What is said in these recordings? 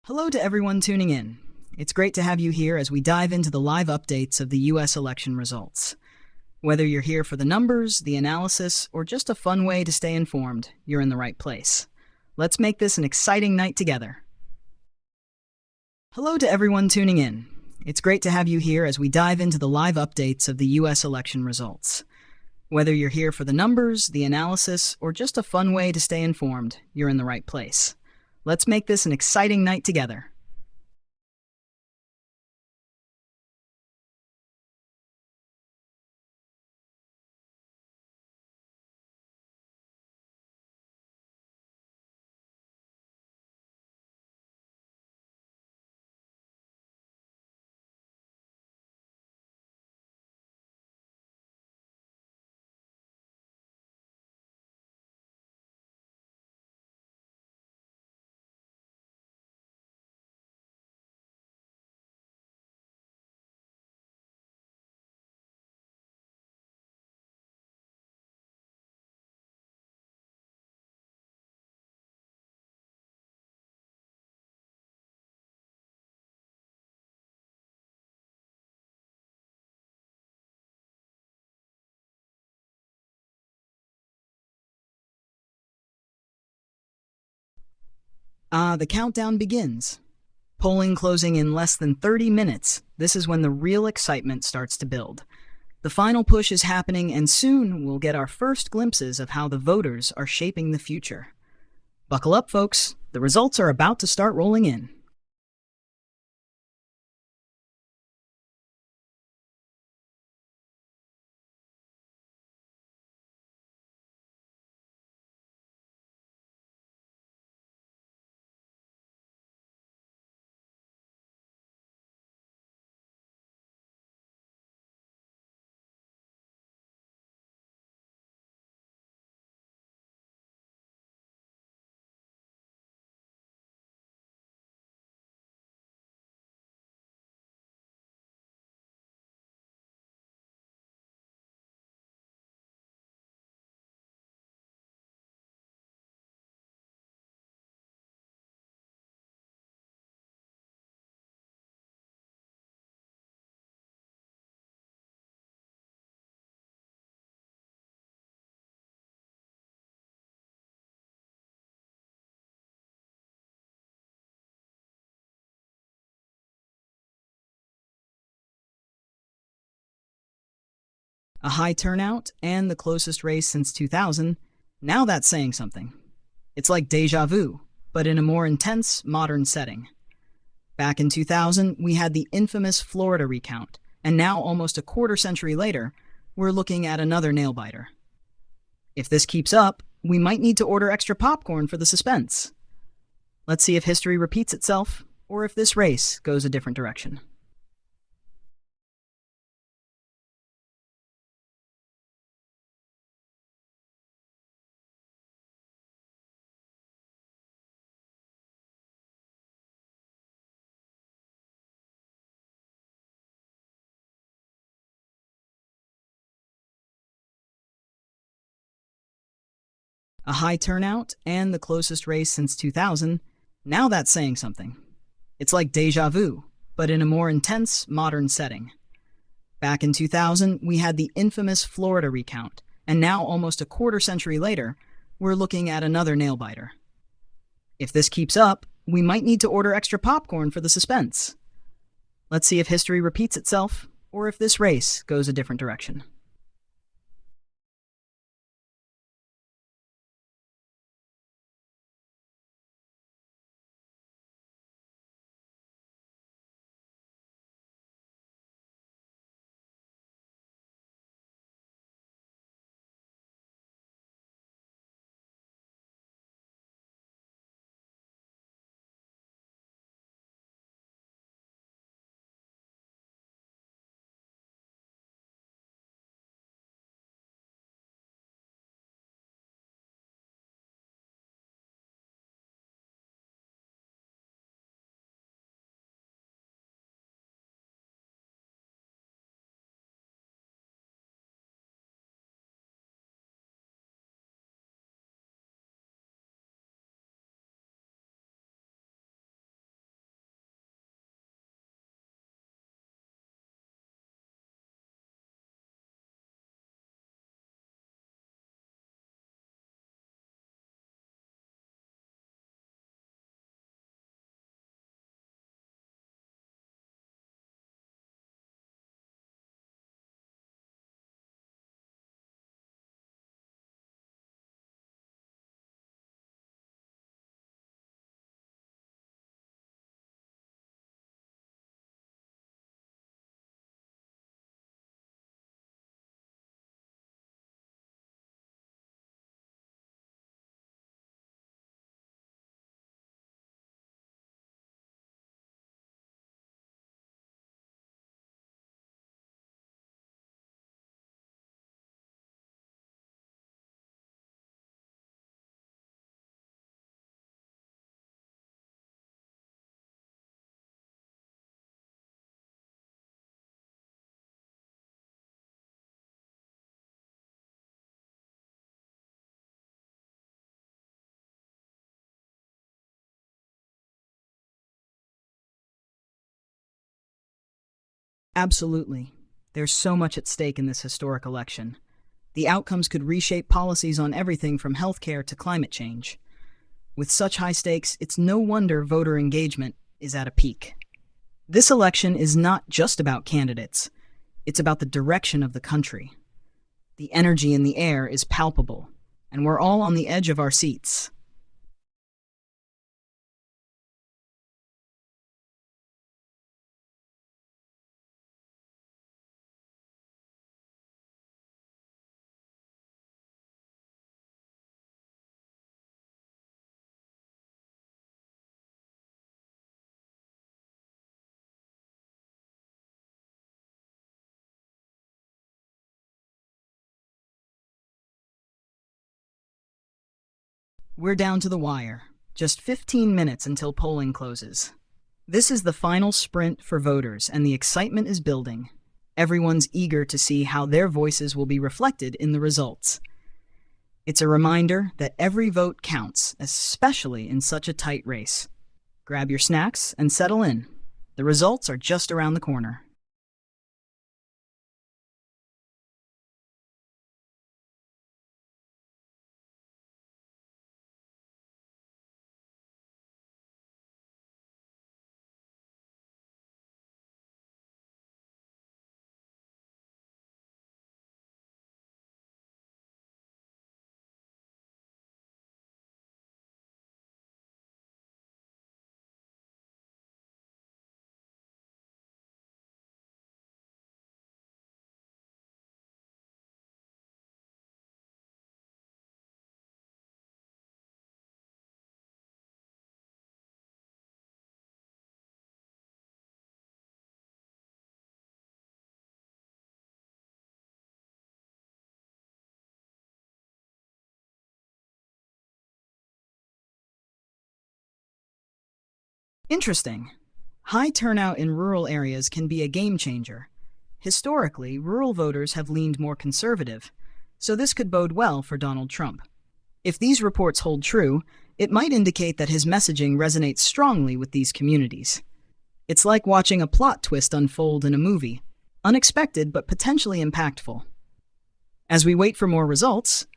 Hello to everyone tuning in. It's great to have you here as we dive into the live updates of the US election results. Whether you're here for the numbers, the analysis, or just a fun way to stay informed, you're in the right place. Let's make this an exciting night together. Hello to everyone tuning in. It's great to have you here as we dive into the live updates of the US election results. Whether you're here for the numbers, the analysis, or just a fun way to stay informed, you're in the right place. Let's make this an exciting night together. The countdown begins. Polling closing in less than 30 minutes. This is when the real excitement starts to build. The final push is happening, and soon we'll get our first glimpses of how the voters are shaping the future. Buckle up, folks. The results are about to start rolling in. A high turnout and the closest race since 2000. Now that's saying something. It's like deja vu, but in a more intense, modern setting. Back in 2000, we had the infamous Florida recount, and now, almost a quarter century later, we're looking at another nail-biter. If this keeps up, we might need to order extra popcorn for the suspense. Let's see if history repeats itself, or if this race goes a different direction. A high turnout and the closest race since 2000. Now that's saying something. It's like deja vu, but in a more intense, modern setting. Back in 2000, we had the infamous Florida recount, and now, almost a quarter century later, we're looking at another nail-biter. If this keeps up, we might need to order extra popcorn for the suspense. Let's see if history repeats itself, or if this race goes a different direction. Absolutely. There's so much at stake in this historic election. The outcomes could reshape policies on everything from healthcare to climate change. With such high stakes, it's no wonder voter engagement is at a peak. This election is not just about candidates, it's about the direction of the country. The energy in the air is palpable, and we're all on the edge of our seats. We're down to the wire. Just 15 minutes until polling closes. This is the final sprint for voters, and the excitement is building. Everyone's eager to see how their voices will be reflected in the results. It's a reminder that every vote counts, especially in such a tight race. Grab your snacks and settle in. The results are just around the corner. Interesting. High turnout in rural areas can be a game changer. Historically, rural voters have leaned more conservative, so this could bode well for Donald Trump. If these reports hold true, it might indicate that his messaging resonates strongly with these communities. It's like watching a plot twist unfold in a movie, unexpected but potentially impactful. As we wait for more results,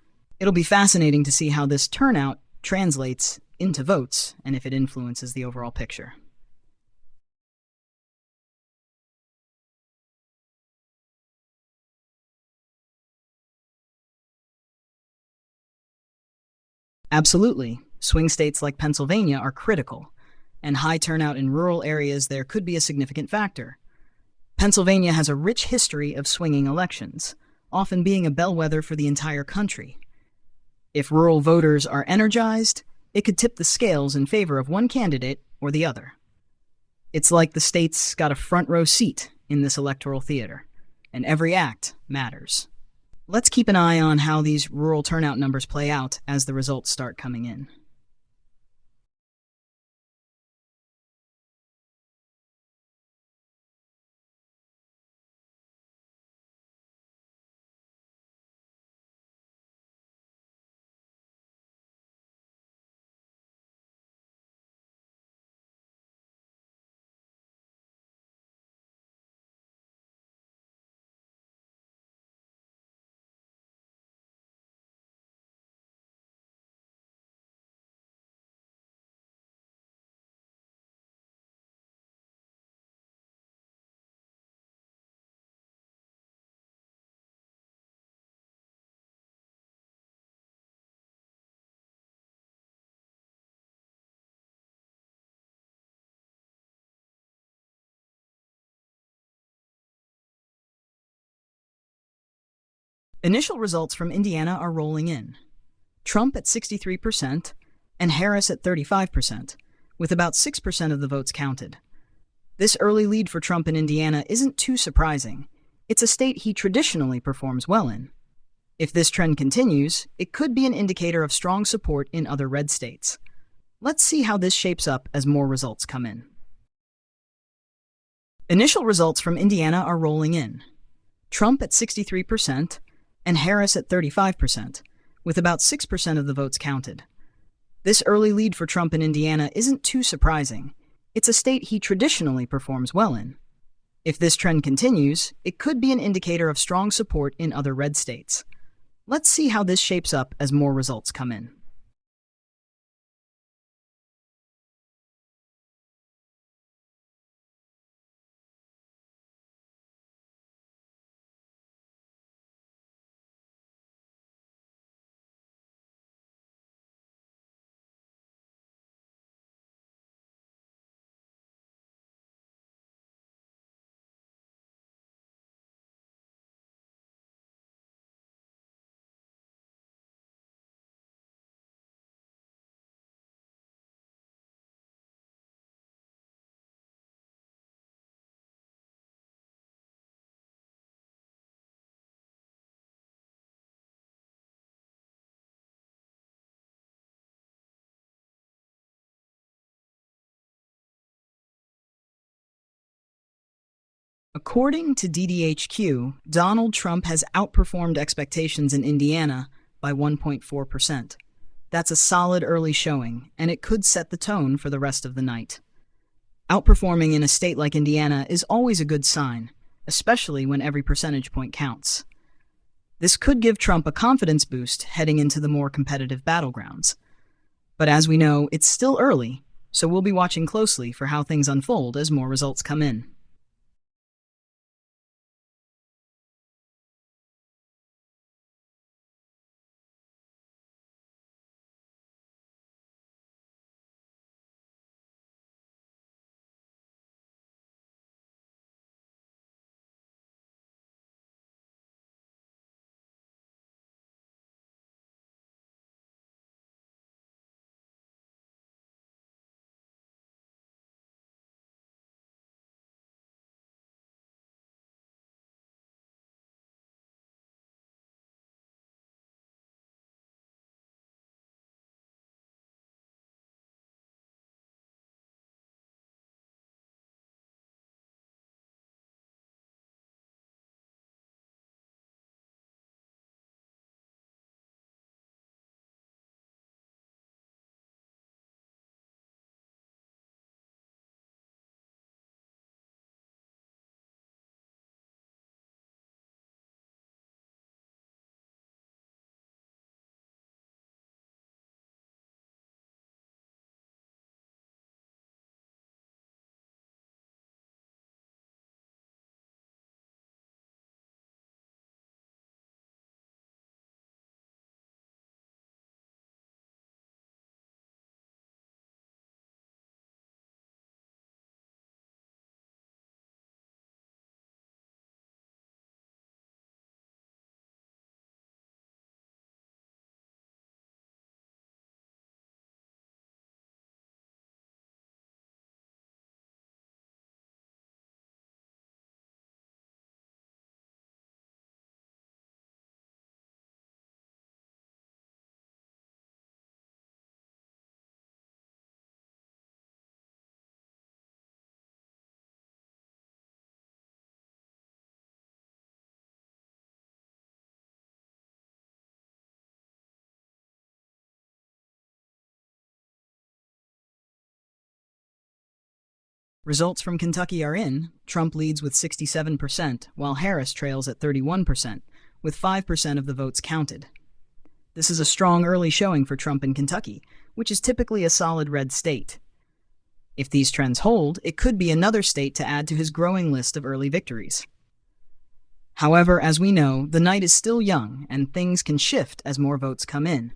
it'll be fascinating to see how this turnout translates into votes and if it influences the overall picture. Absolutely. Swing states like Pennsylvania are critical, and high turnout in rural areas there could be a significant factor. Pennsylvania has a rich history of swinging elections, often being a bellwether for the entire country. If rural voters are energized, it could tip the scales in favor of one candidate or the other. It's like the state's got a front row seat in this electoral theater, and every act matters. Let's keep an eye on how these rural turnout numbers play out as the results start coming in. Initial results from Indiana are rolling in. Trump at 63% and Harris at 35%, with about 6% of the votes counted. This early lead for Trump in Indiana isn't too surprising. It's a state he traditionally performs well in. If this trend continues, it could be an indicator of strong support in other red states. Let's see how this shapes up as more results come in. Initial results from Indiana are rolling in. Trump at 63% and Harris at 35%, with about 6% of the votes counted. This early lead for Trump in Indiana isn't too surprising. It's a state he traditionally performs well in. If this trend continues, it could be an indicator of strong support in other red states. Let's see how this shapes up as more results come in. According to DDHQ, Donald Trump has outperformed expectations in Indiana by 1.4%. That's a solid early showing, and it could set the tone for the rest of the night. Outperforming in a state like Indiana is always a good sign, especially when every percentage point counts. This could give Trump a confidence boost heading into the more competitive battlegrounds. But as we know, it's still early, so we'll be watching closely for how things unfold as more results come in. Results from Kentucky are in. Trump leads with 67%, while Harris trails at 31%, with 5% of the votes counted. This is a strong early showing for Trump in Kentucky, which is typically a solid red state. If these trends hold, it could be another state to add to his growing list of early victories. However, as we know, the night is still young, and things can shift as more votes come in.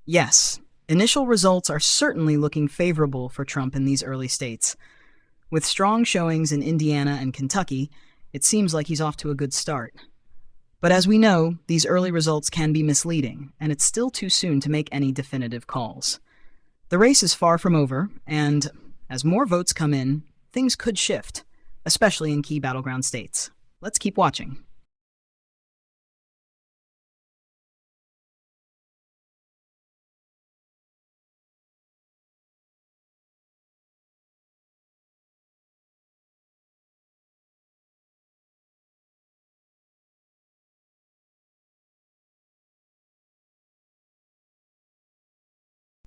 Yes, initial results are certainly looking favorable for Trump in these early states. With strong showings in Indiana and Kentucky, it seems like he's off to a good start. But as we know, these early results can be misleading, and it's still too soon to make any definitive calls. The race is far from over, and as more votes come in, things could shift, especially in key battleground states. Let's keep watching.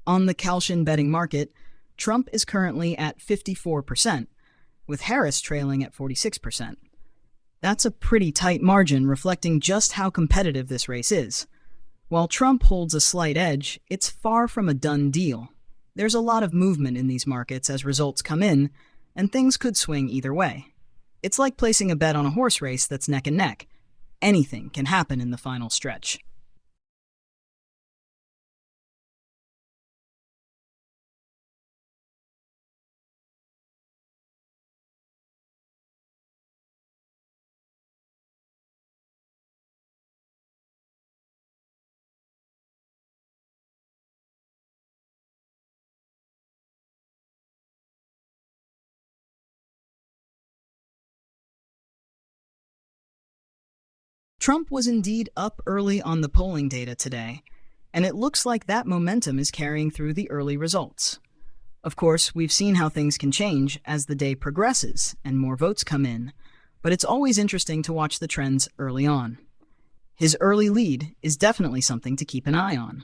On the Kalshin betting market, Trump is currently at 54%, with Harris trailing at 46%. That's a pretty tight margin, reflecting just how competitive this race is. While Trump holds a slight edge, it's far from a done deal. There's a lot of movement in these markets as results come in, and things could swing either way. It's like placing a bet on a horse race that's neck and neck. Anything can happen in the final stretch. Trump was indeed up early on the polling data today, and it looks like that momentum is carrying through the early results. Of course, we've seen how things can change as the day progresses and more votes come in, but it's always interesting to watch the trends early on. His early lead is definitely something to keep an eye on.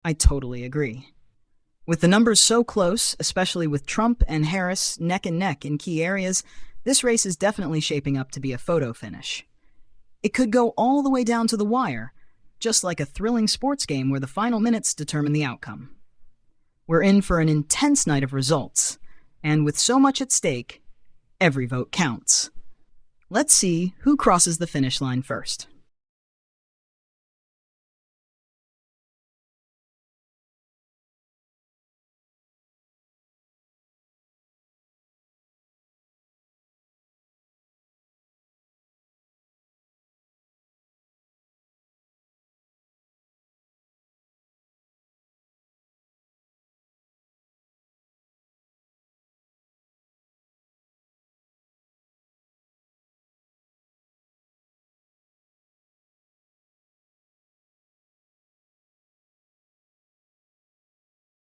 I totally agree. With the numbers so close, especially with Trump and Harris neck and neck in key areas, this race is definitely shaping up to be a photo finish. It could go all the way down to the wire, just like a thrilling sports game where the final minutes determine the outcome. We're in for an intense night of results, and with so much at stake, every vote counts. Let's see who crosses the finish line first.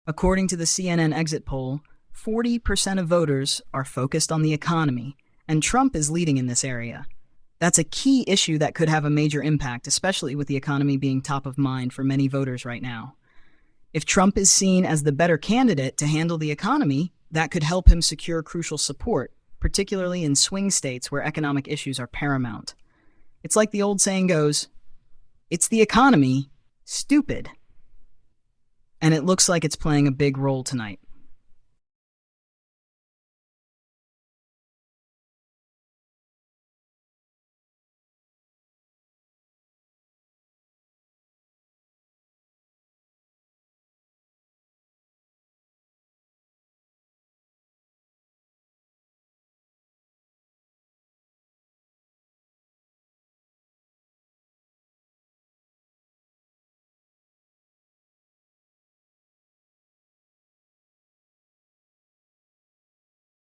According to the CNN exit poll, 40% of voters are focused on the economy, and Trump is leading in this area. That's a key issue that could have a major impact, especially with the economy being top of mind for many voters right now. If Trump is seen as the better candidate to handle the economy, that could help him secure crucial support, particularly in swing states where economic issues are paramount. It's like the old saying goes, it's the economy, stupid. And it looks like it's playing a big role tonight.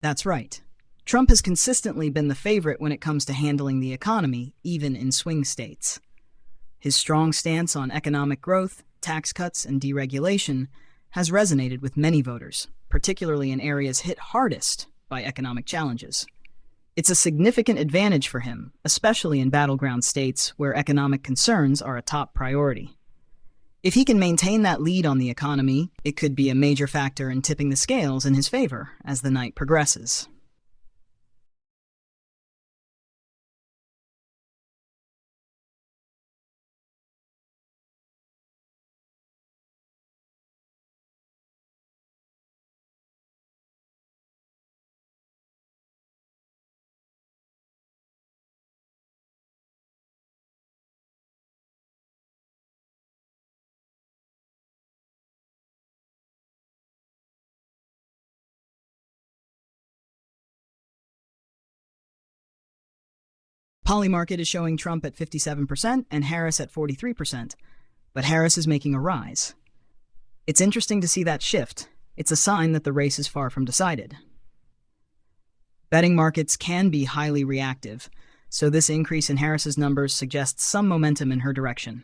That's right. Trump has consistently been the favorite when it comes to handling the economy, even in swing states. His strong stance on economic growth, tax cuts, and deregulation has resonated with many voters, particularly in areas hit hardest by economic challenges. It's a significant advantage for him, especially in battleground states where economic concerns are a top priority. If he can maintain that lead on the economy, it could be a major factor in tipping the scales in his favor as the night progresses. Polymarket is showing Trump at 57% and Harris at 43%, but Harris is making a rise. It's interesting to see that shift. It's a sign that the race is far from decided. Betting markets can be highly reactive, so this increase in Harris's numbers suggests some momentum in her direction.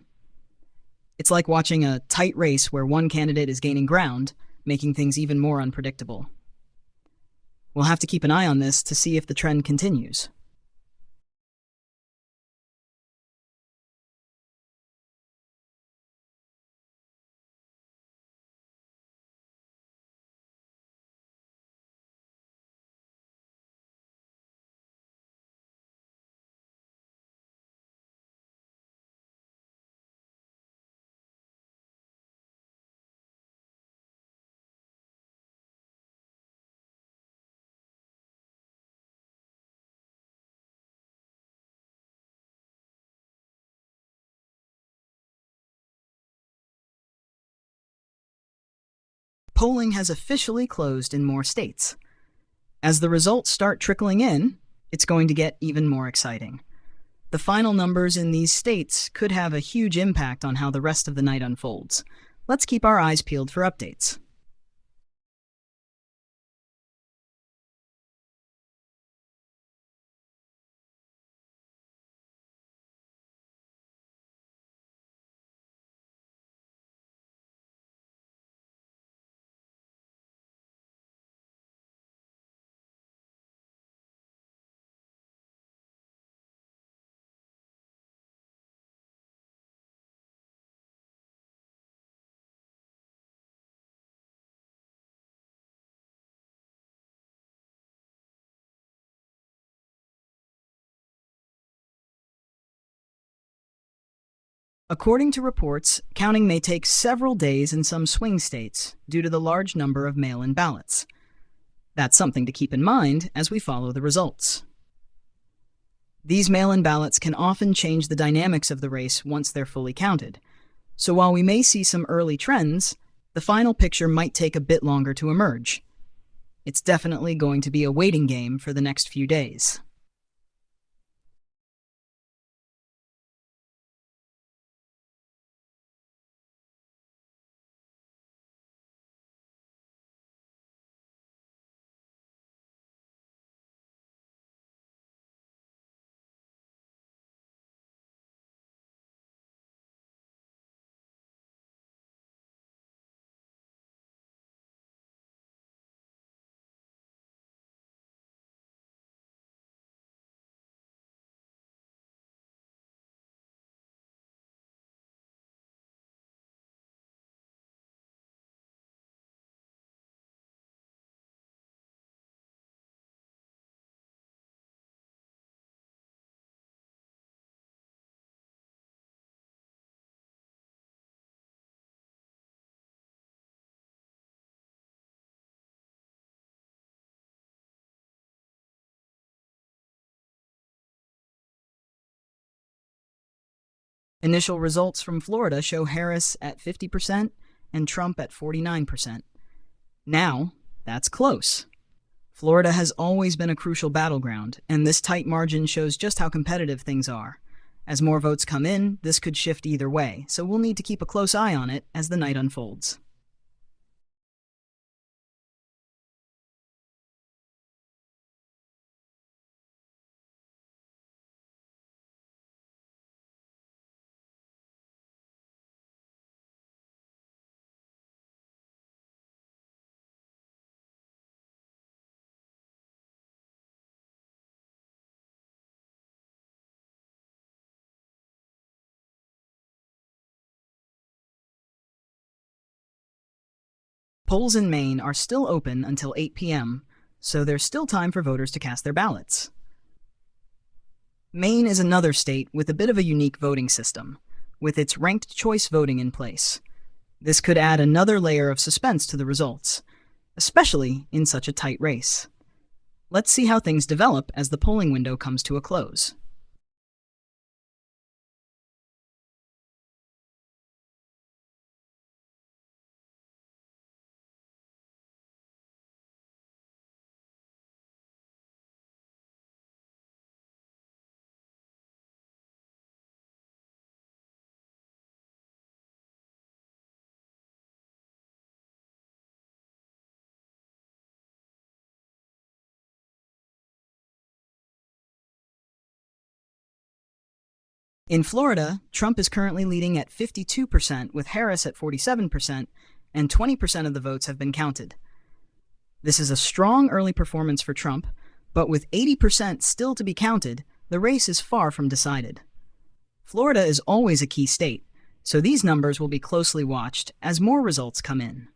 It's like watching a tight race where one candidate is gaining ground, making things even more unpredictable. We'll have to keep an eye on this to see if the trend continues. Polling has officially closed in more states. As the results start trickling in, it's going to get even more exciting. The final numbers in these states could have a huge impact on how the rest of the night unfolds. Let's keep our eyes peeled for updates. According to reports, counting may take several days in some swing states due to the large number of mail-in ballots. That's something to keep in mind as we follow the results. These mail-in ballots can often change the dynamics of the race once they're fully counted. So while we may see some early trends, the final picture might take a bit longer to emerge. It's definitely going to be a waiting game for the next few days. Initial results from Florida show Harris at 50% and Trump at 49%. Now, that's close. Florida has always been a crucial battleground, and this tight margin shows just how competitive things are. As more votes come in, this could shift either way, so we'll need to keep a close eye on it as the night unfolds. Polls in Maine are still open until 8 p.m., so there's still time for voters to cast their ballots. Maine is another state with a bit of a unique voting system, with its ranked choice voting in place. This could add another layer of suspense to the results, especially in such a tight race. Let's see how things develop as the polling window comes to a close. In Florida, Trump is currently leading at 52%, with Harris at 47%, and 20% of the votes have been counted. This is a strong early performance for Trump, but with 80% still to be counted, the race is far from decided. Florida is always a key state, so these numbers will be closely watched as more results come in.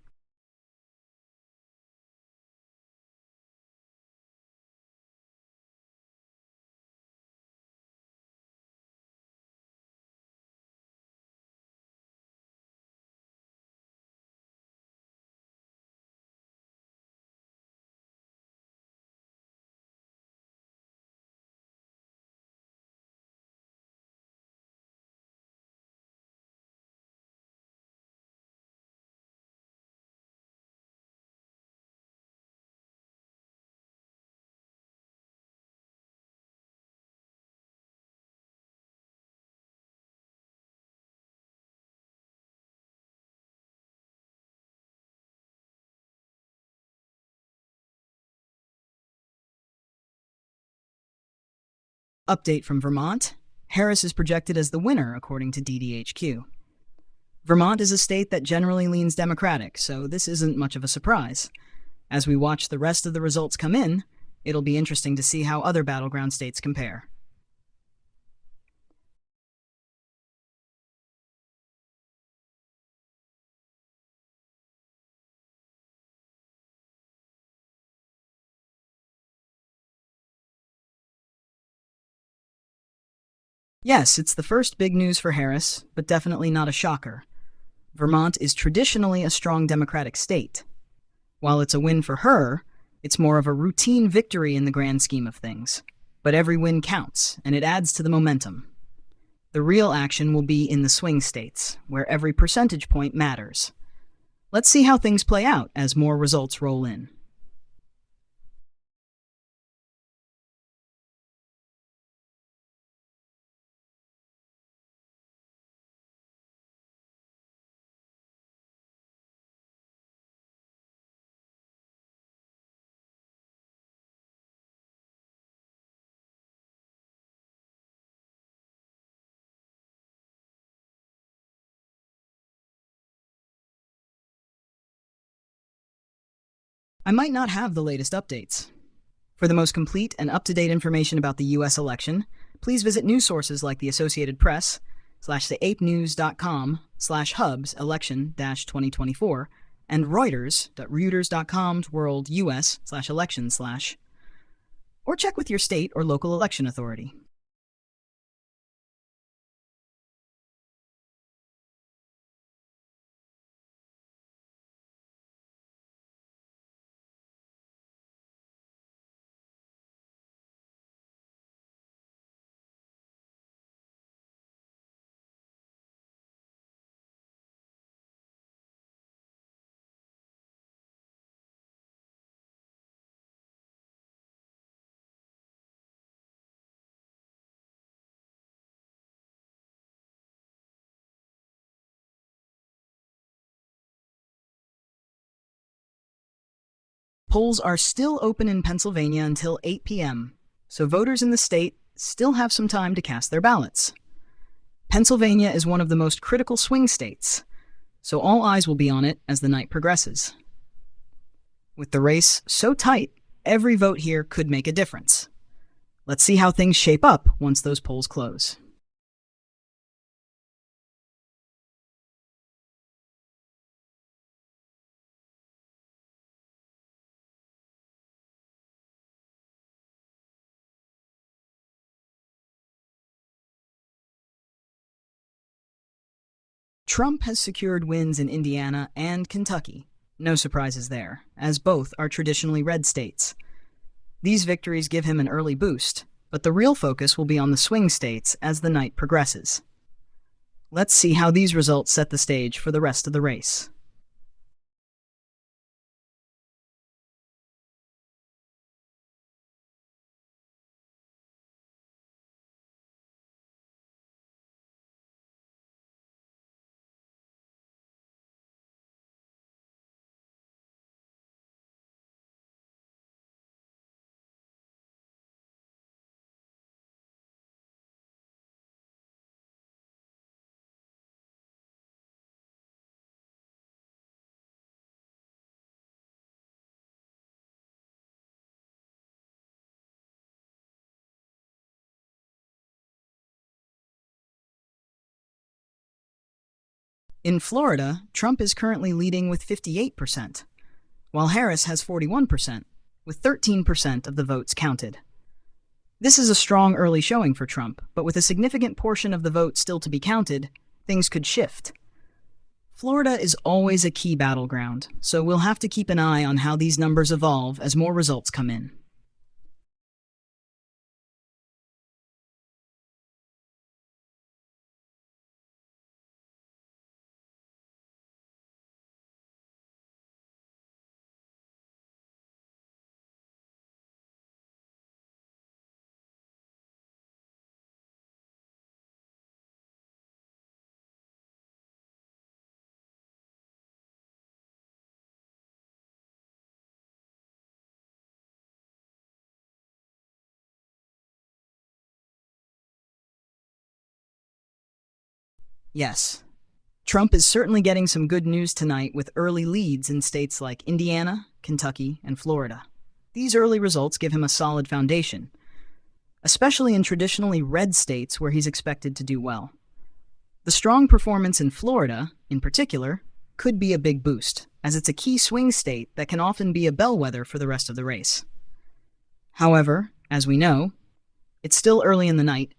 Update from Vermont. Harris is projected as the winner, according to DDHQ. Vermont is a state that generally leans Democratic, so this isn't much of a surprise. As we watch the rest of the results come in, it'll be interesting to see how other battleground states compare. Yes, it's the first big news for Harris, but definitely not a shocker. Vermont is traditionally a strong Democratic state. While it's a win for her, it's more of a routine victory in the grand scheme of things. But every win counts, and it adds to the momentum. The real action will be in the swing states, where every percentage point matters. Let's see how things play out as more results roll in. I might not have the latest updates. For the most complete and up-to-date information about the U.S. election, please visit news sources like the Associated Press, /theapenews.com/hubs election-2024, and Reuters.com world US/election/, or check with your state or local election authority. Polls are still open in Pennsylvania until 8 p.m., so voters in the state still have some time to cast their ballots. Pennsylvania is one of the most critical swing states, so all eyes will be on it as the night progresses. With the race so tight, every vote here could make a difference. Let's see how things shape up once those polls close. Trump has secured wins in Indiana and Kentucky. No surprises there, as both are traditionally red states. These victories give him an early boost, but the real focus will be on the swing states as the night progresses. Let's see how these results set the stage for the rest of the race. In Florida, Trump is currently leading with 58%, while Harris has 41%, with 13% of the votes counted. This is a strong early showing for Trump, but with a significant portion of the vote still to be counted, things could shift. Florida is always a key battleground, so we'll have to keep an eye on how these numbers evolve as more results come in. Yes, Trump is certainly getting some good news tonight with early leads in states like Indiana, Kentucky, and Florida. These early results give him a solid foundation, especially in traditionally red states where he's expected to do well. The strong performance in Florida, in particular, could be a big boost, as it's a key swing state that can often be a bellwether for the rest of the race. However, as we know, it's still early in the night,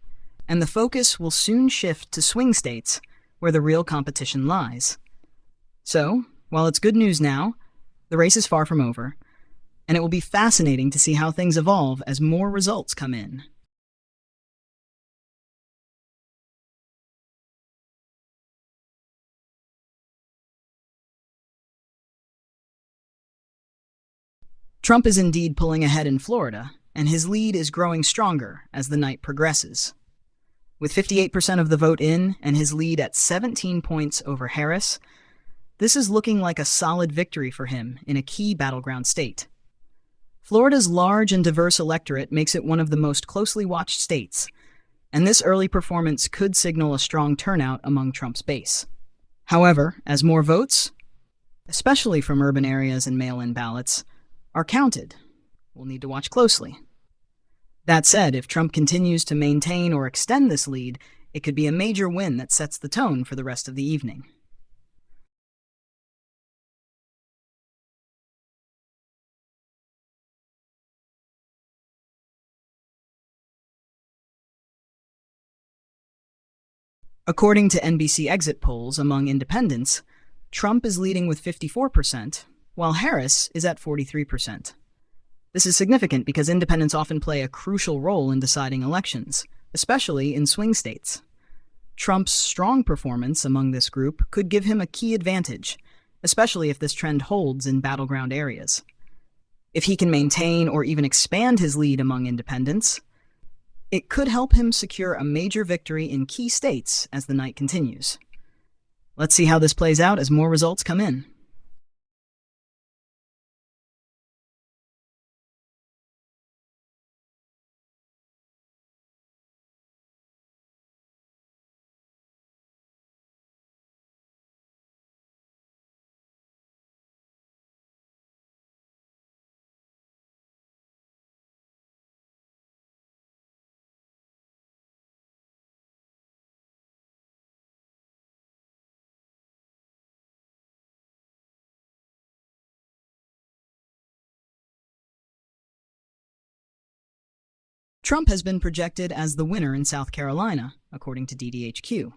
and the focus will soon shift to swing states where the real competition lies. So, while it's good news now, the race is far from over, and it will be fascinating to see how things evolve as more results come in. Trump is indeed pulling ahead in Florida, and his lead is growing stronger as the night progresses. With 58% of the vote in and his lead at 17 points over Harris, this is looking like a solid victory for him in a key battleground state. Florida's large and diverse electorate makes it one of the most closely watched states, and this early performance could signal a strong turnout among Trump's base. However, as more votes, especially from urban areas and mail-in ballots, are counted, we'll need to watch closely. That said, if Trump continues to maintain or extend this lead, it could be a major win that sets the tone for the rest of the evening. According to NBC exit polls among independents, Trump is leading with 54%, while Harris is at 43%. This is significant because independents often play a crucial role in deciding elections, especially in swing states. Trump's strong performance among this group could give him a key advantage, especially if this trend holds in battleground areas. If he can maintain or even expand his lead among independents, it could help him secure a major victory in key states as the night continues. Let's see how this plays out as more results come in. Trump has been projected as the winner in South Carolina, according to DDHQ.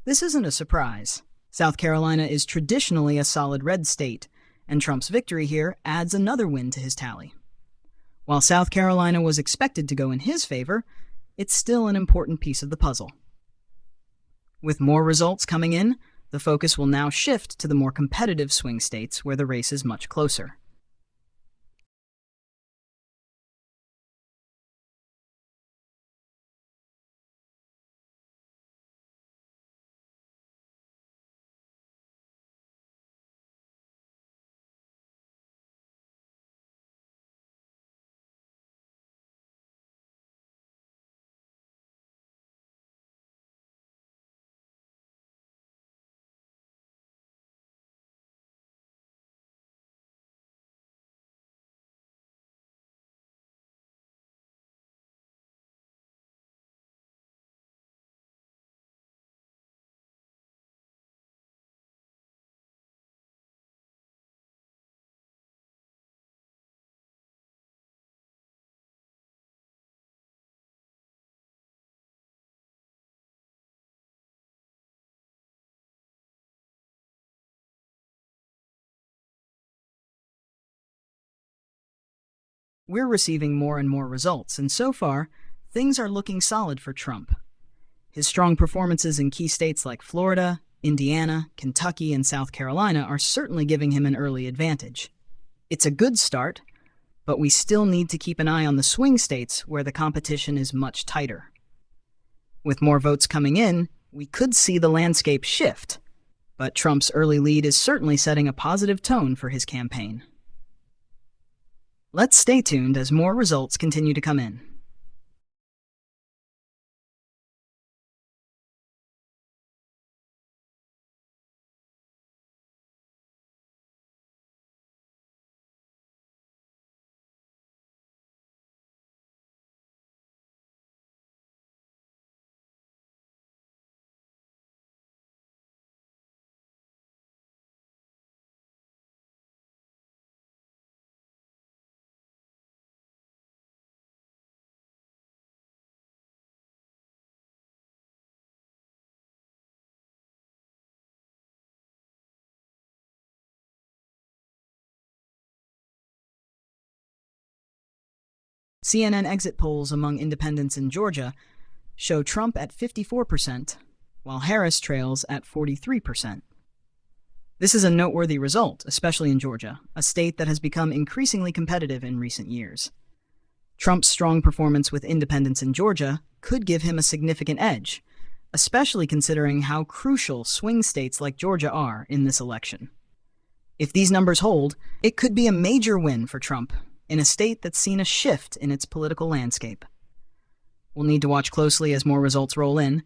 This isn't a surprise. South Carolina is traditionally a solid red state, and Trump's victory here adds another win to his tally. While South Carolina was expected to go in his favor, it's still an important piece of the puzzle. With more results coming in, the focus will now shift to the more competitive swing states where the race is much closer. we're receiving more and more results, and so far, things are looking solid for Trump. His strong performances in key states like Florida, Indiana, Kentucky, and South Carolina are certainly giving him an early advantage. It's a good start, but we still need to keep an eye on the swing states where the competition is much tighter. With more votes coming in, we could see the landscape shift, but Trump's early lead is certainly setting a positive tone for his campaign. Let's stay tuned as more results continue to come in. CNN exit polls among independents in Georgia show Trump at 54%, while Harris trails at 43%. This is a noteworthy result, especially in Georgia, a state that has become increasingly competitive in recent years. Trump's strong performance with independents in Georgia could give him a significant edge, especially considering how crucial swing states like Georgia are in this election. If these numbers hold, it could be a major win for Trump in a state that's seen a shift in its political landscape. We'll need to watch closely as more results roll in,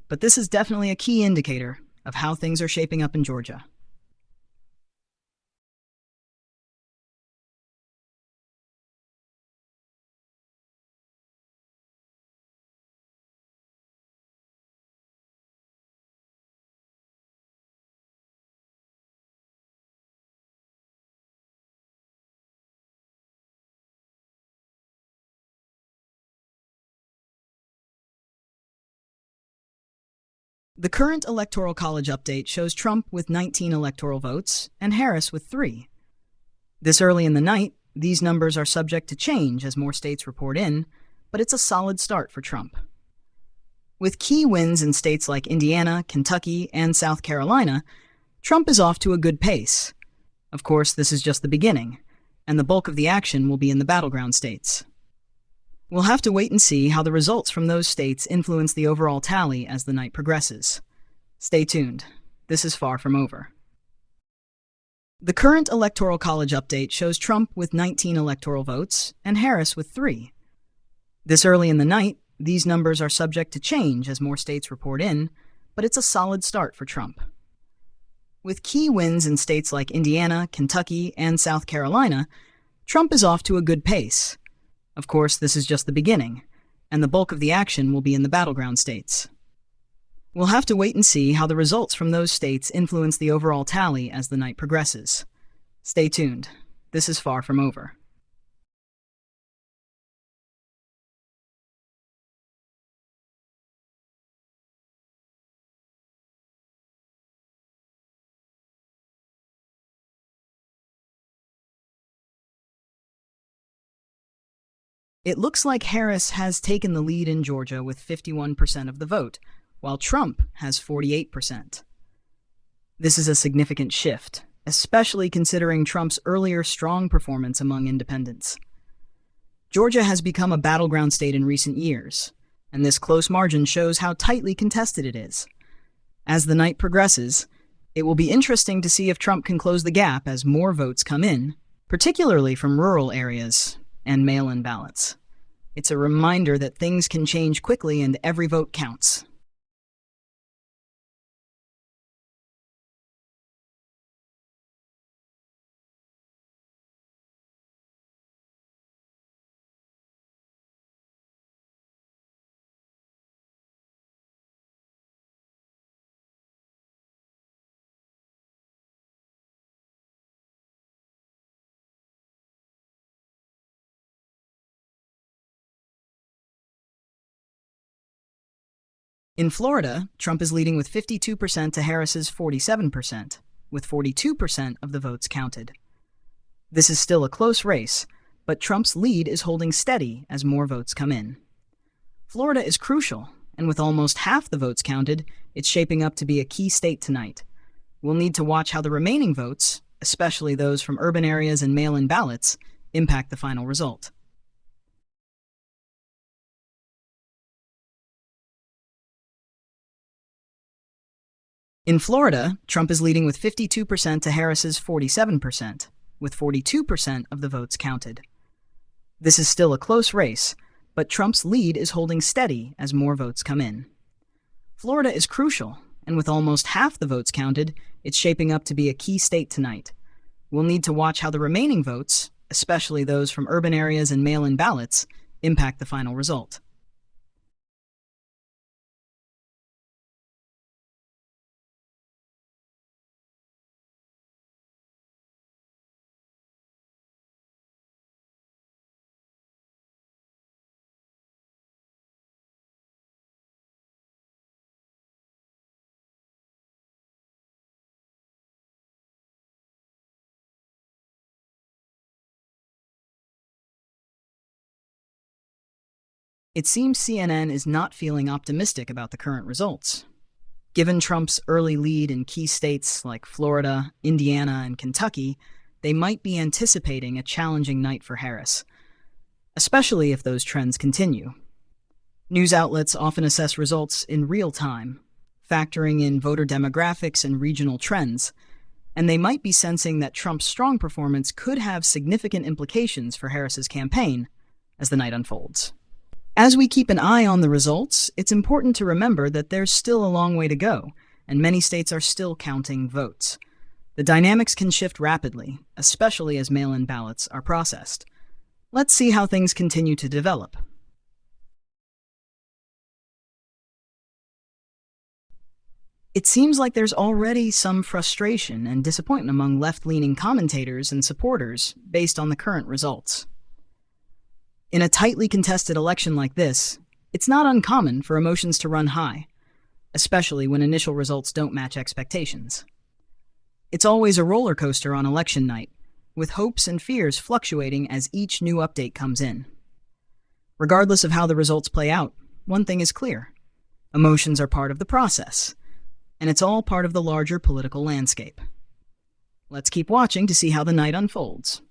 but this is definitely a key indicator of how things are shaping up in Georgia. The current Electoral College update shows Trump with 19 electoral votes and Harris with 3. This early in the night, these numbers are subject to change as more states report in, but it's a solid start for Trump. With key wins in states like Indiana, Kentucky, and South Carolina, Trump is off to a good pace. Of course, this is just the beginning, and the bulk of the action will be in the battleground states. We'll have to wait and see how the results from those states influence the overall tally as the night progresses. Stay tuned. This is far from over. The current Electoral College update shows Trump with 19 electoral votes and Harris with 3. This early in the night, these numbers are subject to change as more states report in, but it's a solid start for Trump. With key wins in states like Indiana, Kentucky, and South Carolina, Trump is off to a good pace. Of course, this is just the beginning, and the bulk of the action will be in the battleground states. We'll have to wait and see how the results from those states influence the overall tally as the night progresses. Stay tuned. This is far from over. It looks like Harris has taken the lead in Georgia with 51% of the vote, while Trump has 48%. This is a significant shift, especially considering Trump's earlier strong performance among independents. Georgia has become a battleground state in recent years, and this close margin shows how tightly contested it is. As the night progresses, it will be interesting to see if Trump can close the gap as more votes come in, particularly from rural areas and mail-in ballots. It's a reminder that things can change quickly and every vote counts. In Florida, Trump is leading with 52% to Harris's 47%, with 42% of the votes counted. This is still a close race, but Trump's lead is holding steady as more votes come in. Florida is crucial, and with almost half the votes counted, it's shaping up to be a key state tonight. We'll need to watch how the remaining votes, especially those from urban areas and mail-in ballots, impact the final result. In Florida, Trump is leading with 52% to Harris's 47%, with 42% of the votes counted. This is still a close race, but Trump's lead is holding steady as more votes come in. Florida is crucial, and with almost half the votes counted, it's shaping up to be a key state tonight. We'll need to watch how the remaining votes, especially those from urban areas and mail-in ballots, impact the final result. It seems CNN is not feeling optimistic about the current results. Given Trump's early lead in key states like Florida, Indiana, and Kentucky, they might be anticipating a challenging night for Harris, especially if those trends continue. News outlets often assess results in real time, factoring in voter demographics and regional trends, and they might be sensing that Trump's strong performance could have significant implications for Harris's campaign as the night unfolds. As we keep an eye on the results, it's important to remember that there's still a long way to go, and many states are still counting votes. The dynamics can shift rapidly, especially as mail-in ballots are processed. Let's see how things continue to develop. It seems like there's already some frustration and disappointment among left-leaning commentators and supporters based on the current results. In a tightly contested election like this, it's not uncommon for emotions to run high, especially when initial results don't match expectations. It's always a roller coaster on election night, with hopes and fears fluctuating as each new update comes in. Regardless of how the results play out, one thing is clear: emotions are part of the process, and it's all part of the larger political landscape. Let's keep watching to see how the night unfolds.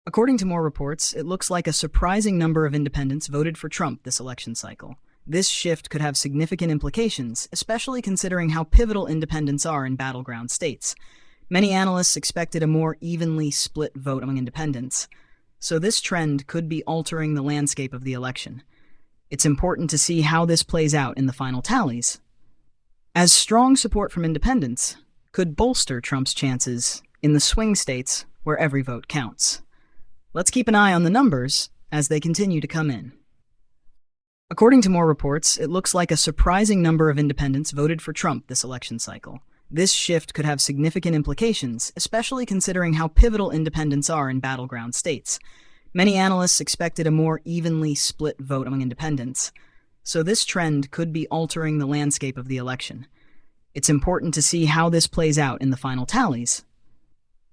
According to more reports, it looks like a surprising number of independents voted for Trump this election cycle. This shift could have significant implications, especially considering how pivotal independents are in battleground states. Many analysts expected a more evenly split vote among independents, so this trend could be altering the landscape of the election. It's important to see how this plays out in the final tallies, as strong support from independents could bolster Trump's chances in the swing states where every vote counts. Let's keep an eye on the numbers as they continue to come in. According to more reports, it looks like a surprising number of independents voted for Trump this election cycle. This shift could have significant implications, especially considering how pivotal independents are in battleground states. Many analysts expected a more evenly split vote among independents, so this trend could be altering the landscape of the election. It's important to see how this plays out in the final tallies,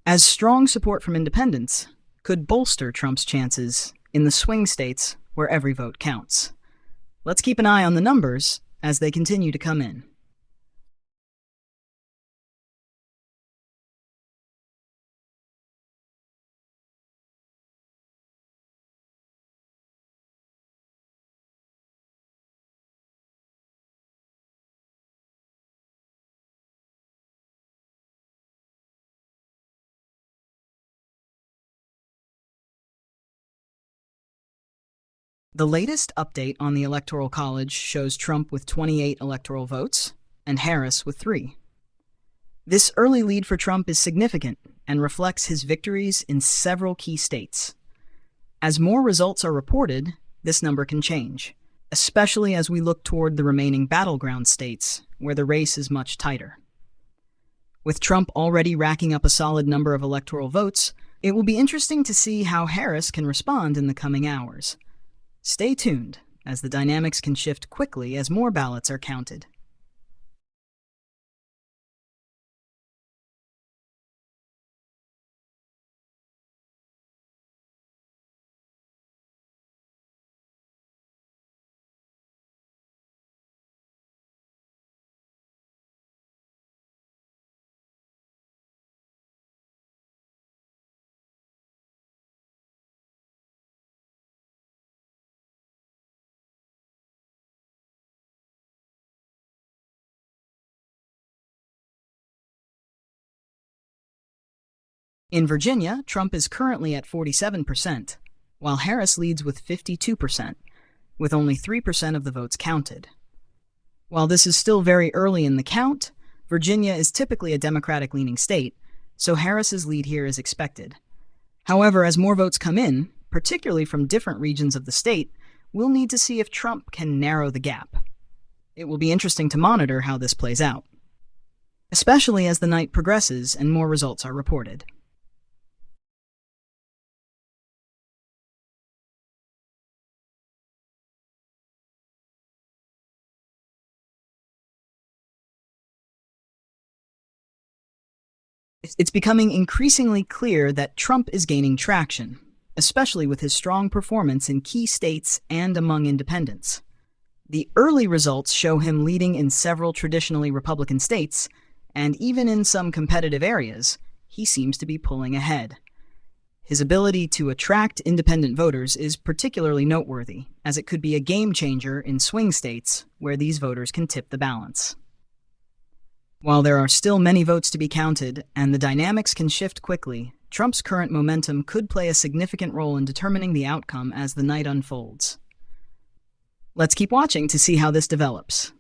as strong support from independents could bolster Trump's chances in the swing states where every vote counts. Let's keep an eye on the numbers as they continue to come in. The latest update on the Electoral College shows Trump with 28 electoral votes and Harris with 3. This early lead for Trump is significant and reflects his victories in several key states. As more results are reported, this number can change, especially as we look toward the remaining battleground states, where the race is much tighter. With Trump already racking up a solid number of electoral votes, it will be interesting to see how Harris can respond in the coming hours. Stay tuned, as the dynamics can shift quickly as more ballots are counted. In Virginia, Trump is currently at 47%, while Harris leads with 52%, with only 3% of the votes counted. While this is still very early in the count, Virginia is typically a Democratic-leaning state, so Harris's lead here is expected. However, as more votes come in, particularly from different regions of the state, we'll need to see if Trump can narrow the gap. It will be interesting to monitor how this plays out, especially as the night progresses and more results are reported. It's becoming increasingly clear that Trump is gaining traction, especially with his strong performance in key states and among independents. The early results show him leading in several traditionally Republican states, and even in some competitive areas, he seems to be pulling ahead. His ability to attract independent voters is particularly noteworthy, as it could be a game changer in swing states where these voters can tip the balance. While there are still many votes to be counted and the dynamics can shift quickly, Trump's current momentum could play a significant role in determining the outcome as the night unfolds. Let's keep watching to see how this develops.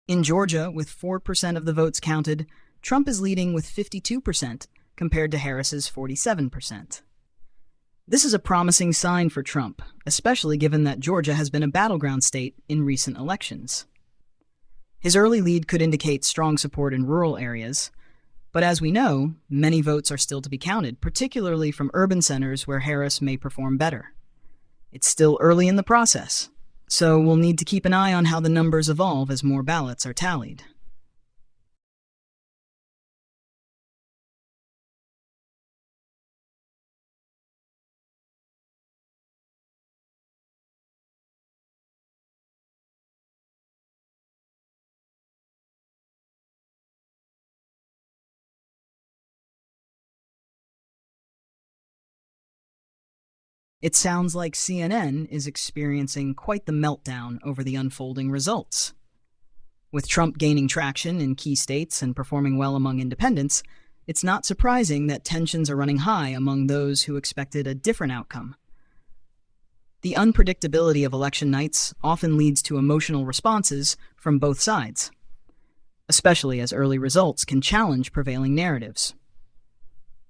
In Georgia, with 4% of the votes counted, Trump is leading with 52% compared to Harris's 47%. This is a promising sign for Trump, especially given that Georgia has been a battleground state in recent elections. His early lead could indicate strong support in rural areas, but as we know, many votes are still to be counted, particularly from urban centers where Harris may perform better. It's still early in the process, so we'll need to keep an eye on how the numbers evolve as more ballots are tallied. It sounds like CNN is experiencing quite the meltdown over the unfolding results. With Trump gaining traction in key states and performing well among independents, it's not surprising that tensions are running high among those who expected a different outcome. The unpredictability of election nights often leads to emotional responses from both sides, especially as early results can challenge prevailing narratives.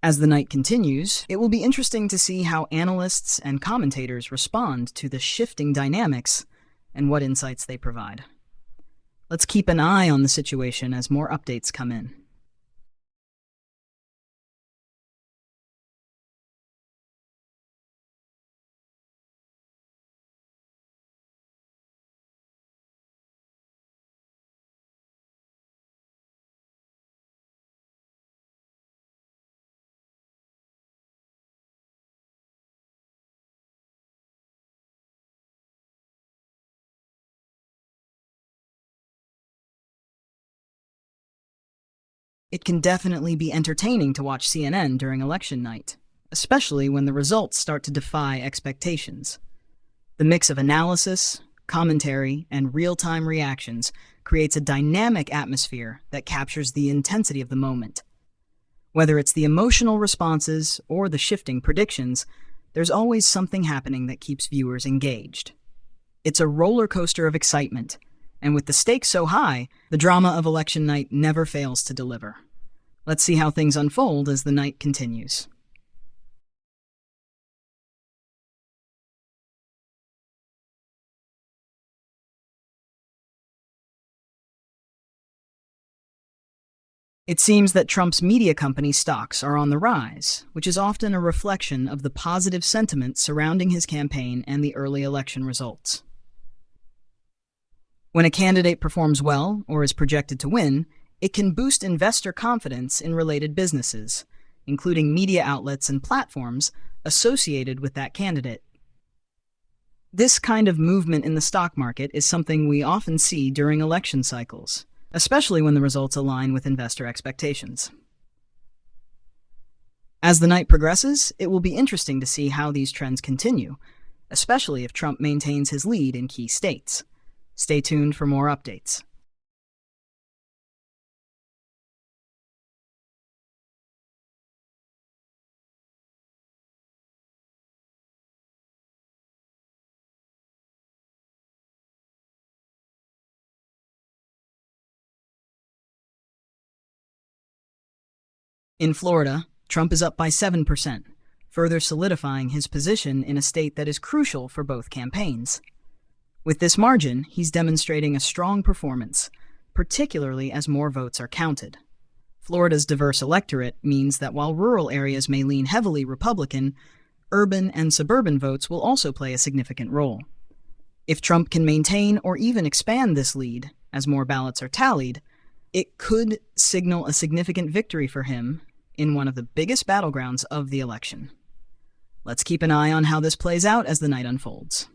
As the night continues, it will be interesting to see how analysts and commentators respond to the shifting dynamics and what insights they provide. Let's keep an eye on the situation as more updates come in. It can definitely be entertaining to watch CNN during election night, especially when the results start to defy expectations. The mix of analysis, commentary, and real-time reactions creates a dynamic atmosphere that captures the intensity of the moment. Whether it's the emotional responses or the shifting predictions, there's always something happening that keeps viewers engaged. It's a roller coaster of excitement, and with the stakes so high, the drama of election night never fails to deliver. Let's see how things unfold as the night continues. It seems that Trump's media company stocks are on the rise, which is often a reflection of the positive sentiment surrounding his campaign and the early election results. When a candidate performs well or is projected to win, it can boost investor confidence in related businesses, including media outlets and platforms associated with that candidate. This kind of movement in the stock market is something we often see during election cycles, especially when the results align with investor expectations. As the night progresses, it will be interesting to see how these trends continue, especially if Trump maintains his lead in key states. Stay tuned for more updates. In Florida, Trump is up by 7%, further solidifying his position in a state that is crucial for both campaigns. With this margin, he's demonstrating a strong performance, particularly as more votes are counted. Florida's diverse electorate means that while rural areas may lean heavily Republican, urban and suburban votes will also play a significant role. If Trump can maintain or even expand this lead as more ballots are tallied, it could signal a significant victory for him in one of the biggest battlegrounds of the election. Let's keep an eye on how this plays out as the night unfolds.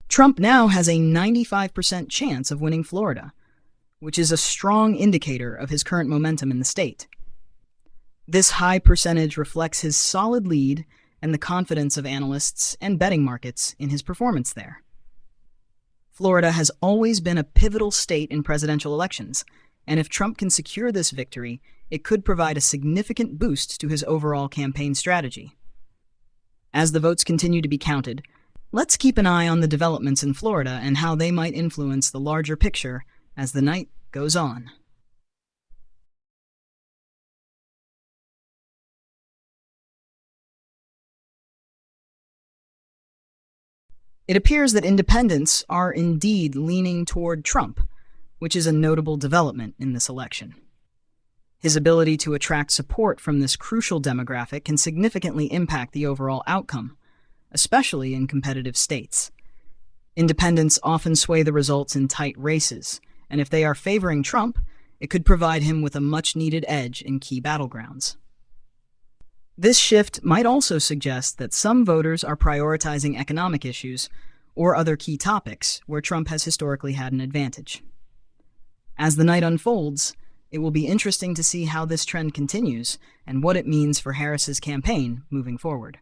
Trump now has a 95% chance of winning Florida, which is a strong indicator of his current momentum in the state. This high percentage reflects his solid lead and the confidence of analysts and betting markets in his performance there. Florida has always been a pivotal state in presidential elections, and if Trump can secure this victory, it could provide a significant boost to his overall campaign strategy. As the votes continue to be counted, let's keep an eye on the developments in Florida and how they might influence the larger picture as the night goes on. It appears that independents are indeed leaning toward Trump, which is a notable development in this election. His ability to attract support from this crucial demographic can significantly impact the overall outcome, especially in competitive states. Independents often sway the results in tight races, and if they are favoring Trump, it could provide him with a much-needed edge in key battlegrounds. This shift might also suggest that some voters are prioritizing economic issues or other key topics where Trump has historically had an advantage. As the night unfolds, it will be interesting to see how this trend continues and what it means for Harris's campaign moving forward.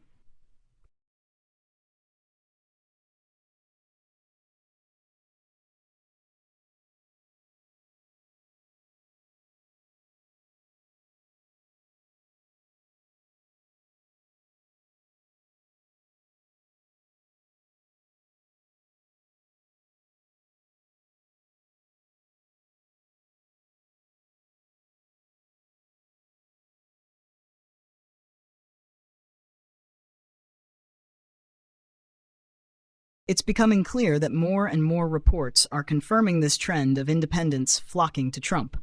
It's becoming clear that more and more reports are confirming this trend of independents flocking to Trump.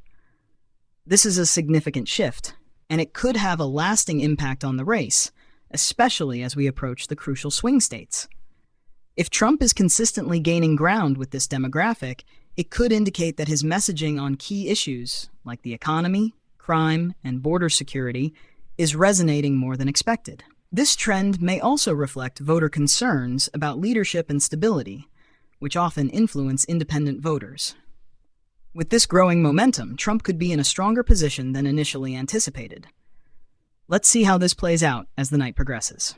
This is a significant shift, and it could have a lasting impact on the race, especially as we approach the crucial swing states. If Trump is consistently gaining ground with this demographic, it could indicate that his messaging on key issues, like the economy, crime, and border security, is resonating more than expected. This trend may also reflect voter concerns about leadership and stability, which often influence independent voters. With this growing momentum, Trump could be in a stronger position than initially anticipated. Let's see how this plays out as the night progresses.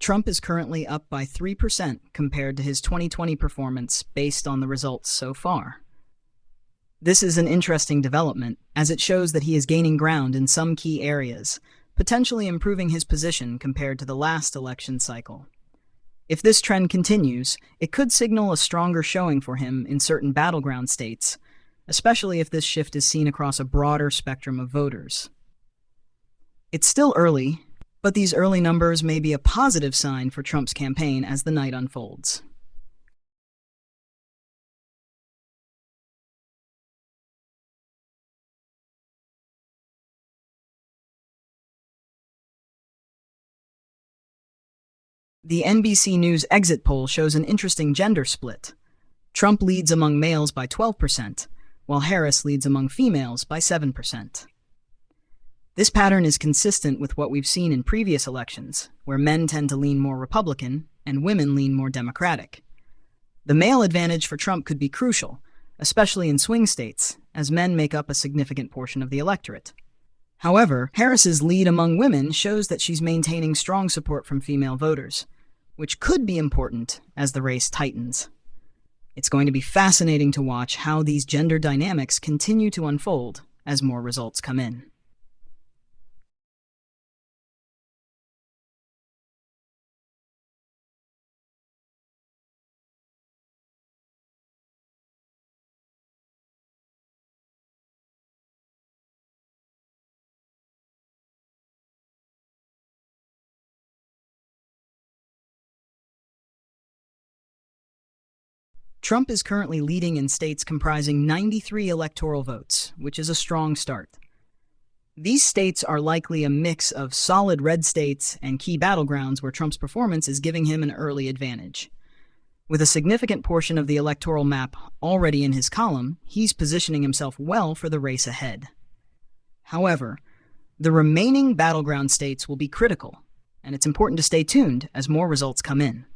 Trump is currently up by 3% compared to his 2020 performance based on the results so far. This is an interesting development, as it shows that he is gaining ground in some key areas, potentially improving his position compared to the last election cycle. If this trend continues, it could signal a stronger showing for him in certain battleground states, especially if this shift is seen across a broader spectrum of voters. It's still early, but these early numbers may be a positive sign for Trump's campaign as the night unfolds. The NBC News exit poll shows an interesting gender split. Trump leads among males by 12%, while Harris leads among females by 7%. This pattern is consistent with what we've seen in previous elections, where men tend to lean more Republican and women lean more Democratic. The male advantage for Trump could be crucial, especially in swing states, as men make up a significant portion of the electorate. However, Harris's lead among women shows that she's maintaining strong support from female voters, which could be important as the race tightens. It's going to be fascinating to watch how these gender dynamics continue to unfold as more results come in. Trump is currently leading in states comprising 93 electoral votes, which is a strong start. These states are likely a mix of solid red states and key battlegrounds where Trump's performance is giving him an early advantage. With a significant portion of the electoral map already in his column, he's positioning himself well for the race ahead. However, the remaining battleground states will be critical, and it's important to stay tuned as more results come in.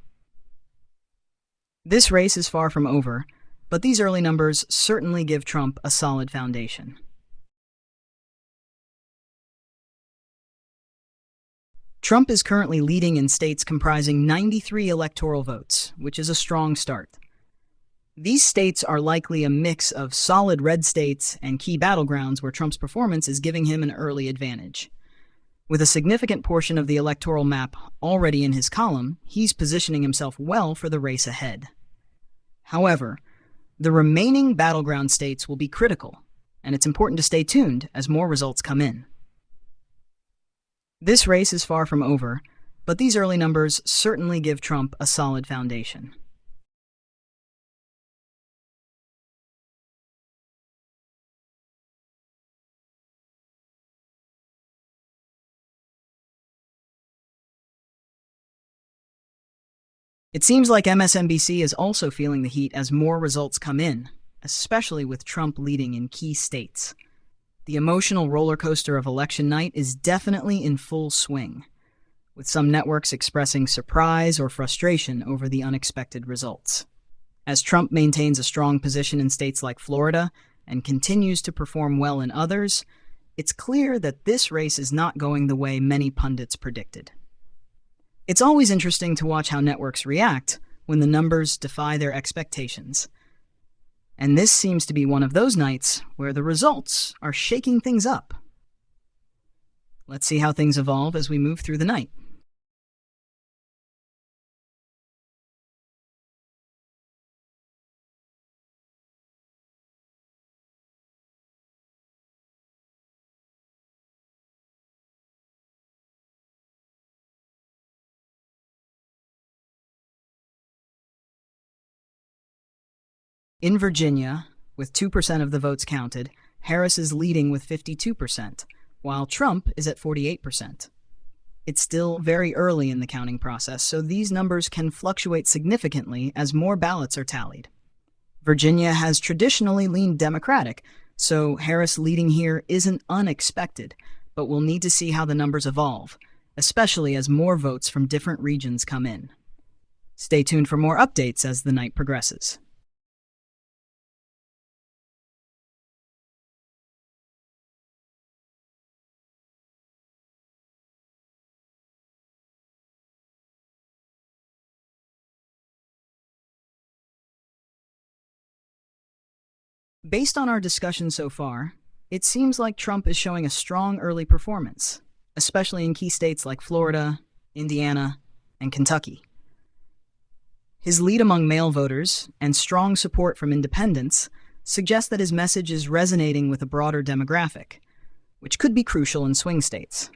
This race is far from over, but these early numbers certainly give Trump a solid foundation. Trump is currently leading in states comprising 93 electoral votes, which is a strong start. These states are likely a mix of solid red states and key battlegrounds where Trump's performance is giving him an early advantage. With a significant portion of the electoral map already in his column, he's positioning himself well for the race ahead. However, the remaining battleground states will be critical, and it's important to stay tuned as more results come in. This race is far from over, but these early numbers certainly give Trump a solid foundation. It seems like MSNBC is also feeling the heat as more results come in, especially with Trump leading in key states. The emotional roller coaster of election night is definitely in full swing, with some networks expressing surprise or frustration over the unexpected results. As Trump maintains a strong position in states like Florida and continues to perform well in others, it's clear that this race is not going the way many pundits predicted. It's always interesting to watch how networks react when the numbers defy their expectations. And this seems to be one of those nights where the results are shaking things up. Let's see how things evolve as we move through the night. In Virginia, with 2% of the votes counted, Harris is leading with 52%, while Trump is at 48%. It's still very early in the counting process, so these numbers can fluctuate significantly as more ballots are tallied. Virginia has traditionally leaned Democratic, so Harris leading here isn't unexpected, but we'll need to see how the numbers evolve, especially as more votes from different regions come in. Stay tuned for more updates as the night progresses. Based on our discussion so far, it seems like Trump is showing a strong early performance, especially in key states like Florida, Indiana, and Kentucky. His lead among male voters and strong support from independents suggest that his message is resonating with a broader demographic, which could be crucial in swing states.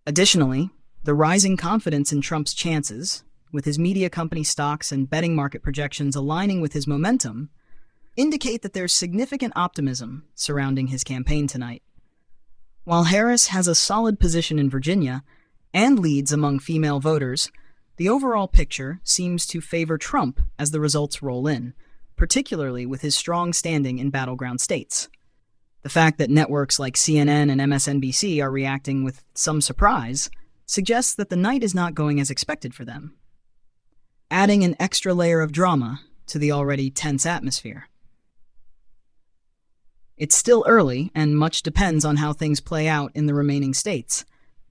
Additionally, the rising confidence in Trump's chances, with his media company stocks and betting market projections aligning with his momentum, indicate that there's significant optimism surrounding his campaign tonight. While Harris has a solid position in Virginia and leads among female voters, the overall picture seems to favor Trump as the results roll in, particularly with his strong standing in battleground states. The fact that networks like CNN and MSNBC are reacting with some surprise suggests that the night is not going as expected for them, adding an extra layer of drama to the already tense atmosphere. It's still early, and much depends on how things play out in the remaining states,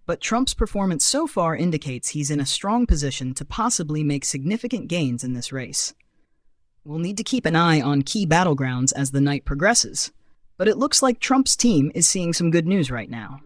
but Trump's performance so far indicates he's in a strong position to possibly make significant gains in this race. We'll need to keep an eye on key battlegrounds as the night progresses, but it looks like Trump's team is seeing some good news right now.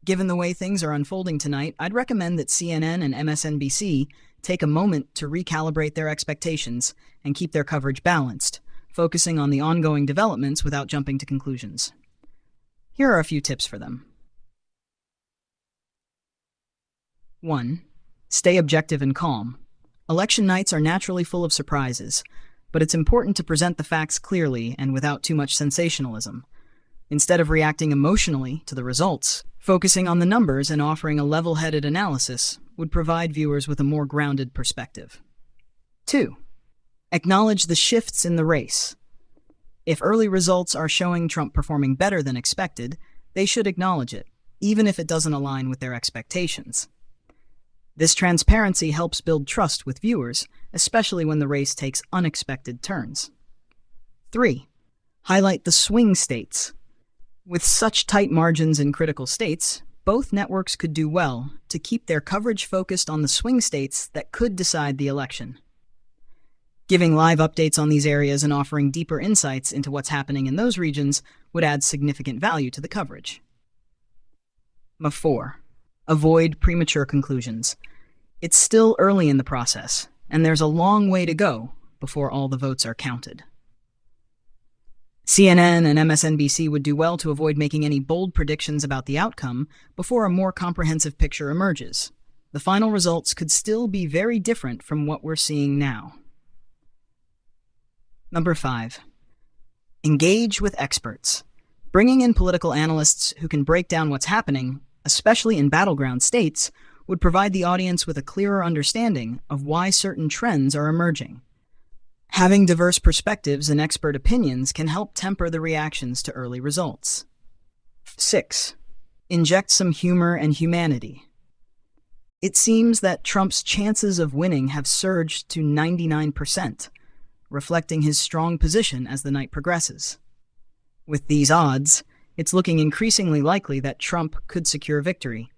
Given the way things are unfolding tonight, I'd recommend that CNN and MSNBC take a moment to recalibrate their expectations and keep their coverage balanced, focusing on the ongoing developments without jumping to conclusions. Here are a few tips for them. 1. Stay objective and calm. Election nights are naturally full of surprises, but it's important to present the facts clearly and without too much sensationalism. Instead of reacting emotionally to the results, focusing on the numbers and offering a level-headed analysis would provide viewers with a more grounded perspective. 2. Acknowledge the shifts in the race. If early results are showing Trump performing better than expected, they should acknowledge it, even if it doesn't align with their expectations. This transparency helps build trust with viewers, especially when the race takes unexpected turns. 3. Highlight the swing states. With such tight margins in critical states, both networks could do well to keep their coverage focused on the swing states that could decide the election. Giving live updates on these areas and offering deeper insights into what's happening in those regions would add significant value to the coverage. 4. Avoid premature conclusions. It's still early in the process, and there's a long way to go before all the votes are counted. CNN and MSNBC would do well to avoid making any bold predictions about the outcome before a more comprehensive picture emerges. The final results could still be very different from what we're seeing now. 5. Engage with experts. Bringing in political analysts who can break down what's happening, especially in battleground states, would provide the audience with a clearer understanding of why certain trends are emerging. Having diverse perspectives and expert opinions can help temper the reactions to early results. 6. Inject some humor and humanity. It seems that Trump's chances of winning have surged to 99%, reflecting his strong position as the night progresses. With these odds, it's looking increasingly likely that Trump could secure victory.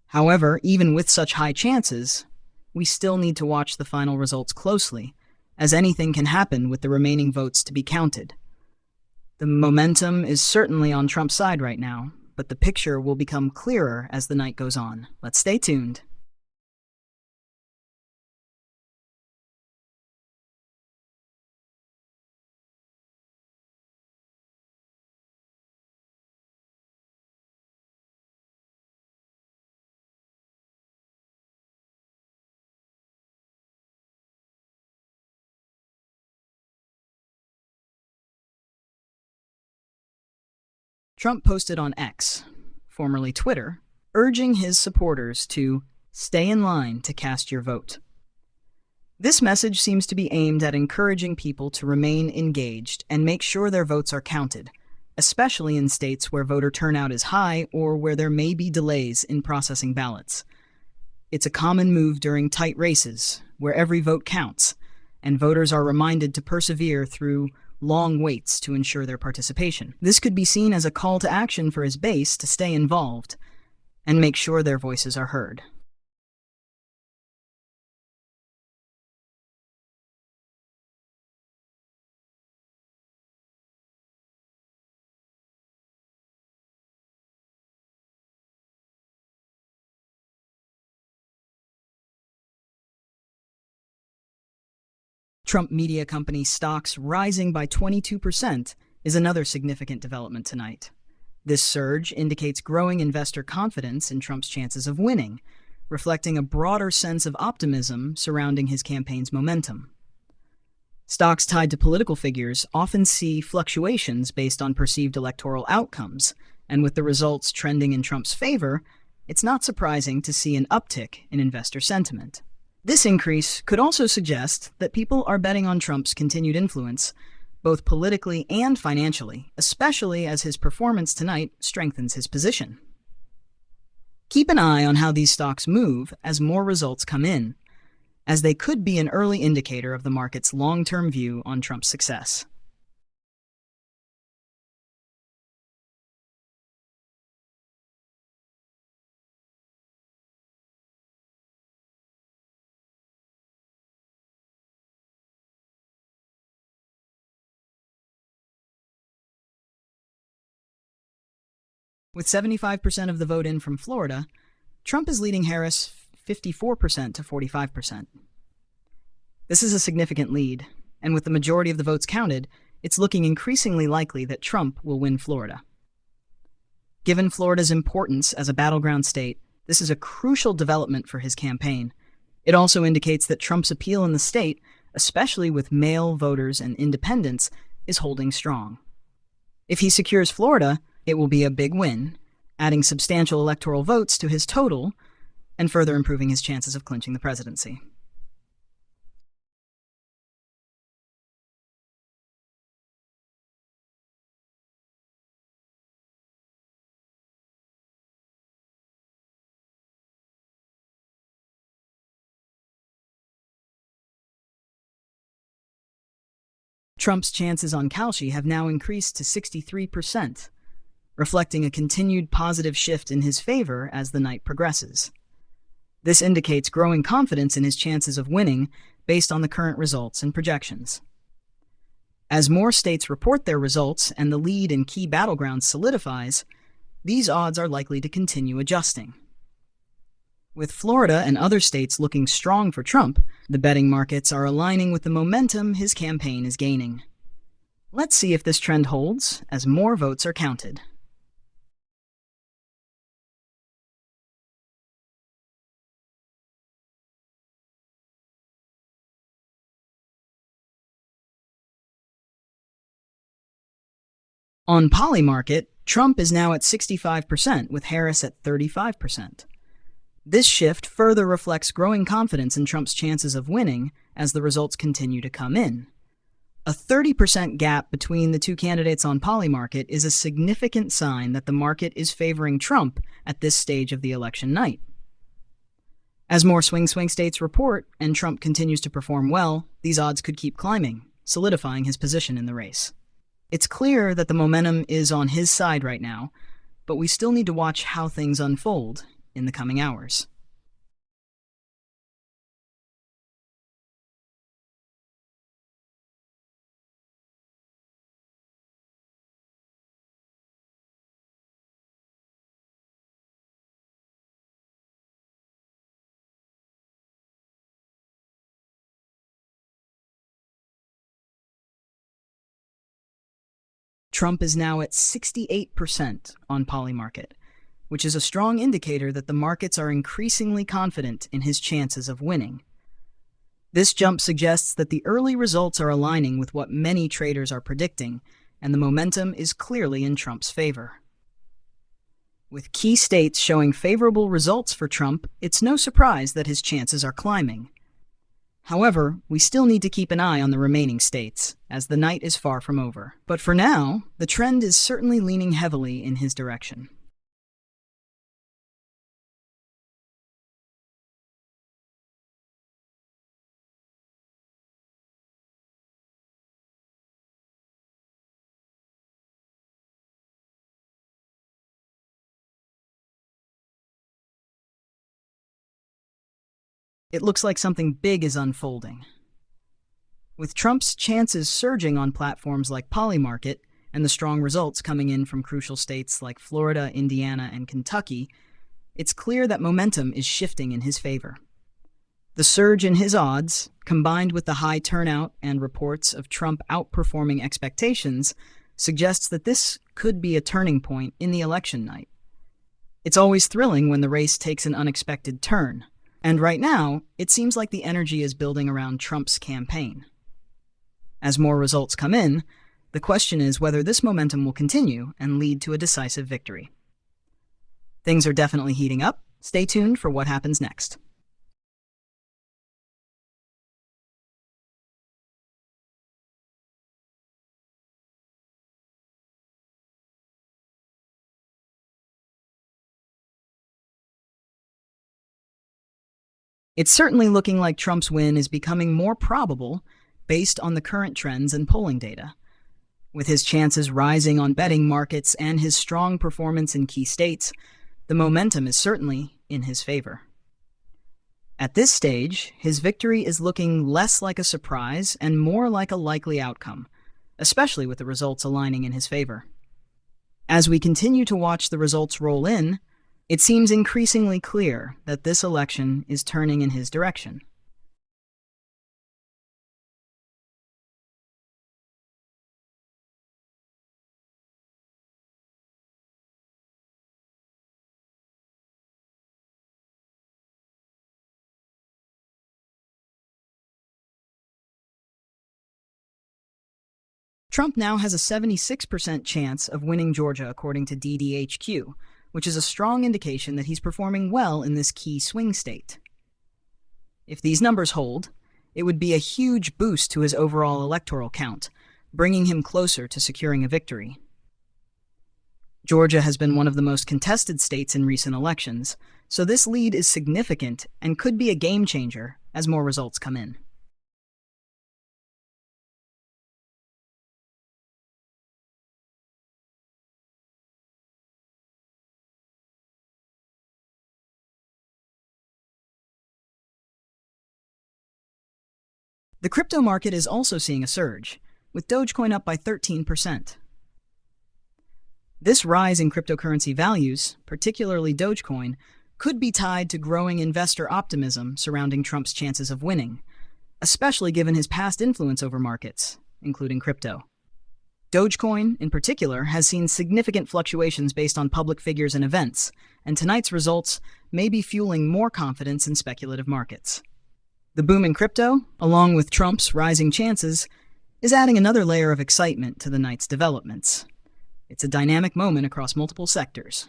However, even with such high chances, we still need to watch the final results closely, as anything can happen with the remaining votes to be counted. The momentum is certainly on Trump's side right now, but the picture will become clearer as the night goes on. Let's stay tuned. Trump posted on X, formerly Twitter, urging his supporters to stay in line to cast your vote. This message seems to be aimed at encouraging people to remain engaged and make sure their votes are counted, especially in states where voter turnout is high or where there may be delays in processing ballots. It's a common move during tight races, where every vote counts, and voters are reminded to persevere through long waits to ensure their participation. This could be seen as a call to action for his base to stay involved and make sure their voices are heard. Trump media company stocks rising by 22% is another significant development tonight. This surge indicates growing investor confidence in Trump's chances of winning, reflecting a broader sense of optimism surrounding his campaign's momentum. Stocks tied to political figures often see fluctuations based on perceived electoral outcomes, and with the results trending in Trump's favor, it's not surprising to see an uptick in investor sentiment. This increase could also suggest that people are betting on Trump's continued influence, both politically and financially, especially as his performance tonight strengthens his position. Keep an eye on how these stocks move as more results come in, as they could be an early indicator of the market's long-term view on Trump's success. With 75% of the vote in from Florida, Trump is leading Harris 54% to 45%. This is a significant lead, and with the majority of the votes counted, it's looking increasingly likely that Trump will win Florida. Given Florida's importance as a battleground state, this is a crucial development for his campaign. It also indicates that Trump's appeal in the state, especially with male voters and independents, is holding strong. If he secures Florida, it will be a big win, adding substantial electoral votes to his total and further improving his chances of clinching the presidency. Trump's chances on Kalshi have now increased to 63%, reflecting a continued positive shift in his favor as the night progresses. This indicates growing confidence in his chances of winning based on the current results and projections. As more states report their results and the lead in key battlegrounds solidifies, these odds are likely to continue adjusting. With Florida and other states looking strong for Trump, the betting markets are aligning with the momentum his campaign is gaining. Let's see if this trend holds as more votes are counted. On Polymarket, Trump is now at 65% with Harris at 35%. This shift further reflects growing confidence in Trump's chances of winning as the results continue to come in. A 30% gap between the two candidates on Polymarket is a significant sign that the market is favoring Trump at this stage of the election night. As more swing states report and Trump continues to perform well, these odds could keep climbing, solidifying his position in the race. It's clear that the momentum is on his side right now, but we still need to watch how things unfold in the coming hours. Trump is now at 68% on Polymarket, which is a strong indicator that the markets are increasingly confident in his chances of winning. This jump suggests that the early results are aligning with what many traders are predicting, and the momentum is clearly in Trump's favor. With key states showing favorable results for Trump, it's no surprise that his chances are climbing. However, we still need to keep an eye on the remaining states, as the night is far from over. But for now, the trend is certainly leaning heavily in his direction. It looks like something big is unfolding. With Trump's chances surging on platforms like Polymarket and the strong results coming in from crucial states like Florida, Indiana, and Kentucky, it's clear that momentum is shifting in his favor. The surge in his odds, combined with the high turnout and reports of Trump outperforming expectations, suggests that this could be a turning point in the election night. It's always thrilling when the race takes an unexpected turn, and right now, it seems like the energy is building around Trump's campaign. As more results come in, the question is whether this momentum will continue and lead to a decisive victory. Things are definitely heating up. Stay tuned for what happens next. It's certainly looking like Trump's win is becoming more probable based on the current trends and polling data. With his chances rising on betting markets and his strong performance in key states, the momentum is certainly in his favor. At this stage, his victory is looking less like a surprise and more like a likely outcome, especially with the results aligning in his favor. As we continue to watch the results roll in, it seems increasingly clear that this election is turning in his direction. Trump now has a 76% chance of winning Georgia according to DDHQ, which is a strong indication that he's performing well in this key swing state. If these numbers hold, it would be a huge boost to his overall electoral count, bringing him closer to securing a victory. Georgia has been one of the most contested states in recent elections, so this lead is significant and could be a game changer as more results come in. The crypto market is also seeing a surge, with Dogecoin up by 13%. This rise in cryptocurrency values, particularly Dogecoin, could be tied to growing investor optimism surrounding Trump's chances of winning, especially given his past influence over markets, including crypto. Dogecoin, in particular, has seen significant fluctuations based on public figures and events, and tonight's results may be fueling more confidence in speculative markets. The boom in crypto, along with Trump's rising chances, is adding another layer of excitement to the night's developments. It's a dynamic moment across multiple sectors.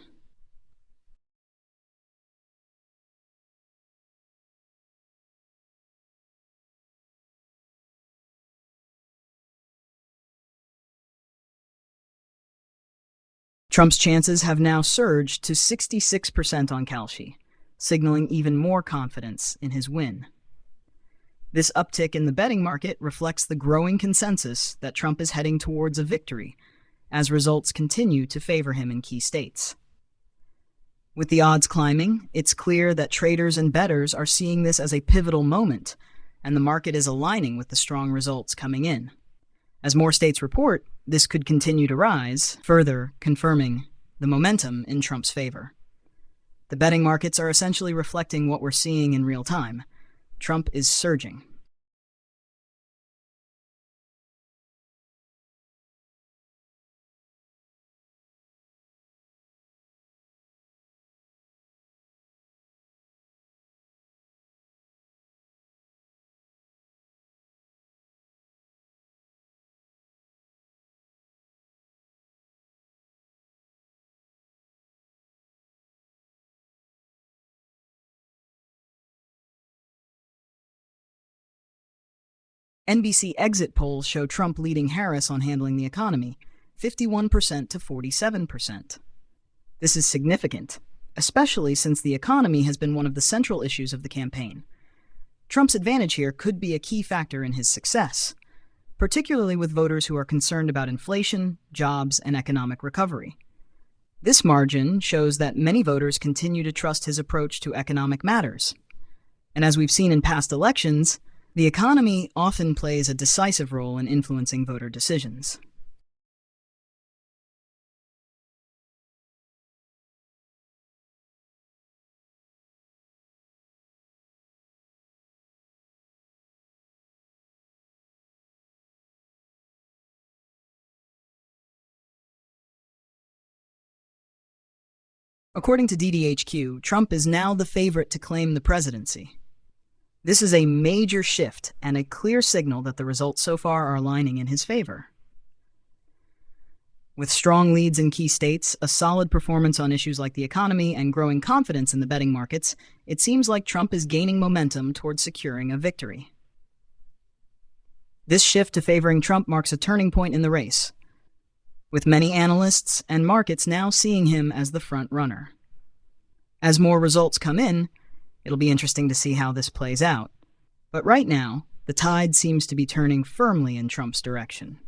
Trump's chances have now surged to 66% on Kalshi, signaling even more confidence in his win. This uptick in the betting market reflects the growing consensus that Trump is heading towards a victory, as results continue to favor him in key states. With the odds climbing, it's clear that traders and bettors are seeing this as a pivotal moment, and the market is aligning with the strong results coming in. As more states report, this could continue to rise, further confirming the momentum in Trump's favor. The betting markets are essentially reflecting what we're seeing in real time. Trump is surging. NBC exit polls show Trump leading Harris on handling the economy, 51% to 47%. This is significant, especially since the economy has been one of the central issues of the campaign. Trump's advantage here could be a key factor in his success, particularly with voters who are concerned about inflation, jobs, and economic recovery. This margin shows that many voters continue to trust his approach to economic matters. And as we've seen in past elections, the economy often plays a decisive role in influencing voter decisions. According to DDHQ, Trump is now the favorite to claim the presidency. This is a major shift and a clear signal that the results so far are aligning in his favor. With strong leads in key states, a solid performance on issues like the economy, and growing confidence in the betting markets, it seems like Trump is gaining momentum towards securing a victory. This shift to favoring Trump marks a turning point in the race, with many analysts and markets now seeing him as the front runner. As more results come in, it'll be interesting to see how this plays out. But right now, the tide seems to be turning firmly in Trump's direction.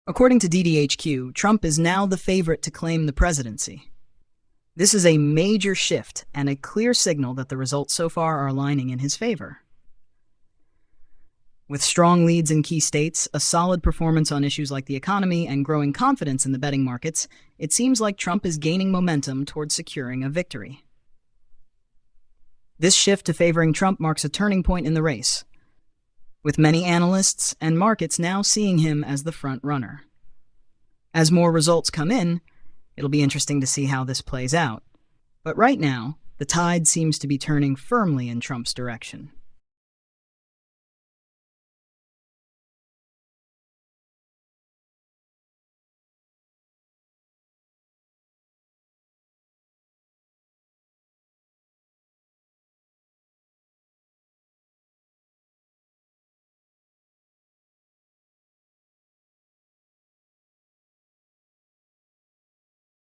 According to DDHQ, Trump is now the favorite to claim the presidency. This is a major shift and a clear signal that the results so far are aligning in his favor. With strong leads in key states, a solid performance on issues like the economy, and growing confidence in the betting markets, it seems like Trump is gaining momentum towards securing a victory. This shift to favoring Trump marks a turning point in the race, with many analysts and markets now seeing him as the front runner. As more results come in, it'll be interesting to see how this plays out. But right now, the tide seems to be turning firmly in Trump's direction.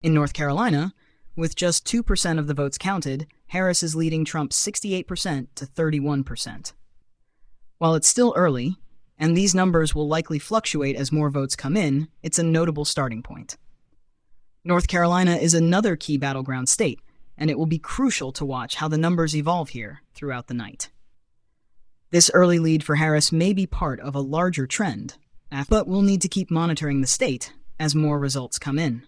In North Carolina, with just 2% of the votes counted, Harris is leading Trump 68% to 31%. While it's still early, and these numbers will likely fluctuate as more votes come in, it's a notable starting point. North Carolina is another key battleground state, and it will be crucial to watch how the numbers evolve here throughout the night. This early lead for Harris may be part of a larger trend, but we'll need to keep monitoring the state as more results come in.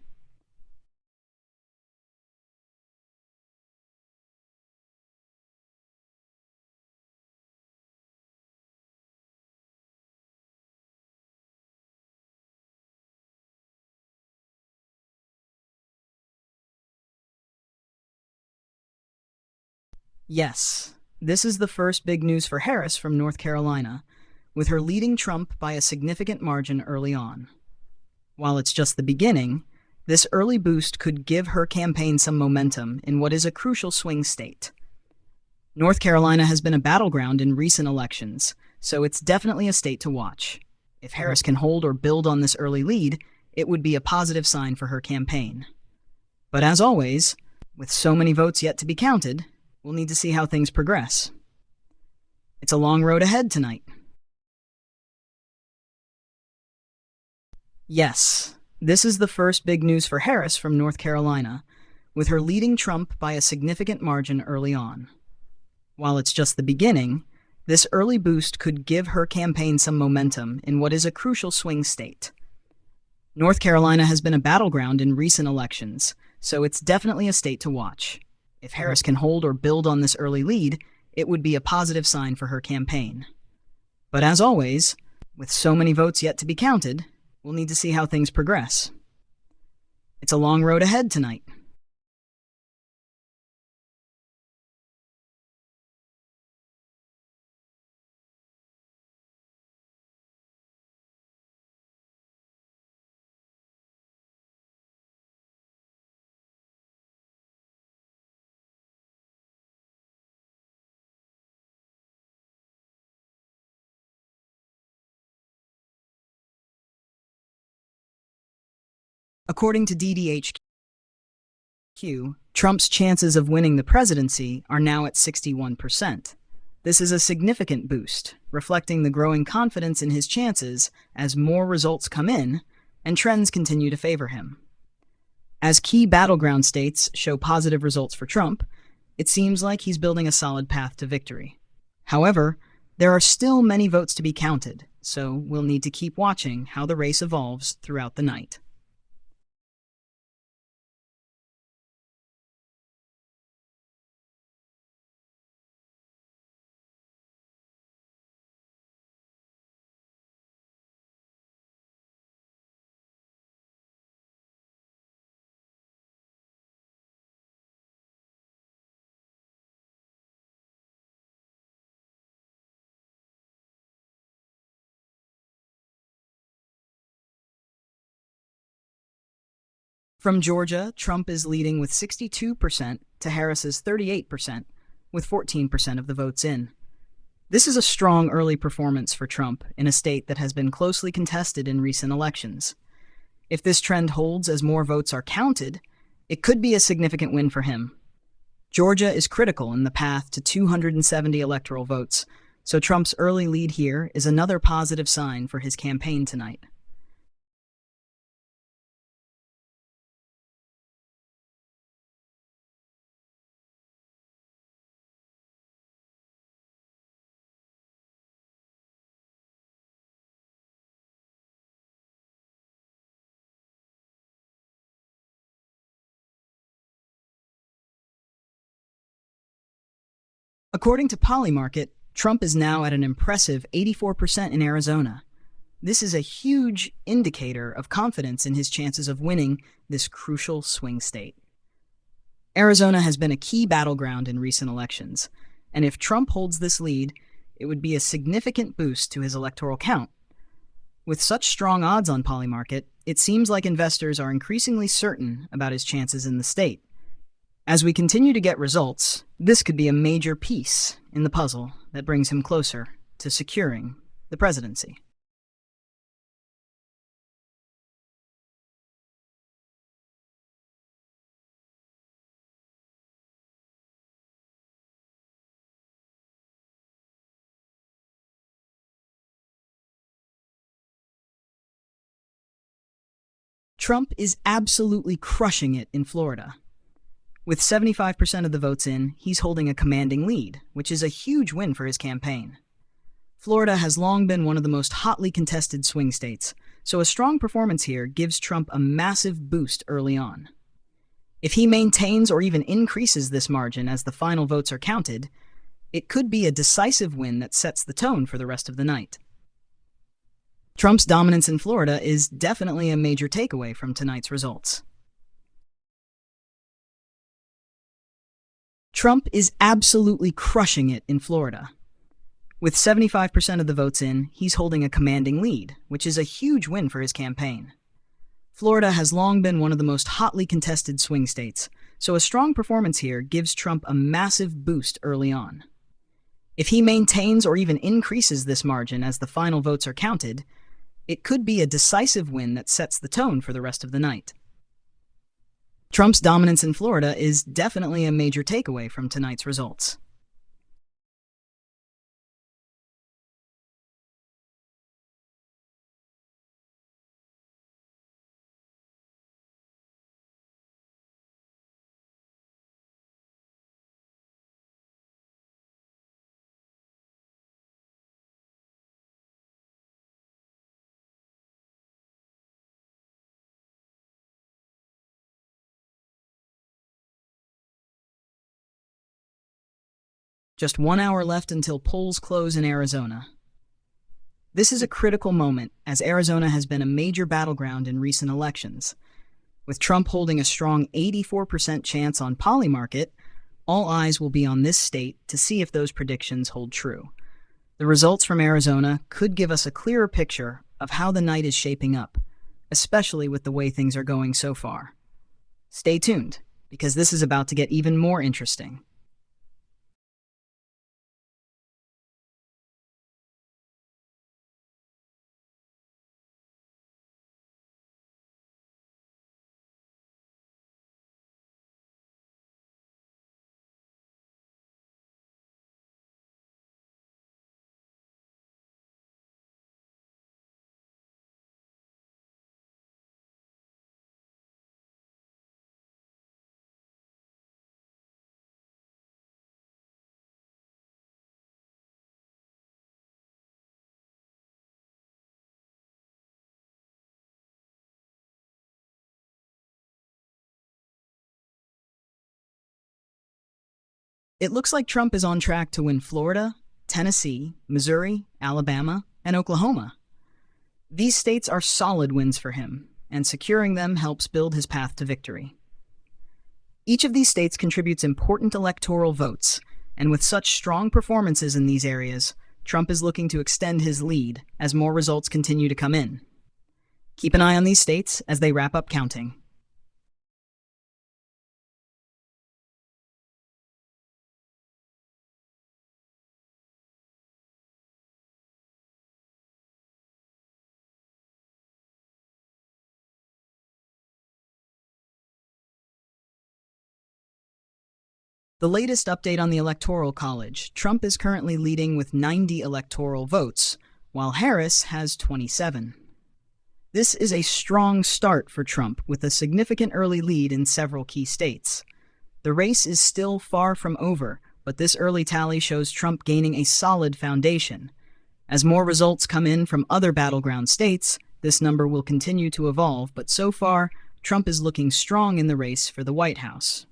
Yes, this is the first big news for Harris from North Carolina, with her leading Trump by a significant margin early on. While it's just the beginning, this early boost could give her campaign some momentum in what is a crucial swing state. North Carolina has been a battleground in recent elections, so it's definitely a state to watch. If Harris can hold or build on this early lead, it would be a positive sign for her campaign. But as always, with so many votes yet to be counted, we'll need to see how things progress. It's a long road ahead tonight. Yes, this is the first big news for Harris from North Carolina, with her leading Trump by a significant margin early on. While it's just the beginning, this early boost could give her campaign some momentum in what is a crucial swing state. North Carolina has been a battleground in recent elections, so it's definitely a state to watch. If Harris can hold or build on this early lead, it would be a positive sign for her campaign. But as always, with so many votes yet to be counted, we'll need to see how things progress. It's a long road ahead tonight. According to DDHQ, Trump's chances of winning the presidency are now at 61%. This is a significant boost, reflecting the growing confidence in his chances as more results come in and trends continue to favor him. As key battleground states show positive results for Trump, it seems like he's building a solid path to victory. However, there are still many votes to be counted, so we'll need to keep watching how the race evolves throughout the night. From Georgia, Trump is leading with 62% to Harris's 38%, with 14% of the votes in. This is a strong early performance for Trump in a state that has been closely contested in recent elections. If this trend holds as more votes are counted, it could be a significant win for him. Georgia is critical in the path to 270 electoral votes, so Trump's early lead here is another positive sign for his campaign tonight. According to Polymarket, Trump is now at an impressive 84% in Arizona. This is a huge indicator of confidence in his chances of winning this crucial swing state. Arizona has been a key battleground in recent elections, and if Trump holds this lead, it would be a significant boost to his electoral count. With such strong odds on Polymarket, it seems like investors are increasingly certain about his chances in the state. As we continue to get results, this could be a major piece in the puzzle that brings him closer to securing the presidency. Trump is absolutely crushing it in Florida. With 75% of the votes in, he's holding a commanding lead, which is a huge win for his campaign. Florida has long been one of the most hotly contested swing states, so a strong performance here gives Trump a massive boost early on. If he maintains or even increases this margin as the final votes are counted, it could be a decisive win that sets the tone for the rest of the night. Trump's dominance in Florida is definitely a major takeaway from tonight's results. Trump is absolutely crushing it in Florida. With 75% of the votes in, he's holding a commanding lead, which is a huge win for his campaign. Florida has long been one of the most hotly contested swing states, so a strong performance here gives Trump a massive boost early on. If he maintains or even increases this margin as the final votes are counted, it could be a decisive win that sets the tone for the rest of the night. Trump's dominance in Florida is definitely a major takeaway from tonight's results. Just 1 hour left until polls close in Arizona. This is a critical moment, as Arizona has been a major battleground in recent elections. With Trump holding a strong 84% chance on Polymarket, all eyes will be on this state to see if those predictions hold true. The results from Arizona could give us a clearer picture of how the night is shaping up, especially with the way things are going so far. Stay tuned, because this is about to get even more interesting. It looks like Trump is on track to win Florida, Tennessee, Missouri, Alabama, and Oklahoma. These states are solid wins for him, and securing them helps build his path to victory. Each of these states contributes important electoral votes, and with such strong performances in these areas, Trump is looking to extend his lead as more results continue to come in. Keep an eye on these states as they wrap up counting. The latest update on the Electoral College: Trump is currently leading with 90 electoral votes, while Harris has 27. This is a strong start for Trump, with a significant early lead in several key states. The race is still far from over, but this early tally shows Trump gaining a solid foundation. As more results come in from other battleground states, this number will continue to evolve, but so far, Trump is looking strong in the race for the White House.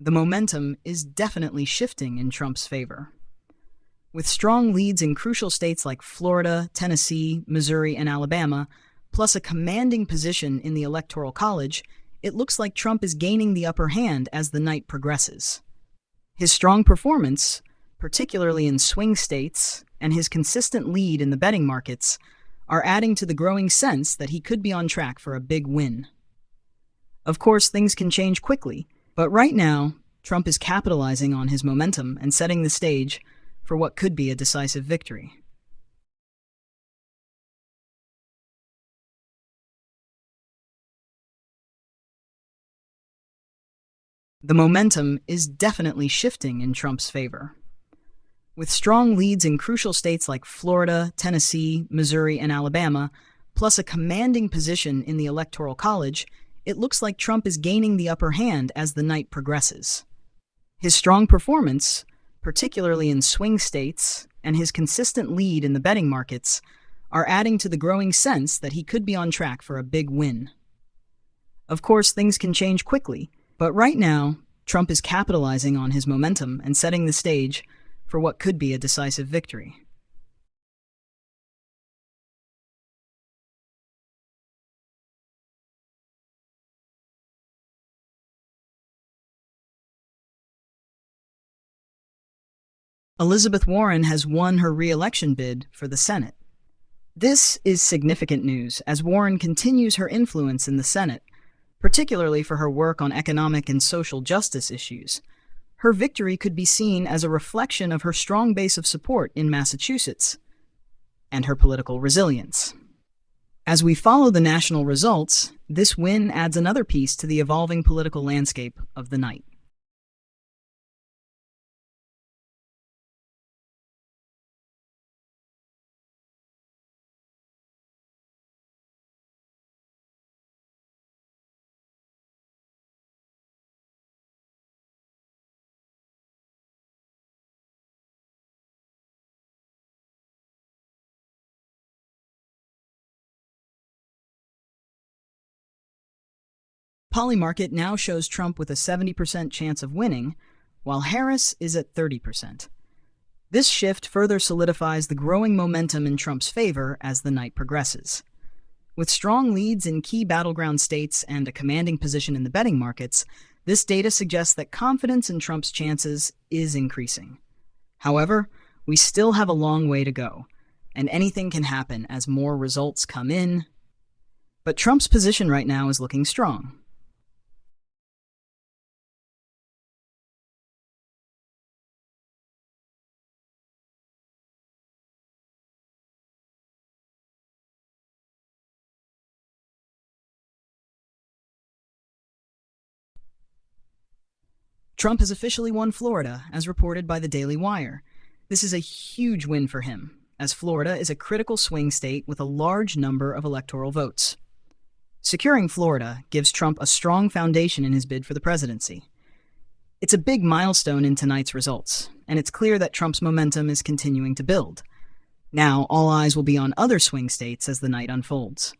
The momentum is definitely shifting in Trump's favor. With strong leads in crucial states like Florida, Tennessee, Missouri, and Alabama, plus a commanding position in the Electoral College, it looks like Trump is gaining the upper hand as the night progresses. His strong performance, particularly in swing states, and his consistent lead in the betting markets, are adding to the growing sense that he could be on track for a big win. Of course, things can change quickly, but right now, Trump is capitalizing on his momentum and setting the stage for what could be a decisive victory. The momentum is definitely shifting in Trump's favor. With strong leads in crucial states like Florida, Tennessee, Missouri, and Alabama, plus a commanding position in the Electoral College, it looks like Trump is gaining the upper hand as the night progresses. His strong performance, particularly in swing states, and his consistent lead in the betting markets, are adding to the growing sense that he could be on track for a big win. Of course, things can change quickly, but right now, Trump is capitalizing on his momentum and setting the stage for what could be a decisive victory. Elizabeth Warren has won her re-election bid for the Senate. This is significant news as Warren continues her influence in the Senate, particularly for her work on economic and social justice issues. Her victory could be seen as a reflection of her strong base of support in Massachusetts and her political resilience. As we follow the national results, this win adds another piece to the evolving political landscape of the night. Polymarket now shows Trump with a 70% chance of winning, while Harris is at 30%. This shift further solidifies the growing momentum in Trump's favor as the night progresses. With strong leads in key battleground states and a commanding position in the betting markets, this data suggests that confidence in Trump's chances is increasing. However, we still have a long way to go, and anything can happen as more results come in. But Trump's position right now is looking strong. Trump has officially won Florida, as reported by the Daily Wire. This is a huge win for him, as Florida is a critical swing state with a large number of electoral votes. Securing Florida gives Trump a strong foundation in his bid for the presidency. It's a big milestone in tonight's results, and it's clear that Trump's momentum is continuing to build. Now, all eyes will be on other swing states as the night unfolds.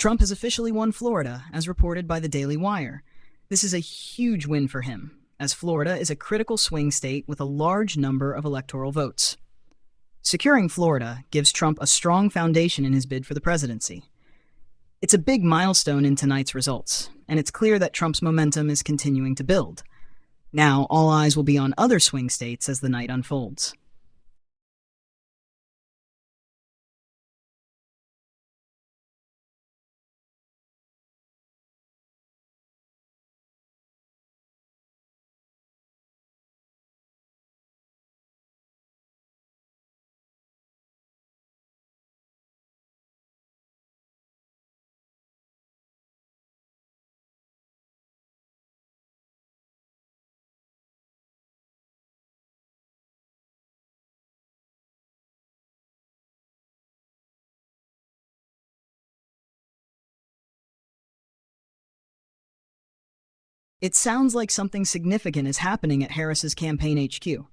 Trump has officially won Florida, as reported by the Daily Wire. This is a huge win for him, as Florida is a critical swing state with a large number of electoral votes. Securing Florida gives Trump a strong foundation in his bid for the presidency. It's a big milestone in tonight's results, and it's clear that Trump's momentum is continuing to build. Now, all eyes will be on other swing states as the night unfolds. It sounds like something significant is happening at Harris's campaign HQ.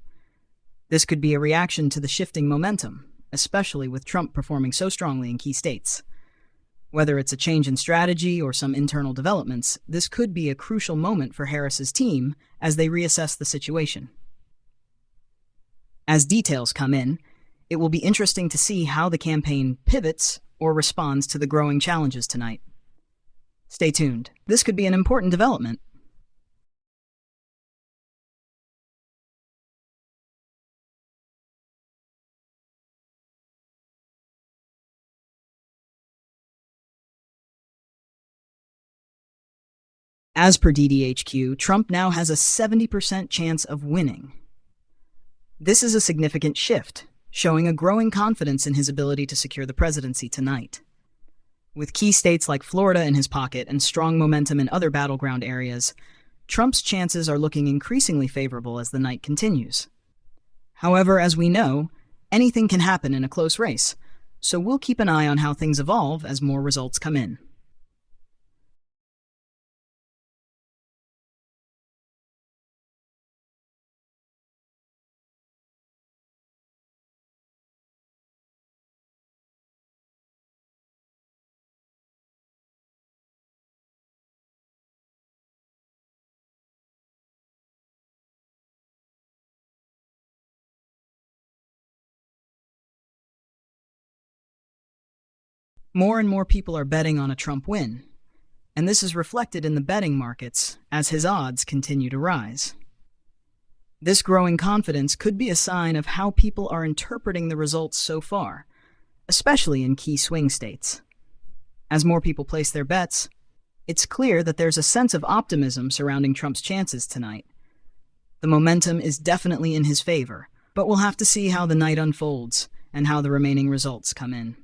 This could be a reaction to the shifting momentum, especially with Trump performing so strongly in key states. Whether it's a change in strategy or some internal developments, this could be a crucial moment for Harris's team as they reassess the situation. As details come in, it will be interesting to see how the campaign pivots or responds to the growing challenges tonight. Stay tuned. This could be an important development. As per DDHQ, Trump now has a 70% chance of winning. This is a significant shift, showing a growing confidence in his ability to secure the presidency tonight. With key states like Florida in his pocket and strong momentum in other battleground areas, Trump's chances are looking increasingly favorable as the night continues. However, as we know, anything can happen in a close race, so we'll keep an eye on how things evolve as more results come in. More and more people are betting on a Trump win, and this is reflected in the betting markets as his odds continue to rise. This growing confidence could be a sign of how people are interpreting the results so far, especially in key swing states. As more people place their bets, it's clear that there's a sense of optimism surrounding Trump's chances tonight. The momentum is definitely in his favor, but we'll have to see how the night unfolds and how the remaining results come in.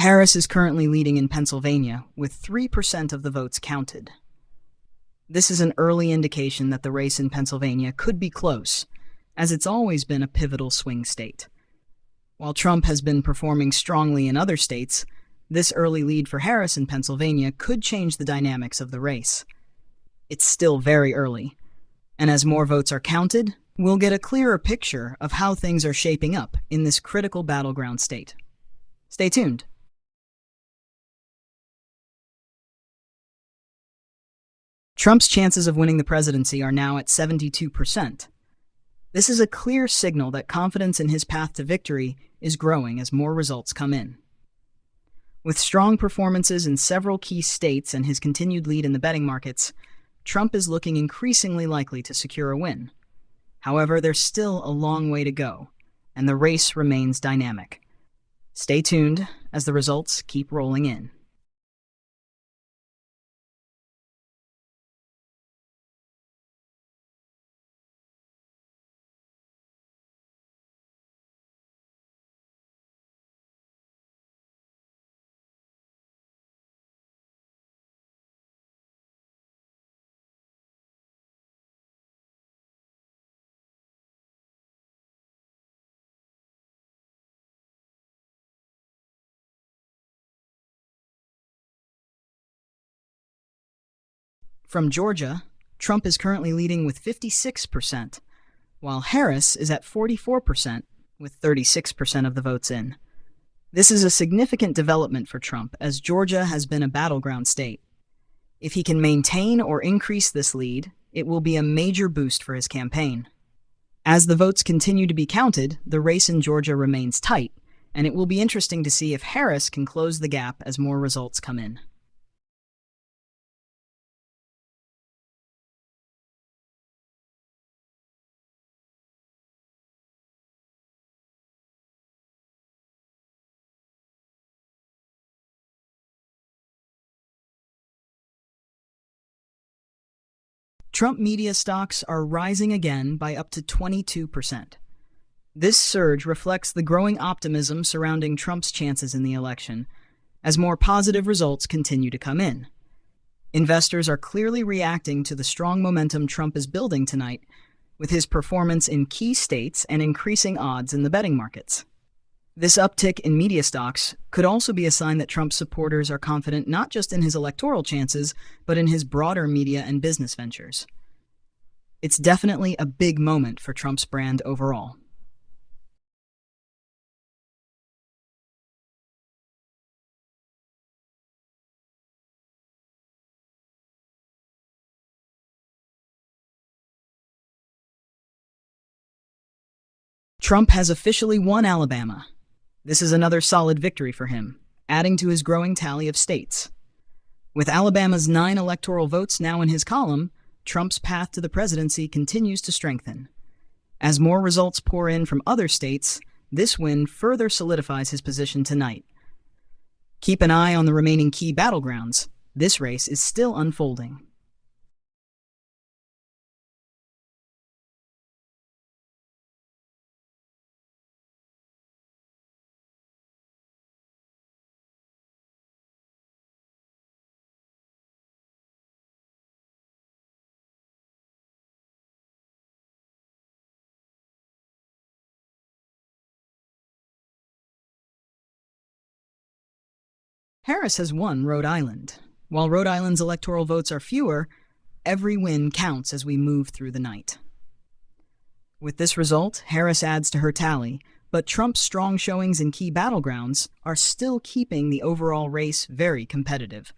Harris is currently leading in Pennsylvania, with 3% of the votes counted. This is an early indication that the race in Pennsylvania could be close, as it's always been a pivotal swing state. While Trump has been performing strongly in other states, this early lead for Harris in Pennsylvania could change the dynamics of the race. It's still very early, and as more votes are counted, we'll get a clearer picture of how things are shaping up in this critical battleground state. Stay tuned. Trump's chances of winning the presidency are now at 72%. This is a clear signal that confidence in his path to victory is growing as more results come in. With strong performances in several key states and his continued lead in the betting markets, Trump is looking increasingly likely to secure a win. However, there's still a long way to go, and the race remains dynamic. Stay tuned as the results keep rolling in. From Georgia, Trump is currently leading with 56%, while Harris is at 44% with 36% of the votes in. This is a significant development for Trump, as Georgia has been a battleground state. If he can maintain or increase this lead, it will be a major boost for his campaign. As the votes continue to be counted, the race in Georgia remains tight, and it will be interesting to see if Harris can close the gap as more results come in. Trump media stocks are rising again by up to 22%. This surge reflects the growing optimism surrounding Trump's chances in the election, as more positive results continue to come in. Investors are clearly reacting to the strong momentum Trump is building tonight, with his performance in key states and increasing odds in the betting markets. This uptick in media stocks could also be a sign that Trump's supporters are confident not just in his electoral chances, but in his broader media and business ventures. It's definitely a big moment for Trump's brand overall. Trump has officially won Alabama. This is another solid victory for him, adding to his growing tally of states. With Alabama's 9 electoral votes now in his column, Trump's path to the presidency continues to strengthen. As more results pour in from other states, this win further solidifies his position tonight. Keep an eye on the remaining key battlegrounds. This race is still unfolding. Harris has won Rhode Island. While Rhode Island's electoral votes are fewer, every win counts as we move through the night. With this result, Harris adds to her tally, but Trump's strong showings in key battlegrounds are still keeping the overall race very competitive.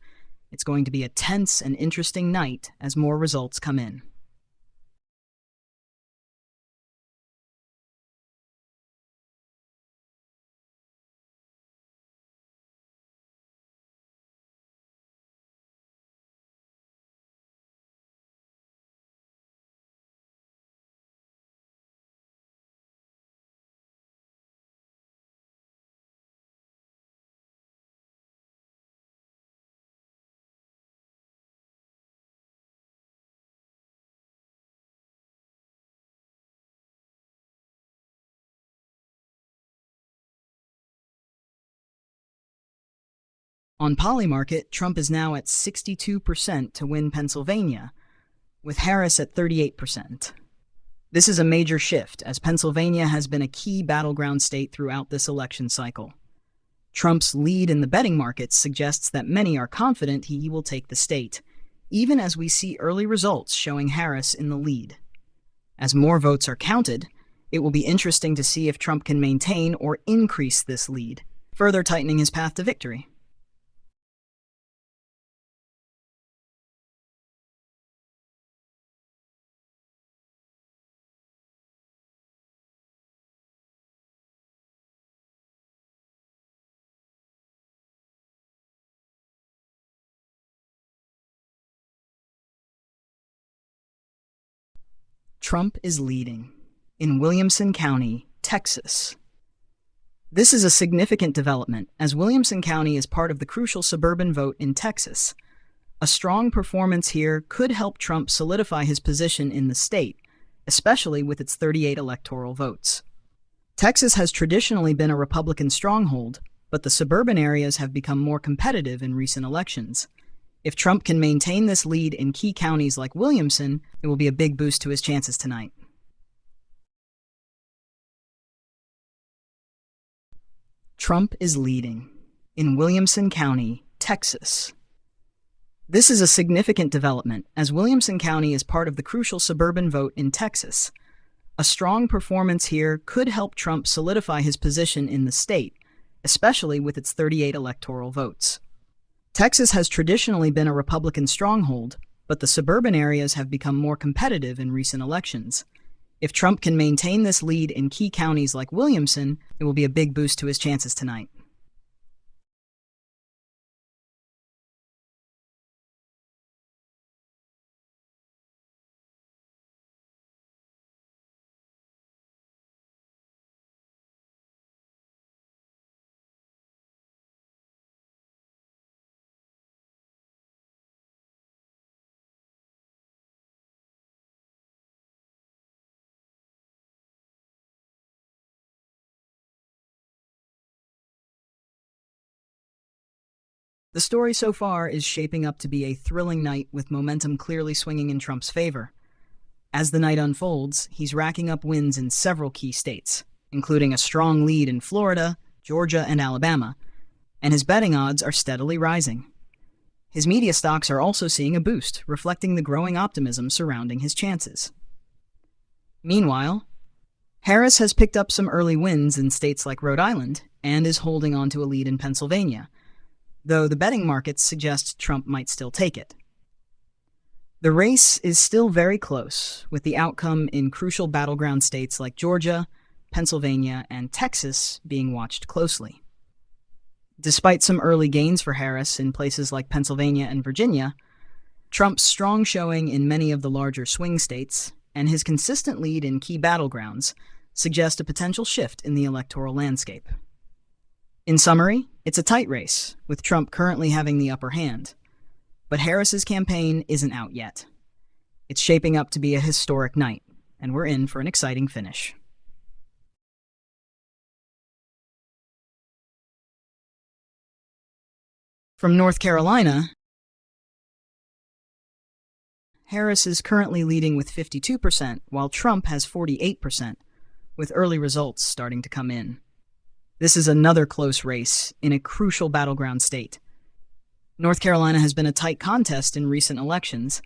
It's going to be a tense and interesting night as more results come in. On Polymarket, Trump is now at 62% to win Pennsylvania, with Harris at 38%. This is a major shift, as Pennsylvania has been a key battleground state throughout this election cycle. Trump's lead in the betting markets suggests that many are confident he will take the state, even as we see early results showing Harris in the lead. As more votes are counted, it will be interesting to see if Trump can maintain or increase this lead, further tightening his path to victory. Trump is leading in Williamson County, Texas. This is a significant development, as Williamson County is part of the crucial suburban vote in Texas. A strong performance here could help Trump solidify his position in the state, especially with its 38 electoral votes. Texas has traditionally been a Republican stronghold, but the suburban areas have become more competitive in recent elections. If Trump can maintain this lead in key counties like Williamson, it will be a big boost to his chances tonight. Trump is leading in Williamson County, Texas. This is a significant development, as Williamson County is part of the crucial suburban vote in Texas. A strong performance here could help Trump solidify his position in the state, especially with its 38 electoral votes. Texas has traditionally been a Republican stronghold, but the suburban areas have become more competitive in recent elections. If Trump can maintain this lead in key counties like Williamson, it will be a big boost to his chances tonight. The story so far is shaping up to be a thrilling night with momentum clearly swinging in Trump's favor. As the night unfolds, he's racking up wins in several key states, including a strong lead in Florida, Georgia, and Alabama, and his betting odds are steadily rising. His media stocks are also seeing a boost, reflecting the growing optimism surrounding his chances. Meanwhile, Harris has picked up some early wins in states like Rhode Island and is holding on to a lead in Pennsylvania, though the betting markets suggest Trump might still take it. The race is still very close, with the outcome in crucial battleground states like Georgia, Pennsylvania, and Texas being watched closely. Despite some early gains for Harris in places like Pennsylvania and Virginia, Trump's strong showing in many of the larger swing states and his consistent lead in key battlegrounds suggest a potential shift in the electoral landscape. In summary, it's a tight race, with Trump currently having the upper hand. But Harris's campaign isn't out yet. It's shaping up to be a historic night, and we're in for an exciting finish. From North Carolina, Harris is currently leading with 52%, while Trump has 48%, with early results starting to come in. This is another close race in a crucial battleground state. North Carolina has been a tight contest in recent elections,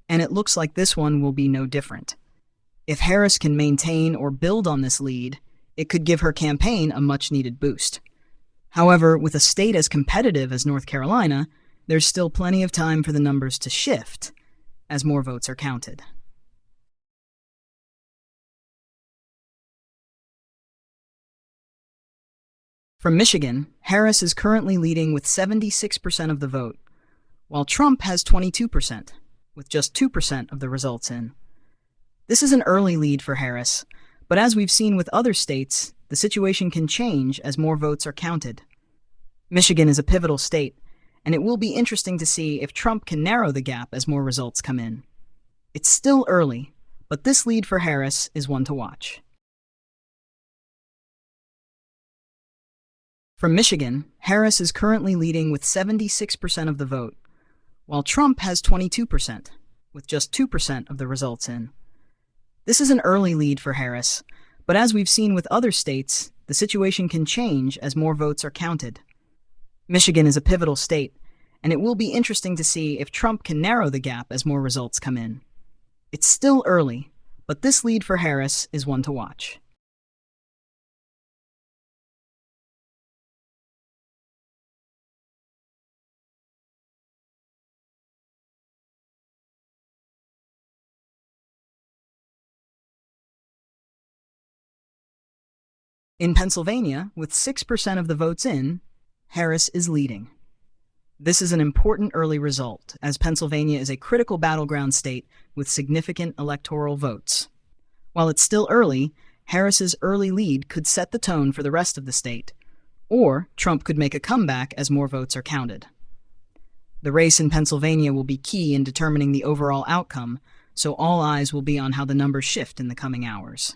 and it looks like this one will be no different. If Harris can maintain or build on this lead, it could give her campaign a much-needed boost. However, with a state as competitive as North Carolina, there's still plenty of time for the numbers to shift as more votes are counted. From Michigan, Harris is currently leading with 76% of the vote, while Trump has 22%, with just 2% of the results in. This is an early lead for Harris, but as we've seen with other states, the situation can change as more votes are counted. Michigan is a pivotal state, and it will be interesting to see if Trump can narrow the gap as more results come in. It's still early, but this lead for Harris is one to watch. From Michigan, Harris is currently leading with 76% of the vote, while Trump has 22%, with just 2% of the results in. This is an early lead for Harris, but as we've seen with other states, the situation can change as more votes are counted. Michigan is a pivotal state, and it will be interesting to see if Trump can narrow the gap as more results come in. It's still early, but this lead for Harris is one to watch. In Pennsylvania, with 6% of the votes in, Harris is leading. This is an important early result, as Pennsylvania is a critical battleground state with significant electoral votes. While it's still early, Harris's early lead could set the tone for the rest of the state, or Trump could make a comeback as more votes are counted. The race in Pennsylvania will be key in determining the overall outcome, so all eyes will be on how the numbers shift in the coming hours.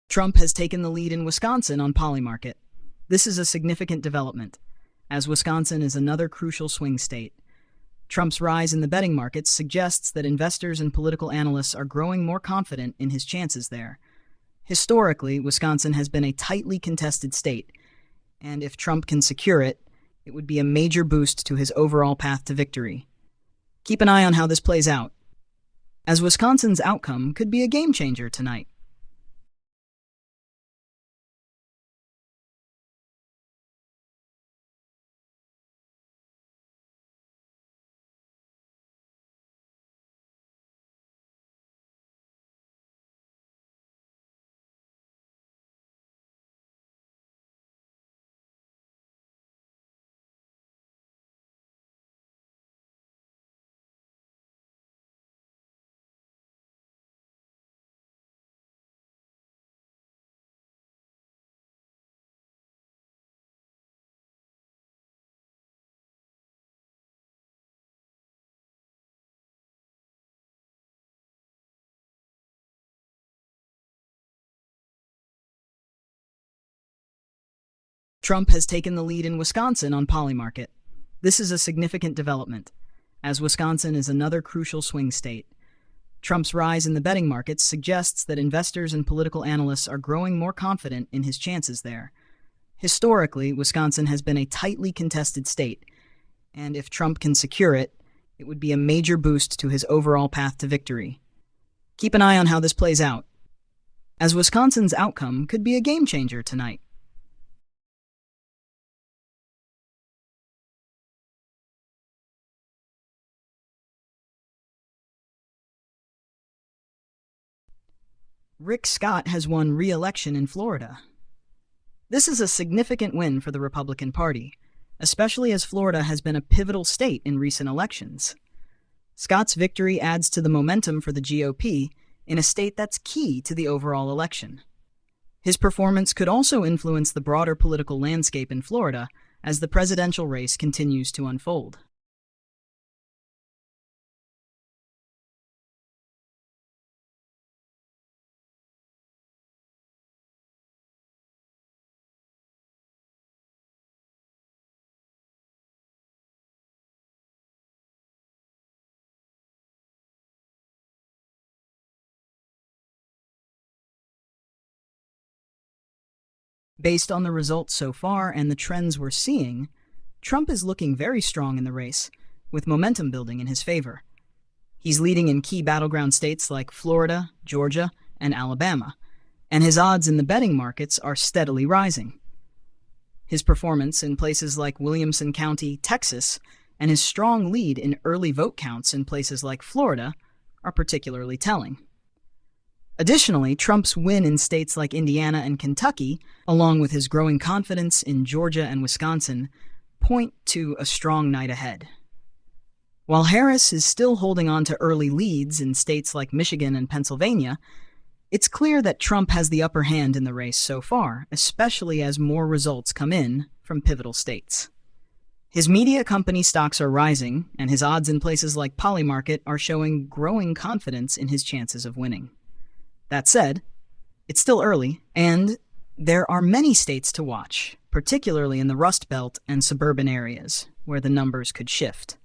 Trump has taken the lead in Wisconsin on Polymarket. This is a significant development, as Wisconsin is another crucial swing state. Trump's rise in the betting markets suggests that investors and political analysts are growing more confident in his chances there. Historically, Wisconsin has been a tightly contested state, and if Trump can secure it, it would be a major boost to his overall path to victory. Keep an eye on how this plays out, as Wisconsin's outcome could be a game changer tonight. Trump has taken the lead in Wisconsin on Polymarket. This is a significant development, as Wisconsin is another crucial swing state. Trump's rise in the betting markets suggests that investors and political analysts are growing more confident in his chances there. Historically, Wisconsin has been a tightly contested state, and if Trump can secure it, it would be a major boost to his overall path to victory. Keep an eye on how this plays out, as Wisconsin's outcome could be a game changer tonight. Rick Scott has won re-election in Florida. This is a significant win for the Republican Party, especially as Florida has been a pivotal state in recent elections. Scott's victory adds to the momentum for the GOP in a state that's key to the overall election. His performance could also influence the broader political landscape in Florida as the presidential race continues to unfold. Based on the results so far and the trends we're seeing, Trump is looking very strong in the race, with momentum building in his favor. He's leading in key battleground states like Florida, Georgia, and Alabama, and his odds in the betting markets are steadily rising. His performance in places like Williamson County, Texas, and his strong lead in early vote counts in places like Florida are particularly telling. Additionally, Trump's win in states like Indiana and Kentucky, along with his growing confidence in Georgia and Wisconsin, point to a strong night ahead. While Harris is still holding on to early leads in states like Michigan and Pennsylvania, it's clear that Trump has the upper hand in the race so far, especially as more results come in from pivotal states. His media company stocks are rising, and his odds in places like Polymarket are showing growing confidence in his chances of winning. That said, it's still early, and there are many states to watch, particularly in the Rust Belt and suburban areas, where the numbers could shift.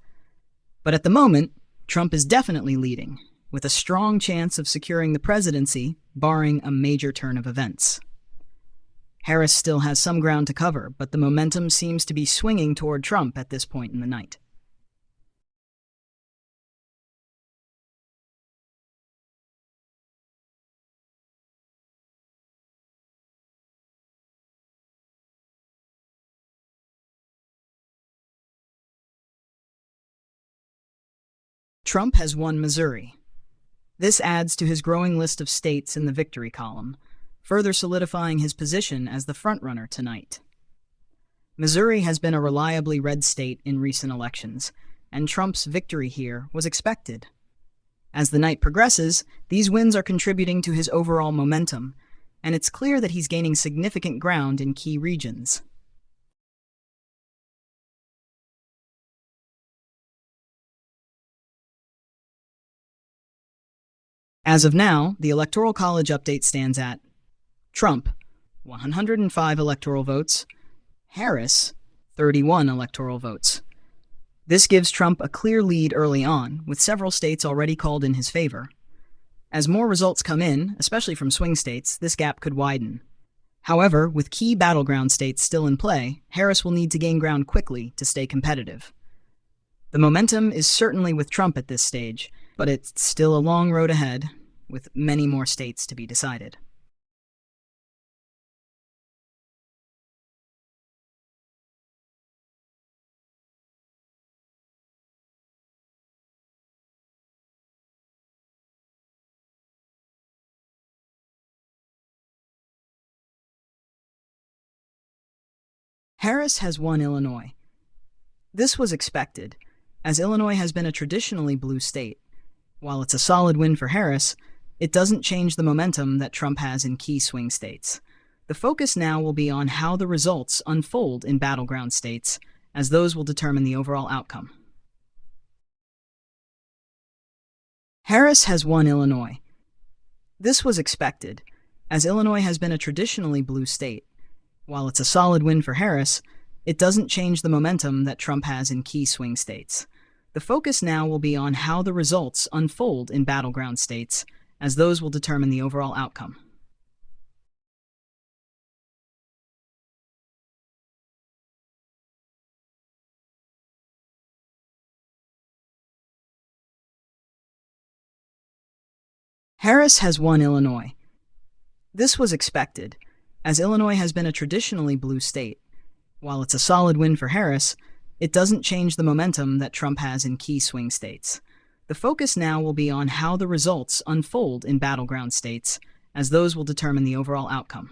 But at the moment, Trump is definitely leading, with a strong chance of securing the presidency, barring a major turn of events. Harris still has some ground to cover, but the momentum seems to be swinging toward Trump at this point in the night. Trump has won Missouri. This adds to his growing list of states in the victory column, further solidifying his position as the frontrunner tonight. Missouri has been a reliably red state in recent elections, and Trump's victory here was expected. As the night progresses, these wins are contributing to his overall momentum, and it's clear that he's gaining significant ground in key regions. As of now, the Electoral College update stands at Trump, 105 electoral votes. Harris, 31 electoral votes. This gives Trump a clear lead early on, with several states already called in his favor. As more results come in, especially from swing states, this gap could widen. However, with key battleground states still in play, Harris will need to gain ground quickly to stay competitive. The momentum is certainly with Trump at this stage, but it's still a long road ahead, with many more states to be decided. Harris has won Illinois. This was expected, as Illinois has been a traditionally blue state. While it's a solid win for Harris, it doesn't change the momentum that Trump has in key swing states. The focus now will be on how the results unfold in battleground states, as those will determine the overall outcome. Harris has won Illinois. This was expected, as Illinois has been a traditionally blue state. While it's a solid win for Harris, it doesn't change the momentum that Trump has in key swing states. The focus now will be on how the results unfold in battleground states, as those will determine the overall outcome. Harris has won Illinois. This was expected, as Illinois has been a traditionally blue state. While it's a solid win for Harris, it doesn't change the momentum that Trump has in key swing states. The focus now will be on how the results unfold in battleground states, as those will determine the overall outcome.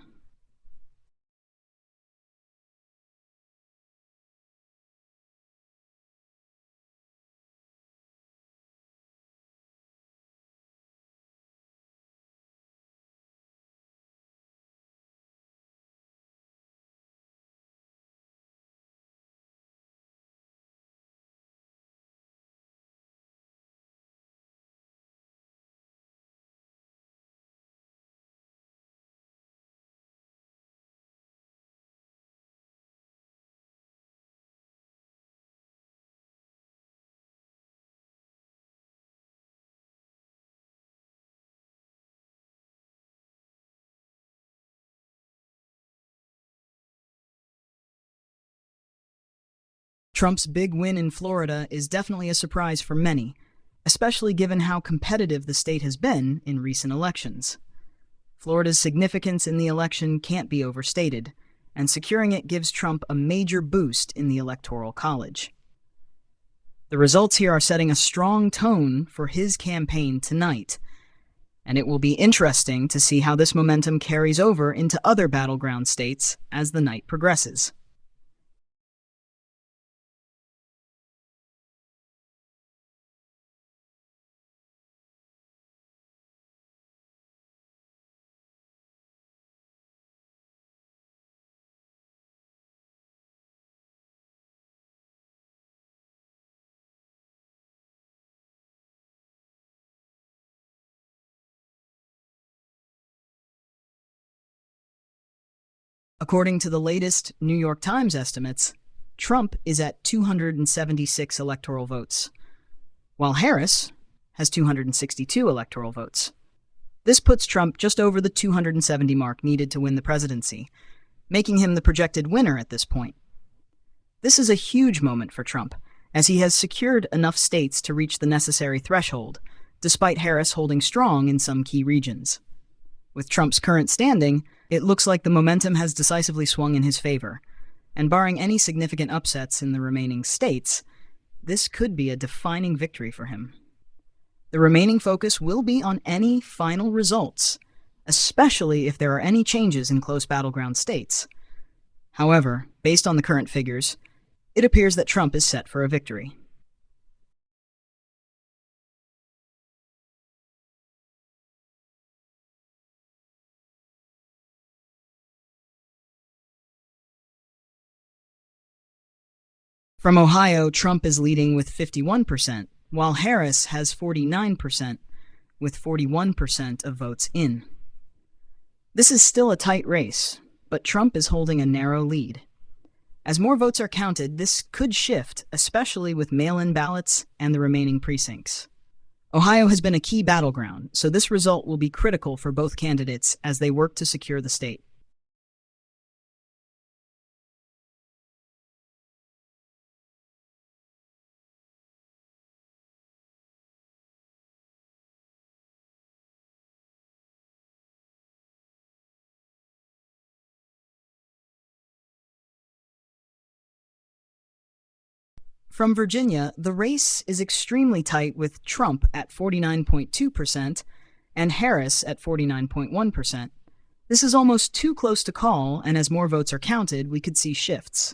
Trump's big win in Florida is definitely a surprise for many, especially given how competitive the state has been in recent elections. Florida's significance in the election can't be overstated, and securing it gives Trump a major boost in the Electoral College. The results here are setting a strong tone for his campaign tonight, and it will be interesting to see how this momentum carries over into other battleground states as the night progresses. According to the latest New York Times estimates, Trump is at 276 electoral votes, while Harris has 262 electoral votes. This puts Trump just over the 270 mark needed to win the presidency, making him the projected winner at this point. This is a huge moment for Trump, as he has secured enough states to reach the necessary threshold, despite Harris holding strong in some key regions. With Trump's current standing, it looks like the momentum has decisively swung in his favor, and barring any significant upsets in the remaining states, this could be a defining victory for him. The remaining focus will be on any final results, especially if there are any changes in close battleground states. However, based on the current figures, it appears that Trump is set for a victory. From Ohio, Trump is leading with 51%, while Harris has 49%, with 41% of votes in. This is still a tight race, but Trump is holding a narrow lead. As more votes are counted, this could shift, especially with mail-in ballots and the remaining precincts. Ohio has been a key battleground, so this result will be critical for both candidates as they work to secure the state. From Virginia, the race is extremely tight with Trump at 49.2% and Harris at 49.1%. This is almost too close to call, and as more votes are counted, we could see shifts.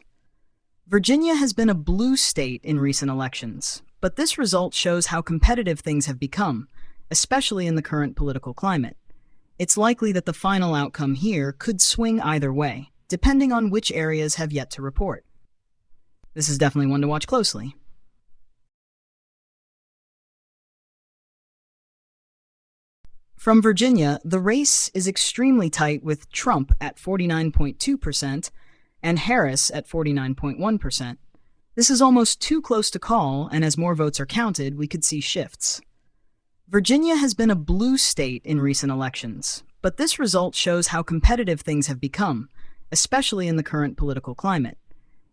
Virginia has been a blue state in recent elections, but this result shows how competitive things have become, especially in the current political climate. It's likely that the final outcome here could swing either way, depending on which areas have yet to report. This is definitely one to watch closely. From Virginia, the race is extremely tight with Trump at 49.2% and Harris at 49.1%. This is almost too close to call, and as more votes are counted, we could see shifts. Virginia has been a blue state in recent elections, but this result shows how competitive things have become, especially in the current political climate.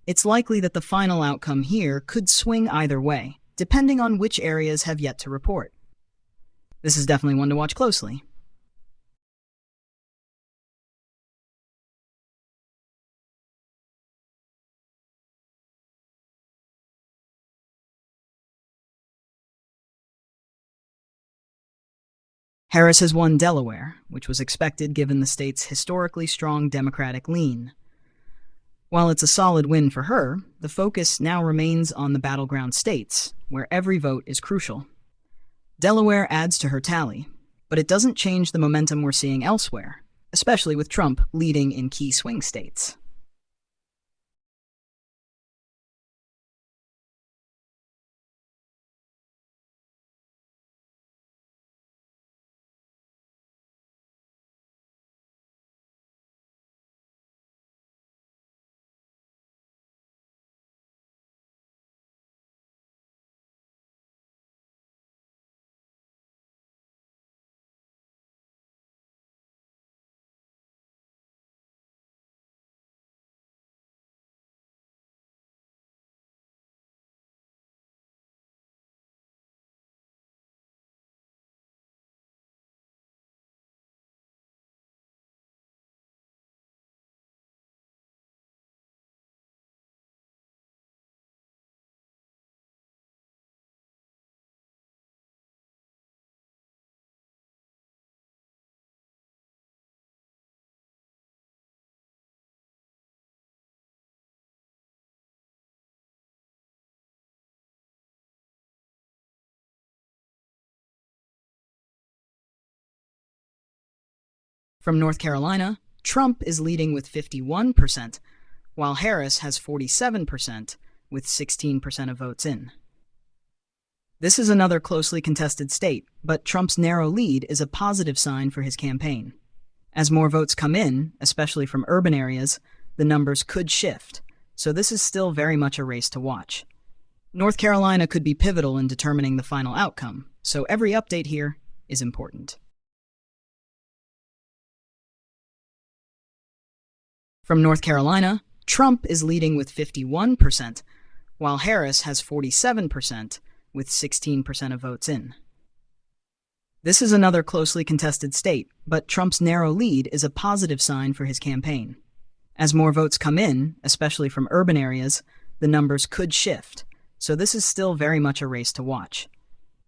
It's likely that the final outcome here could swing either way, depending on which areas have yet to report. This is definitely one to watch closely. Harris has won Delaware, which was expected given the state's historically strong Democratic lean. While it's a solid win for her, the focus now remains on the battleground states, where every vote is crucial. Delaware adds to her tally, but it doesn't change the momentum we're seeing elsewhere, especially with Trump leading in key swing states. From North Carolina, Trump is leading with 51%, while Harris has 47%, with 16% of votes in. This is another closely contested state, but Trump's narrow lead is a positive sign for his campaign. As more votes come in, especially from urban areas, the numbers could shift, so this is still very much a race to watch. North Carolina could be pivotal in determining the final outcome, so every update here is important. From North Carolina, Trump is leading with 51%, while Harris has 47%, with 16% of votes in. This is another closely contested state, but Trump's narrow lead is a positive sign for his campaign. As more votes come in, especially from urban areas, the numbers could shift, so this is still very much a race to watch.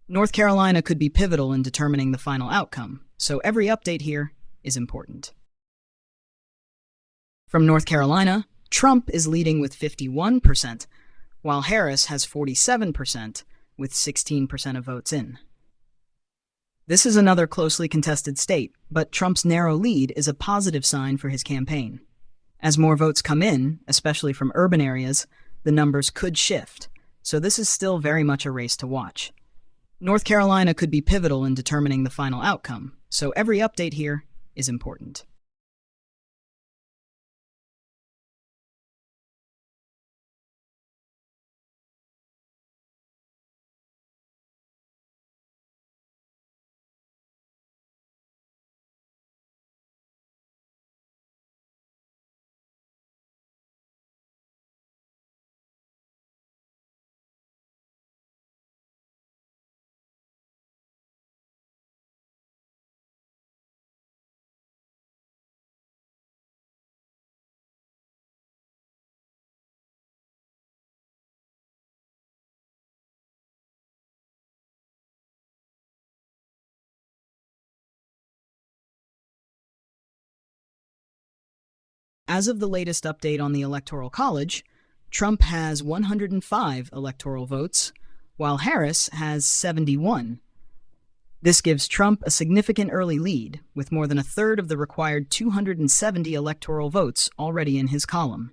North Carolina could be pivotal in determining the final outcome, so every update here is important. From North Carolina, Trump is leading with 51%, while Harris has 47%, with 16% of votes in. This is another closely contested state, but Trump's narrow lead is a positive sign for his campaign. As more votes come in, especially from urban areas, the numbers could shift, so this is still very much a race to watch. North Carolina could be pivotal in determining the final outcome, so every update here is important. As of the latest update on the Electoral College, Trump has 105 electoral votes, while Harris has 71. This gives Trump a significant early lead, with more than a third of the required 270 electoral votes already in his column.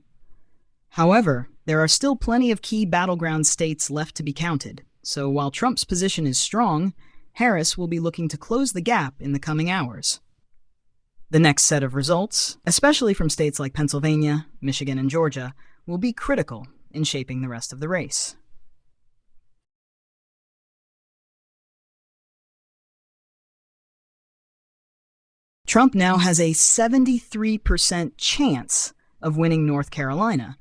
However, there are still plenty of key battleground states left to be counted, so while Trump's position is strong, Harris will be looking to close the gap in the coming hours. The next set of results, especially from states like Pennsylvania, Michigan, and Georgia, will be critical in shaping the rest of the race. Trump now has a 73% chance of winning North Carolina,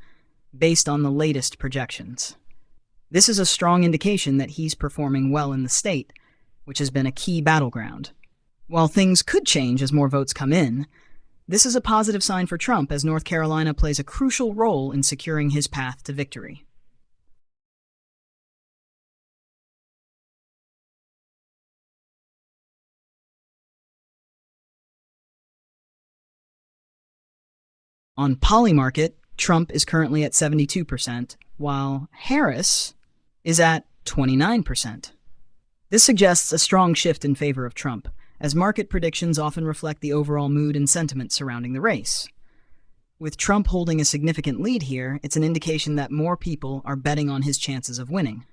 based on the latest projections. This is a strong indication that he's performing well in the state, which has been a key battleground. While things could change as more votes come in, this is a positive sign for Trump as North Carolina plays a crucial role in securing his path to victory. On Polymarket, Trump is currently at 72%, while Harris is at 29%. This suggests a strong shift in favor of Trump, as market predictions often reflect the overall mood and sentiment surrounding the race. With Trump holding a significant lead here, it's an indication that more people are betting on his chances of winning.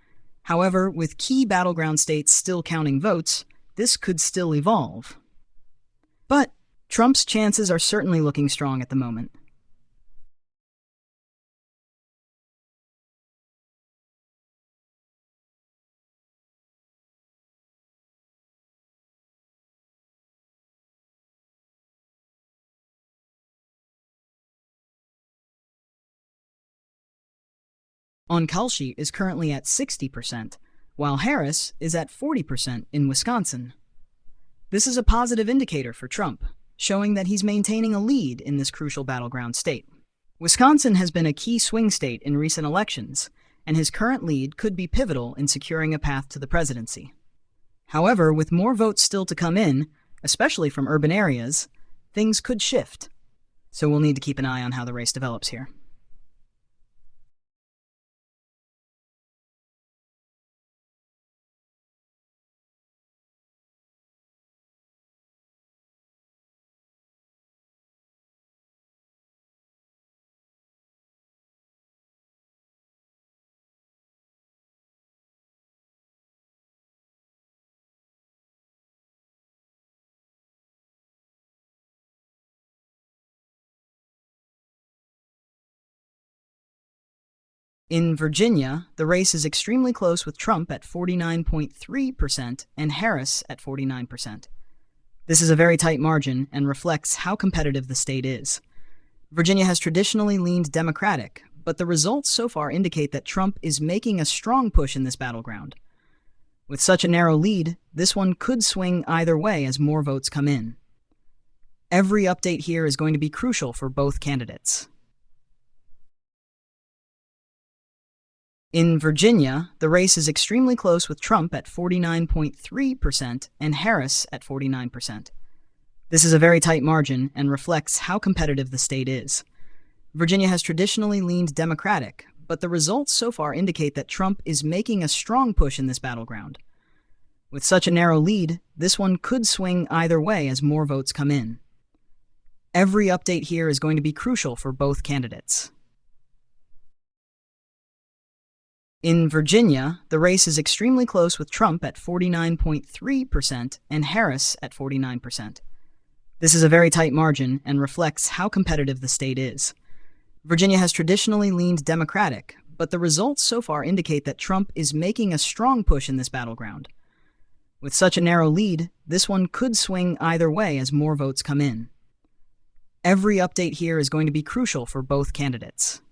However, with key battleground states still counting votes, this could still evolve. But Trump's chances are certainly looking strong at the moment. On Kalshi is currently at 60%, while Harris is at 40% in Wisconsin. This is a positive indicator for Trump, showing that he's maintaining a lead in this crucial battleground state. Wisconsin has been a key swing state in recent elections, and his current lead could be pivotal in securing a path to the presidency. However, with more votes still to come in, especially from urban areas, things could shift. So we'll need to keep an eye on how the race develops here. In Virginia, the race is extremely close with Trump at 49.3% and Harris at 49%. This is a very tight margin and reflects how competitive the state is. Virginia has traditionally leaned Democratic, but the results so far indicate that Trump is making a strong push in this battleground. With such a narrow lead, this one could swing either way as more votes come in. Every update here is going to be crucial for both candidates. In Virginia, the race is extremely close with Trump at 49.3% and Harris at 49%. This is a very tight margin and reflects how competitive the state is. Virginia has traditionally leaned Democratic, but the results so far indicate that Trump is making a strong push in this battleground. With such a narrow lead, this one could swing either way as more votes come in. Every update here is going to be crucial for both candidates. In Virginia, the race is extremely close with Trump at 49.3% and Harris at 49%. This is a very tight margin and reflects how competitive the state is. Virginia has traditionally leaned Democratic, but the results so far indicate that Trump is making a strong push in this battleground. With such a narrow lead, this one could swing either way as more votes come in. Every update here is going to be crucial for both candidates.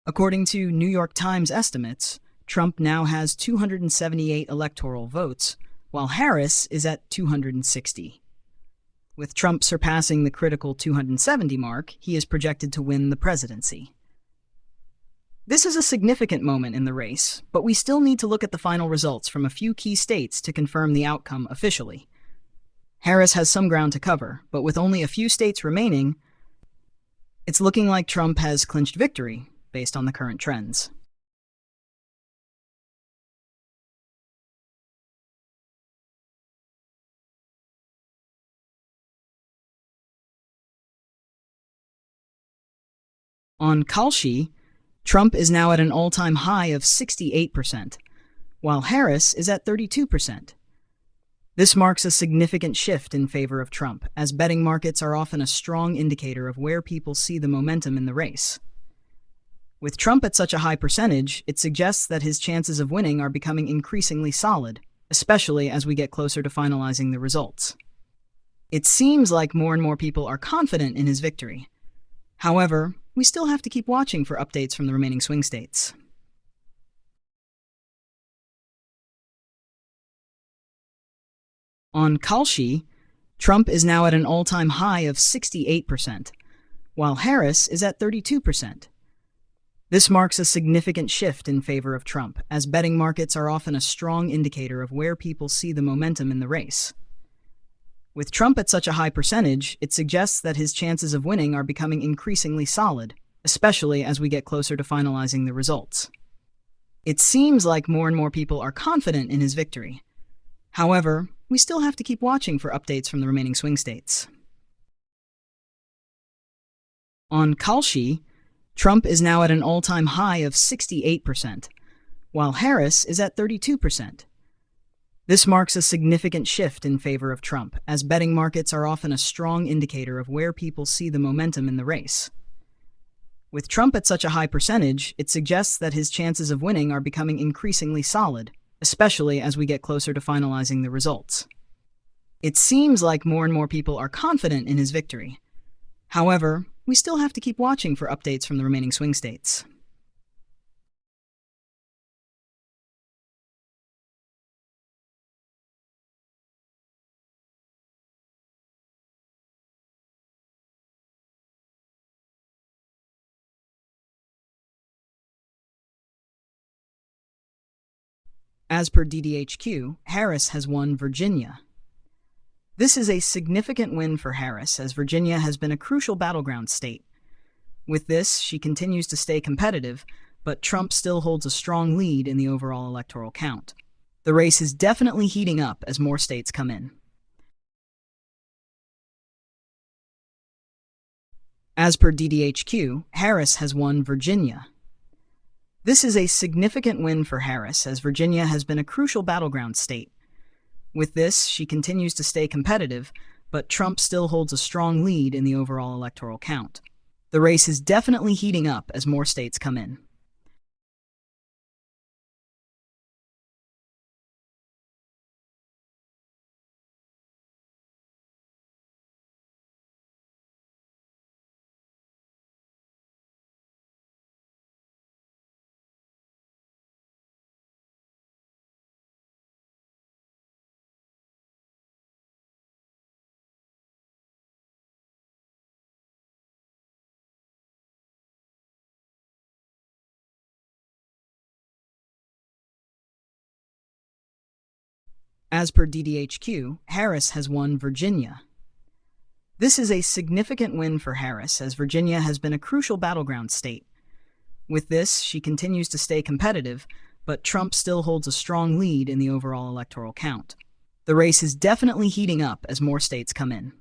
According to New York Times estimates, Trump now has 278 electoral votes, while Harris is at 260. With Trump surpassing the critical 270 mark, he is projected to win the presidency. This is a significant moment in the race, but we still need to look at the final results from a few key states to confirm the outcome officially. Harris has some ground to cover, but with only a few states remaining, it's looking like Trump has clinched victory based on the current trends. On Kalshi, Trump is now at an all-time high of 68%, while Harris is at 32%. This marks a significant shift in favor of Trump, as betting markets are often a strong indicator of where people see the momentum in the race. With Trump at such a high percentage, it suggests that his chances of winning are becoming increasingly solid, especially as we get closer to finalizing the results. It seems like more and more people are confident in his victory. However, we still have to keep watching for updates from the remaining swing states. On Kalshi, Trump is now at an all-time high of 68%, while Harris is at 32%. This marks a significant shift in favor of Trump, as betting markets are often a strong indicator of where people see the momentum in the race. With Trump at such a high percentage, it suggests that his chances of winning are becoming increasingly solid, especially as we get closer to finalizing the results. It seems like more and more people are confident in his victory. However, we still have to keep watching for updates from the remaining swing states. On Kalshi, Trump is now at an all-time high of 68%, while Harris is at 32%. This marks a significant shift in favor of Trump, as betting markets are often a strong indicator of where people see the momentum in the race. With Trump at such a high percentage, it suggests that his chances of winning are becoming increasingly solid, especially as we get closer to finalizing the results. It seems like more and more people are confident in his victory. However, we still have to keep watching for updates from the remaining swing states. As per DDHQ, Harris has won Virginia. This is a significant win for Harris, as Virginia has been a crucial battleground state. With this, she continues to stay competitive, but Trump still holds a strong lead in the overall electoral count. The race is definitely heating up as more states come in. As per DDHQ, Harris has won Virginia. This is a significant win for Harris, as Virginia has been a crucial battleground state. With this, she continues to stay competitive, but Trump still holds a strong lead in the overall electoral count. The race is definitely heating up as more states come in. As per DDHQ, Harris has won Virginia. This is a significant win for Harris, as Virginia has been a crucial battleground state. With this, she continues to stay competitive, but Trump still holds a strong lead in the overall electoral count. The race is definitely heating up as more states come in.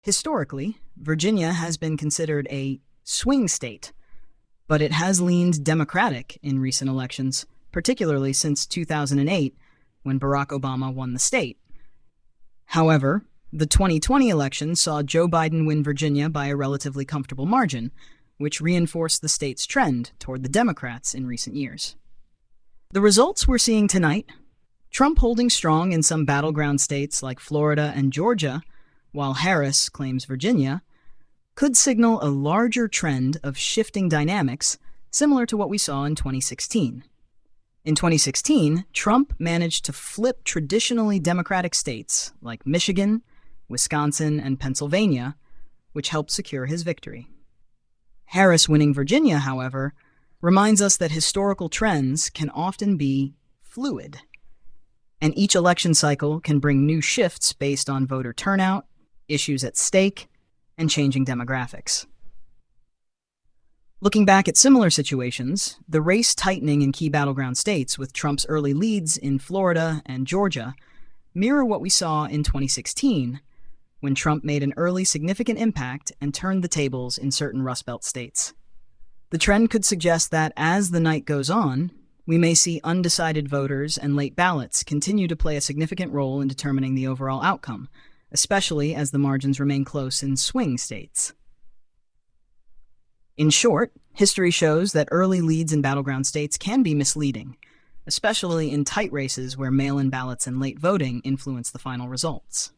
Historically, Virginia has been considered a swing state, but it has leaned Democratic in recent elections, particularly since 2008, when Barack Obama won the state. However, the 2020 election saw Joe Biden win Virginia by a relatively comfortable margin, which reinforced the state's trend toward the Democrats in recent years. The results we're seeing tonight, Trump holding strong in some battleground states like Florida and Georgia, while Harris claims Virginia, could signal a larger trend of shifting dynamics similar to what we saw in 2016. In 2016, Trump managed to flip traditionally Democratic states like Michigan, Wisconsin, and Pennsylvania, which helped secure his victory. Harris winning Virginia, however, reminds us that historical trends can often be fluid, and each election cycle can bring new shifts based on voter turnout, issues at stake, and changing demographics. Looking back at similar situations, the race tightening in key battleground states with Trump's early leads in Florida and Georgia mirror what we saw in 2016, when Trump made an early significant impact and turned the tables in certain Rust Belt states. The trend could suggest that as the night goes on, we may see undecided voters and late ballots continue to play a significant role in determining the overall outcome, especially as the margins remain close in swing states. In short, history shows that early leads in battleground states can be misleading, especially in tight races where mail-in ballots and late voting influence the final results.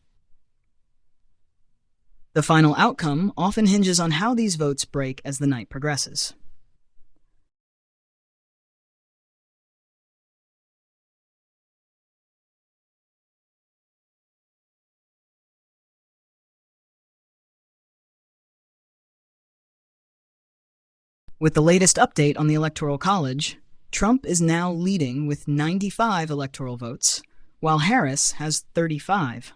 The final outcome often hinges on how these votes break as the night progresses. With the latest update on the Electoral College, Trump is now leading with 95 electoral votes, while Harris has 35.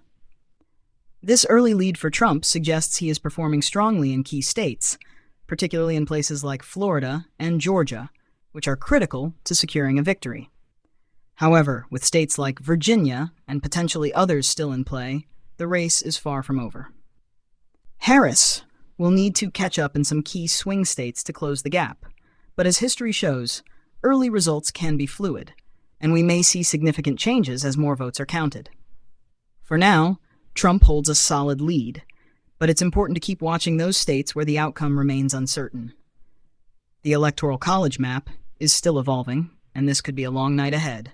This early lead for Trump suggests he is performing strongly in key states, particularly in places like Florida and Georgia, which are critical to securing a victory. However, with states like Virginia and potentially others still in play, the race is far from over. Harris will need to catch up in some key swing states to close the gap, but as history shows, early results can be fluid, and we may see significant changes as more votes are counted. For now, Trump holds a solid lead, but it's important to keep watching those states where the outcome remains uncertain. The Electoral College map is still evolving, and this could be a long night ahead.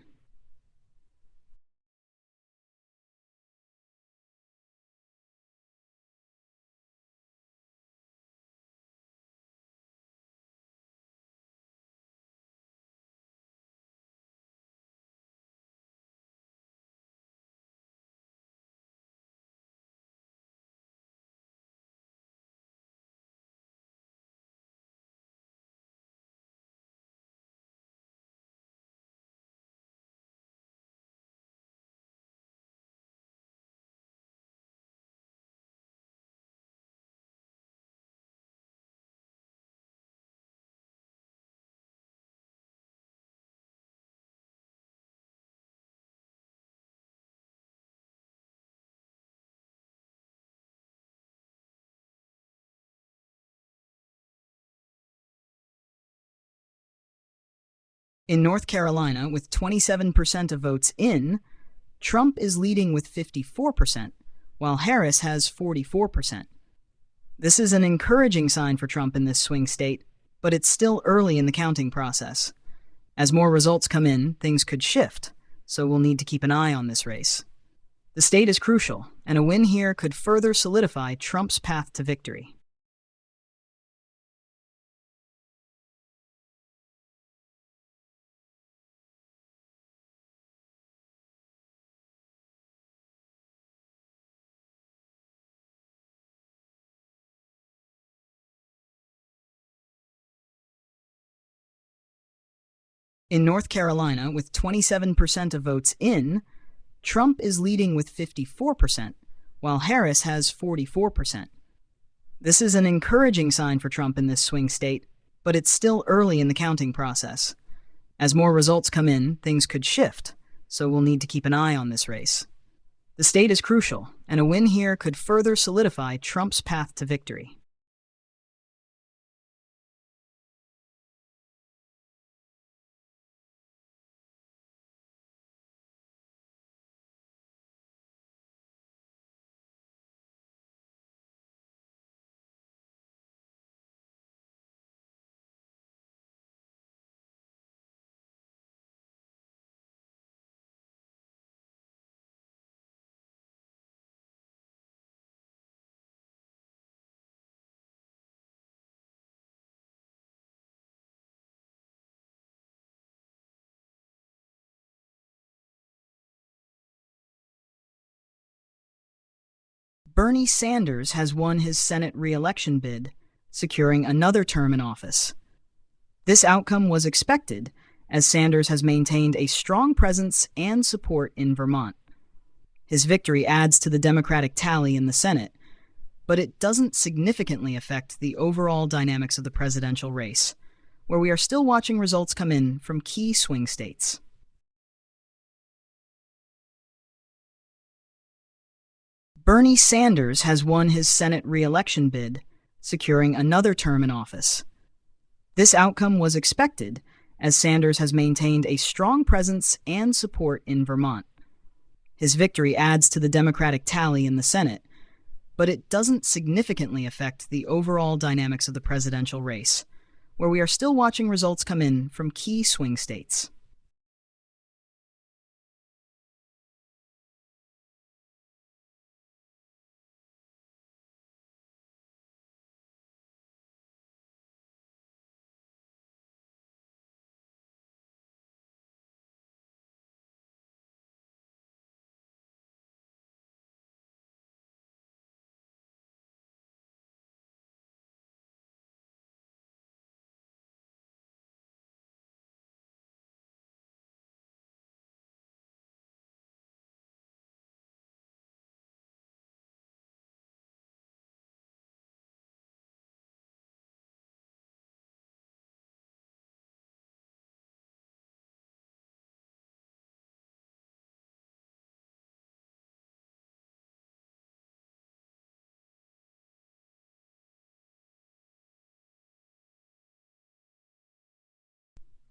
In North Carolina, with 27% of votes in, Trump is leading with 54%, while Harris has 44%. This is an encouraging sign for Trump in this swing state, but it's still early in the counting process. As more results come in, things could shift, so we'll need to keep an eye on this race. The state is crucial, and a win here could further solidify Trump's path to victory. In North Carolina, with 27% of votes in, Trump is leading with 54%, while Harris has 44%. This is an encouraging sign for Trump in this swing state, but it's still early in the counting process. As more results come in, things could shift, so we'll need to keep an eye on this race. The state is crucial, and a win here could further solidify Trump's path to victory. Bernie Sanders has won his Senate re-election bid, securing another term in office. This outcome was expected, as Sanders has maintained a strong presence and support in Vermont. His victory adds to the Democratic tally in the Senate, but it doesn't significantly affect the overall dynamics of the presidential race, where we are still watching results come in from key swing states. Bernie Sanders has won his Senate re-election bid, securing another term in office. This outcome was expected, as Sanders has maintained a strong presence and support in Vermont. His victory adds to the Democratic tally in the Senate, but it doesn't significantly affect the overall dynamics of the presidential race, where we are still watching results come in from key swing states.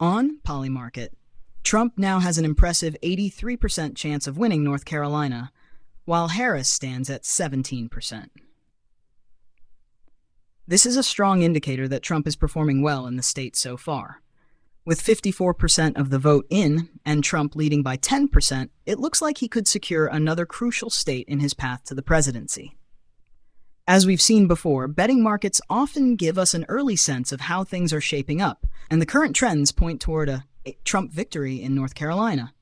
On Polymarket, Trump now has an impressive 83% chance of winning North Carolina, while Harris stands at 17%. This is a strong indicator that Trump is performing well in the state so far. With 54% of the vote in and Trump leading by 10%, it looks like he could secure another crucial state in his path to the presidency. As we've seen before, betting markets often give us an early sense of how things are shaping up, and the current trends point toward a Trump victory in North Carolina.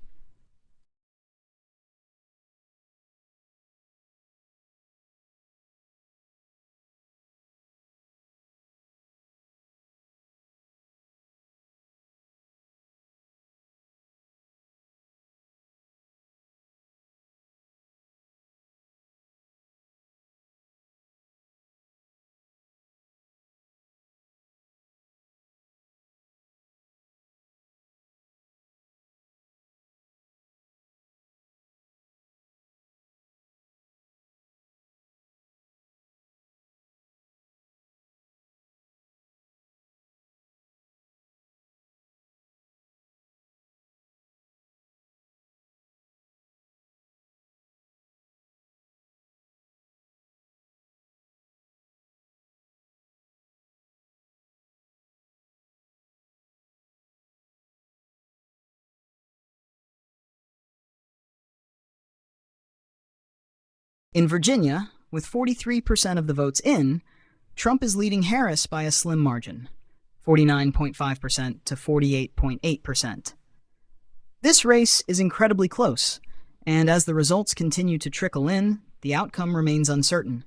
In Virginia, with 43% of the votes in, Trump is leading Harris by a slim margin, 49.5% to 48.8%. This race is incredibly close, and as the results continue to trickle in, the outcome remains uncertain.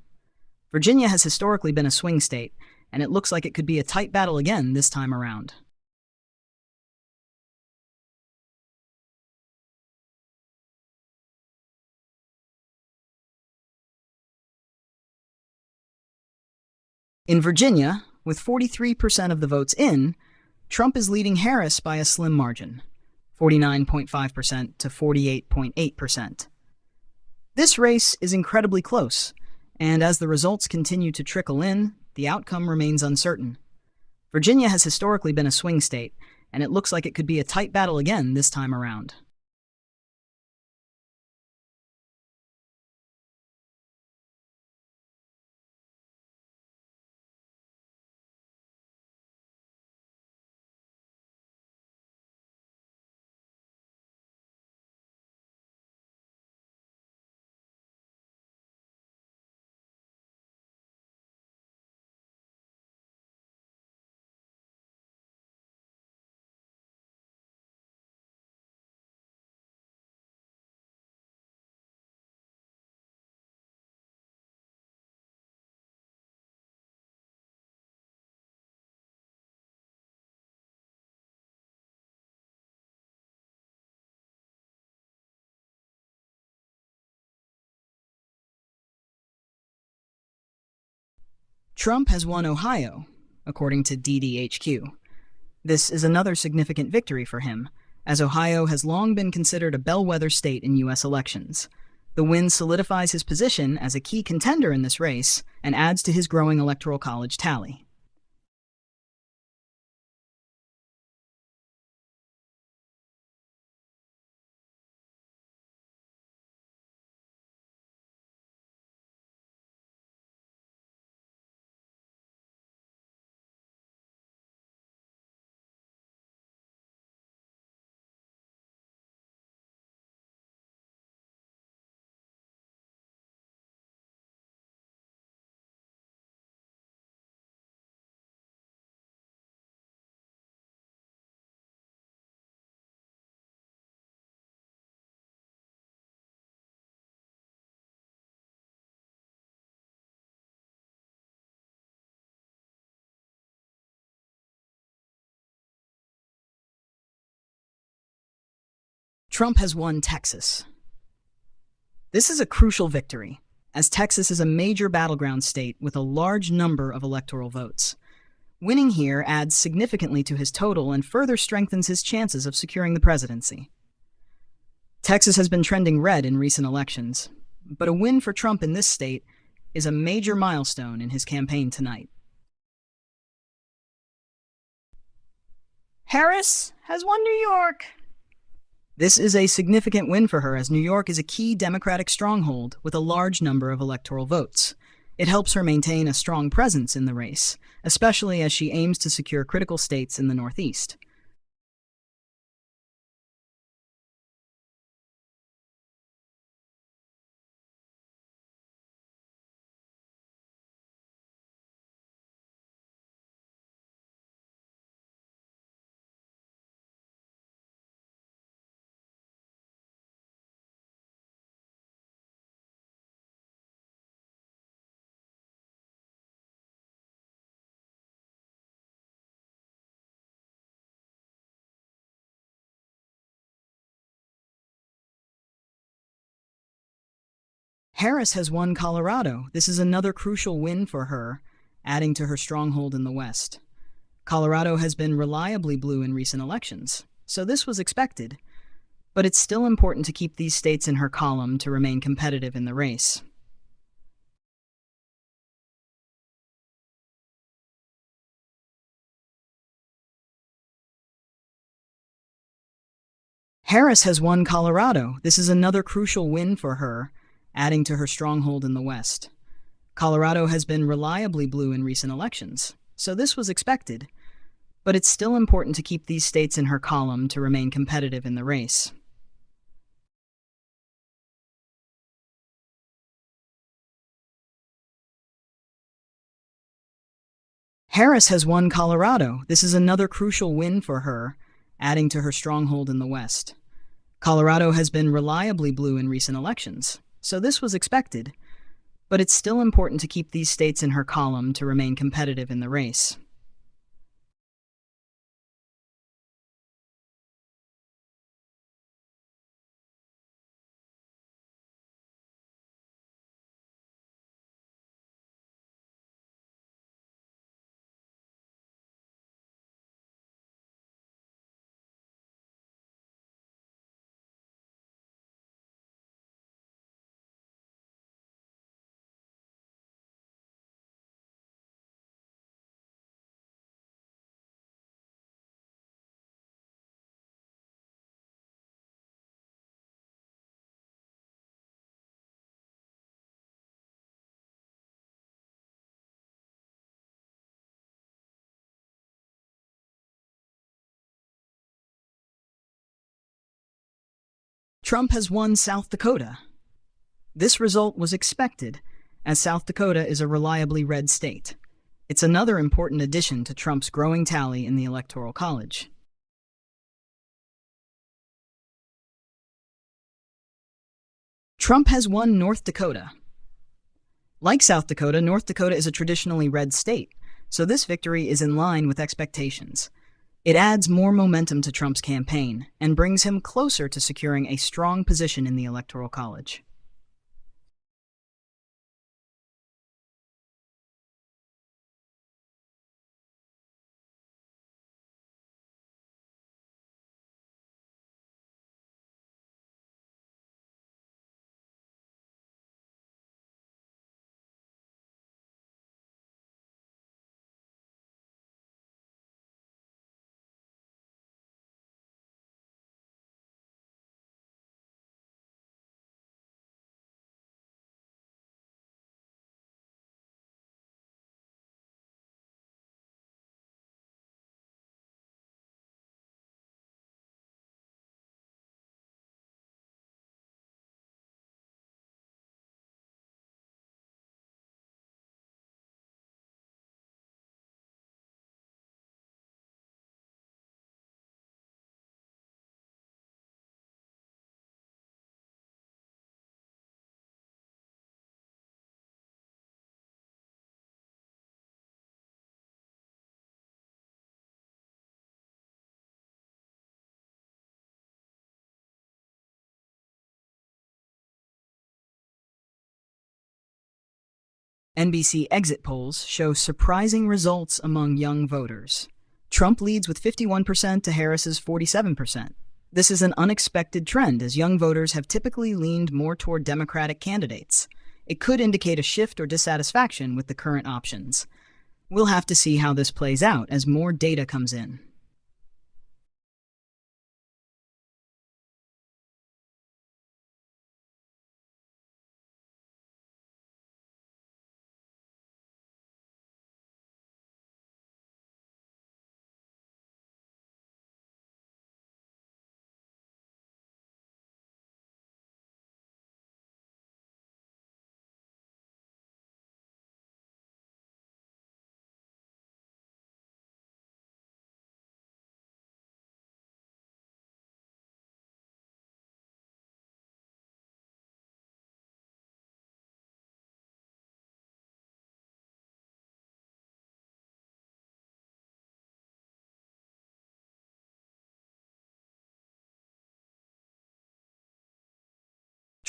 Virginia has historically been a swing state, and it looks like it could be a tight battle again this time around. In Virginia, with 43% of the votes in, Trump is leading Harris by a slim margin, 49.5% to 48.8%. This race is incredibly close, and as the results continue to trickle in, the outcome remains uncertain. Virginia has historically been a swing state, and it looks like it could be a tight battle again this time around. Trump has won Ohio, according to DDHQ. This is another significant victory for him, as Ohio has long been considered a bellwether state in U.S. elections. The win solidifies his position as a key contender in this race and adds to his growing electoral college tally. Trump has won Texas. This is a crucial victory, as Texas is a major battleground state with a large number of electoral votes. Winning here adds significantly to his total and further strengthens his chances of securing the presidency. Texas has been trending red in recent elections, but a win for Trump in this state is a major milestone in his campaign tonight. Harris has won New York. This is a significant win for her, as New York is a key Democratic stronghold with a large number of electoral votes. It helps her maintain a strong presence in the race, especially as she aims to secure critical states in the Northeast. Harris has won Colorado. This is another crucial win for her, adding to her stronghold in the West. Colorado has been reliably blue in recent elections, so this was expected, but it's still important to keep these states in her column to remain competitive in the race. Harris has won Colorado. This is another crucial win for her, adding to her stronghold in the West. Colorado has been reliably blue in recent elections, so this was expected, but it's still important to keep these states in her column to remain competitive in the race. Harris has won Colorado. This is another crucial win for her, adding to her stronghold in the West. Colorado has been reliably blue in recent elections, so this was expected, but it's still important to keep these states in her column to remain competitive in the race. Trump has won South Dakota. This result was expected, as South Dakota is a reliably red state. It's another important addition to Trump's growing tally in the Electoral College. Trump has won North Dakota. Like South Dakota, North Dakota is a traditionally red state, so this victory is in line with expectations. It adds more momentum to Trump's campaign and brings him closer to securing a strong position in the Electoral College. NBC exit polls show surprising results among young voters. Trump leads with 51% to Harris's 47%. This is an unexpected trend, as young voters have typically leaned more toward Democratic candidates. It could indicate a shift or dissatisfaction with the current options. We'll have to see how this plays out as more data comes in.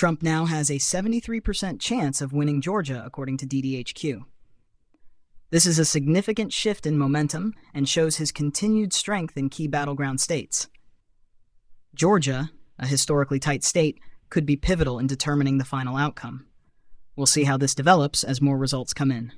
Trump now has a 73% chance of winning Georgia, according to DDHQ. This is a significant shift in momentum and shows his continued strength in key battleground states. Georgia, a historically tight state, could be pivotal in determining the final outcome. We'll see how this develops as more results come in.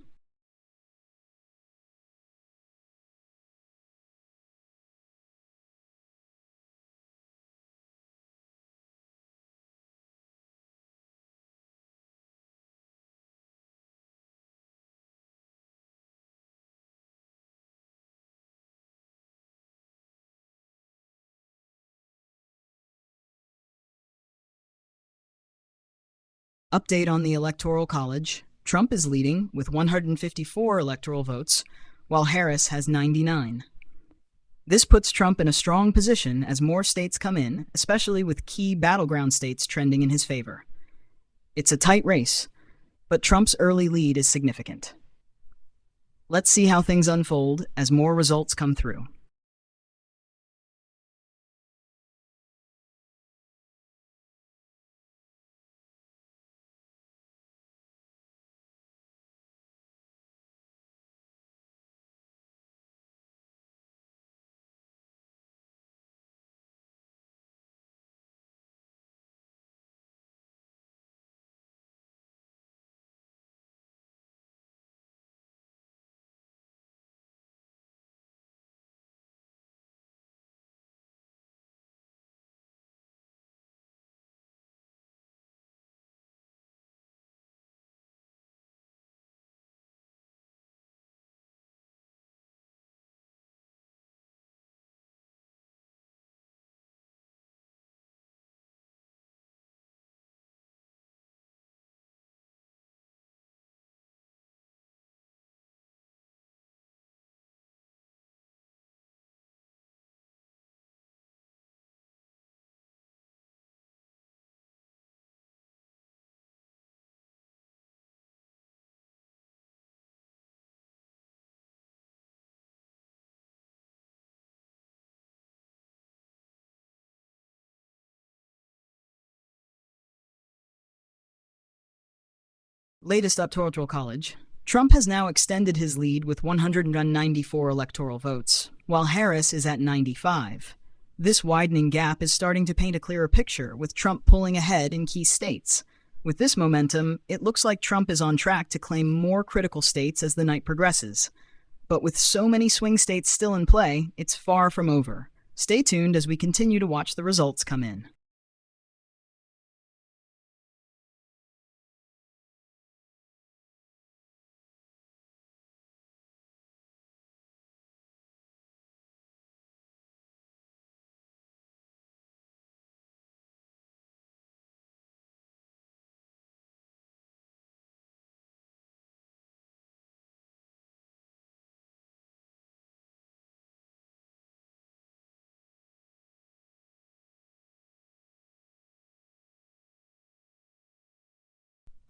Update on the Electoral College. Trump is leading with 154 electoral votes, while Harris has 99. This puts Trump in a strong position as more states come in, especially with key battleground states trending in his favor. It's a tight race, but Trump's early lead is significant. Let's see how things unfold as more results come through. Latest Electoral College. Trump has now extended his lead with 194 electoral votes, while Harris is at 95. This widening gap is starting to paint a clearer picture, with Trump pulling ahead in key states. With this momentum, it looks like Trump is on track to claim more critical states as the night progresses. But with so many swing states still in play, it's far from over. Stay tuned as we continue to watch the results come in.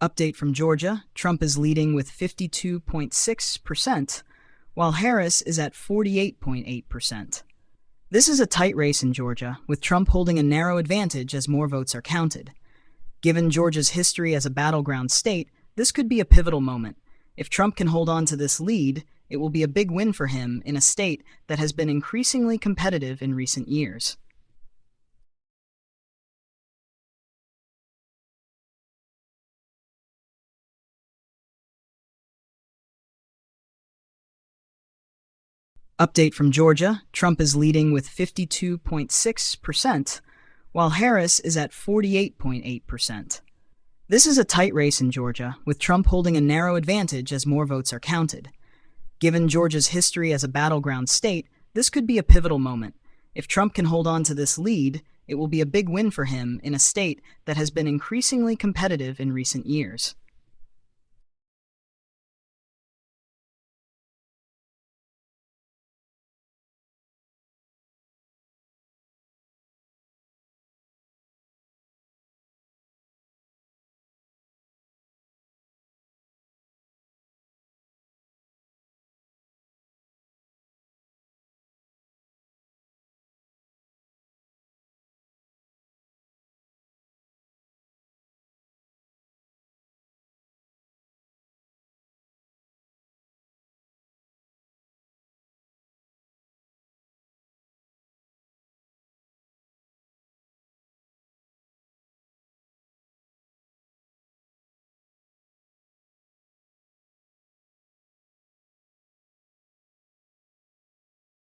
Update from Georgia. Trump is leading with 52.6%, while Harris is at 48.8%. This is a tight race in Georgia, with Trump holding a narrow advantage as more votes are counted. Given Georgia's history as a battleground state, this could be a pivotal moment. If Trump can hold on to this lead, it will be a big win for him in a state that has been increasingly competitive in recent years. Update from Georgia: Trump is leading with 52.6%, while Harris is at 48.8%. This is a tight race in Georgia, with Trump holding a narrow advantage as more votes are counted. Given Georgia's history as a battleground state, this could be a pivotal moment. If Trump can hold on to this lead, it will be a big win for him in a state that has been increasingly competitive in recent years.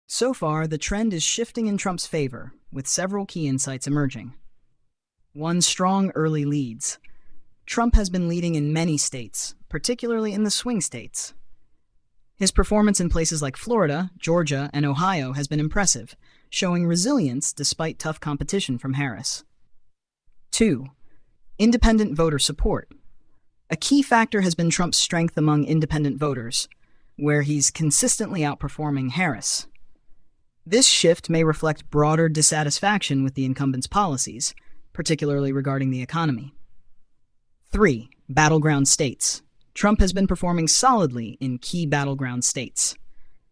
So far, the trend is shifting in Trump's favor, with several key insights emerging. 1. Strong early leads. Trump has been leading in many states, particularly in the swing states. His performance in places like Florida, Georgia, and Ohio has been impressive, showing resilience despite tough competition from Harris. 2. Independent voter support. A key factor has been Trump's strength among independent voters, where he's consistently outperforming Harris. This shift may reflect broader dissatisfaction with the incumbent's policies, particularly regarding the economy. 3. Battleground states. Trump has been performing solidly in key battleground states.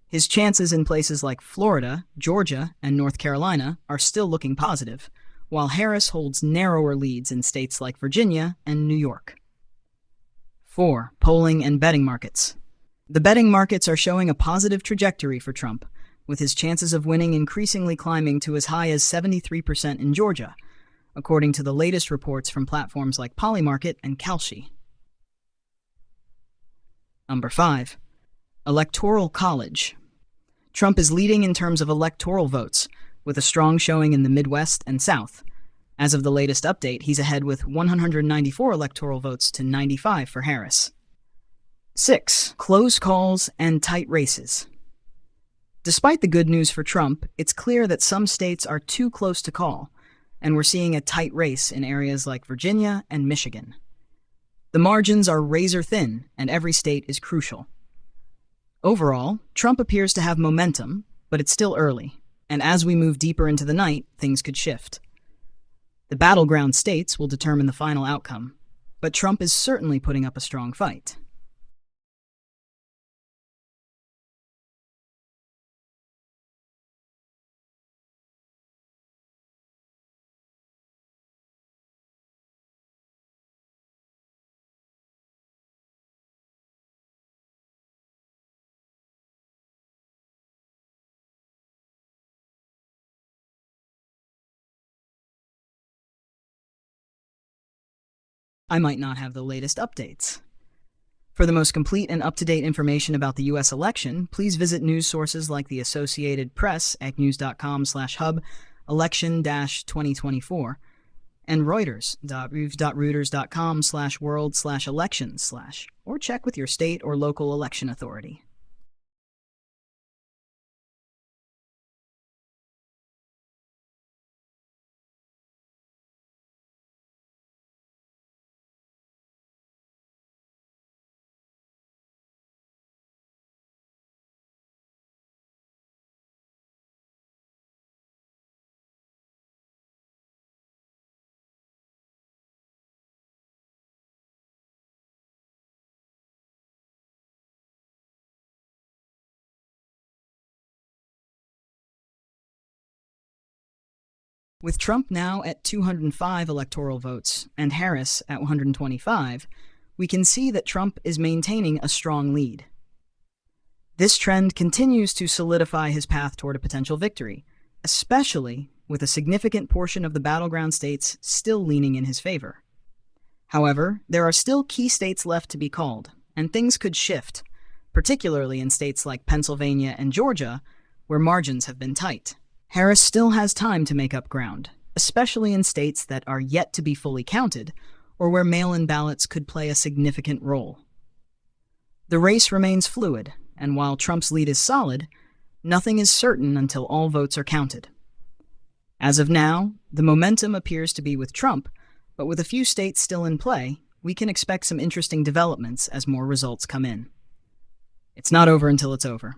His chances in places like Florida, Georgia, and North Carolina are still looking positive, while Harris holds narrower leads in states like Virginia and New York. 4. Polling and betting markets. The betting markets are showing a positive trajectory for Trump, with his chances of winning increasingly climbing to as high as 73% in Georgia, according to the latest reports from platforms like Polymarket and Kalshi. Number 5. Electoral college. Trump is leading in terms of electoral votes, with a strong showing in the Midwest and South. As of the latest update, he's ahead with 194 electoral votes to 95 for Harris. 6. Close calls and tight races. Despite the good news for Trump, it's clear that some states are too close to call, and we're seeing a tight race in areas like Virginia and Michigan. The margins are razor thin, and every state is crucial. Overall, Trump appears to have momentum, but it's still early, and as we move deeper into the night, things could shift. The battleground states will determine the final outcome, but Trump is certainly putting up a strong fight. I might not have the latest updates. For the most complete and up-to-date information about the U.S. election, please visit news sources like the Associated Press at news.com/hub election-2024 and reuters.reuters.com/world/elections/ or check with your state or local election authority. With Trump now at 205 electoral votes and Harris at 125, we can see that Trump is maintaining a strong lead. This trend continues to solidify his path toward a potential victory, especially with a significant portion of the battleground states still leaning in his favor. However, there are still key states left to be called, and things could shift, particularly in states like Pennsylvania and Georgia, where margins have been tight. Harris still has time to make up ground, especially in states that are yet to be fully counted, or where mail-in ballots could play a significant role. The race remains fluid, and while Trump's lead is solid, nothing is certain until all votes are counted. As of now, the momentum appears to be with Trump, but with a few states still in play, we can expect some interesting developments as more results come in. It's not over until it's over.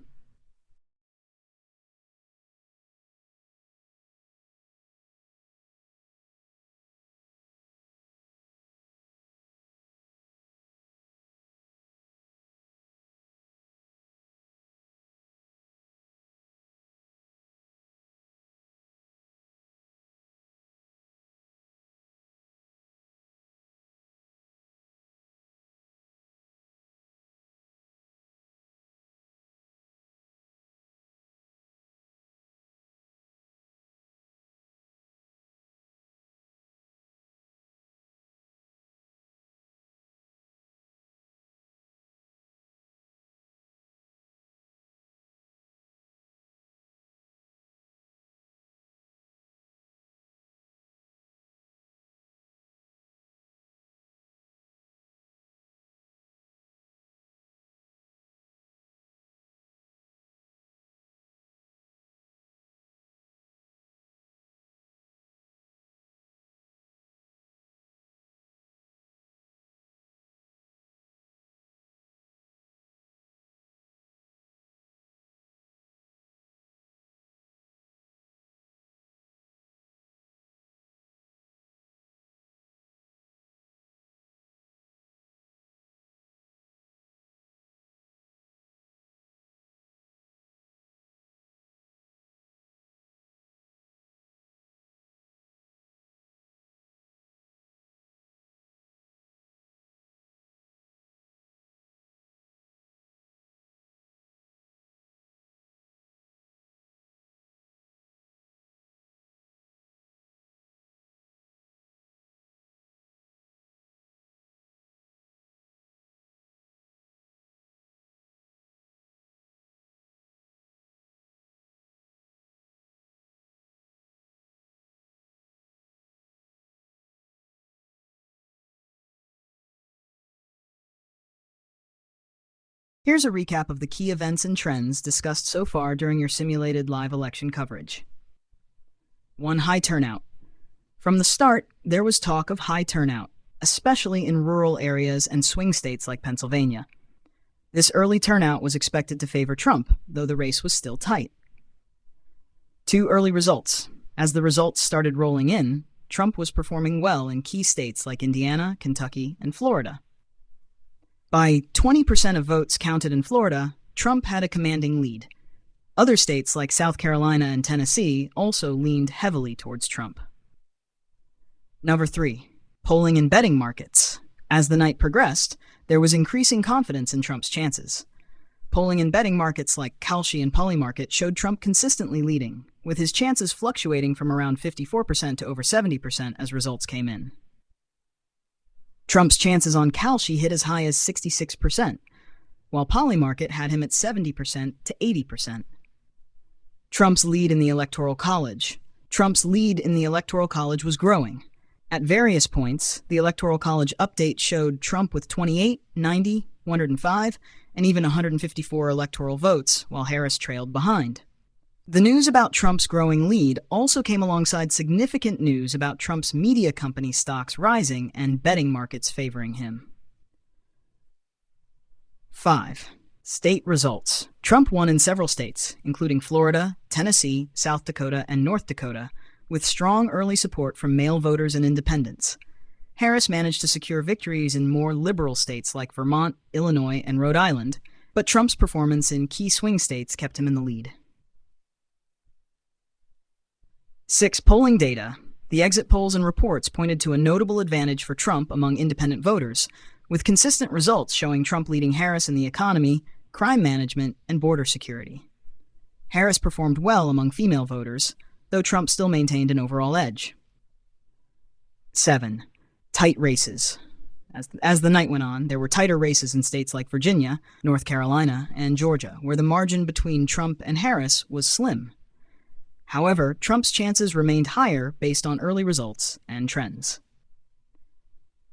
Here's a recap of the key events and trends discussed so far during your simulated live election coverage. 1. High turnout. From the start, there was talk of high turnout, especially in rural areas and swing states like Pennsylvania. This early turnout was expected to favor Trump, though the race was still tight. 2. Early results. As the results started rolling in, Trump was performing well in key states like Indiana, Kentucky, and Florida. By 20% of votes counted in Florida, Trump had a commanding lead. Other states like South Carolina and Tennessee also leaned heavily towards Trump. Number 3. Polling and betting markets. As the night progressed, there was increasing confidence in Trump's chances. Polling and betting markets like Kalshi and Polymarket showed Trump consistently leading, with his chances fluctuating from around 54% to over 70% as results came in. Trump's chances on Kalshi hit as high as 66%, while Polymarket had him at 70% to 80%. Trump's lead in the Electoral College. Trump's lead in the Electoral College was growing. At various points, the Electoral College update showed Trump with 28, 90, 105, and even 154 electoral votes, while Harris trailed behind. The news about Trump's growing lead also came alongside significant news about Trump's media company stocks rising and betting markets favoring him. 5. State results. Trump won in several states, including Florida, Tennessee, South Dakota, and North Dakota, with strong early support from male voters and independents. Harris managed to secure victories in more liberal states like Vermont, Illinois, and Rhode Island, but Trump's performance in key swing states kept him in the lead. 6. Polling data. The exit polls and reports pointed to a notable advantage for Trump among independent voters, with consistent results showing Trump leading Harris in the economy, crime management, and border security. Harris performed well among female voters, though Trump still maintained an overall edge. 7. Tight races. As the night went on, there were tighter races in states like Virginia, North Carolina, and Georgia, where the margin between Trump and Harris was slim. However, Trump's chances remained higher based on early results and trends.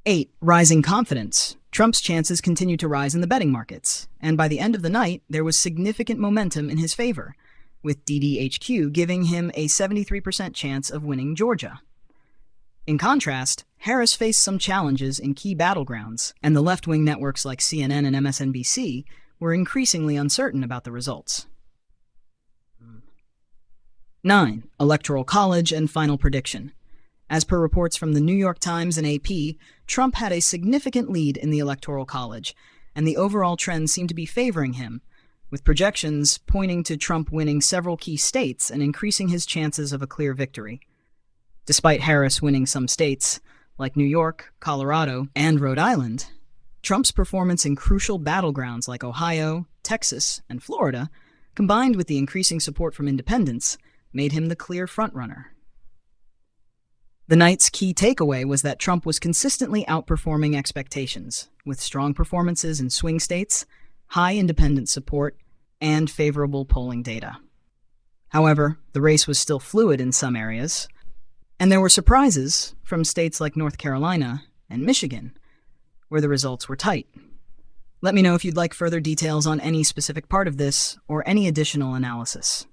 8. Rising confidence. Trump's chances continued to rise in the betting markets, and by the end of the night, there was significant momentum in his favor, with DDHQ giving him a 73% chance of winning Georgia. In contrast, Harris faced some challenges in key battlegrounds, and the left-wing networks like CNN and MSNBC were increasingly uncertain about the results. 9. Electoral College and final prediction. As per reports from the New York Times and AP, Trump had a significant lead in the Electoral College, and the overall trend seemed to be favoring him, with projections pointing to Trump winning several key states and increasing his chances of a clear victory. Despite Harris winning some states, like New York, Colorado, and Rhode Island, Trump's performance in crucial battlegrounds like Ohio, Texas, and Florida, combined with the increasing support from independents, made him the clear frontrunner. The night's key takeaway was that Trump was consistently outperforming expectations, with strong performances in swing states, high independent support, and favorable polling data. However, the race was still fluid in some areas, and there were surprises from states like North Carolina and Michigan, where the results were tight. Let me know if you'd like further details on any specific part of this or any additional analysis.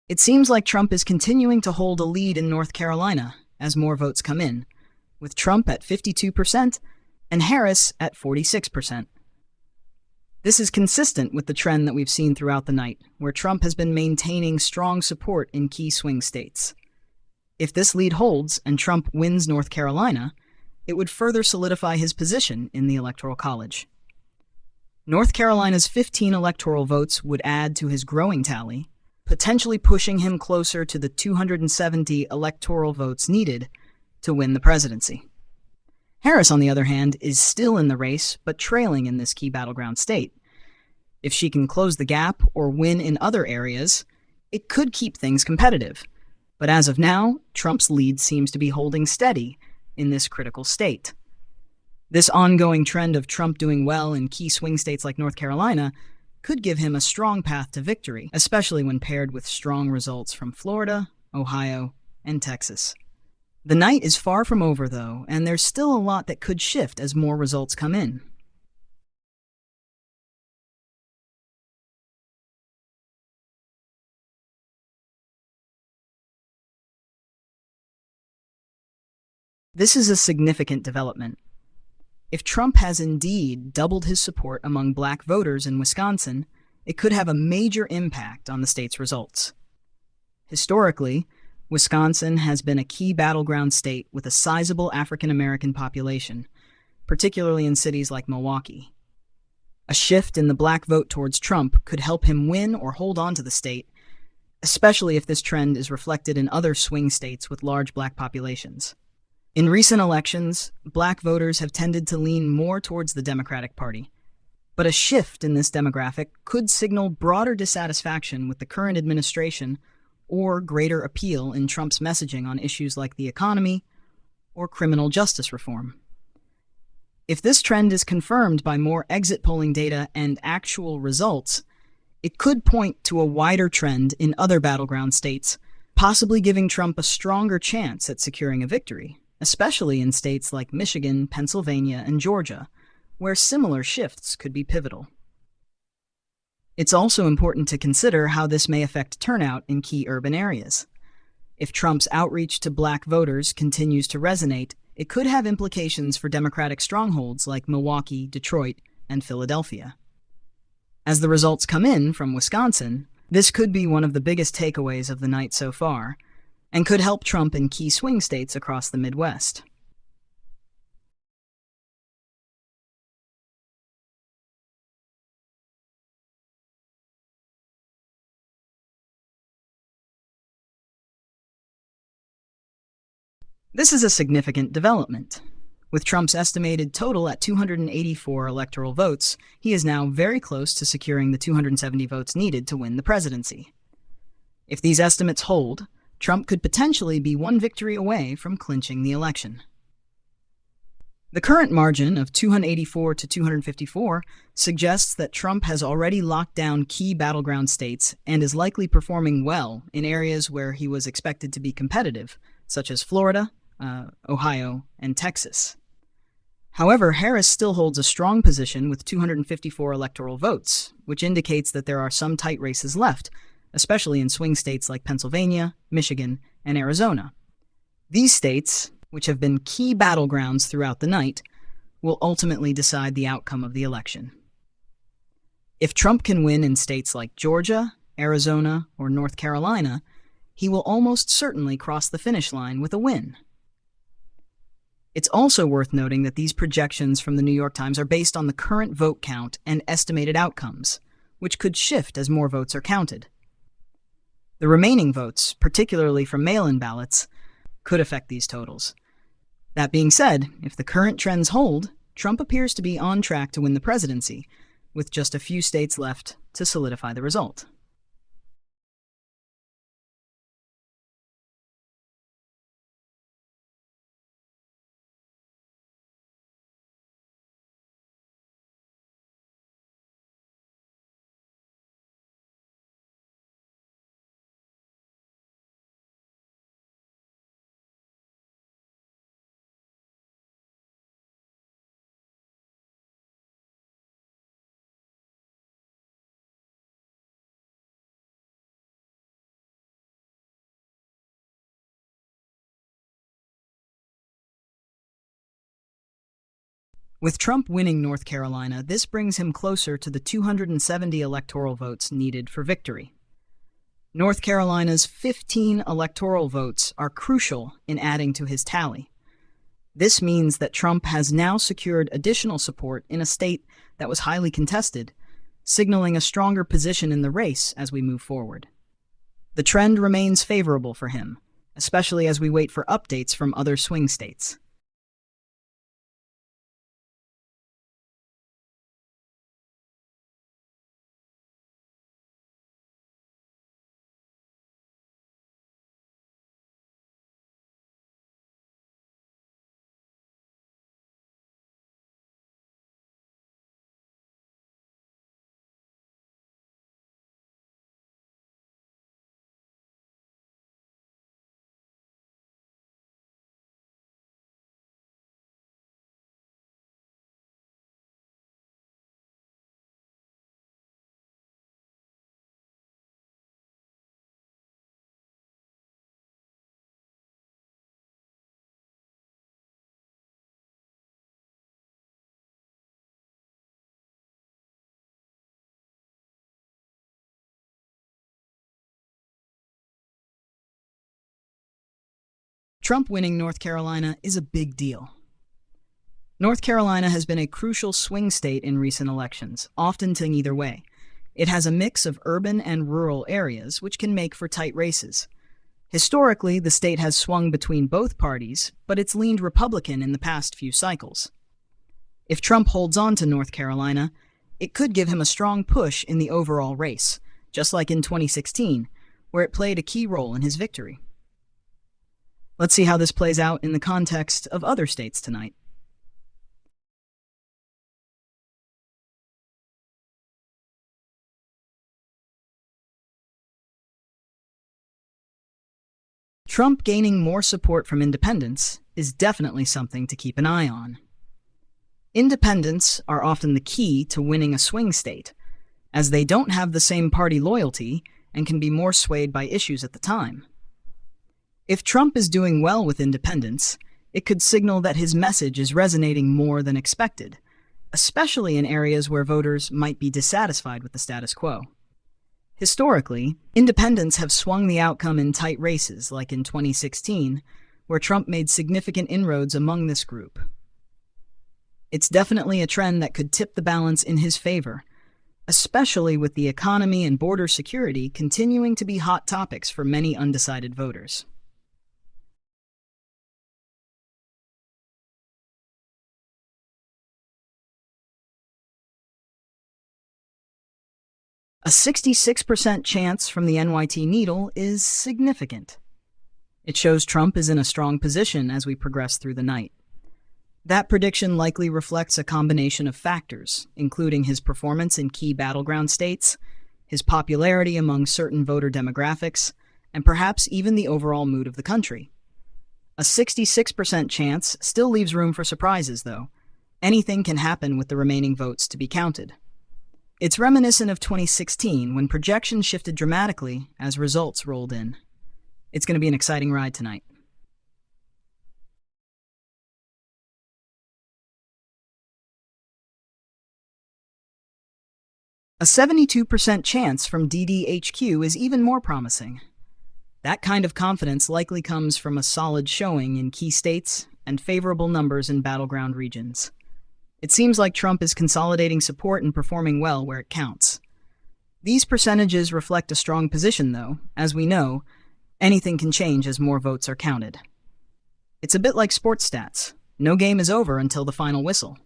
It seems like Trump is continuing to hold a lead in North Carolina as more votes come in, with Trump at 52% and Harris at 46%. This is consistent with the trend that we've seen throughout the night, where Trump has been maintaining strong support in key swing states. If this lead holds and Trump wins North Carolina, it would further solidify his position in the Electoral College. North Carolina's 15 electoral votes would add to his growing tally, potentially pushing him closer to the 270 electoral votes needed to win the presidency. Harris, on the other hand, is still in the race, but trailing in this key battleground state. If she can close the gap or win in other areas, it could keep things competitive. But as of now, Trump's lead seems to be holding steady in this critical state. This ongoing trend of Trump doing well in key swing states like North Carolina could give him a strong path to victory, especially when paired with strong results from Florida, Ohio, and Texas. The night is far from over, though, and there's still a lot that could shift as more results come in. This is a significant development. If Trump has indeed doubled his support among black voters in Wisconsin, it could have a major impact on the state's results. Historically, Wisconsin has been a key battleground state with a sizable African American population, particularly in cities like Milwaukee. A shift in the black vote towards Trump could help him win or hold on to the state, especially if this trend is reflected in other swing states with large black populations. In recent elections, black voters have tended to lean more towards the Democratic Party, but a shift in this demographic could signal broader dissatisfaction with the current administration or greater appeal in Trump's messaging on issues like the economy or criminal justice reform. If this trend is confirmed by more exit polling data and actual results, it could point to a wider trend in other battleground states, possibly giving Trump a stronger chance at securing a victory, especially in states like Michigan, Pennsylvania, and Georgia, where similar shifts could be pivotal. It's also important to consider how this may affect turnout in key urban areas. If Trump's outreach to black voters continues to resonate, it could have implications for Democratic strongholds like Milwaukee, Detroit, and Philadelphia. As the results come in from Wisconsin, this could be one of the biggest takeaways of the night so far, and could help Trump in key swing states across the Midwest. This is a significant development. With Trump's estimated total at 284 electoral votes, he is now very close to securing the 270 votes needed to win the presidency. If these estimates hold, Trump could potentially be one victory away from clinching the election. The current margin of 284 to 254 suggests that Trump has already locked down key battleground states and is likely performing well in areas where he was expected to be competitive, such as Florida, Ohio, and Texas. However, Harris still holds a strong position with 254 electoral votes, which indicates that there are some tight races left, especially in swing states like Pennsylvania, Michigan, and Arizona. These states, which have been key battlegrounds throughout the night, will ultimately decide the outcome of the election. If Trump can win in states like Georgia, Arizona, or North Carolina, he will almost certainly cross the finish line with a win. It's also worth noting that these projections from the New York Times are based on the current vote count and estimated outcomes, which could shift as more votes are counted. The remaining votes, particularly from mail-in ballots, could affect these totals. That being said, if the current trends hold, Trump appears to be on track to win the presidency, with just a few states left to solidify the result. With Trump winning North Carolina, this brings him closer to the 270 electoral votes needed for victory. North Carolina's 15 electoral votes are crucial in adding to his tally. This means that Trump has now secured additional support in a state that was highly contested, signaling a stronger position in the race as we move forward. The trend remains favorable for him, especially as we wait for updates from other swing states. Trump winning North Carolina is a big deal. North Carolina has been a crucial swing state in recent elections, often tilting either way. It has a mix of urban and rural areas, which can make for tight races. Historically, the state has swung between both parties, but it's leaned Republican in the past few cycles. If Trump holds on to North Carolina, it could give him a strong push in the overall race, just like in 2016, where it played a key role in his victory. Let's see how this plays out in the context of other states tonight. Trump gaining more support from independents is definitely something to keep an eye on. Independents are often the key to winning a swing state, as they don't have the same party loyalty and can be more swayed by issues at the time. If Trump is doing well with independents, it could signal that his message is resonating more than expected, especially in areas where voters might be dissatisfied with the status quo. Historically, independents have swung the outcome in tight races, like in 2016, where Trump made significant inroads among this group. It's definitely a trend that could tip the balance in his favor, especially with the economy and border security continuing to be hot topics for many undecided voters. A 66% chance from the NYT needle is significant. It shows Trump is in a strong position as we progress through the night. That prediction likely reflects a combination of factors, including his performance in key battleground states, his popularity among certain voter demographics, and perhaps even the overall mood of the country. A 66% chance still leaves room for surprises, though. Anything can happen with the remaining votes to be counted. It's reminiscent of 2016, when projections shifted dramatically as results rolled in. It's going to be an exciting ride tonight. A 72% chance from DDHQ is even more promising. That kind of confidence likely comes from a solid showing in key states and favorable numbers in battleground regions. It seems like Trump is consolidating support and performing well where it counts. These percentages reflect a strong position, though. As we know, anything can change as more votes are counted. It's a bit like sports stats. No game is over until the final whistle.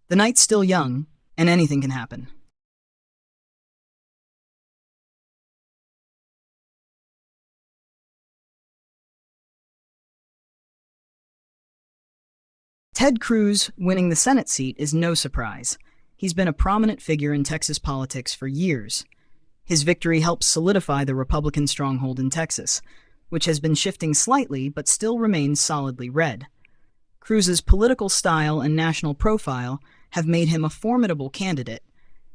The night's still young, and anything can happen. Ted Cruz winning the Senate seat is no surprise. He's been a prominent figure in Texas politics for years. His victory helps solidify the Republican stronghold in Texas, which has been shifting slightly but still remains solidly red. Cruz's political style and national profile have made him a formidable candidate,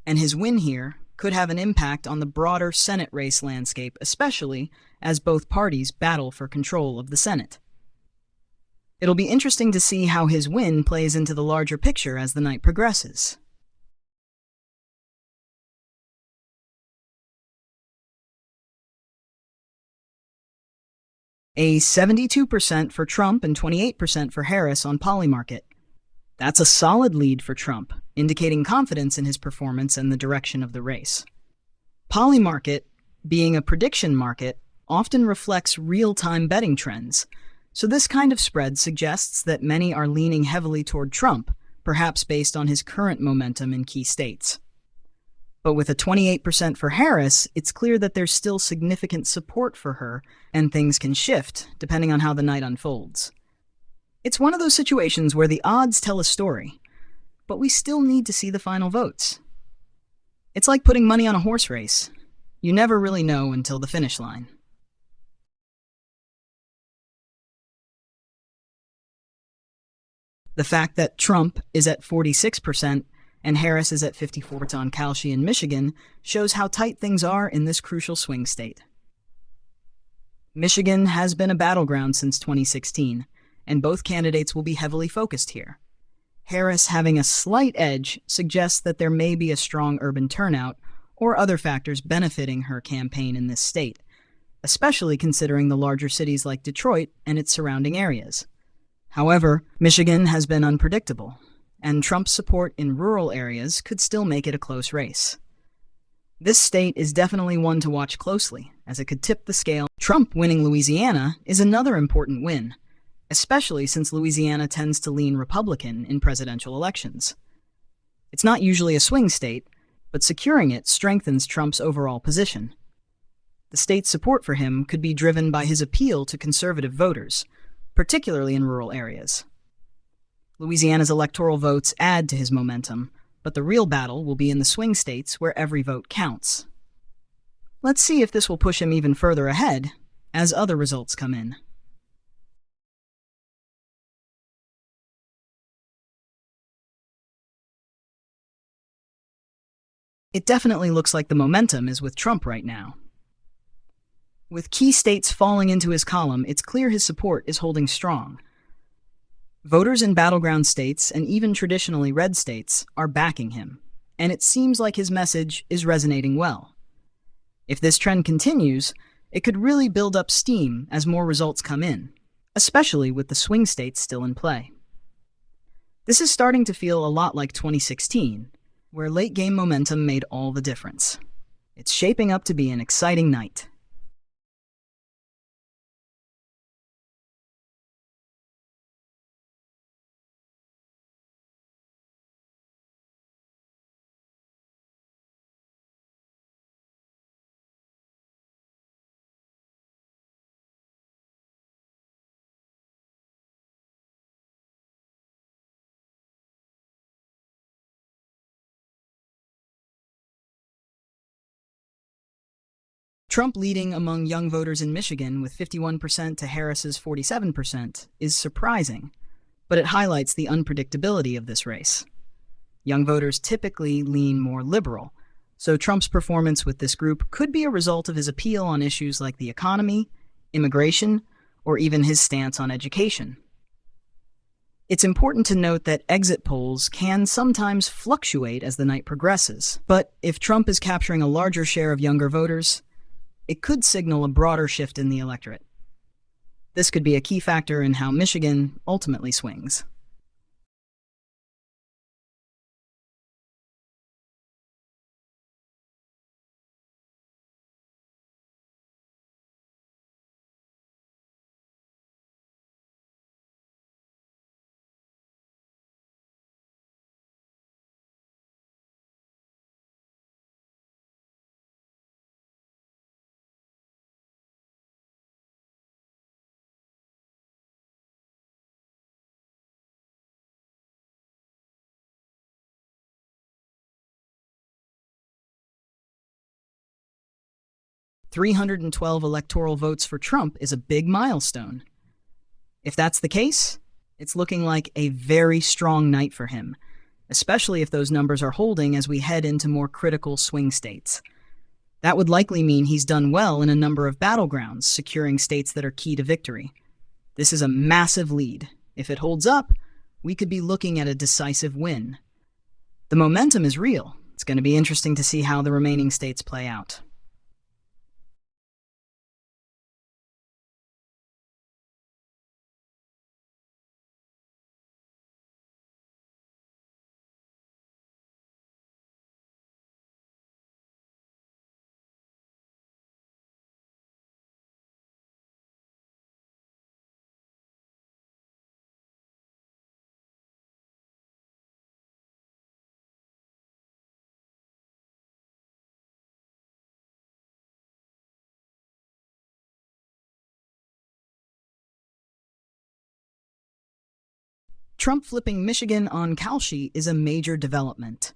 and his win here could have an impact on the broader Senate race landscape, especially as both parties battle for control of the Senate. It'll be interesting to see how his win plays into the larger picture as the night progresses. A 72% for Trump and 28% for Harris on Polymarket. That's a solid lead for Trump, indicating confidence in his performance and the direction of the race. Polymarket, being a prediction market, often reflects real-time betting trends, so this kind of spread suggests that many are leaning heavily toward Trump, perhaps based on his current momentum in key states. But with a 28% for Harris, it's clear that there's still significant support for her, and things can shift depending on how the night unfolds. It's one of those situations where the odds tell a story, but we still need to see the final votes. It's like putting money on a horse race. You never really know until the finish line. The fact that Trump is at 46% and Harris is at 54% on Calshi in Michigan shows how tight things are in this crucial swing state. Michigan has been a battleground since 2016, and both candidates will be heavily focused here. Harris having a slight edge suggests that there may be a strong urban turnout or other factors benefiting her campaign in this state, especially considering the larger cities like Detroit and its surrounding areas. However, Michigan has been unpredictable, and Trump's support in rural areas could still make it a close race. This state is definitely one to watch closely, as it could tip the scale. Trump winning Louisiana is another important win, especially since Louisiana tends to lean Republican in presidential elections. It's not usually a swing state, but securing it strengthens Trump's overall position. The state's support for him could be driven by his appeal to conservative voters, particularly in rural areas. Louisiana's electoral votes add to his momentum, but the real battle will be in the swing states where every vote counts. Let's see if this will push him even further ahead as other results come in. It definitely looks like the momentum is with Trump right now. With key states falling into his column, it's clear his support is holding strong. Voters in battleground states and even traditionally red states are backing him, and it seems like his message is resonating well. If this trend continues, it could really build up steam as more results come in, especially with the swing states still in play. This is starting to feel a lot like 2016, where late-game momentum made all the difference. It's shaping up to be an exciting night. Trump leading among young voters in Michigan with 51% to Harris's 47% is surprising, but it highlights the unpredictability of this race. Young voters typically lean more liberal, so Trump's performance with this group could be a result of his appeal on issues like the economy, immigration, or even his stance on education. It's important to note that exit polls can sometimes fluctuate as the night progresses, but if Trump is capturing a larger share of younger voters, it could signal a broader shift in the electorate. This could be a key factor in how Michigan ultimately swings. "312 electoral votes for Trump is a big milestone. If that's the case, it's looking like a very strong night for him, especially if those numbers are holding as we head into more critical swing states. That would likely mean he's done well in a number of battlegrounds, securing states that are key to victory. This is a massive lead. If it holds up, we could be looking at a decisive win. The momentum is real. It's going to be interesting to see how the remaining states play out." Trump flipping Michigan on Kalshi is a major development.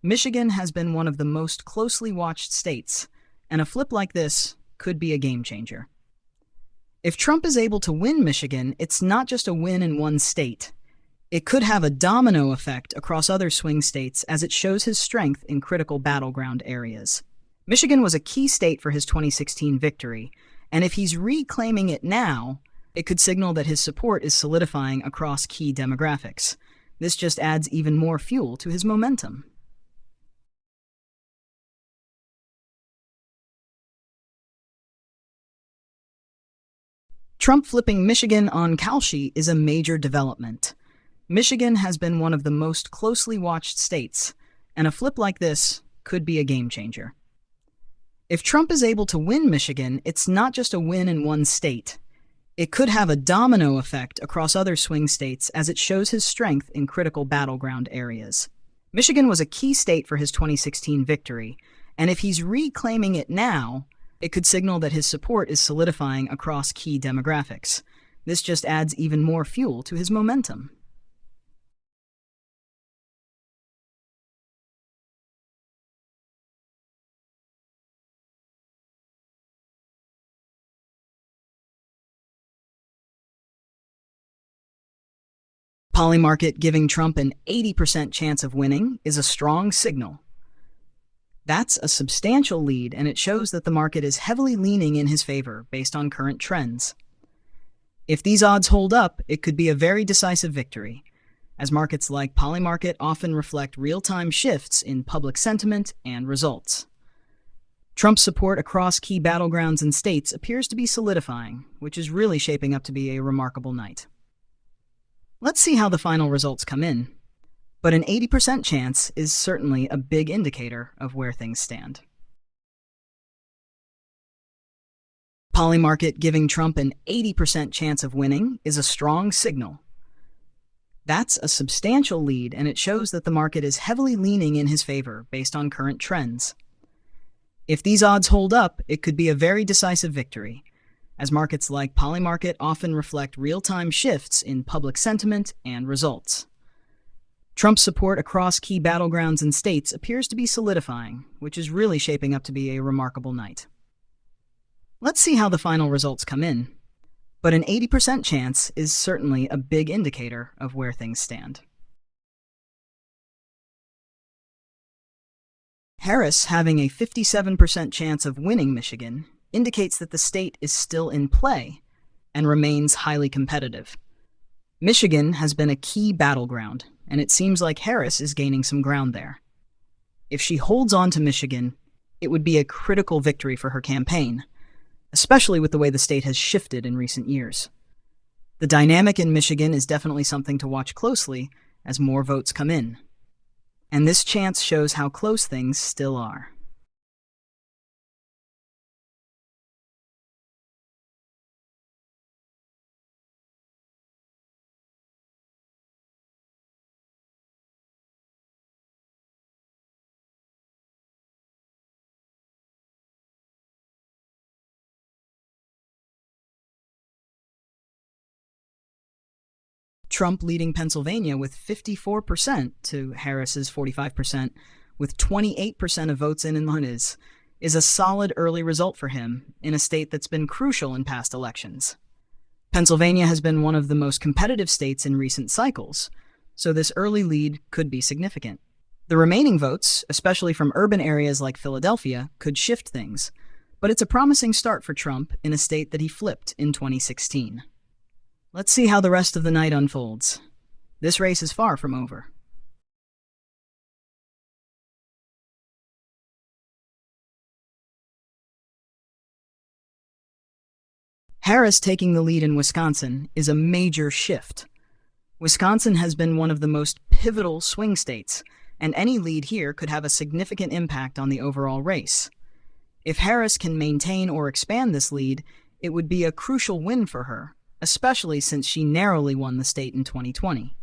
Michigan has been one of the most closely watched states, and a flip like this could be a game changer. If Trump is able to win Michigan, it's not just a win in one state. It could have a domino effect across other swing states as it shows his strength in critical battleground areas. Michigan was a key state for his 2016 victory, and if he's reclaiming it now, it could signal that his support is solidifying across key demographics. This just adds even more fuel to his momentum. Trump flipping Michigan on Kalshi is a major development. Michigan has been one of the most closely watched states, and a flip like this could be a game changer. If Trump is able to win Michigan, it's not just a win in one state. It could have a domino effect across other swing states as it shows his strength in critical battleground areas. Michigan was a key state for his 2016 victory, and if he's reclaiming it now, it could signal that his support is solidifying across key demographics. This just adds even more fuel to his momentum. Polymarket giving Trump an 80% chance of winning is a strong signal. That's a substantial lead, and it shows that the market is heavily leaning in his favor based on current trends. If these odds hold up, it could be a very decisive victory, as markets like Polymarket often reflect real-time shifts in public sentiment and results. Trump's support across key battlegrounds and states appears to be solidifying, which is really shaping up to be a remarkable night. Let's see how the final results come in, but an 80% chance is certainly a big indicator of where things stand. Polymarket giving Trump an 80% chance of winning is a strong signal. That's a substantial lead, and it shows that the market is heavily leaning in his favor based on current trends. If these odds hold up, it could be a very decisive victory, as markets like Polymarket often reflect real-time shifts in public sentiment and results. Trump's support across key battlegrounds and states appears to be solidifying, which is really shaping up to be a remarkable night. Let's see how the final results come in. But an 80% chance is certainly a big indicator of where things stand. Harris having a 57% chance of winning Michigan indicates that the state is still in play and remains highly competitive. Michigan has been a key battleground, and it seems like Harris is gaining some ground there. If she holds on to Michigan, it would be a critical victory for her campaign, especially with the way the state has shifted in recent years. The dynamic in Michigan is definitely something to watch closely as more votes come in. And this chance shows how close things still are. Trump leading Pennsylvania with 54% to Harris's 45%, with 28% of votes in his, is a solid early result for him in a state that's been crucial in past elections. Pennsylvania has been one of the most competitive states in recent cycles, so this early lead could be significant. The remaining votes, especially from urban areas like Philadelphia, could shift things, but it's a promising start for Trump in a state that he flipped in 2016. Let's see how the rest of the night unfolds. This race is far from over. Harris taking the lead in Wisconsin is a major shift. Wisconsin has been one of the most pivotal swing states, and any lead here could have a significant impact on the overall race. If Harris can maintain or expand this lead, it would be a crucial win for her, especially since she narrowly won the state in 2020.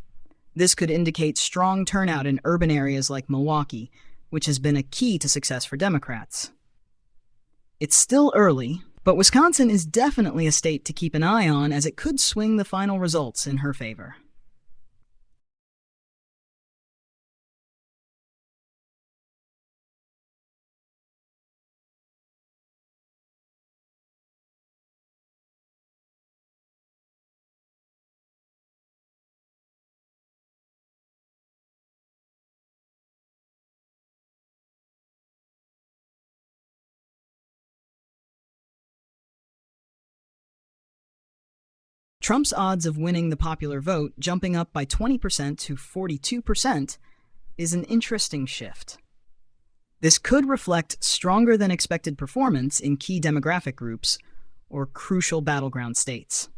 This could indicate strong turnout in urban areas like Milwaukee, which has been a key to success for Democrats. It's still early, but Wisconsin is definitely a state to keep an eye on as it could swing the final results in her favor. Trump's odds of winning the popular vote jumping up by 20% to 42% is an interesting shift. This could reflect stronger than expected performance in key demographic groups or crucial battleground states.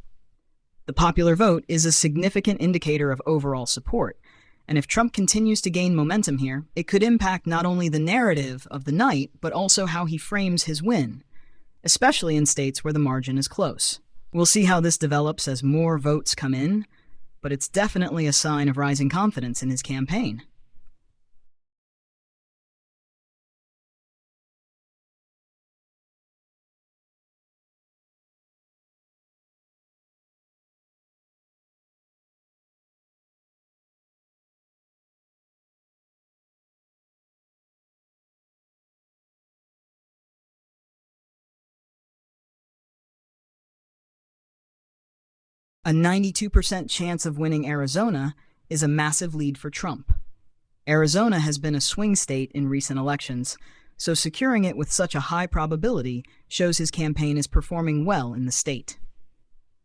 The popular vote is a significant indicator of overall support, and if Trump continues to gain momentum here, it could impact not only the narrative of the night, but also how he frames his win, especially in states where the margin is close. We'll see how this develops as more votes come in, but it's definitely a sign of rising confidence in his campaign. A 92% chance of winning Arizona is a massive lead for Trump. Arizona has been a swing state in recent elections, so securing it with such a high probability shows his campaign is performing well in the state.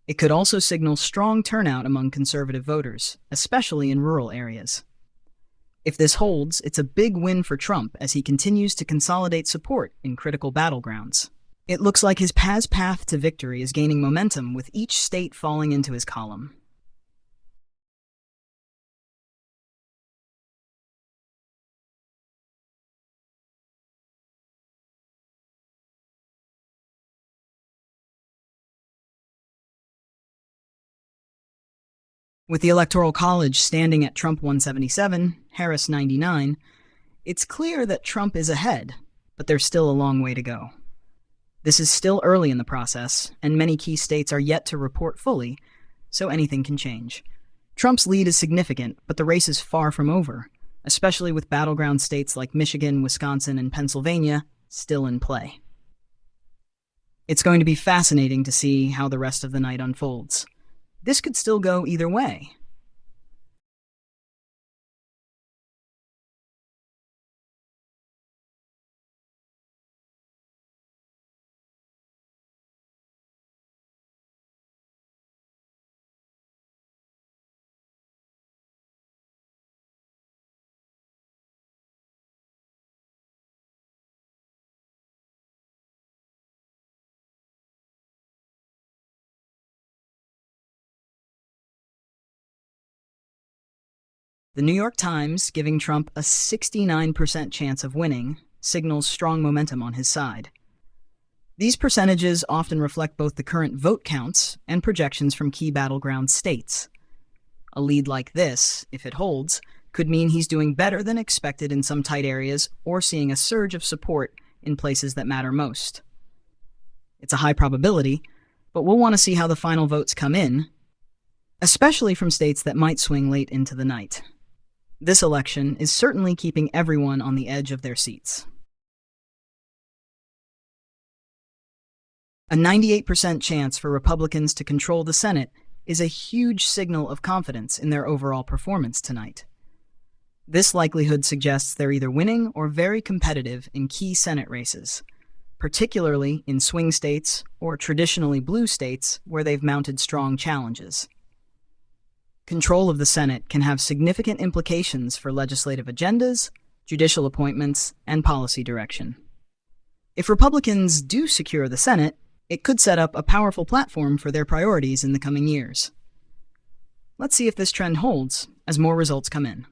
It could also signal strong turnout among conservative voters, especially in rural areas. If this holds, it's a big win for Trump as he continues to consolidate support in critical battlegrounds. It looks like his path to victory is gaining momentum, with each state falling into his column. With the Electoral College standing at Trump 177, Harris 99, it's clear that Trump is ahead, but there's still a long way to go. This is still early in the process, and many key states are yet to report fully, so anything can change. Trump's lead is significant, but the race is far from over, especially with battleground states like Michigan, Wisconsin, and Pennsylvania still in play. It's going to be fascinating to see how the rest of the night unfolds. This could still go either way. The New York Times giving Trump a 69% chance of winning signals strong momentum on his side. These percentages often reflect both the current vote counts and projections from key battleground states. A lead like this, if it holds, could mean he's doing better than expected in some tight areas or seeing a surge of support in places that matter most. It's a high probability, but we'll want to see how the final votes come in, especially from states that might swing late into the night. This election is certainly keeping everyone on the edge of their seats. A 98% chance for Republicans to control the Senate is a huge signal of confidence in their overall performance tonight. This likelihood suggests they're either winning or very competitive in key Senate races, particularly in swing states or traditionally blue states where they've mounted strong challenges. Control of the Senate can have significant implications for legislative agendas, judicial appointments, and policy direction. If Republicans do secure the Senate, it could set up a powerful platform for their priorities in the coming years. Let's see if this trend holds as more results come in.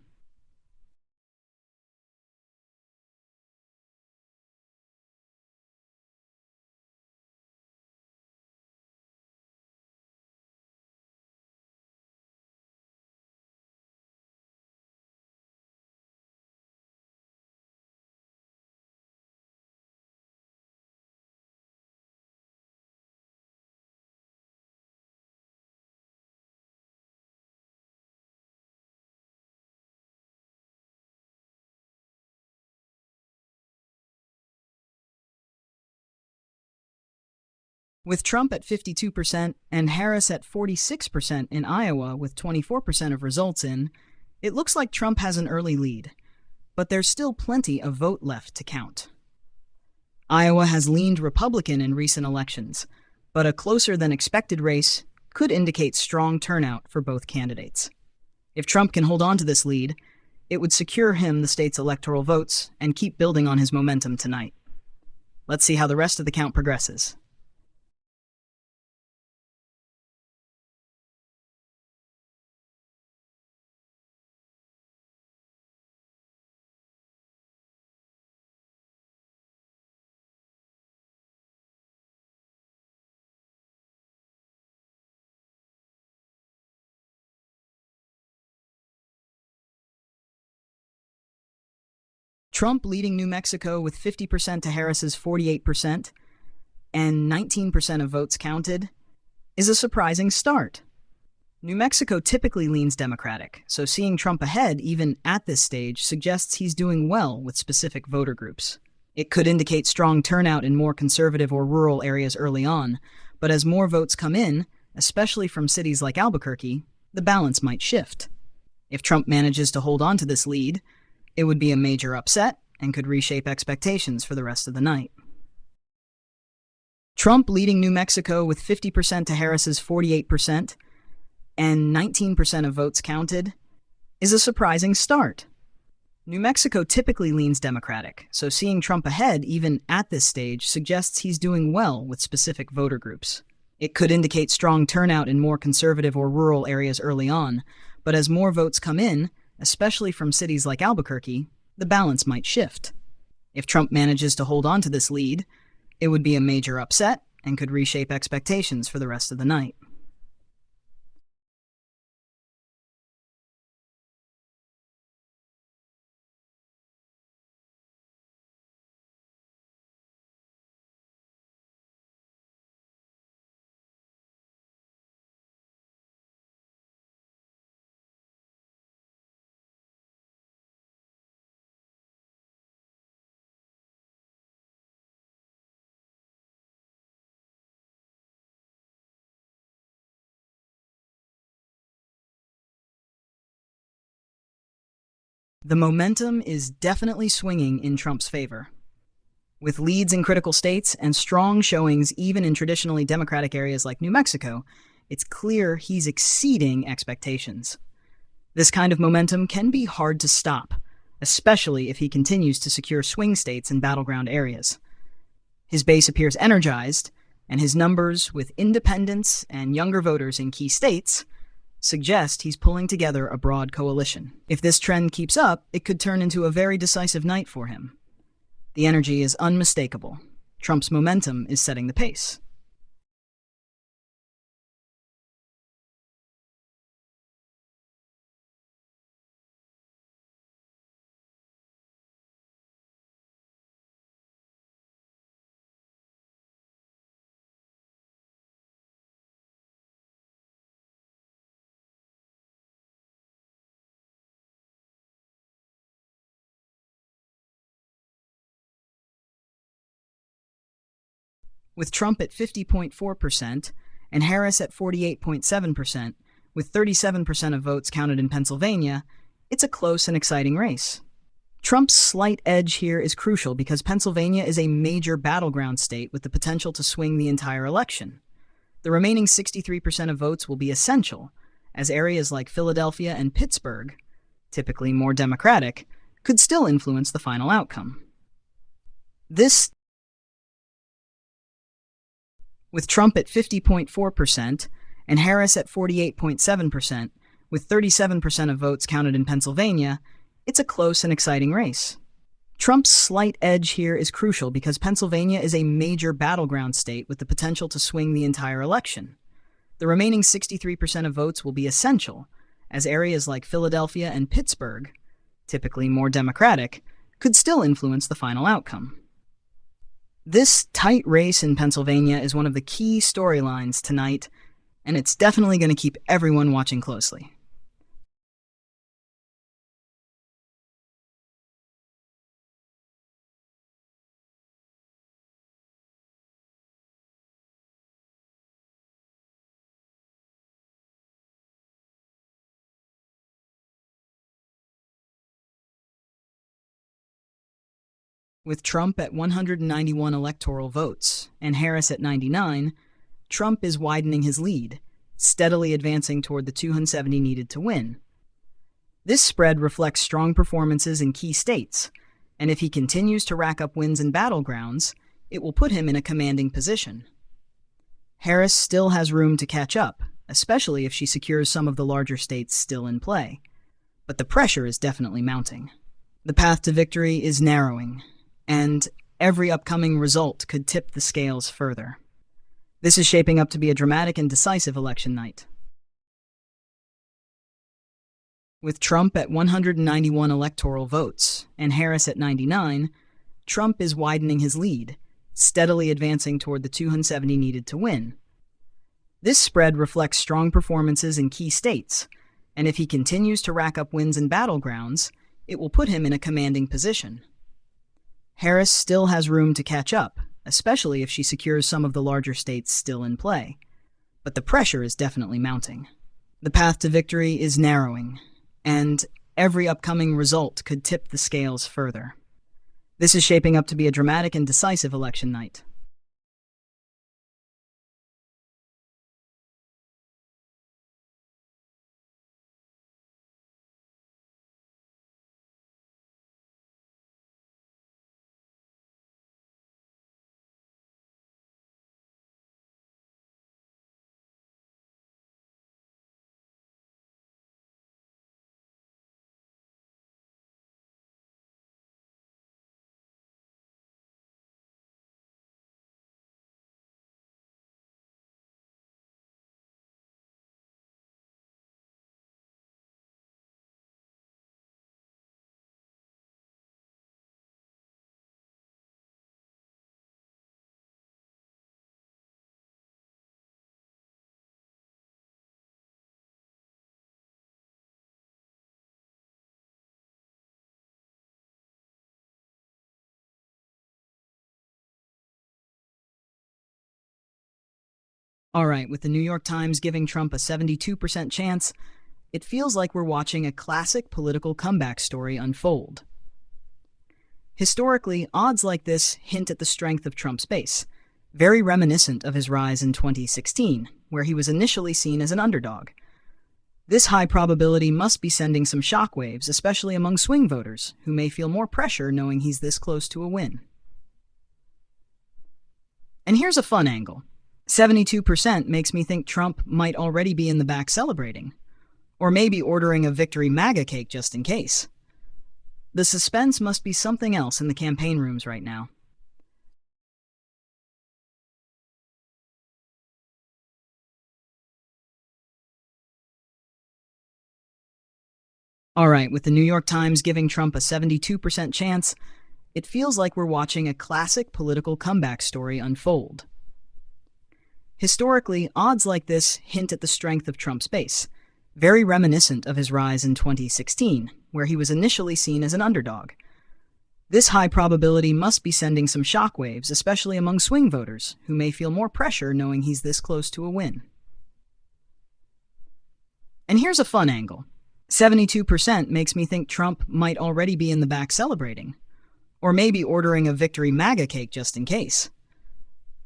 With Trump at 52% and Harris at 46% in Iowa with 24% of results in, it looks like Trump has an early lead, but there's still plenty of vote left to count. Iowa has leaned Republican in recent elections, but a closer than expected race could indicate strong turnout for both candidates. If Trump can hold on to this lead, it would secure him the state's electoral votes and keep building on his momentum tonight. Let's see how the rest of the count progresses. Trump leading New Mexico with 50% to Harris's 48% and 19% of votes counted is a surprising start. New Mexico typically leans Democratic, so seeing Trump ahead even at this stage suggests he's doing well with specific voter groups. It could indicate strong turnout in more conservative or rural areas early on, but as more votes come in, especially from cities like Albuquerque, the balance might shift. If Trump manages to hold on to this lead, it would be a major upset and could reshape expectations for the rest of the night. Trump leading New Mexico with 50% to Harris's 48% and 19% of votes counted is a surprising start. New Mexico typically leans Democratic, so seeing Trump ahead even at this stage suggests he's doing well with specific voter groups. It could indicate strong turnout in more conservative or rural areas early on, but as more votes come in, especially from cities like Albuquerque, the balance might shift. If Trump manages to hold on to this lead, it would be a major upset and could reshape expectations for the rest of the night. The momentum is definitely swinging in Trump's favor. With leads in critical states and strong showings even in traditionally Democratic areas like New Mexico, it's clear he's exceeding expectations. This kind of momentum can be hard to stop, especially if he continues to secure swing states and battleground areas. His base appears energized, and his numbers with independents and younger voters in key states suggest he's pulling together a broad coalition. If this trend keeps up, it could turn into a very decisive night for him. The energy is unmistakable. Trump's momentum is setting the pace. With Trump at 50.4% and Harris at 48.7%, with 37% of votes counted in Pennsylvania, it's a close and exciting race. Trump's slight edge here is crucial because Pennsylvania is a major battleground state with the potential to swing the entire election. The remaining 63% of votes will be essential, as areas like Philadelphia and Pittsburgh, typically more Democratic, could still influence the final outcome. With Trump at 50.4% and Harris at 48.7%, with 37% of votes counted in Pennsylvania, it's a close and exciting race. Trump's slight edge here is crucial because Pennsylvania is a major battleground state with the potential to swing the entire election. The remaining 63% of votes will be essential, as areas like Philadelphia and Pittsburgh, typically more Democratic, could still influence the final outcome. This tight race in Pennsylvania is one of the key storylines tonight, and it's definitely going to keep everyone watching closely. With Trump at 191 electoral votes and Harris at 99, Trump is widening his lead, steadily advancing toward the 270 needed to win. This spread reflects strong performances in key states, and if he continues to rack up wins in battlegrounds, it will put him in a commanding position. Harris still has room to catch up, especially if she secures some of the larger states still in play. But the pressure is definitely mounting. The path to victory is narrowing, and every upcoming result could tip the scales further. This is shaping up to be a dramatic and decisive election night. With Trump at 191 electoral votes and Harris at 99, Trump is widening his lead, steadily advancing toward the 270 needed to win. This spread reflects strong performances in key states, and if he continues to rack up wins in battlegrounds, it will put him in a commanding position. Harris still has room to catch up, especially if she secures some of the larger states still in play. But the pressure is definitely mounting. The path to victory is narrowing, and every upcoming result could tip the scales further. This is shaping up to be a dramatic and decisive election night. All right, with the New York Times giving Trump a 72% chance, it feels like we're watching a classic political comeback story unfold. Historically, odds like this hint at the strength of Trump's base, very reminiscent of his rise in 2016, where he was initially seen as an underdog. This high probability must be sending some shockwaves, especially among swing voters, who may feel more pressure knowing he's this close to a win. And here's a fun angle. 72% makes me think Trump might already be in the back celebrating, or maybe ordering a victory MAGA cake just in case. The suspense must be something else in the campaign rooms right now. All right, with the New York Times giving Trump a 72% chance, it feels like we're watching a classic political comeback story unfold. Historically, odds like this hint at the strength of Trump's base, very reminiscent of his rise in 2016, where he was initially seen as an underdog. This high probability must be sending some shockwaves, especially among swing voters, who may feel more pressure knowing he's this close to a win. And here's a fun angle. 72% makes me think Trump might already be in the back celebrating, or maybe ordering a victory MAGA cake just in case.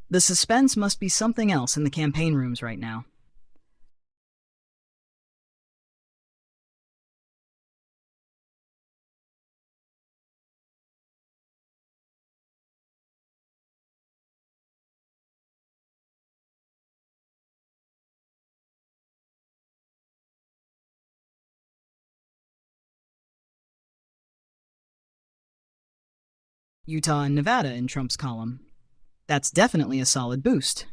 The suspense must be something else in the campaign rooms right now. Utah and Nevada in Trump's column. That's definitely a solid boost.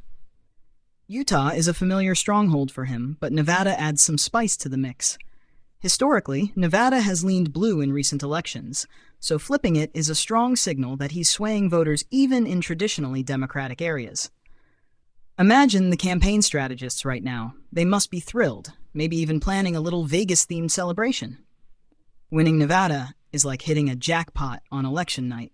Utah is a familiar stronghold for him, but Nevada adds some spice to the mix. Historically, Nevada has leaned blue in recent elections, so flipping it is a strong signal that he's swaying voters even in traditionally Democratic areas. Imagine the campaign strategists right now. They must be thrilled, maybe even planning a little Vegas-themed celebration. Winning Nevada is like hitting a jackpot on election night.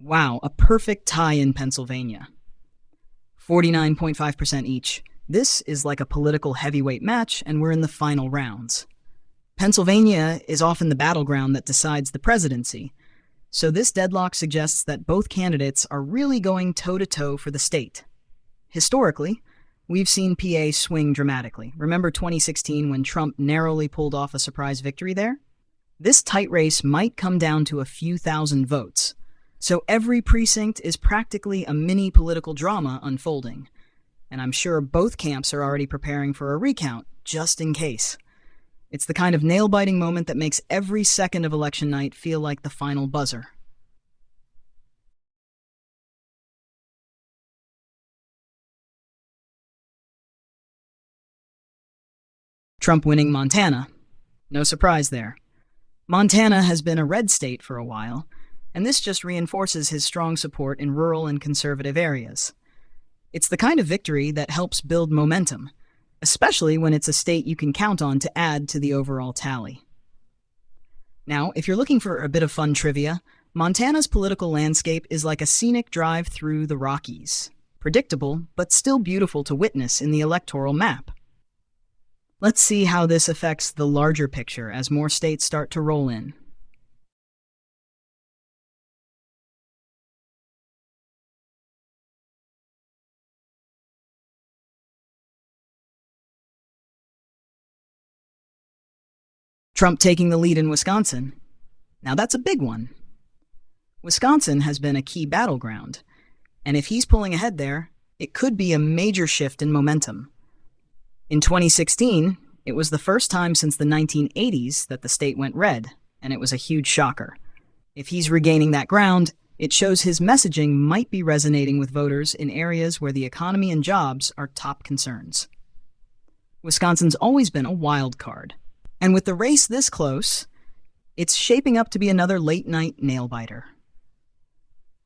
Wow, a perfect tie in Pennsylvania. 49.5% each. This is like a political heavyweight match, and we're in the final rounds. Pennsylvania is often the battleground that decides the presidency, so this deadlock suggests that both candidates are really going toe-to-toe for the state. Historically, we've seen PA swing dramatically. Remember 2016 when Trump narrowly pulled off a surprise victory there? This tight race might come down to a few thousand votes. So every precinct is practically a mini political drama unfolding. And I'm sure both camps are already preparing for a recount, just in case. It's the kind of nail-biting moment that makes every second of election night feel like the final buzzer. Trump winning Montana. No surprise there. Montana has been a red state for a while, and this just reinforces his strong support in rural and conservative areas. It's the kind of victory that helps build momentum, especially when it's a state you can count on to add to the overall tally. Now, if you're looking for a bit of fun trivia, Montana's political landscape is like a scenic drive through the Rockies. Predictable, but still beautiful to witness in the electoral map. Let's see how this affects the larger picture as more states start to roll in. Trump taking the lead in Wisconsin. Now that's a big one. Wisconsin has been a key battleground, and if he's pulling ahead there, it could be a major shift in momentum. In 2016, it was the first time since the 1980s that the state went red, and it was a huge shocker. If he's regaining that ground, it shows his messaging might be resonating with voters in areas where the economy and jobs are top concerns. Wisconsin's always been a wild card. And with the race this close, it's shaping up to be another late-night nail-biter.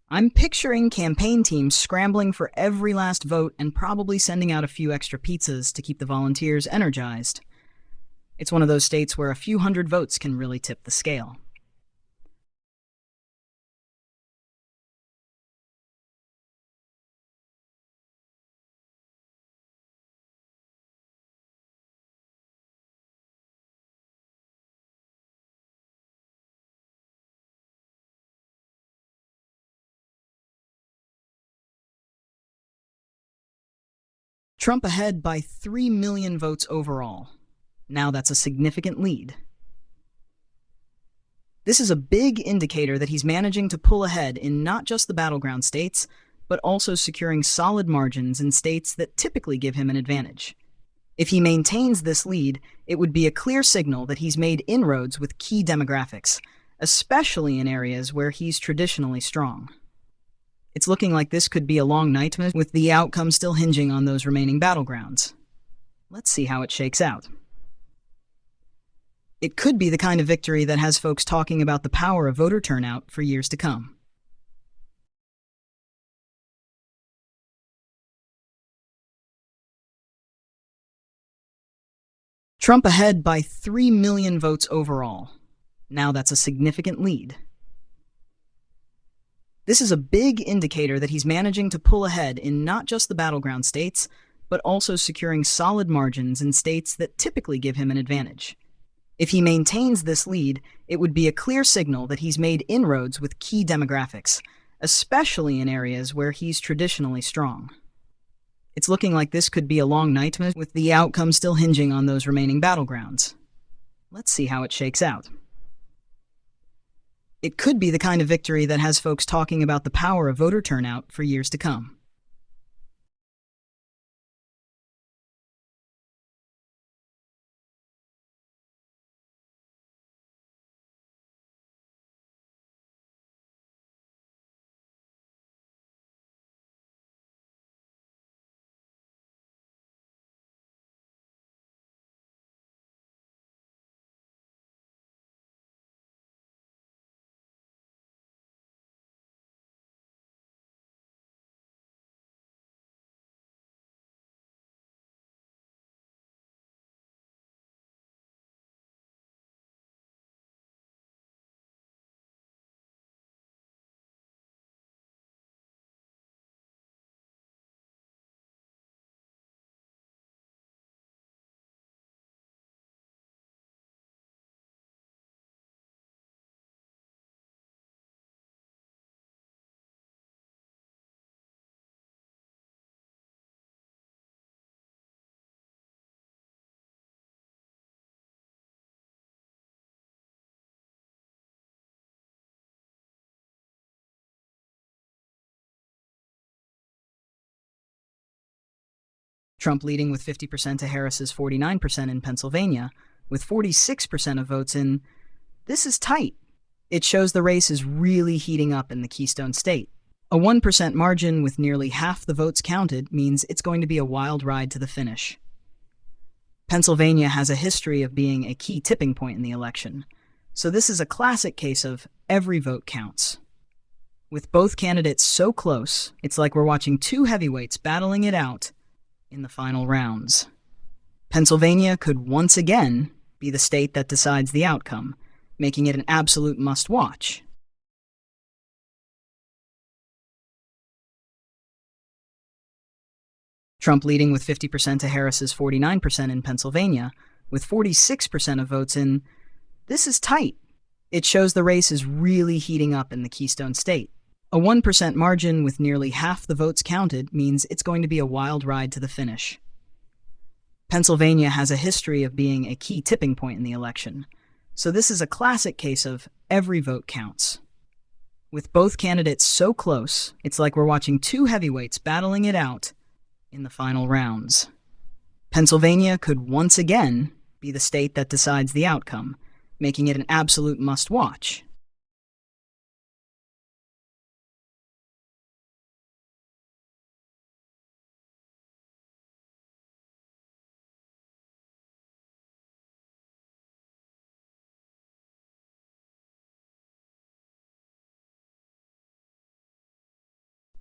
I'm picturing campaign teams scrambling for every last vote and probably sending out a few extra pizzas to keep the volunteers energized. It's one of those states where a few hundred votes can really tip the scale. Trump ahead by 3 million votes overall. Now that's a significant lead. This is a big indicator that he's managing to pull ahead in not just the battleground states, but also securing solid margins in states that typically give him an advantage. If he maintains this lead, it would be a clear signal that he's made inroads with key demographics, especially in areas where he's traditionally strong. It's looking like this could be a long night, with the outcome still hinging on those remaining battlegrounds. Let's see how it shakes out. It could be the kind of victory that has folks talking about the power of voter turnout for years to come. Trump ahead by 3 million votes overall. Now that's a significant lead. This is a big indicator that he's managing to pull ahead in not just the battleground states, but also securing solid margins in states that typically give him an advantage. If he maintains this lead, it would be a clear signal that he's made inroads with key demographics, especially in areas where he's traditionally strong. It's looking like this could be a long night, with the outcome still hinging on those remaining battlegrounds. Let's see how it shakes out. It could be the kind of victory that has folks talking about the power of voter turnout for years to come. Trump leading with 50% to Harris's 49% in Pennsylvania, with 46% of votes in. This is tight. It shows the race is really heating up in the Keystone State. A 1% margin with nearly half the votes counted means it's going to be a wild ride to the finish. Pennsylvania has a history of being a key tipping point in the election, so this is a classic case of every vote counts. With both candidates so close, it's like we're watching two heavyweights battling it out in the final rounds. Pennsylvania could once again be the state that decides the outcome, making it an absolute must-watch. Trump leading with 50% to Harris's 49% in Pennsylvania, with 46% of votes in. This is tight. It shows the race is really heating up in the Keystone State. A 1% margin with nearly half the votes counted means it's going to be a wild ride to the finish. Pennsylvania has a history of being a key tipping point in the election, so this is a classic case of every vote counts. With both candidates so close, it's like we're watching two heavyweights battling it out in the final rounds. Pennsylvania could once again be the state that decides the outcome, making it an absolute must-watch.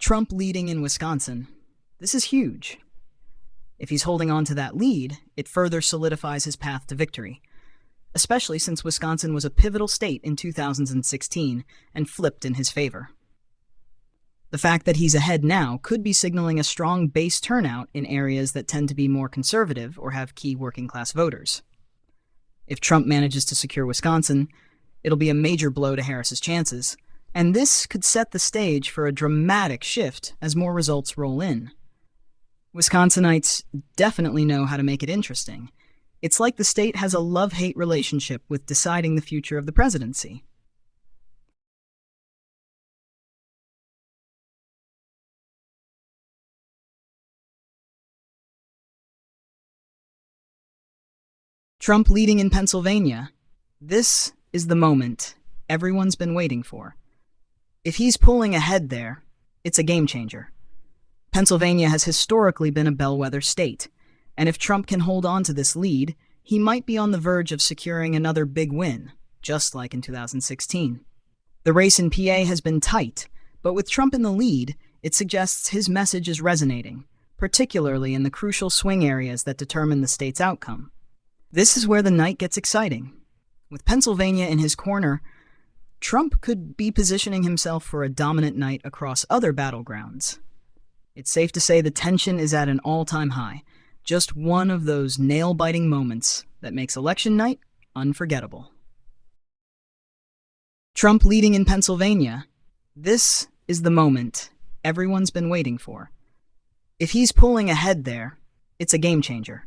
Trump leading in Wisconsin. This is huge. If he's holding on to that lead, it further solidifies his path to victory, especially since Wisconsin was a pivotal state in 2016 and flipped in his favor. The fact that he's ahead now could be signaling a strong base turnout in areas that tend to be more conservative or have key working-class voters. If Trump manages to secure Wisconsin, it'll be a major blow to Harris's chances, and this could set the stage for a dramatic shift as more results roll in. Wisconsinites definitely know how to make it interesting. It's like the state has a love-hate relationship with deciding the future of the presidency. Trump leading in Pennsylvania. This is the moment everyone's been waiting for. If he's pulling ahead there, it's a game changer. Pennsylvania has historically been a bellwether state, and if Trump can hold on to this lead, he might be on the verge of securing another big win, just like in 2016. The race in PA has been tight, but with Trump in the lead, it suggests his message is resonating, particularly in the crucial swing areas that determine the state's outcome. This is where the night gets exciting. With Pennsylvania in his corner, Trump could be positioning himself for a dominant night across other battlegrounds. It's safe to say the tension is at an all-time high, just one of those nail-biting moments that makes election night unforgettable. Trump leading in Pennsylvania. This is the moment everyone's been waiting for. If he's pulling ahead there, it's a game changer.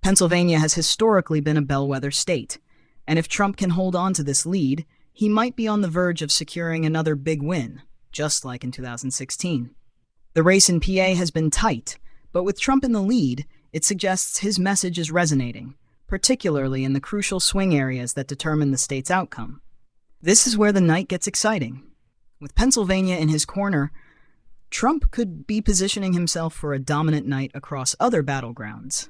Pennsylvania has historically been a bellwether state, and if Trump can hold on to this lead, he might be on the verge of securing another big win, just like in 2016. The race in PA has been tight, but with Trump in the lead, it suggests his message is resonating, particularly in the crucial swing areas that determine the state's outcome. This is where the night gets exciting. With Pennsylvania in his corner, Trump could be positioning himself for a dominant night across other battlegrounds.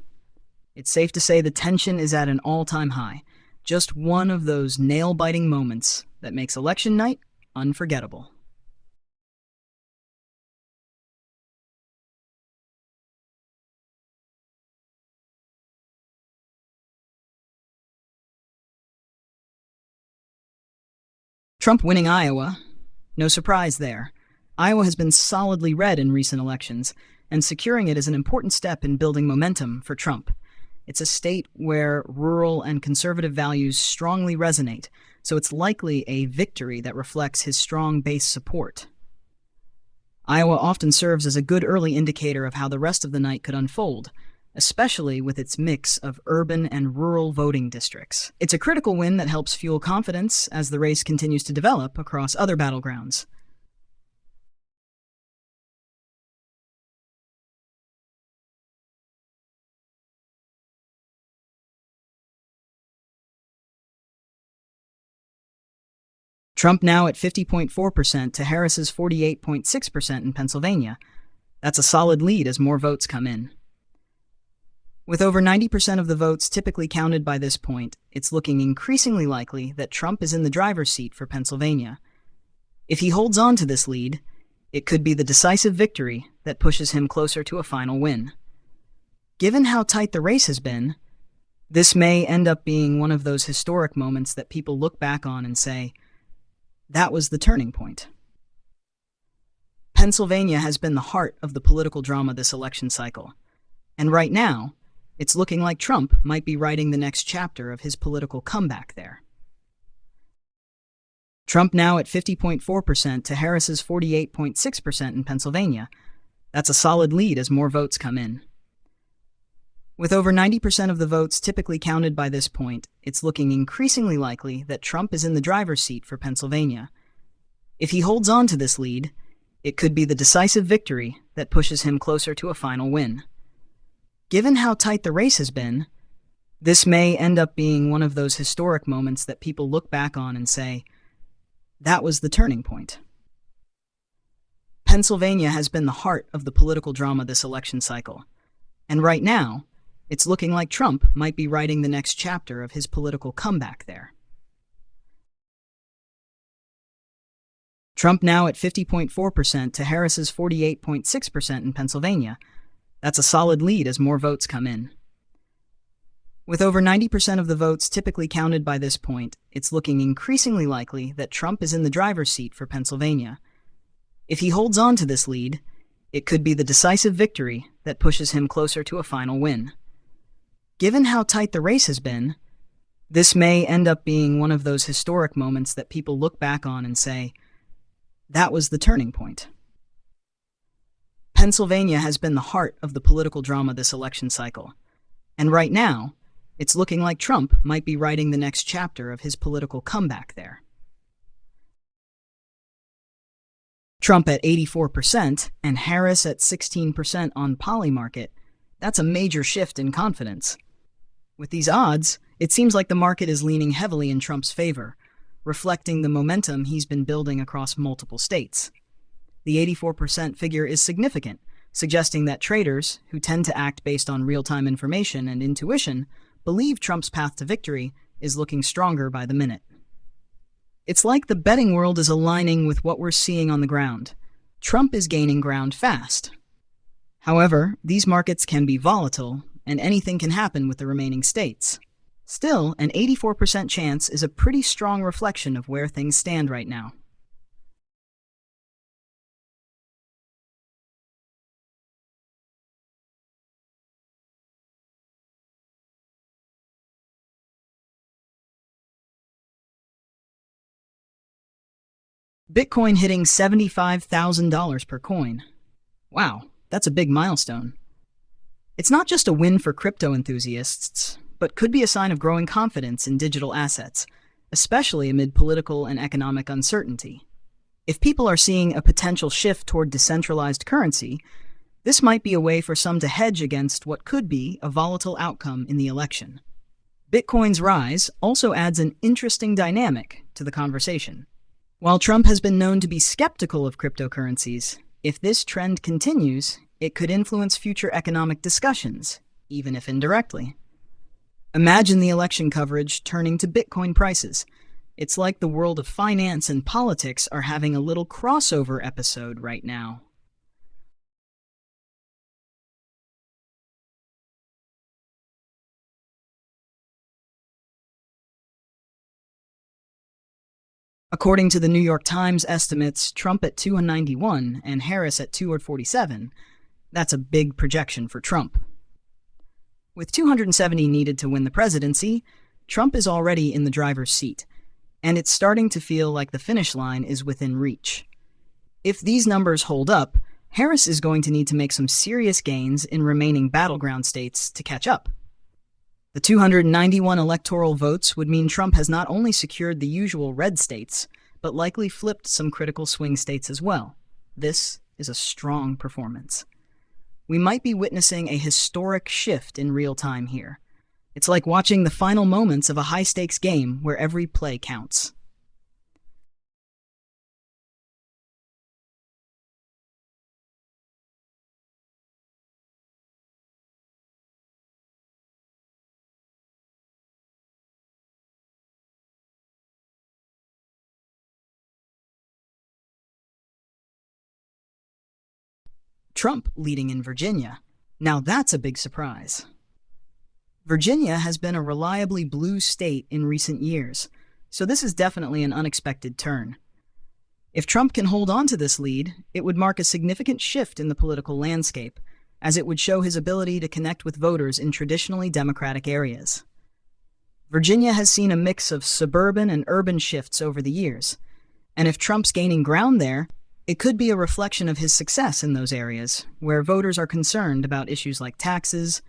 It's safe to say the tension is at an all-time high, just one of those nail-biting moments that makes election night unforgettable. Trump winning Iowa. No surprise there. Iowa has been solidly red in recent elections, and securing it is an important step in building momentum for Trump. It's a state where rural and conservative values strongly resonate, so it's likely a victory that reflects his strong base support. Iowa often serves as a good early indicator of how the rest of the night could unfold, especially with its mix of urban and rural voting districts. It's a critical win that helps fuel confidence as the race continues to develop across other battlegrounds. Trump now at 50.4% to Harris's 48.6% in Pennsylvania. That's a solid lead as more votes come in. With over 90% of the votes typically counted by this point, it's looking increasingly likely that Trump is in the driver's seat for Pennsylvania. If he holds on to this lead, it could be the decisive victory that pushes him closer to a final win. Given how tight the race has been, this may end up being one of those historic moments that people look back on and say, that was the turning point. Pennsylvania has been the heart of the political drama this election cycle, and right now, it's looking like Trump might be writing the next chapter of his political comeback there. Trump now at 50.4% to Harris's 48.6% in Pennsylvania. That's a solid lead as more votes come in. With over 90% of the votes typically counted by this point, it's looking increasingly likely that Trump is in the driver's seat for Pennsylvania. If he holds on to this lead, it could be the decisive victory that pushes him closer to a final win. Given how tight the race has been, this may end up being one of those historic moments that people look back on and say, that was the turning point. Pennsylvania has been the heart of the political drama this election cycle, and right now, it's looking like Trump might be writing the next chapter of his political comeback there. Trump now at 50.4% to Harris's 48.6% in Pennsylvania. That's a solid lead as more votes come in. With over 90% of the votes typically counted by this point, it's looking increasingly likely that Trump is in the driver's seat for Pennsylvania. If he holds on to this lead, it could be the decisive victory that pushes him closer to a final win. Given how tight the race has been, this may end up being one of those historic moments that people look back on and say, that was the turning point. Pennsylvania has been the heart of the political drama this election cycle, and right now, it's looking like Trump might be writing the next chapter of his political comeback there. Trump at 84% and Harris at 16% on Polymarket, that's a major shift in confidence. With these odds, it seems like the market is leaning heavily in Trump's favor, reflecting the momentum he's been building across multiple states. The 84% figure is significant, suggesting that traders, who tend to act based on real-time information and intuition, believe Trump's path to victory is looking stronger by the minute. It's like the betting world is aligning with what we're seeing on the ground. Trump is gaining ground fast. However, these markets can be volatile, and anything can happen with the remaining states. Still, an 84% chance is a pretty strong reflection of where things stand right now. Bitcoin hitting $75,000 per coin. Wow, that's a big milestone. It's not just a win for crypto enthusiasts, but could be a sign of growing confidence in digital assets, especially amid political and economic uncertainty. If people are seeing a potential shift toward decentralized currency, this might be a way for some to hedge against what could be a volatile outcome in the election. Bitcoin's rise also adds an interesting dynamic to the conversation. While Trump has been known to be skeptical of cryptocurrencies, if this trend continues, it could influence future economic discussions, even if indirectly. Imagine the election coverage turning to Bitcoin prices. It's like the world of finance and politics are having a little crossover episode right now. According to the New York Times estimates, Trump at 291 and Harris at 247, that's a big projection for Trump. With 270 needed to win the presidency, Trump is already in the driver's seat, and it's starting to feel like the finish line is within reach. If these numbers hold up, Harris is going to need to make some serious gains in remaining battleground states to catch up. The 291 electoral votes would mean Trump has not only secured the usual red states, but likely flipped some critical swing states as well. This is a strong performance. We might be witnessing a historic shift in real time here. It's like watching the final moments of a high-stakes game where every play counts. Trump leading in Virginia. Now that's a big surprise. Virginia has been a reliably blue state in recent years, so this is definitely an unexpected turn. If Trump can hold on to this lead, it would mark a significant shift in the political landscape, as it would show his ability to connect with voters in traditionally Democratic areas. Virginia has seen a mix of suburban and urban shifts over the years, and if Trump's gaining ground there, it could be a reflection of his success in those areas, where voters are concerned about issues like taxes,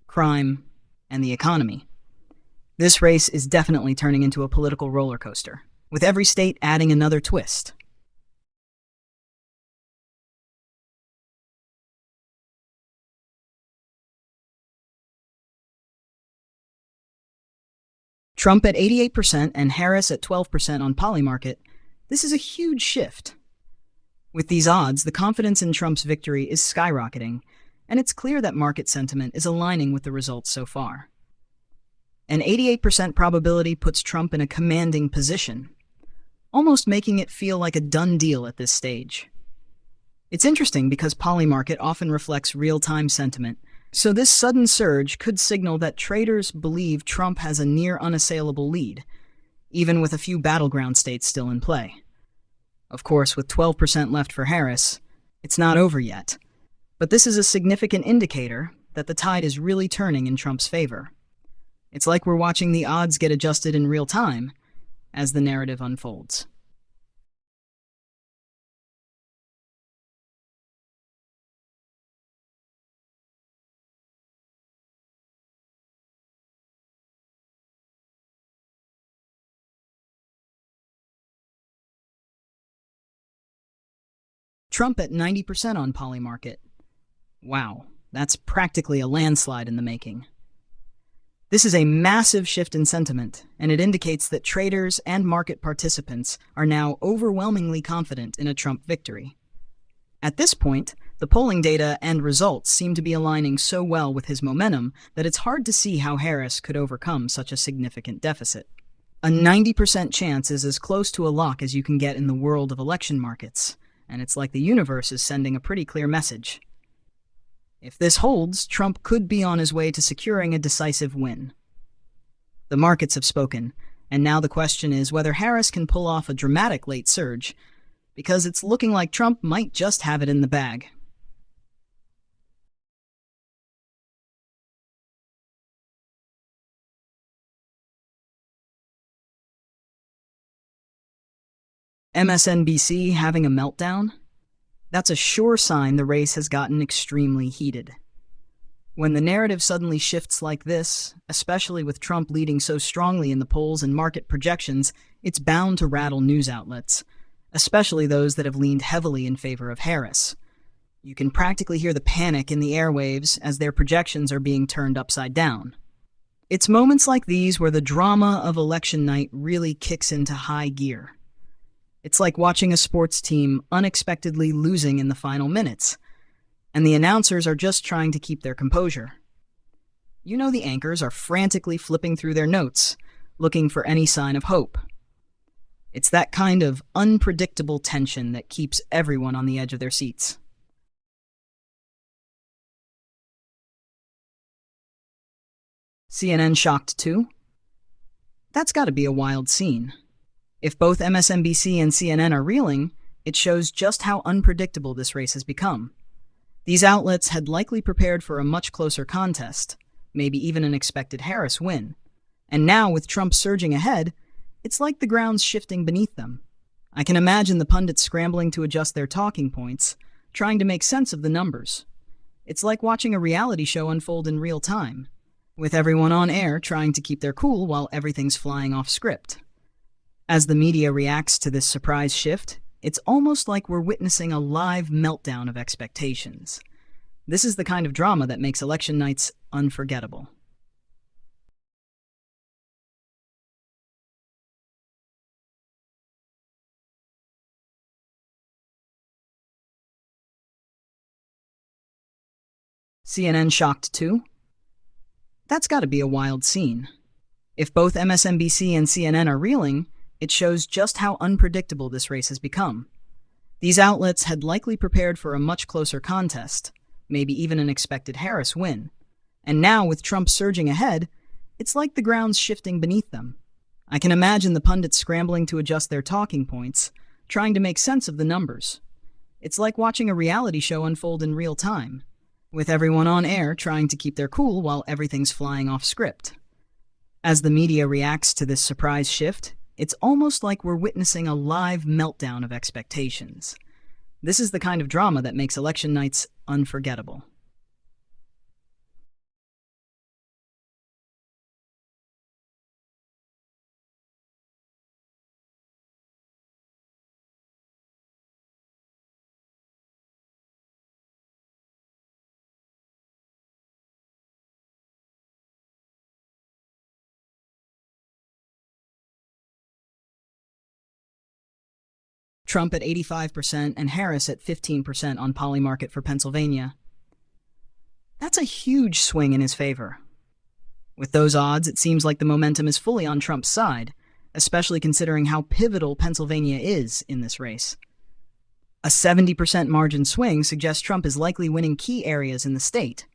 crime, and the economy. This race is definitely turning into a political roller coaster, with every state adding another twist. Trump at 88% and Harris at 12% on Polymarket, this is a huge shift. With these odds, the confidence in Trump's victory is skyrocketing, and it's clear that market sentiment is aligning with the results so far. An 88% probability puts Trump in a commanding position, almost making it feel like a done deal at this stage. It's interesting because Polymarket often reflects real-time sentiment, so this sudden surge could signal that traders believe Trump has a near unassailable lead, even with a few battleground states still in play. Of course, with 12% left for Harris, it's not over yet. But this is a significant indicator that the tide is really turning in Trump's favor. It's like we're watching the odds get adjusted in real time as the narrative unfolds. Trump at 90% on Polymarket. Wow, that's practically a landslide in the making. This is a massive shift in sentiment, and it indicates that traders and market participants are now overwhelmingly confident in a Trump victory. At this point, the polling data and results seem to be aligning so well with his momentum that it's hard to see how Harris could overcome such a significant deficit. A 90% chance is as close to a lock as you can get in the world of election markets, and it's like the universe is sending a pretty clear message. If this holds, Trump could be on his way to securing a decisive win. The markets have spoken, and now the question is whether Harris can pull off a dramatic late surge, because it's looking like Trump might just have it in the bag. MSNBC having a meltdown? That's a sure sign the race has gotten extremely heated. When the narrative suddenly shifts like this, especially with Trump leading so strongly in the polls and market projections, it's bound to rattle news outlets, especially those that have leaned heavily in favor of Harris. You can practically hear the panic in the airwaves as their projections are being turned upside down. It's moments like these where the drama of election night really kicks into high gear. It's like watching a sports team unexpectedly losing in the final minutes, and the announcers are just trying to keep their composure. You know the anchors are frantically flipping through their notes, looking for any sign of hope. It's that kind of unpredictable tension that keeps everyone on the edge of their seats. CNN shocked too? That's got to be a wild scene. If both MSNBC and CNN are reeling, it shows just how unpredictable this race has become. These outlets had likely prepared for a much closer contest, maybe even an expected Harris win. And now, with Trump surging ahead, it's like the ground's shifting beneath them. I can imagine the pundits scrambling to adjust their talking points, trying to make sense of the numbers. It's like watching a reality show unfold in real time, with everyone on air trying to keep their cool while everything's flying off script. As the media reacts to this surprise shift, it's almost like we're witnessing a live meltdown of expectations. This is the kind of drama that makes election nights unforgettable. CNN shocked too? That's got to be a wild scene. If both MSNBC and CNN are reeling, it shows just how unpredictable this race has become. These outlets had likely prepared for a much closer contest, maybe even an expected Harris win. And now, with Trump surging ahead, it's like the ground's shifting beneath them. I can imagine the pundits scrambling to adjust their talking points, trying to make sense of the numbers. It's like watching a reality show unfold in real time, with everyone on air trying to keep their cool while everything's flying off script. As the media reacts to this surprise shift, it's almost like we're witnessing a live meltdown of expectations. This is the kind of drama that makes election nights unforgettable. Trump at 85% and Harris at 15% on Polymarket for Pennsylvania. That's a huge swing in his favor. With those odds, it seems like the momentum is fully on Trump's side, especially considering how pivotal Pennsylvania is in this race. A 70% margin swing suggests Trump is likely winning key areas in the state,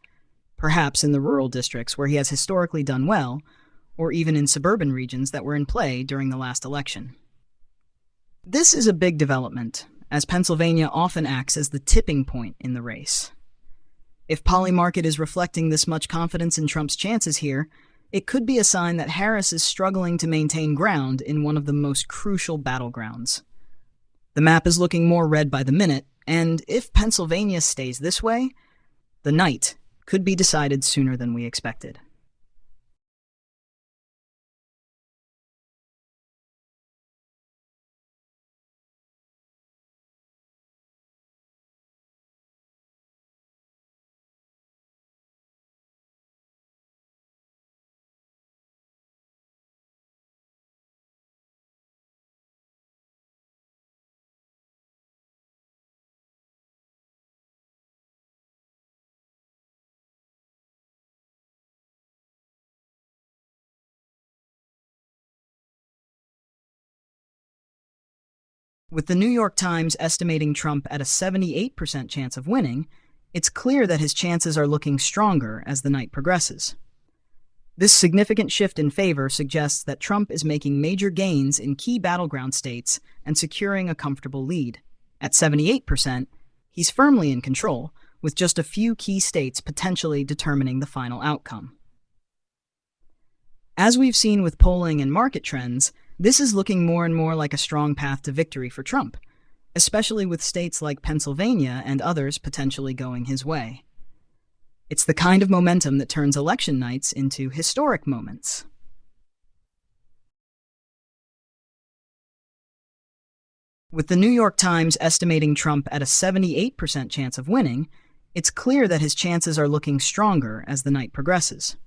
perhaps in the rural districts where he has historically done well, or even in suburban regions that were in play during the last election. This is a big development, as Pennsylvania often acts as the tipping point in the race. If Polymarket is reflecting this much confidence in Trump's chances here, it could be a sign that Harris is struggling to maintain ground in one of the most crucial battlegrounds. The map is looking more red by the minute, and if Pennsylvania stays this way, the night could be decided sooner than we expected. With the New York Times estimating Trump at a 78% chance of winning, it's clear that his chances are looking stronger as the night progresses. This significant shift in favor suggests that Trump is making major gains in key battleground states and securing a comfortable lead. At 78%, he's firmly in control, with just a few key states potentially determining the final outcome. As we've seen with polling and market trends, this is looking more and more like a strong path to victory for Trump, especially with states like Pennsylvania and others potentially going his way. It's the kind of momentum that turns election nights into historic moments. With the New York Times estimating Trump at a 78% chance of winning, it's clear that his chances are looking stronger as the night progresses.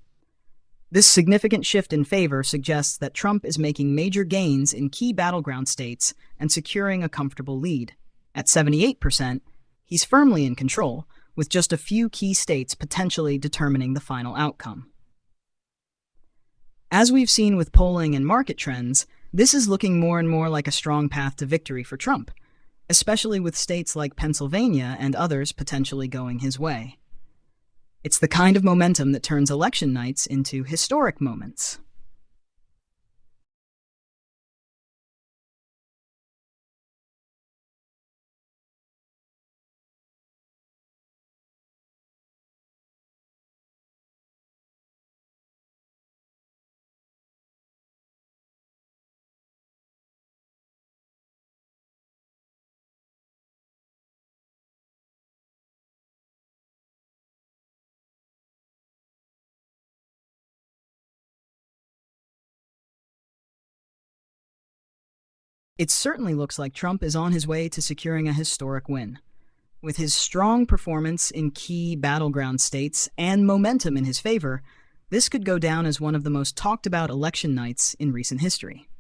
This significant shift in favor suggests that Trump is making major gains in key battleground states and securing a comfortable lead. At 78%, he's firmly in control, with just a few key states potentially determining the final outcome. As we've seen with polling and market trends, this is looking more and more like a strong path to victory for Trump, especially with states like Pennsylvania and others potentially going his way. It's the kind of momentum that turns election nights into historic moments. It certainly looks like Trump is on his way to securing a historic win. With his strong performance in key battleground states and momentum in his favor, this could go down as one of the most talked about election nights in recent history.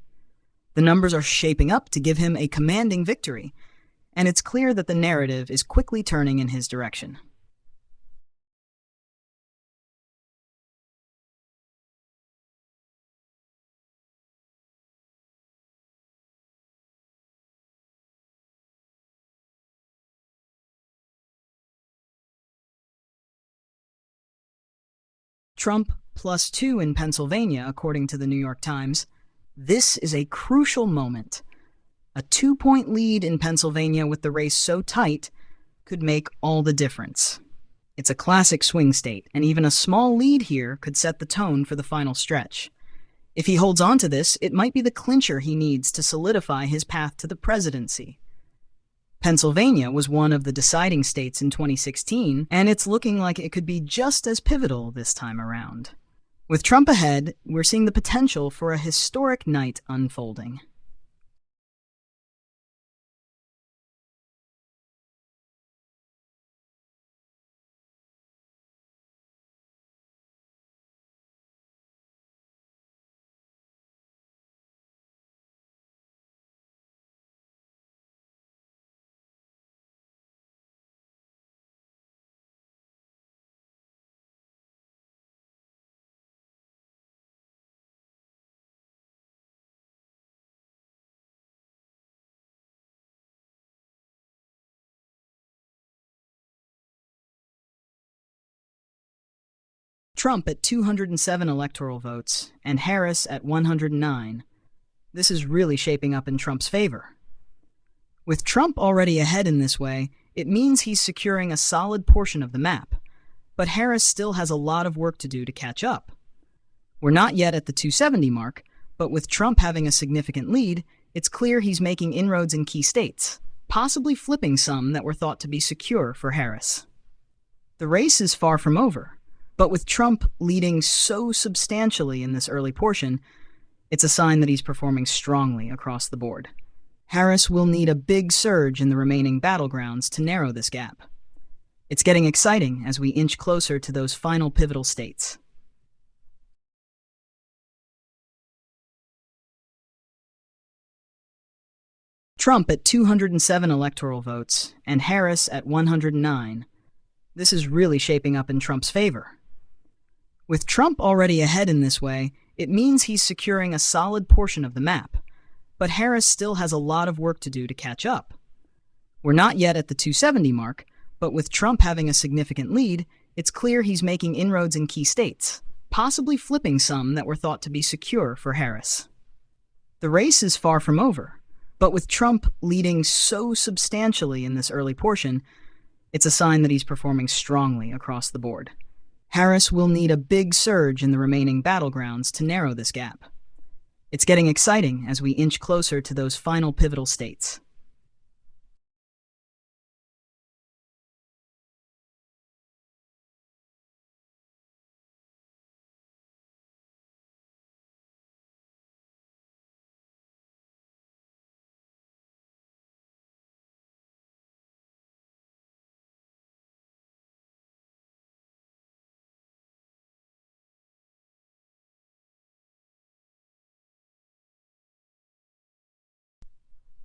The numbers are shaping up to give him a commanding victory, and it's clear that the narrative is quickly turning in his direction. Trump +2 in Pennsylvania, according to the New York Times. This is a crucial moment. A 2-point lead in Pennsylvania with the race so tight could make all the difference. It's a classic swing state, and even a small lead here could set the tone for the final stretch. If he holds on to this, it might be the clincher he needs to solidify his path to the presidency. Pennsylvania was one of the deciding states in 2016, and it's looking like it could be just as pivotal this time around. With Trump ahead, we're seeing the potential for a historic night unfolding. Trump at 207 electoral votes and Harris at 109. This is really shaping up in Trump's favor. With Trump already ahead in this way, it means he's securing a solid portion of the map, but Harris still has a lot of work to do to catch up. We're not yet at the 270 mark, but with Trump having a significant lead, it's clear he's making inroads in key states, possibly flipping some that were thought to be secure for Harris. The race is far from over, but with Trump leading so substantially in this early portion, it's a sign that he's performing strongly across the board. Harris will need a big surge in the remaining battlegrounds to narrow this gap. It's getting exciting as we inch closer to those final pivotal states. Trump at 207 electoral votes and Harris at 109. This is really shaping up in Trump's favor. With Trump already ahead in this way, it means he's securing a solid portion of the map, but Harris still has a lot of work to do to catch up. We're not yet at the 270 mark, but with Trump having a significant lead, it's clear he's making inroads in key states, possibly flipping some that were thought to be secure for Harris. The race is far from over, but with Trump leading so substantially in this early portion, it's a sign that he's performing strongly across the board. Harris will need a big surge in the remaining battlegrounds to narrow this gap. It's getting exciting as we inch closer to those final pivotal states.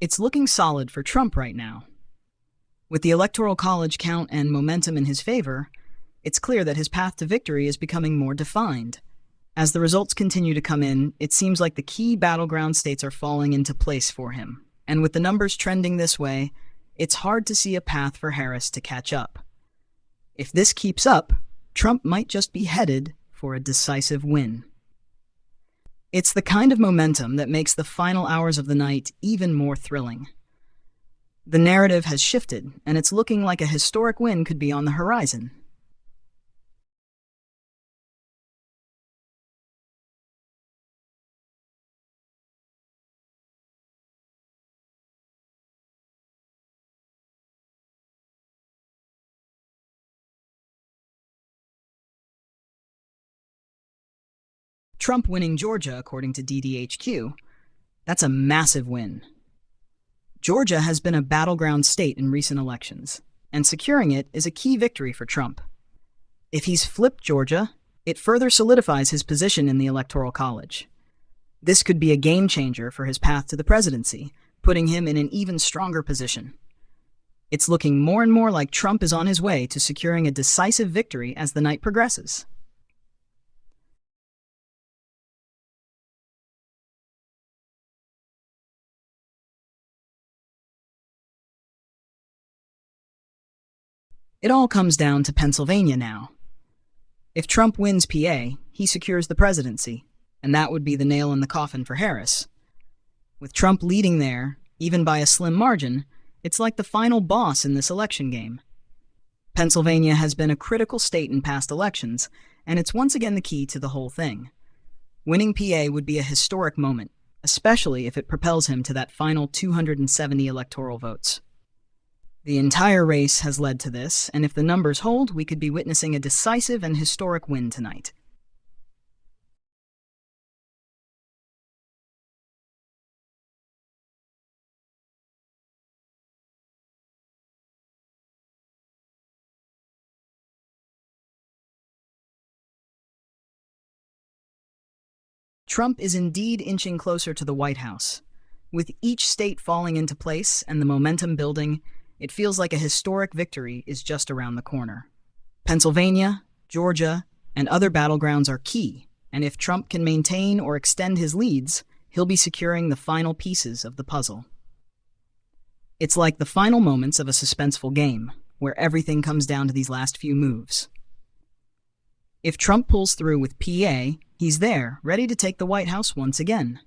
It's looking solid for Trump right now. With the Electoral College count and momentum in his favor, it's clear that his path to victory is becoming more defined. As the results continue to come in, it seems like the key battleground states are falling into place for him. And with the numbers trending this way, it's hard to see a path for Harris to catch up. If this keeps up, Trump might just be headed for a decisive win. It's the kind of momentum that makes the final hours of the night even more thrilling. The narrative has shifted, and it's looking like a historic win could be on the horizon. Trump winning Georgia, according to DDHQ, that's a massive win. Georgia has been a battleground state in recent elections, and securing it is a key victory for Trump. If he's flipped Georgia, it further solidifies his position in the Electoral College. This could be a game changer for his path to the presidency, putting him in an even stronger position. It's looking more and more like Trump is on his way to securing a decisive victory as the night progresses. It all comes down to Pennsylvania now. If Trump wins PA, he secures the presidency, and that would be the nail in the coffin for Harris. With Trump leading there, even by a slim margin, it's like the final boss in this election game. Pennsylvania has been a critical state in past elections, and it's once again the key to the whole thing. Winning PA would be a historic moment, especially if it propels him to that final 270 electoral votes. The entire race has led to this, and if the numbers hold, we could be witnessing a decisive and historic win tonight. Trump is indeed inching closer to the White House. With each state falling into place and the momentum building, it feels like a historic victory is just around the corner. Pennsylvania, Georgia, and other battlegrounds are key, and if Trump can maintain or extend his leads, he'll be securing the final pieces of the puzzle. It's like the final moments of a suspenseful game, where everything comes down to these last few moves. If Trump pulls through with PA, he's there, ready to take the White House once again.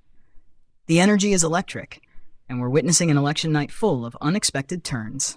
The energy is electric, and we're witnessing an election night full of unexpected turns.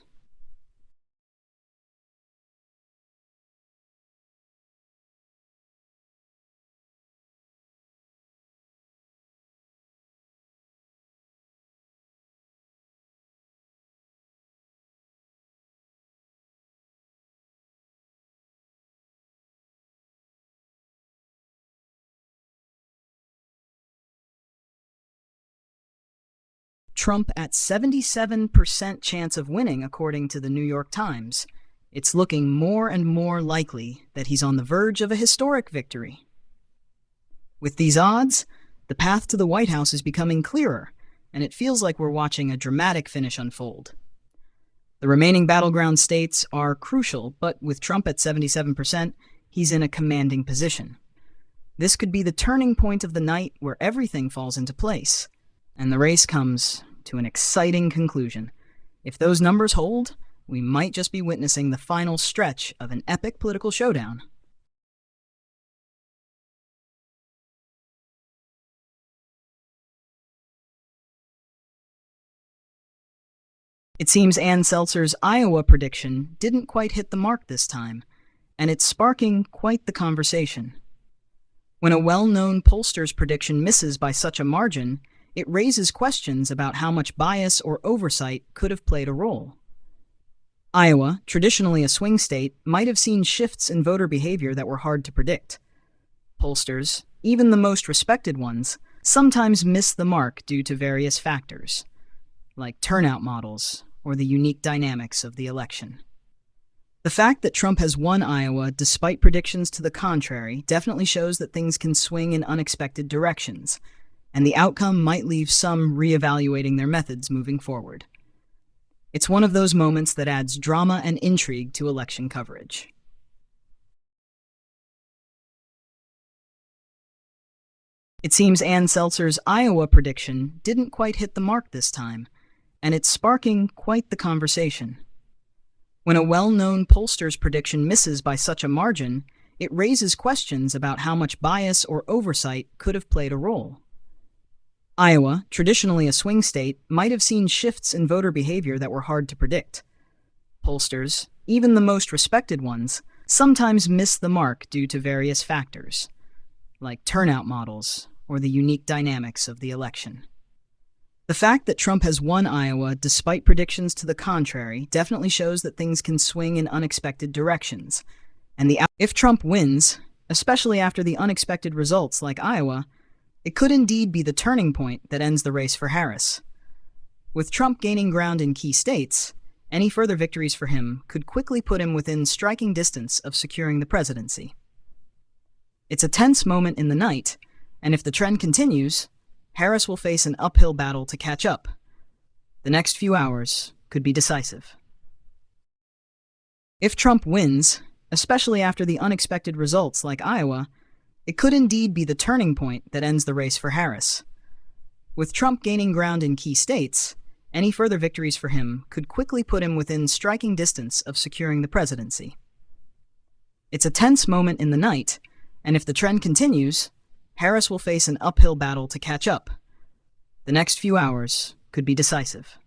Trump at 77% chance of winning, according to the New York Times. It's looking more and more likely that he's on the verge of a historic victory. With these odds, the path to the White House is becoming clearer, and it feels like we're watching a dramatic finish unfold. The remaining battleground states are crucial, but with Trump at 77%, he's in a commanding position. This could be the turning point of the night where everything falls into place, and the race comes to an exciting conclusion. If those numbers hold, we might just be witnessing the final stretch of an epic political showdown. It seems Ann Seltzer's Iowa prediction didn't quite hit the mark this time, and it's sparking quite the conversation. When a well-known pollster's prediction misses by such a margin, it raises questions about how much bias or oversight could have played a role. Iowa, traditionally a swing state, might have seen shifts in voter behavior that were hard to predict. Pollsters, even the most respected ones, sometimes miss the mark due to various factors, like turnout models or the unique dynamics of the election. The fact that Trump has won Iowa despite predictions to the contrary definitely shows that things can swing in unexpected directions, and the outcome might leave some reevaluating their methods moving forward. It's one of those moments that adds drama and intrigue to election coverage. It seems Ann Seltzer's Iowa prediction didn't quite hit the mark this time, and it's sparking quite the conversation. When a well-known pollster's prediction misses by such a margin, it raises questions about how much bias or oversight could have played a role. Iowa, traditionally a swing state, might have seen shifts in voter behavior that were hard to predict. Pollsters, even the most respected ones, sometimes miss the mark due to various factors, like turnout models or the unique dynamics of the election. The fact that Trump has won Iowa despite predictions to the contrary definitely shows that things can swing in unexpected directions, and if Trump wins, especially after the unexpected results like Iowa, it could indeed be the turning point that ends the race for Harris. With Trump gaining ground in key states, any further victories for him could quickly put him within striking distance of securing the presidency. It's a tense moment in the night, and if the trend continues, Harris will face an uphill battle to catch up. The next few hours could be decisive. If Trump wins, especially after the unexpected results like Iowa, it could indeed be the turning point that ends the race for Harris. With Trump gaining ground in key states, any further victories for him could quickly put him within striking distance of securing the presidency. It's a tense moment in the night, and if the trend continues, Harris will face an uphill battle to catch up. The next few hours could be decisive.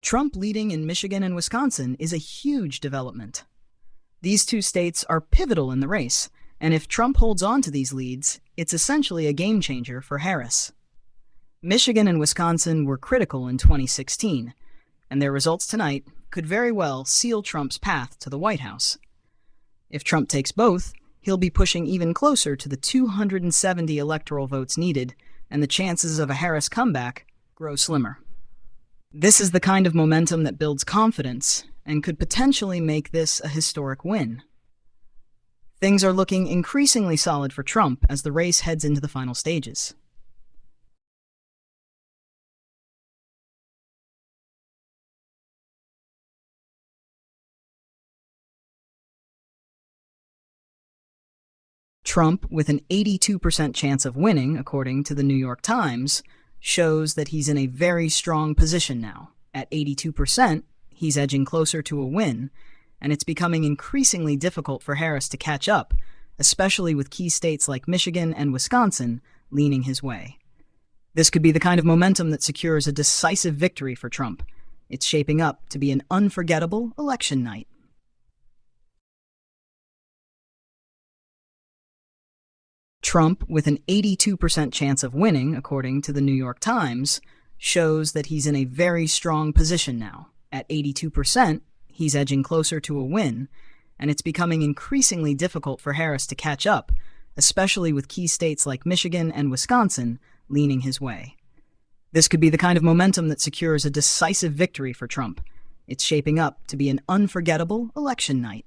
Trump leading in Michigan and Wisconsin is a huge development. These two states are pivotal in the race, And if Trump holds on to these leads, it's essentially a game changer for Harris. Michigan and Wisconsin were critical in 2016, and their results tonight could very well seal Trump's path to the White House. If Trump takes both, he'll be pushing even closer to the 270 electoral votes needed, and the chances of a Harris comeback grow slimmer. This is the kind of momentum that builds confidence and could potentially make this a historic win. Things are looking increasingly solid for Trump as the race heads into the final stages. Trump, with an 82% chance of winning, according to the New York Times, shows that he's in a very strong position now. At 82%, he's edging closer to a win, and it's becoming increasingly difficult for Harris to catch up, especially with key states like Michigan and Wisconsin leaning his way. This could be the kind of momentum that secures a decisive victory for Trump. It's shaping up to be an unforgettable election night. Trump, with an 82% chance of winning, according to the New York Times, shows that he's in a very strong position now. At 82%, he's edging closer to a win, and it's becoming increasingly difficult for Harris to catch up, especially with key states like Michigan and Wisconsin leaning his way. This could be the kind of momentum that secures a decisive victory for Trump. It's shaping up to be an unforgettable election night.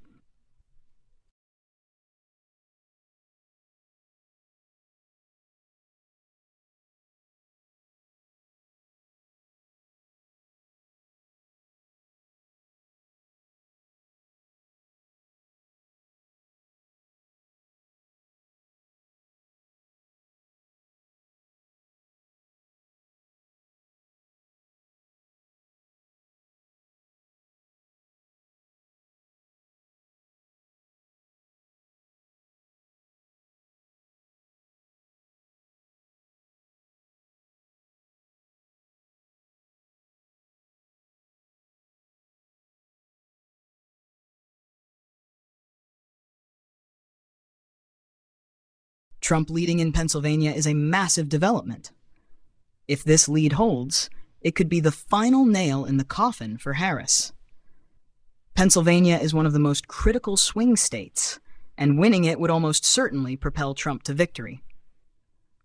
Trump leading in Pennsylvania is a massive development. If this lead holds, it could be the final nail in the coffin for Harris. Pennsylvania is one of the most critical swing states, and winning it would almost certainly propel Trump to victory.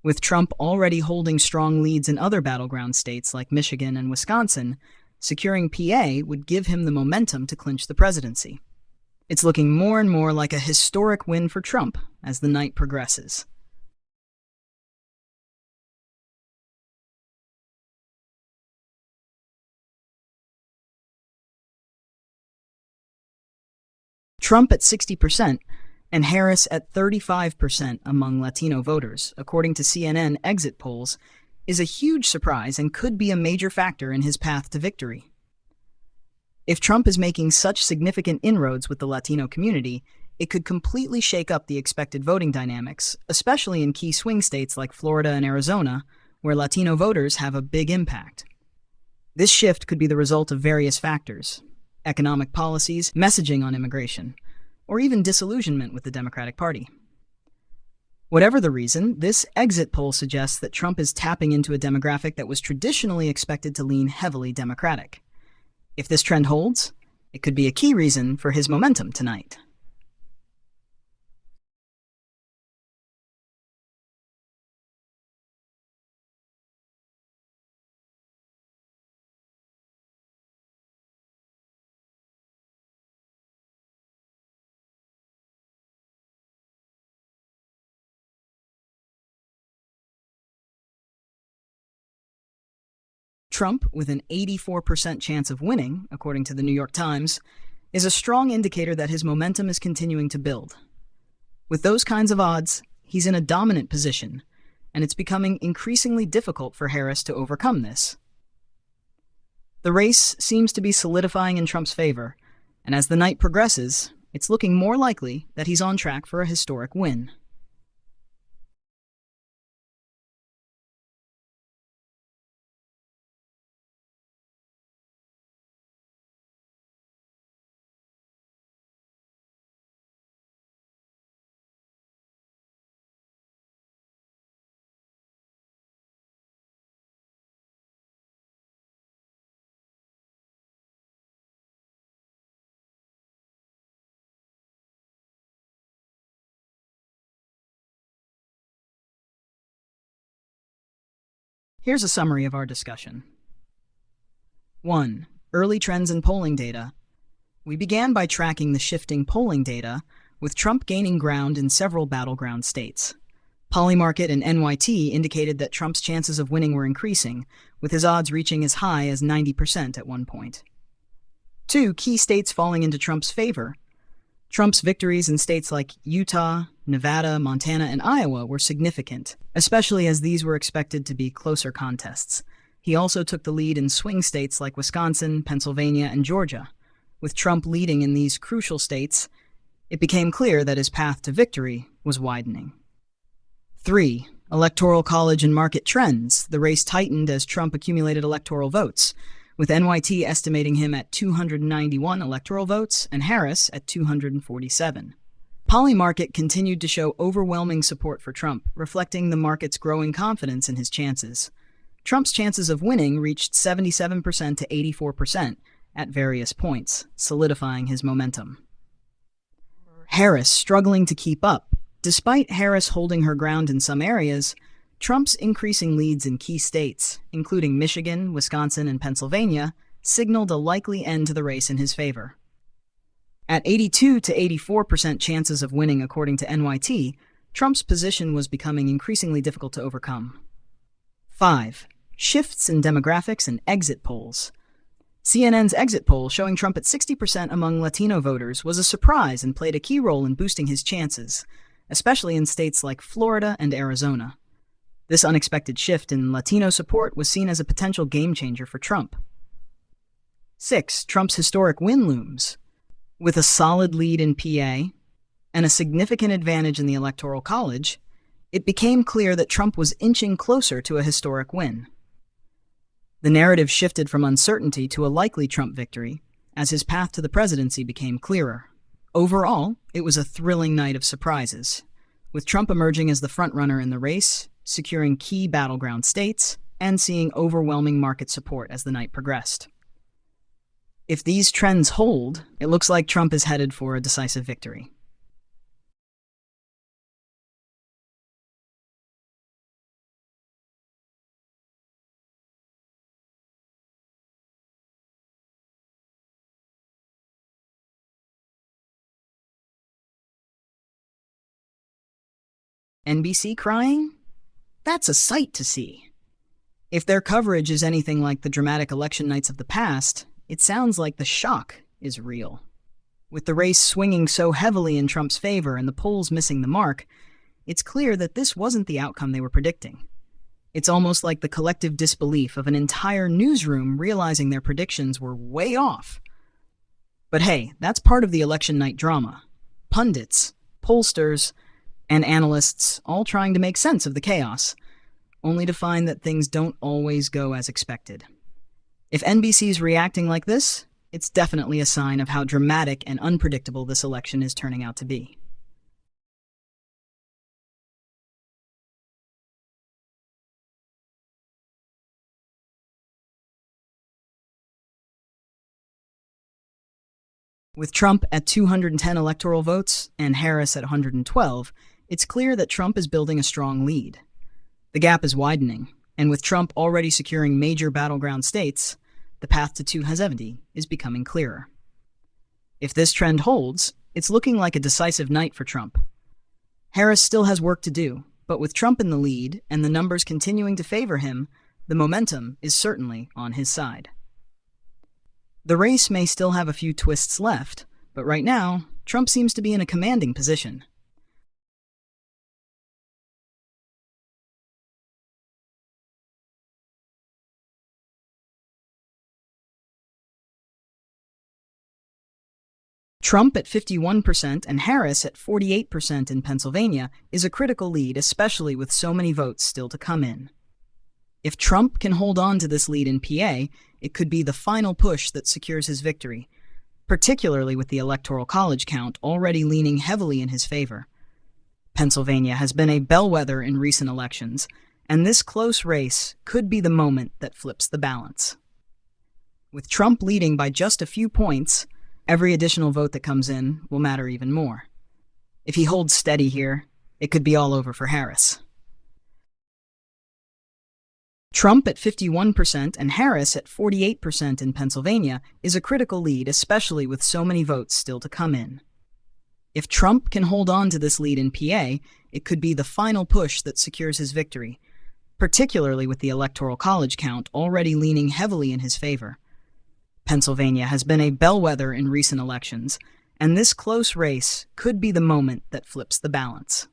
With Trump already holding strong leads in other battleground states like Michigan and Wisconsin, securing PA would give him the momentum to clinch the presidency. It's looking more and more like a historic win for Trump as the night progresses. Trump at 60% and Harris at 35% among Latino voters, according to CNN exit polls, is a huge surprise and could be a major factor in his path to victory. If Trump is making such significant inroads with the Latino community, it could completely shake up the expected voting dynamics, especially in key swing states like Florida and Arizona, where Latino voters have a big impact. This shift could be the result of various factors: economic policies, messaging on immigration, or even disillusionment with the Democratic Party. Whatever the reason, this exit poll suggests that Trump is tapping into a demographic that was traditionally expected to lean heavily Democratic. If this trend holds, it could be a key reason for his momentum tonight. Trump, with an 84% chance of winning, according to the New York Times, is a strong indicator that his momentum is continuing to build. With those kinds of odds, he's in a dominant position, and it's becoming increasingly difficult for Harris to overcome this. The race seems to be solidifying in Trump's favor, and as the night progresses, it's looking more likely that he's on track for a historic win. Here's a summary of our discussion. 1. Early trends in polling data. We began by tracking the shifting polling data, with Trump gaining ground in several battleground states. Polymarket and NYT indicated that Trump's chances of winning were increasing, with his odds reaching as high as 90% at one point. 2. Key states falling into Trump's favor. Trump's victories in states like Utah, Nevada, Montana, and Iowa were significant, especially as these were expected to be closer contests. He also took the lead in swing states like Wisconsin, Pennsylvania, and Georgia. With Trump leading in these crucial states, it became clear that his path to victory was widening. 3. Electoral college and market trends. The race tightened as Trump accumulated electoral votes, with NYT estimating him at 291 electoral votes and Harris at 247. Polymarket continued to show overwhelming support for Trump, reflecting the market's growing confidence in his chances. Trump's chances of winning reached 77% to 84% at various points, solidifying his momentum. Harris struggling to keep up. Despite Harris holding her ground in some areas, Trump's increasing leads in key states, including Michigan, Wisconsin, and Pennsylvania, signaled a likely end to the race in his favor. At 82 to 84% chances of winning according to NYT, Trump's position was becoming increasingly difficult to overcome. 5. Shifts in demographics and exit polls. CNN's exit poll showing Trump at 60% among Latino voters was a surprise and played a key role in boosting his chances, especially in states like Florida and Arizona. This unexpected shift in Latino support was seen as a potential game-changer for Trump. 6. Trump's historic win looms. With a solid lead in PA and a significant advantage in the Electoral College, it became clear that Trump was inching closer to a historic win. The narrative shifted from uncertainty to a likely Trump victory as his path to the presidency became clearer. Overall, it was a thrilling night of surprises, with Trump emerging as the frontrunner in the race, securing key battleground states, and seeing overwhelming market support as the night progressed. If these trends hold, it looks like Trump is headed for a decisive victory. NBC crying? That's a sight to see. If their coverage is anything like the dramatic election nights of the past, it sounds like the shock is real. With the race swinging so heavily in Trump's favor and the polls missing the mark, it's clear that this wasn't the outcome they were predicting. It's almost like the collective disbelief of an entire newsroom realizing their predictions were way off. But hey, that's part of the election night drama. Pundits, pollsters, and analysts all trying to make sense of the chaos, only to find that things don't always go as expected. If NBC's reacting like this, it's definitely a sign of how dramatic and unpredictable this election is turning out to be. With Trump at 210 electoral votes and Harris at 112, it's clear that Trump is building a strong lead. The gap is widening, and with Trump already securing major battleground states, the path to 270 is becoming clearer. If this trend holds, it's looking like a decisive night for Trump. Harris still has work to do, but with Trump in the lead and the numbers continuing to favor him, the momentum is certainly on his side. The race may still have a few twists left, but right now, Trump seems to be in a commanding position. Trump at 51% and Harris at 48% in Pennsylvania is a critical lead, especially with so many votes still to come in. If Trump can hold on to this lead in PA, it could be the final push that secures his victory, particularly with the Electoral College count already leaning heavily in his favor. Pennsylvania has been a bellwether in recent elections, and this close race could be the moment that flips the balance. With Trump leading by just a few points, every additional vote that comes in will matter even more. If he holds steady here, it could be all over for Harris. Trump at 51% and Harris at 48% in Pennsylvania is a critical lead, especially with so many votes still to come in. If Trump can hold on to this lead in PA, it could be the final push that secures his victory, particularly with the Electoral College count already leaning heavily in his favor. Pennsylvania has been a bellwether in recent elections, and this close race could be the moment that flips the balance.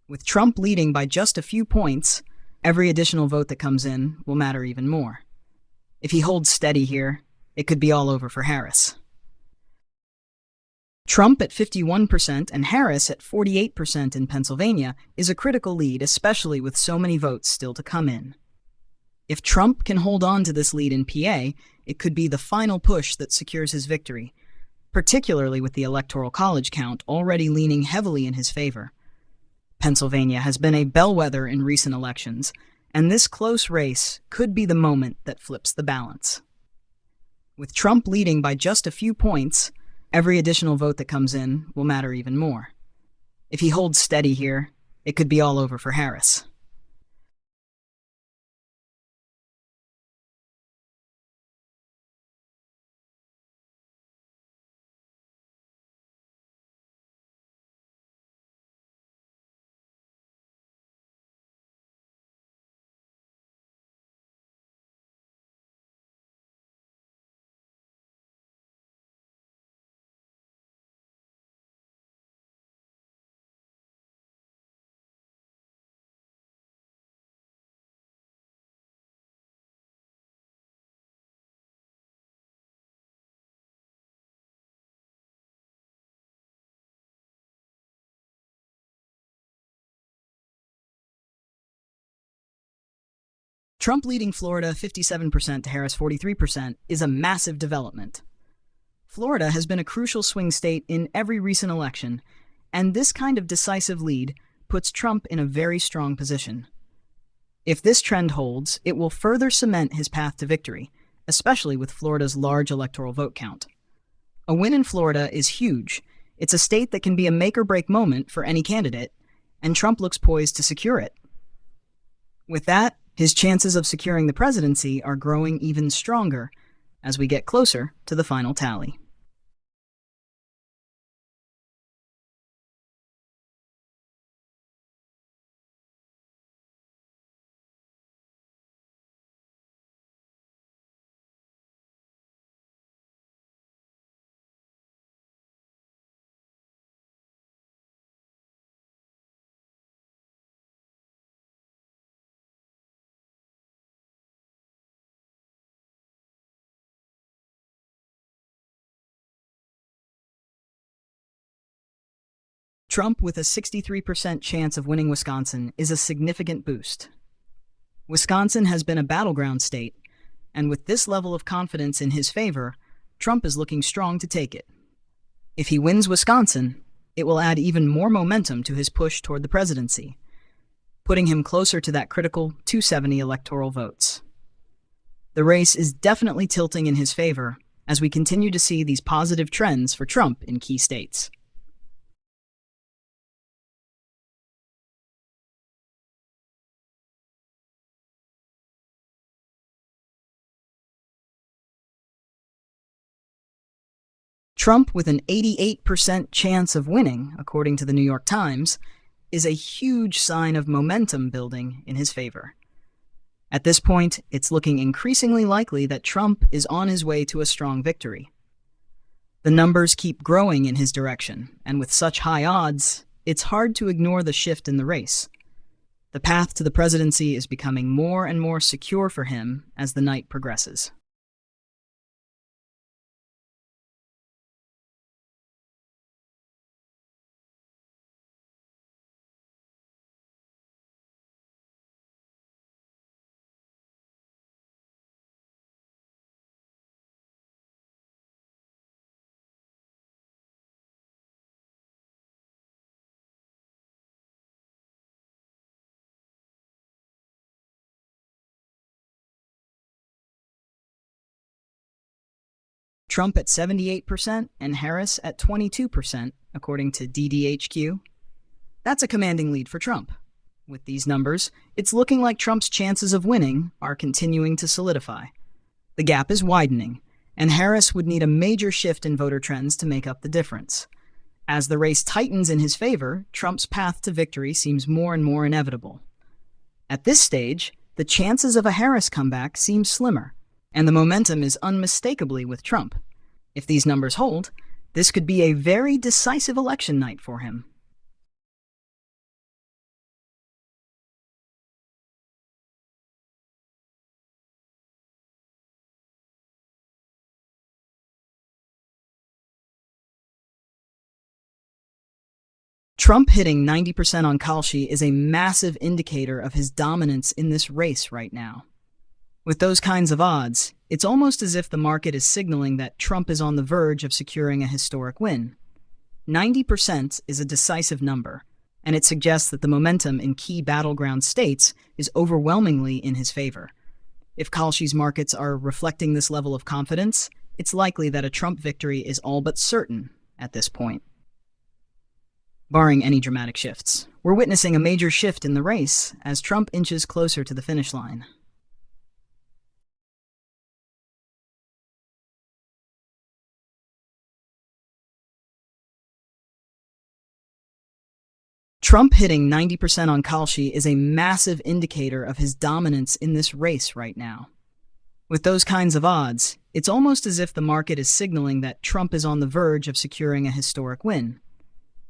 With Trump leading by just a few points, every additional vote that comes in will matter even more. If he holds steady here, it could be all over for Harris. Trump at 51% and Harris at 48% in Pennsylvania is a critical lead, especially with so many votes still to come in. If Trump can hold on to this lead in PA, it could be the final push that secures his victory, particularly with the Electoral College count already leaning heavily in his favor. Pennsylvania has been a bellwether in recent elections, and this close race could be the moment that flips the balance. With Trump leading by just a few points, every additional vote that comes in will matter even more. If he holds steady here, it could be all over for Harris. Trump leading Florida 57% to Harris 43% is a massive development. Florida has been a crucial swing state in every recent election, and this kind of decisive lead puts Trump in a very strong position. If this trend holds, it will further cement his path to victory, especially with Florida's large electoral vote count. A win in Florida is huge. It's a state that can be a make-or-break moment for any candidate, and Trump looks poised to secure it. With that, his chances of securing the presidency are growing even stronger as we get closer to the final tally. Trump with a 63% chance of winning Wisconsin is a significant boost. Wisconsin has been a battleground state, and with this level of confidence in his favor, Trump is looking strong to take it. If he wins Wisconsin, it will add even more momentum to his push toward the presidency, putting him closer to that critical 270 electoral votes. The race is definitely tilting in his favor as we continue to see these positive trends for Trump in key states. Trump with an 88% chance of winning, according to the New York Times, is a huge sign of momentum building in his favor. At this point, it's looking increasingly likely that Trump is on his way to a strong victory. The numbers keep growing in his direction, and with such high odds, it's hard to ignore the shift in the race. The path to the presidency is becoming more and more secure for him as the night progresses. Trump at 78% and Harris at 22%, according to DDHQ. That's a commanding lead for Trump. With these numbers, it's looking like Trump's chances of winning are continuing to solidify. The gap is widening, and Harris would need a major shift in voter trends to make up the difference. As the race tightens in his favor, Trump's path to victory seems more and more inevitable. At this stage, the chances of a Harris comeback seem slimmer, and the momentum is unmistakably with Trump. If these numbers hold, this could be a very decisive election night for him. Trump hitting 90% on Kalshi is a massive indicator of his dominance in this race right now. With those kinds of odds, it's almost as if the market is signaling that Trump is on the verge of securing a historic win. 90% is a decisive number, and it suggests that the momentum in key battleground states is overwhelmingly in his favor. If Kalshi's markets are reflecting this level of confidence, it's likely that a Trump victory is all but certain at this point. Barring any dramatic shifts, we're witnessing a major shift in the race as Trump inches closer to the finish line. Trump hitting 90% on Kalshi is a massive indicator of his dominance in this race right now. With those kinds of odds, it's almost as if the market is signaling that Trump is on the verge of securing a historic win.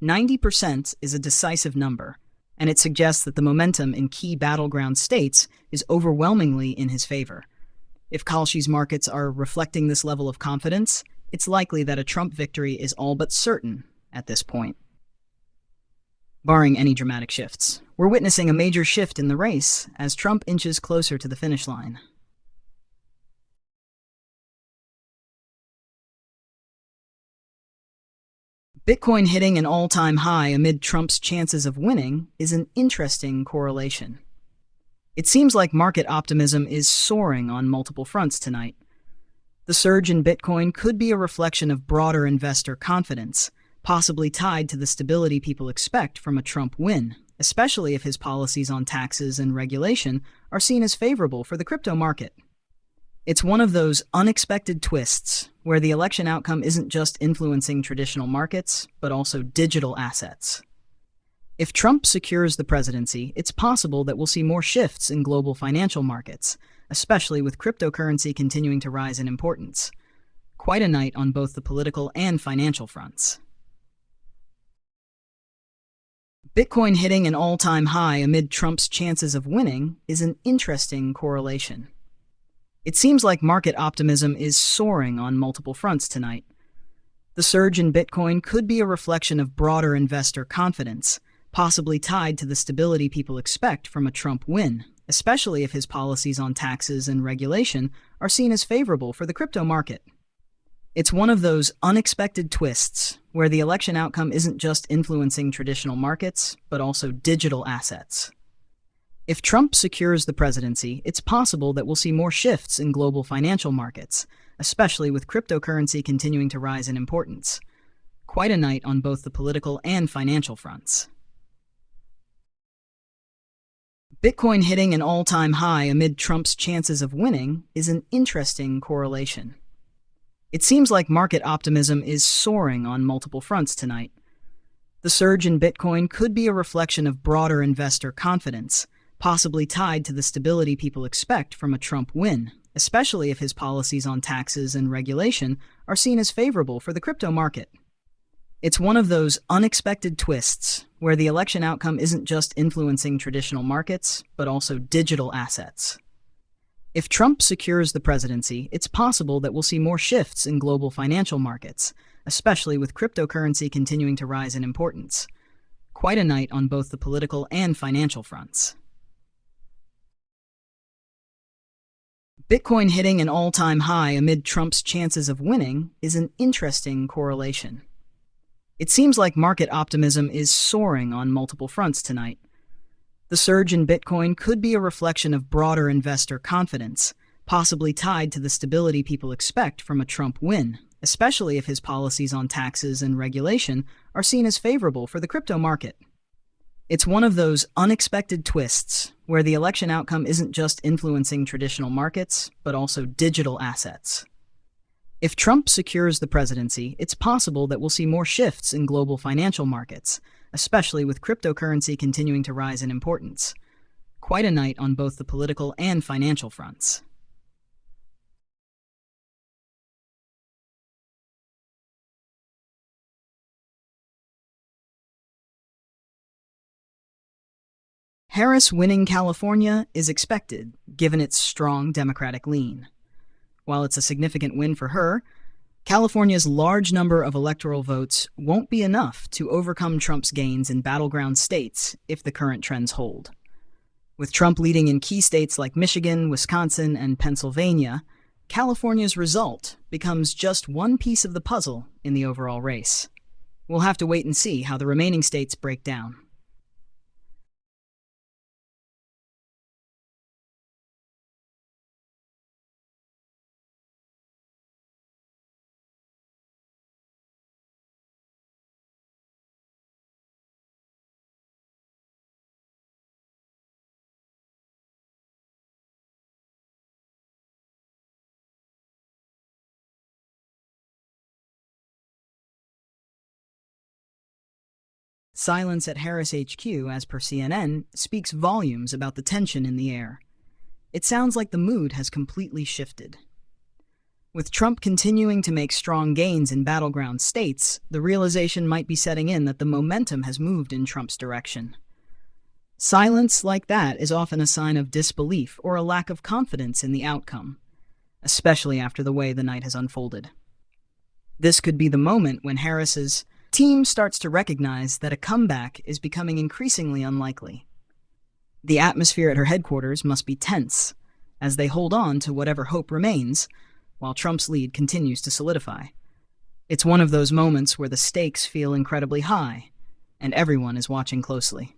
90% is a decisive number, and it suggests that the momentum in key battleground states is overwhelmingly in his favor. If Kalshi's markets are reflecting this level of confidence, it's likely that a Trump victory is all but certain at this point. Barring any dramatic shifts, we're witnessing a major shift in the race as Trump inches closer to the finish line. Bitcoin hitting an all-time high amid Trump's chances of winning is an interesting correlation. It seems like market optimism is soaring on multiple fronts tonight. The surge in Bitcoin could be a reflection of broader investor confidence, possibly tied to the stability people expect from a Trump win, especially if his policies on taxes and regulation are seen as favorable for the crypto market. It's one of those unexpected twists where the election outcome isn't just influencing traditional markets, but also digital assets. If Trump secures the presidency, it's possible that we'll see more shifts in global financial markets, especially with cryptocurrency continuing to rise in importance. Quite a night on both the political and financial fronts. Bitcoin hitting an all-time high amid Trump's chances of winning is an interesting correlation. It seems like market optimism is soaring on multiple fronts tonight. The surge in Bitcoin could be a reflection of broader investor confidence, possibly tied to the stability people expect from a Trump win, especially if his policies on taxes and regulation are seen as favorable for the crypto market. It's one of those unexpected twists where the election outcome isn't just influencing traditional markets, but also digital assets. If Trump secures the presidency, it's possible that we'll see more shifts in global financial markets, especially with cryptocurrency continuing to rise in importance. Quite a night on both the political and financial fronts. Bitcoin hitting an all-time high amid Trump's chances of winning is an interesting correlation. It seems like market optimism is soaring on multiple fronts tonight. The surge in Bitcoin could be a reflection of broader investor confidence, possibly tied to the stability people expect from a Trump win, especially if his policies on taxes and regulation are seen as favorable for the crypto market. It's one of those unexpected twists where the election outcome isn't just influencing traditional markets, but also digital assets. If Trump secures the presidency, it's possible that we'll see more shifts in global financial markets, especially with cryptocurrency continuing to rise in importance. Quite a night on both the political and financial fronts. Bitcoin hitting an all-time high amid Trump's chances of winning is an interesting correlation. It seems like market optimism is soaring on multiple fronts tonight. The surge in Bitcoin could be a reflection of broader investor confidence, possibly tied to the stability people expect from a Trump win, especially if his policies on taxes and regulation are seen as favorable for the crypto market. It's one of those unexpected twists where the election outcome isn't just influencing traditional markets, but also digital assets. If Trump secures the presidency, it's possible that we'll see more shifts in global financial markets, especially with cryptocurrency continuing to rise in importance. Quite a night on both the political and financial fronts. Harris winning California is expected, given its strong Democratic lean. While it's a significant win for her, California's large number of electoral votes won't be enough to overcome Trump's gains in battleground states if the current trends hold. With Trump leading in key states like Michigan, Wisconsin, and Pennsylvania, California's result becomes just one piece of the puzzle in the overall race. We'll have to wait and see how the remaining states break down. Silence at Harris HQ, as per CNN, speaks volumes about the tension in the air. It sounds like the mood has completely shifted. With Trump continuing to make strong gains in battleground states, the realization might be setting in that the momentum has moved in Trump's direction. Silence like that is often a sign of disbelief or a lack of confidence in the outcome, especially after the way the night has unfolded. This could be the moment when Harris's team starts to recognize that a comeback is becoming increasingly unlikely. The atmosphere at her headquarters must be tense, as they hold on to whatever hope remains, while Trump's lead continues to solidify. It's one of those moments where the stakes feel incredibly high, and everyone is watching closely.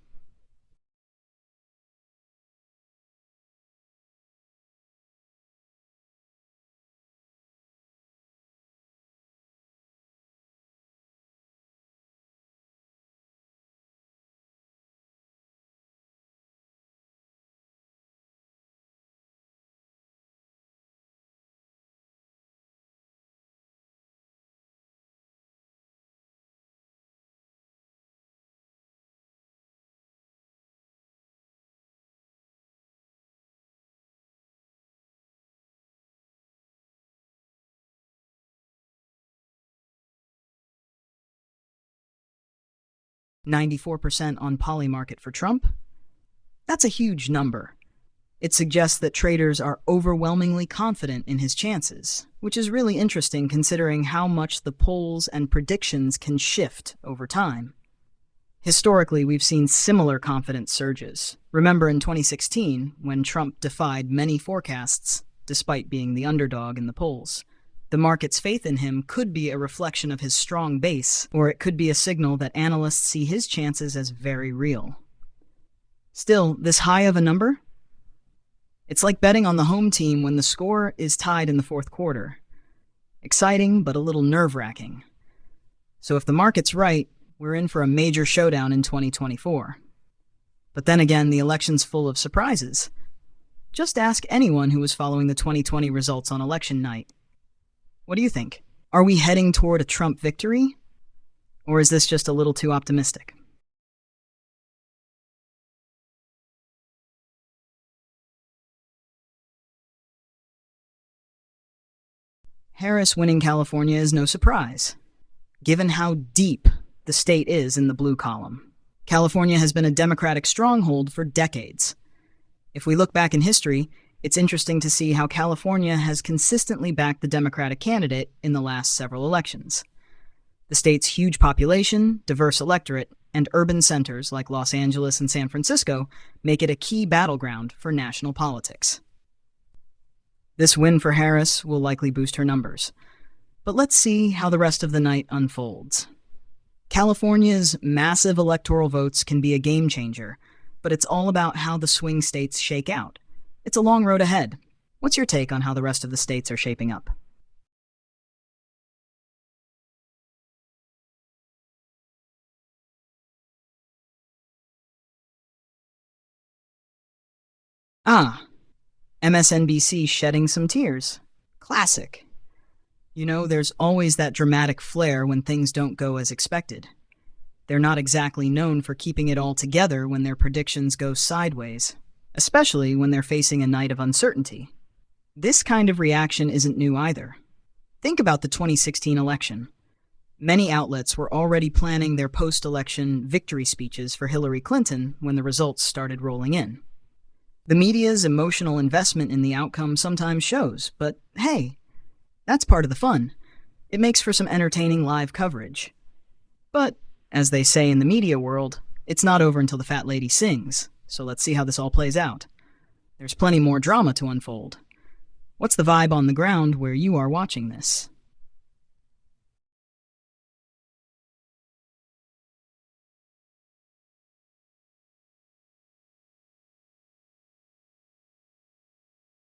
"94% on Polymarket for Trump? That's a huge number. It suggests that traders are overwhelmingly confident in his chances, which is really interesting considering how much the polls and predictions can shift over time. Historically, we've seen similar confidence surges. Remember in 2016, when Trump defied many forecasts, despite being the underdog in the polls. The market's faith in him could be a reflection of his strong base, or it could be a signal that analysts see his chances as very real. Still, this high of a number? It's like betting on the home team when the score is tied in the fourth quarter. Exciting, but a little nerve-wracking. So if the market's right, we're in for a major showdown in 2024. But then again, the election's full of surprises. Just ask anyone who was following the 2020 results on election night. What do you think? Are we heading toward a Trump victory? Or is this just a little too optimistic? Harris winning California is no surprise, given how deep the state is in the blue column. California has been a Democratic stronghold for decades. If we look back in history, it's interesting to see how California has consistently backed the Democratic candidate in the last several elections. The state's huge population, diverse electorate, and urban centers like Los Angeles and San Francisco make it a key battleground for national politics. This win for Harris will likely boost her numbers. But let's see how the rest of the night unfolds. California's massive electoral votes can be a game changer, but it's all about how the swing states shake out. It's a long road ahead. What's your take on how the rest of the states are shaping up? Ah, MSNBC shedding some tears. Classic. You know, there's always that dramatic flair when things don't go as expected. They're not exactly known for keeping it all together when their predictions go sideways, especially when they're facing a night of uncertainty. This kind of reaction isn't new either. Think about the 2016 election. Many outlets were already planning their post-election victory speeches for Hillary Clinton when the results started rolling in. The media's emotional investment in the outcome sometimes shows, but hey, that's part of the fun. It makes for some entertaining live coverage. But, as they say in the media world, it's not over until the fat lady sings, so let's see how this all plays out. There's plenty more drama to unfold. What's the vibe on the ground where you are watching this?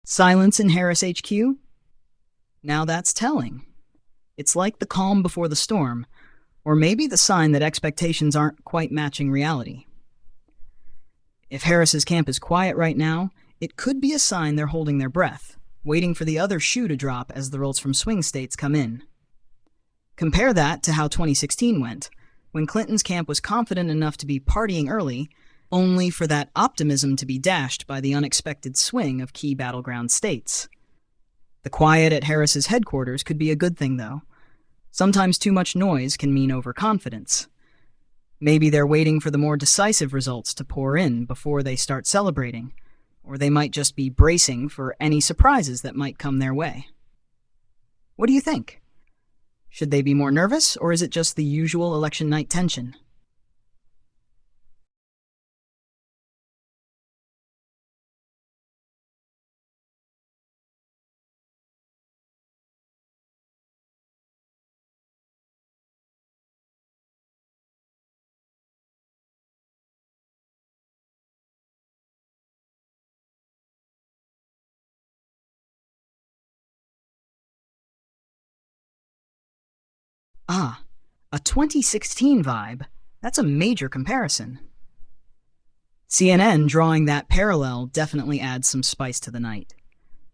Silence in Harris HQ? Now that's telling. It's like the calm before the storm, or maybe the sign that expectations aren't quite matching reality. If Harris's camp is quiet right now, it could be a sign they're holding their breath, waiting for the other shoe to drop as the results from swing states come in. Compare that to how 2016 went, when Clinton's camp was confident enough to be partying early, only for that optimism to be dashed by the unexpected swing of key battleground states. The quiet at Harris's headquarters could be a good thing, though. Sometimes too much noise can mean overconfidence. Maybe they're waiting for the more decisive results to pour in before they start celebrating, or they might just be bracing for any surprises that might come their way. What do you think? Should they be more nervous, or is it just the usual election night tension? Ah, a 2016 vibe. That's a major comparison. CNN drawing that parallel definitely adds some spice to the night.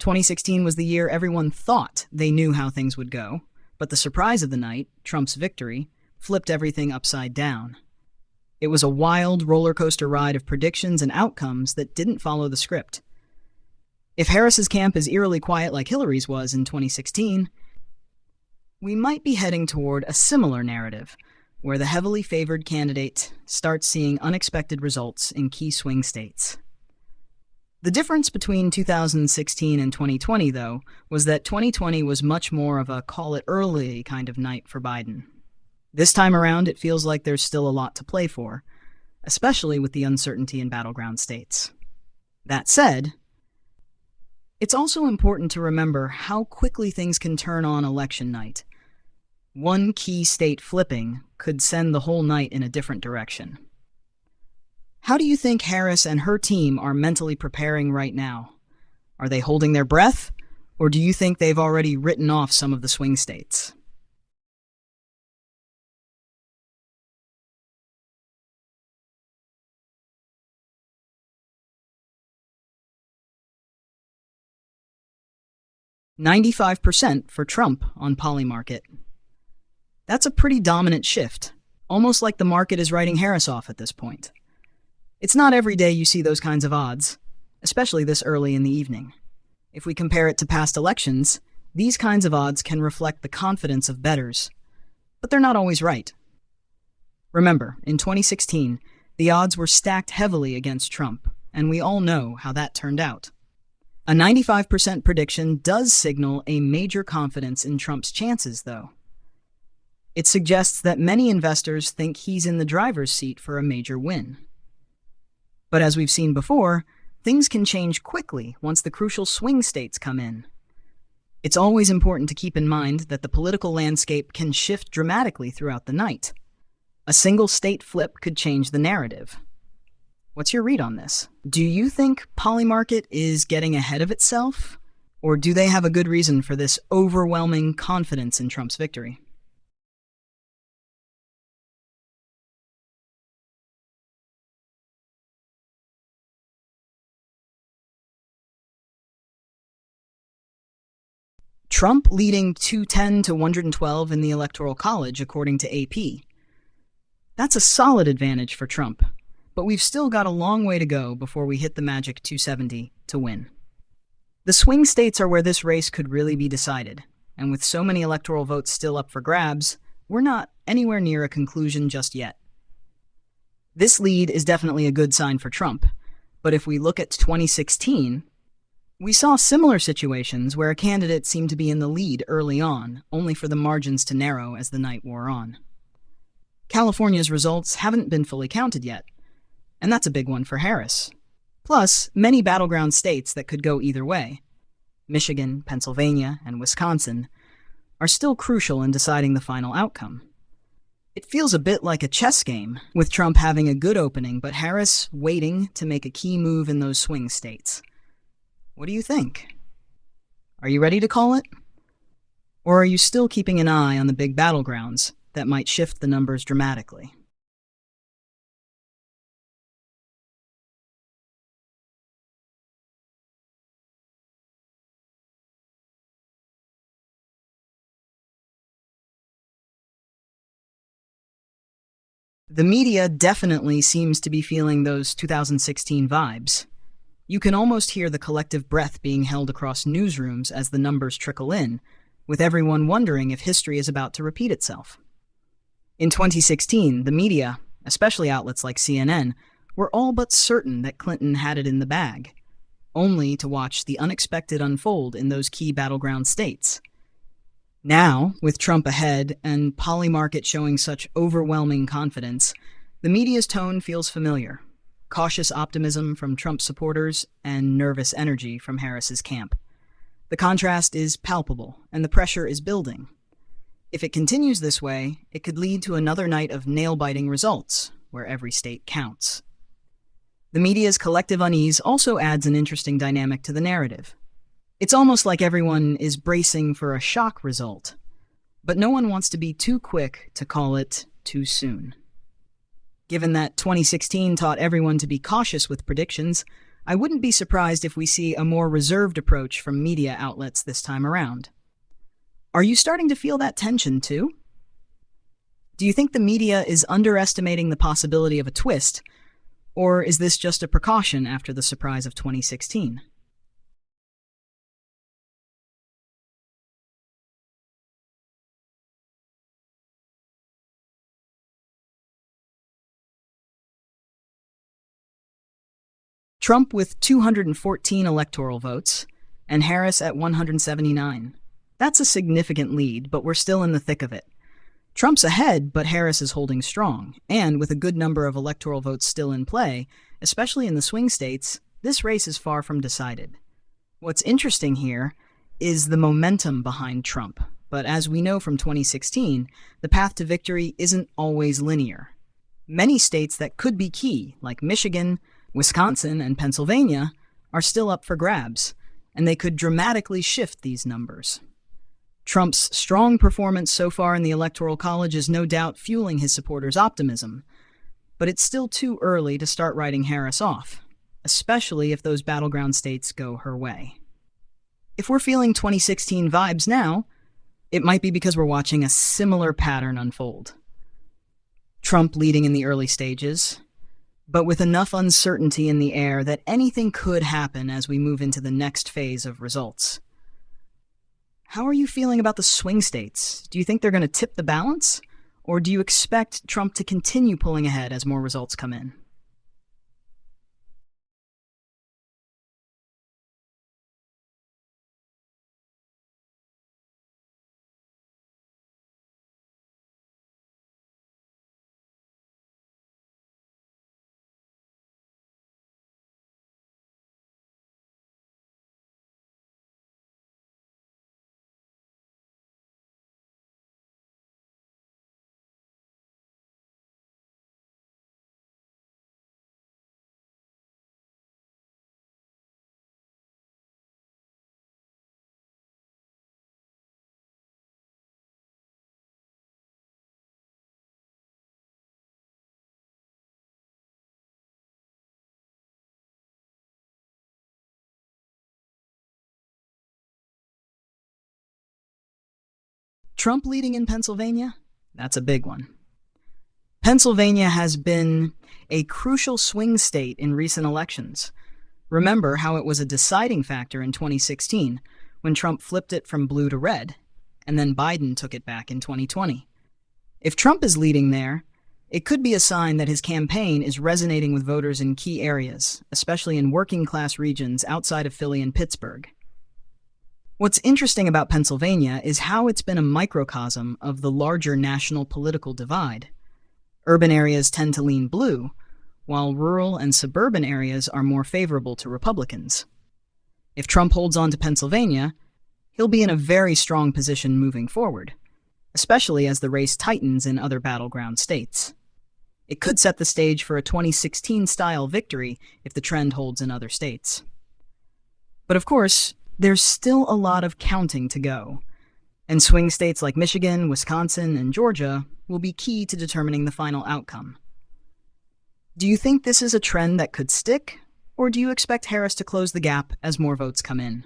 2016 was the year everyone thought they knew how things would go, but the surprise of the night, Trump's victory, flipped everything upside down. It was a wild roller coaster ride of predictions and outcomes that didn't follow the script. If Harris's camp is eerily quiet like Hillary's was in 2016, we might be heading toward a similar narrative, where the heavily favored candidate starts seeing unexpected results in key swing states. The difference between 2016 and 2020, though, was that 2020 was much more of a call it early kind of night for Biden. This time around, it feels like there's still a lot to play for, especially with the uncertainty in battleground states. That said, it's also important to remember how quickly things can turn on election night. One key state flipping could send the whole night in a different direction. How do you think Harris and her team are mentally preparing right now? Are they holding their breath, or do you think they've already written off some of the swing states? "95% for Trump on Polymarket. That's a pretty dominant shift, almost like the market is writing Harris off at this point. It's not every day you see those kinds of odds, especially this early in the evening. If we compare it to past elections, these kinds of odds can reflect the confidence of bettors, but they're not always right. Remember, in 2016, the odds were stacked heavily against Trump, and we all know how that turned out. A 95% prediction does signal a major confidence in Trump's chances, though. It suggests that many investors think he's in the driver's seat for a major win. But as we've seen before, things can change quickly once the crucial swing states come in. It's always important to keep in mind that the political landscape can shift dramatically throughout the night. A single state flip could change the narrative. What's your read on this? Do you think Polymarket is getting ahead of itself? Or do they have a good reason for this overwhelming confidence in Trump's victory? Trump leading 210 to 112 in the Electoral College, according to AP. That's a solid advantage for Trump, but we've still got a long way to go before we hit the magic 270 to win. The swing states are where this race could really be decided, and with so many electoral votes still up for grabs, we're not anywhere near a conclusion just yet. This lead is definitely a good sign for Trump, but if we look at 2016, we saw similar situations where a candidate seemed to be in the lead early on, only for the margins to narrow as the night wore on. California's results haven't been fully counted yet, and that's a big one for Harris. Plus, many battleground states that could go either way, Michigan, Pennsylvania, and Wisconsin, are still crucial in deciding the final outcome. It feels a bit like a chess game, with Trump having a good opening but Harris waiting to make a key move in those swing states. What do you think? Are you ready to call it? Or are you still keeping an eye on the big battlegrounds that might shift the numbers dramatically? The media definitely seems to be feeling those 2016 vibes. You can almost hear the collective breath being held across newsrooms as the numbers trickle in, with everyone wondering if history is about to repeat itself. In 2016, the media, especially outlets like CNN, were all but certain that Clinton had it in the bag, only to watch the unexpected unfold in those key battleground states. Now, with Trump ahead and Polymarket showing such overwhelming confidence, the media's tone feels familiar. Cautious optimism from Trump supporters and nervous energy from Harris's camp. The contrast is palpable, and the pressure is building. If it continues this way, it could lead to another night of nail-biting results, where every state counts. The media's collective unease also adds an interesting dynamic to the narrative. It's almost like everyone is bracing for a shock result, but no one wants to be too quick to call it too soon. Given that 2016 taught everyone to be cautious with predictions, I wouldn't be surprised if we see a more reserved approach from media outlets this time around. Are you starting to feel that tension too? Do you think the media is underestimating the possibility of a twist, or is this just a precaution after the surprise of 2016? Trump with 214 electoral votes, and Harris at 179. That's a significant lead, but we're still in the thick of it. Trump's ahead, but Harris is holding strong, and with a good number of electoral votes still in play, especially in the swing states, this race is far from decided. What's interesting here is the momentum behind Trump, but as we know from 2016, the path to victory isn't always linear. Many states that could be key, like Michigan, Wisconsin, and Pennsylvania, are still up for grabs, and they could dramatically shift these numbers. Trump's strong performance so far in the Electoral College is no doubt fueling his supporters' optimism, but it's still too early to start writing Harris off, especially if those battleground states go her way. If we're feeling 2016 vibes now, it might be because we're watching a similar pattern unfold. Trump leading in the early stages, but with enough uncertainty in the air that anything could happen as we move into the next phase of results. How are you feeling about the swing states? Do you think they're going to tip the balance? Or do you expect Trump to continue pulling ahead as more results come in? Trump leading in Pennsylvania? That's a big one. Pennsylvania has been a crucial swing state in recent elections. Remember how it was a deciding factor in 2016 when Trump flipped it from blue to red, and then Biden took it back in 2020. If Trump is leading there, it could be a sign that his campaign is resonating with voters in key areas, especially in working-class regions outside of Philly and Pittsburgh. What's interesting about Pennsylvania is how it's been a microcosm of the larger national political divide. Urban areas tend to lean blue, while rural and suburban areas are more favorable to Republicans. If Trump holds on to Pennsylvania, he'll be in a very strong position moving forward, especially as the race tightens in other battleground states. It could set the stage for a 2016-style victory if the trend holds in other states. But of course, there's still a lot of counting to go, and swing states like Michigan, Wisconsin, and Georgia will be key to determining the final outcome. Do you think this is a trend that could stick, or do you expect Harris to close the gap as more votes come in?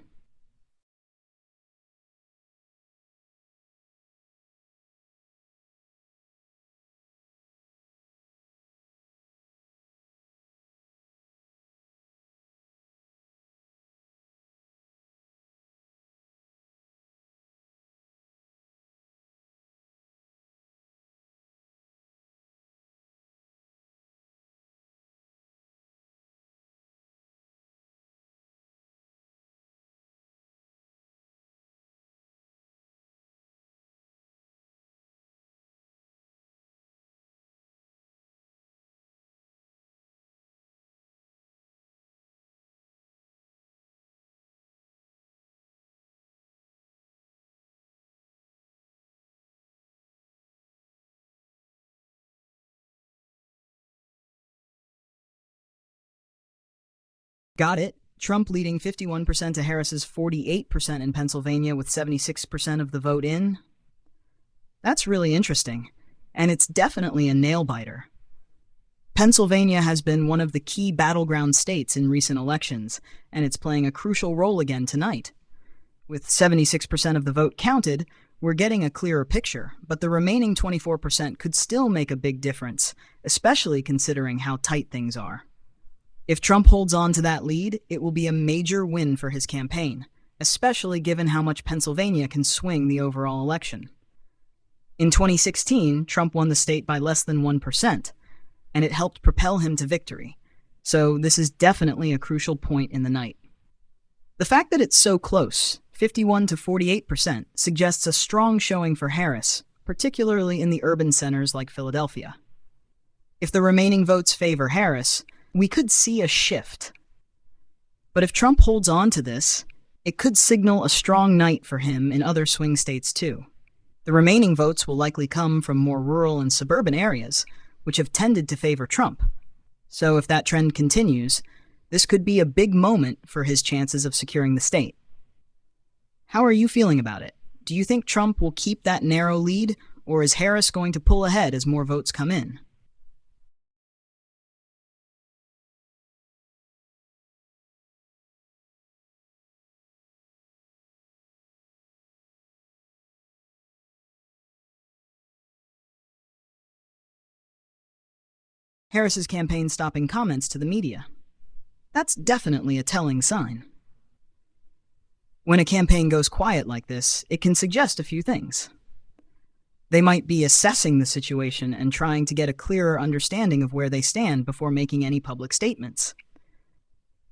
Got it. Trump leading 51% to Harris's 48% in Pennsylvania with 76% of the vote in? That's really interesting, and it's definitely a nail-biter. Pennsylvania has been one of the key battleground states in recent elections, and it's playing a crucial role again tonight. With 76% of the vote counted, we're getting a clearer picture, but the remaining 24% could still make a big difference, especially considering how tight things are. If Trump holds on to that lead, it will be a major win for his campaign, especially given how much Pennsylvania can swing the overall election. In 2016, Trump won the state by less than 1%, and it helped propel him to victory, so this is definitely a crucial point in the night. The fact that it's so close, 51 to 48%, suggests a strong showing for Harris, particularly in the urban centers like Philadelphia. If the remaining votes favor Harris, we could see a shift. But if Trump holds on to this, it could signal a strong night for him in other swing states too. The remaining votes will likely come from more rural and suburban areas, which have tended to favor Trump. So if that trend continues, this could be a big moment for his chances of securing the state. How are you feeling about it? Do you think Trump will keep that narrow lead, or is Harris going to pull ahead as more votes come in? Harris's campaign stopping comments to the media. That's definitely a telling sign. When a campaign goes quiet like this, it can suggest a few things. They might be assessing the situation and trying to get a clearer understanding of where they stand before making any public statements.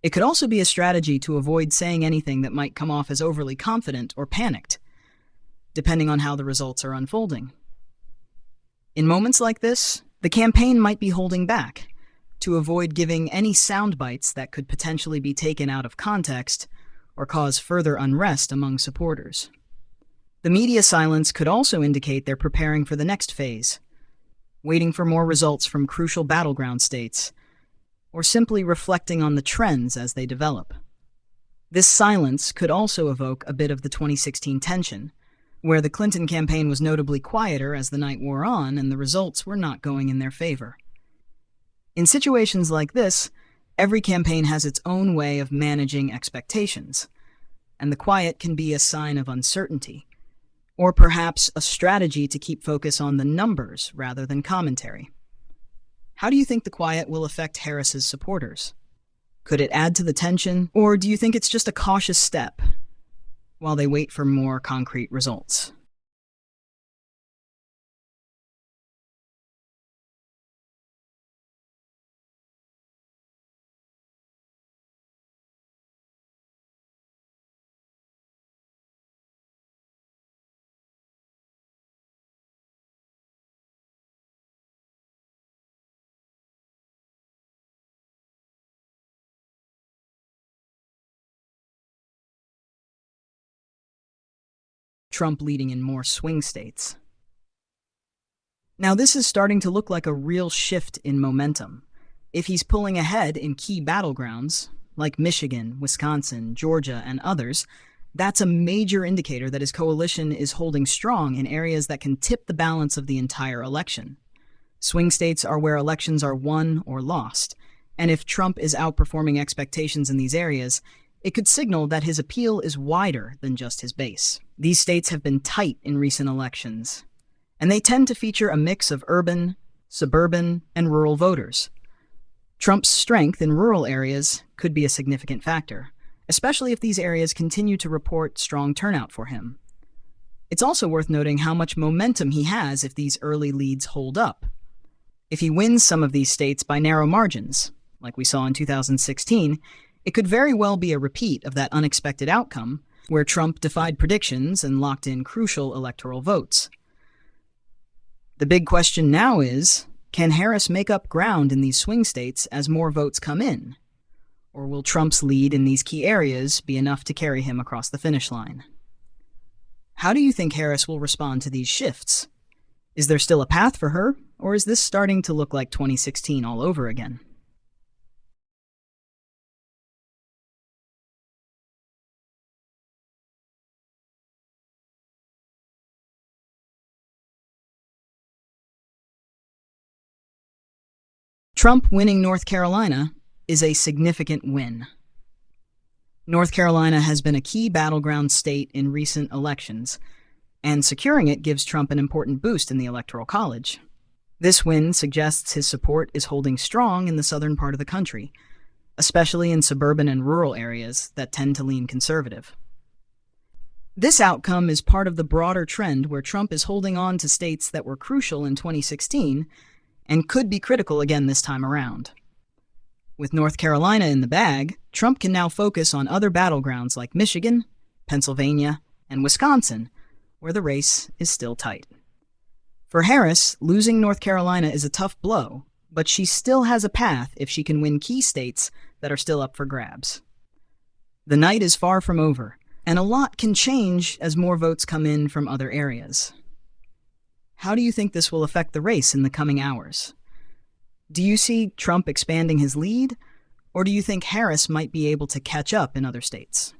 It could also be a strategy to avoid saying anything that might come off as overly confident or panicked, depending on how the results are unfolding. In moments like this, the campaign might be holding back to avoid giving any sound bites that could potentially be taken out of context or cause further unrest among supporters. The media silence could also indicate they're preparing for the next phase, waiting for more results from crucial battleground states, or simply reflecting on the trends as they develop. This silence could also evoke a bit of the 2016 tension, where the Clinton campaign was notably quieter as the night wore on and the results were not going in their favor. In situations like this, every campaign has its own way of managing expectations, and the quiet can be a sign of uncertainty, Or perhaps a strategy to keep focus on the numbers rather than commentary? How do you think the quiet will affect Harris's supporters? Could it add to the tension, or do you think it's just a cautious step while they wait for more concrete results? Trump leading in more swing states. Now, this is starting to look like a real shift in momentum. If he's pulling ahead in key battlegrounds, like Michigan, Wisconsin, Georgia, and others, that's a major indicator that his coalition is holding strong in areas that can tip the balance of the entire election. Swing states are where elections are won or lost, and if Trump is outperforming expectations in these areas, it could signal that his appeal is wider than just his base. These states have been tight in recent elections, and they tend to feature a mix of urban, suburban, and rural voters. Trump's strength in rural areas could be a significant factor, especially if these areas continue to report strong turnout for him. It's also worth noting how much momentum he has if these early leads hold up. If he wins some of these states by narrow margins, like we saw in 2016, it could very well be a repeat of that unexpected outcome where Trump defied predictions and locked in crucial electoral votes. The big question now is, can Harris make up ground in these swing states as more votes come in? Or will Trump's lead in these key areas be enough to carry him across the finish line? How do you think Harris will respond to these shifts? Is there still a path for her, or is this starting to look like 2016 all over again? Trump winning North Carolina is a significant win. North Carolina has been a key battleground state in recent elections, and securing it gives Trump an important boost in the Electoral College. This win suggests his support is holding strong in the southern part of the country, especially in suburban and rural areas that tend to lean conservative. This outcome is part of the broader trend where Trump is holding on to states that were crucial in 2016 and could be critical again this time around. With North Carolina in the bag, Trump can now focus on other battlegrounds like Michigan, Pennsylvania, and Wisconsin, where the race is still tight. For Harris, losing North Carolina is a tough blow, but she still has a path if she can win key states that are still up for grabs. The night is far from over, and a lot can change as more votes come in from other areas. How do you think this will affect the race in the coming hours? Do you see Trump expanding his lead, or do you think Harris might be able to catch up in other states?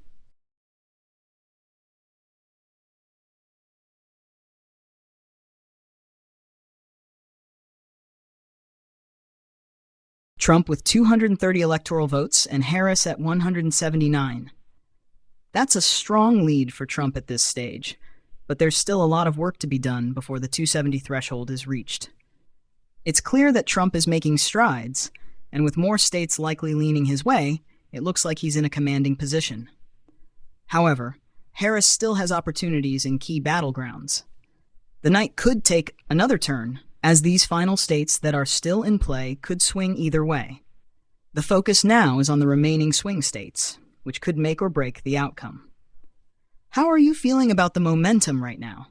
Trump with 230 electoral votes and Harris at 179. That's a strong lead for Trump at this stage, but there's still a lot of work to be done before the 270 threshold is reached. It's clear that Trump is making strides, and with more states likely leaning his way, it looks like he's in a commanding position. However, Harris still has opportunities in key battlegrounds. The night could take another turn, as these final states that are still in play could swing either way. The focus now is on the remaining swing states, which could make or break the outcome. How are you feeling about the momentum right now?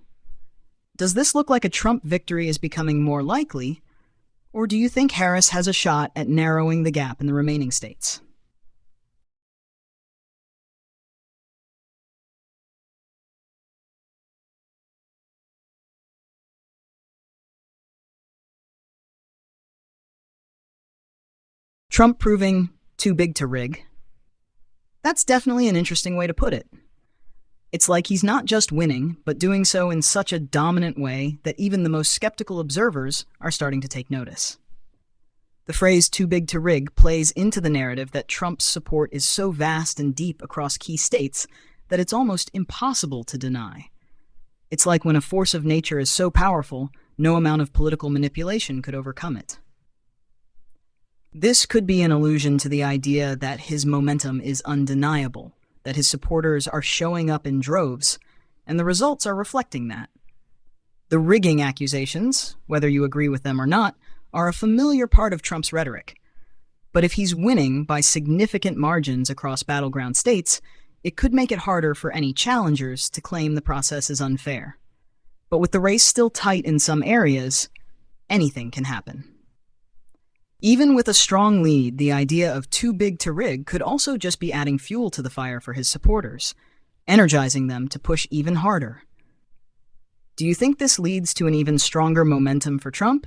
Does this look like a Trump victory is becoming more likely, or do you think Harris has a shot at narrowing the gap in the remaining states? Trump proving too big to rig? That's definitely an interesting way to put it. It's like he's not just winning, but doing so in such a dominant way that even the most skeptical observers are starting to take notice. The phrase too big to rig plays into the narrative that Trump's support is so vast and deep across key states that it's almost impossible to deny. It's like when a force of nature is so powerful, no amount of political manipulation could overcome it. This could be an allusion to the idea that his momentum is undeniable, that his supporters are showing up in droves, and the results are reflecting that. The rigging accusations, whether you agree with them or not, are a familiar part of Trump's rhetoric. But if he's winning by significant margins across battleground states, it could make it harder for any challengers to claim the process is unfair. But with the race still tight in some areas, anything can happen. Even with a strong lead, the idea of too big to rig could also just be adding fuel to the fire for his supporters, energizing them to push even harder. Do you think this leads to an even stronger momentum for Trump?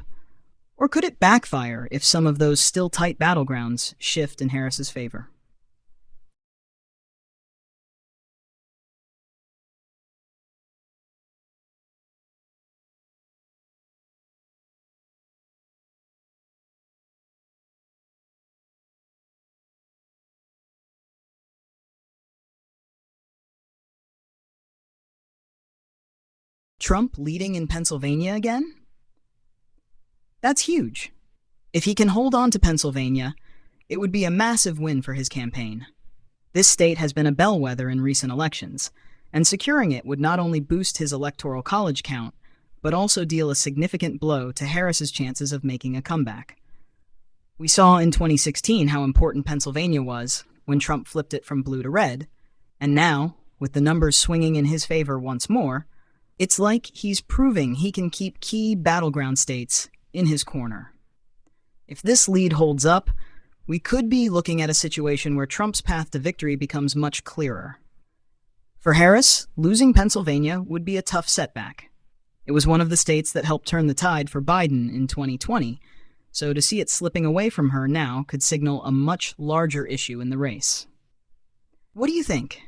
Or could it backfire if some of those still tight battlegrounds shift in Harris's favor? Trump leading in Pennsylvania again? That's huge. If he can hold on to Pennsylvania, it would be a massive win for his campaign. This state has been a bellwether in recent elections, and securing it would not only boost his electoral college count, but also deal a significant blow to Harris's chances of making a comeback. We saw in 2016 how important Pennsylvania was when Trump flipped it from blue to red, and now, with the numbers swinging in his favor once more, it's like he's proving he can keep key battleground states in his corner. If this lead holds up, we could be looking at a situation where Trump's path to victory becomes much clearer. For Harris, losing Pennsylvania would be a tough setback. It was one of the states that helped turn the tide for Biden in 2020, so to see it slipping away from her now could signal a much larger issue in the race. What do you think?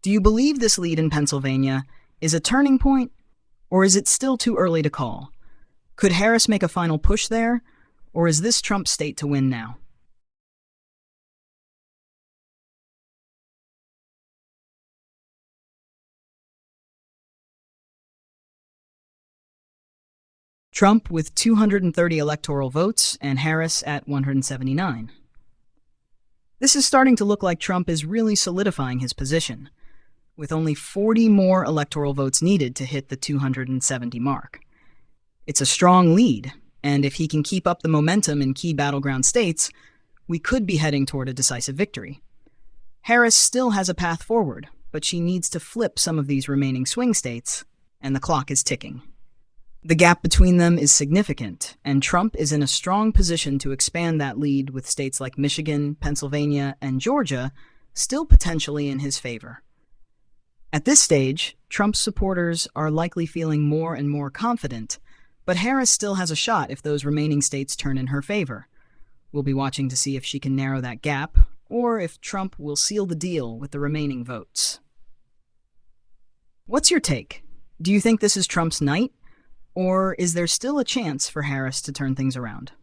Do you believe this lead in Pennsylvania is a turning point, or is it still too early to call? Could Harris make a final push there, or is this Trump's state to win now? Trump with 230 electoral votes and Harris at 179. This is starting to look like Trump is really solidifying his position, with only 40 more electoral votes needed to hit the 270 mark. It's a strong lead, and if he can keep up the momentum in key battleground states, we could be heading toward a decisive victory. Harris still has a path forward, but she needs to flip some of these remaining swing states, and the clock is ticking. The gap between them is significant, and Trump is in a strong position to expand that lead with states like Michigan, Pennsylvania, and Georgia still potentially in his favor. At this stage, Trump's supporters are likely feeling more and more confident, but Harris still has a shot if those remaining states turn in her favor. We'll be watching to see if she can narrow that gap, or if Trump will seal the deal with the remaining votes. What's your take? Do you think this is Trump's night? Or is there still a chance for Harris to turn things around?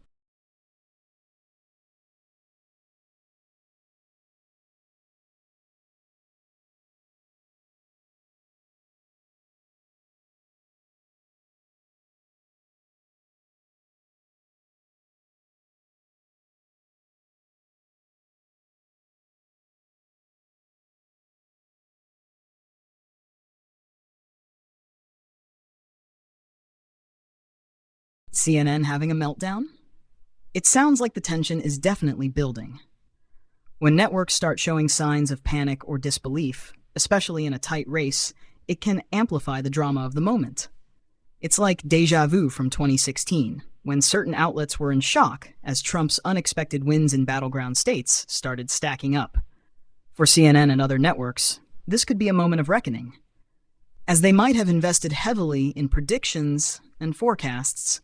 CNN having a meltdown? It sounds like the tension is definitely building. When networks start showing signs of panic or disbelief, especially in a tight race, it can amplify the drama of the moment. It's like deja vu from 2016, when certain outlets were in shock as Trump's unexpected wins in battleground states started stacking up. For CNN and other networks, this could be a moment of reckoning, as they might have invested heavily in predictions and forecasts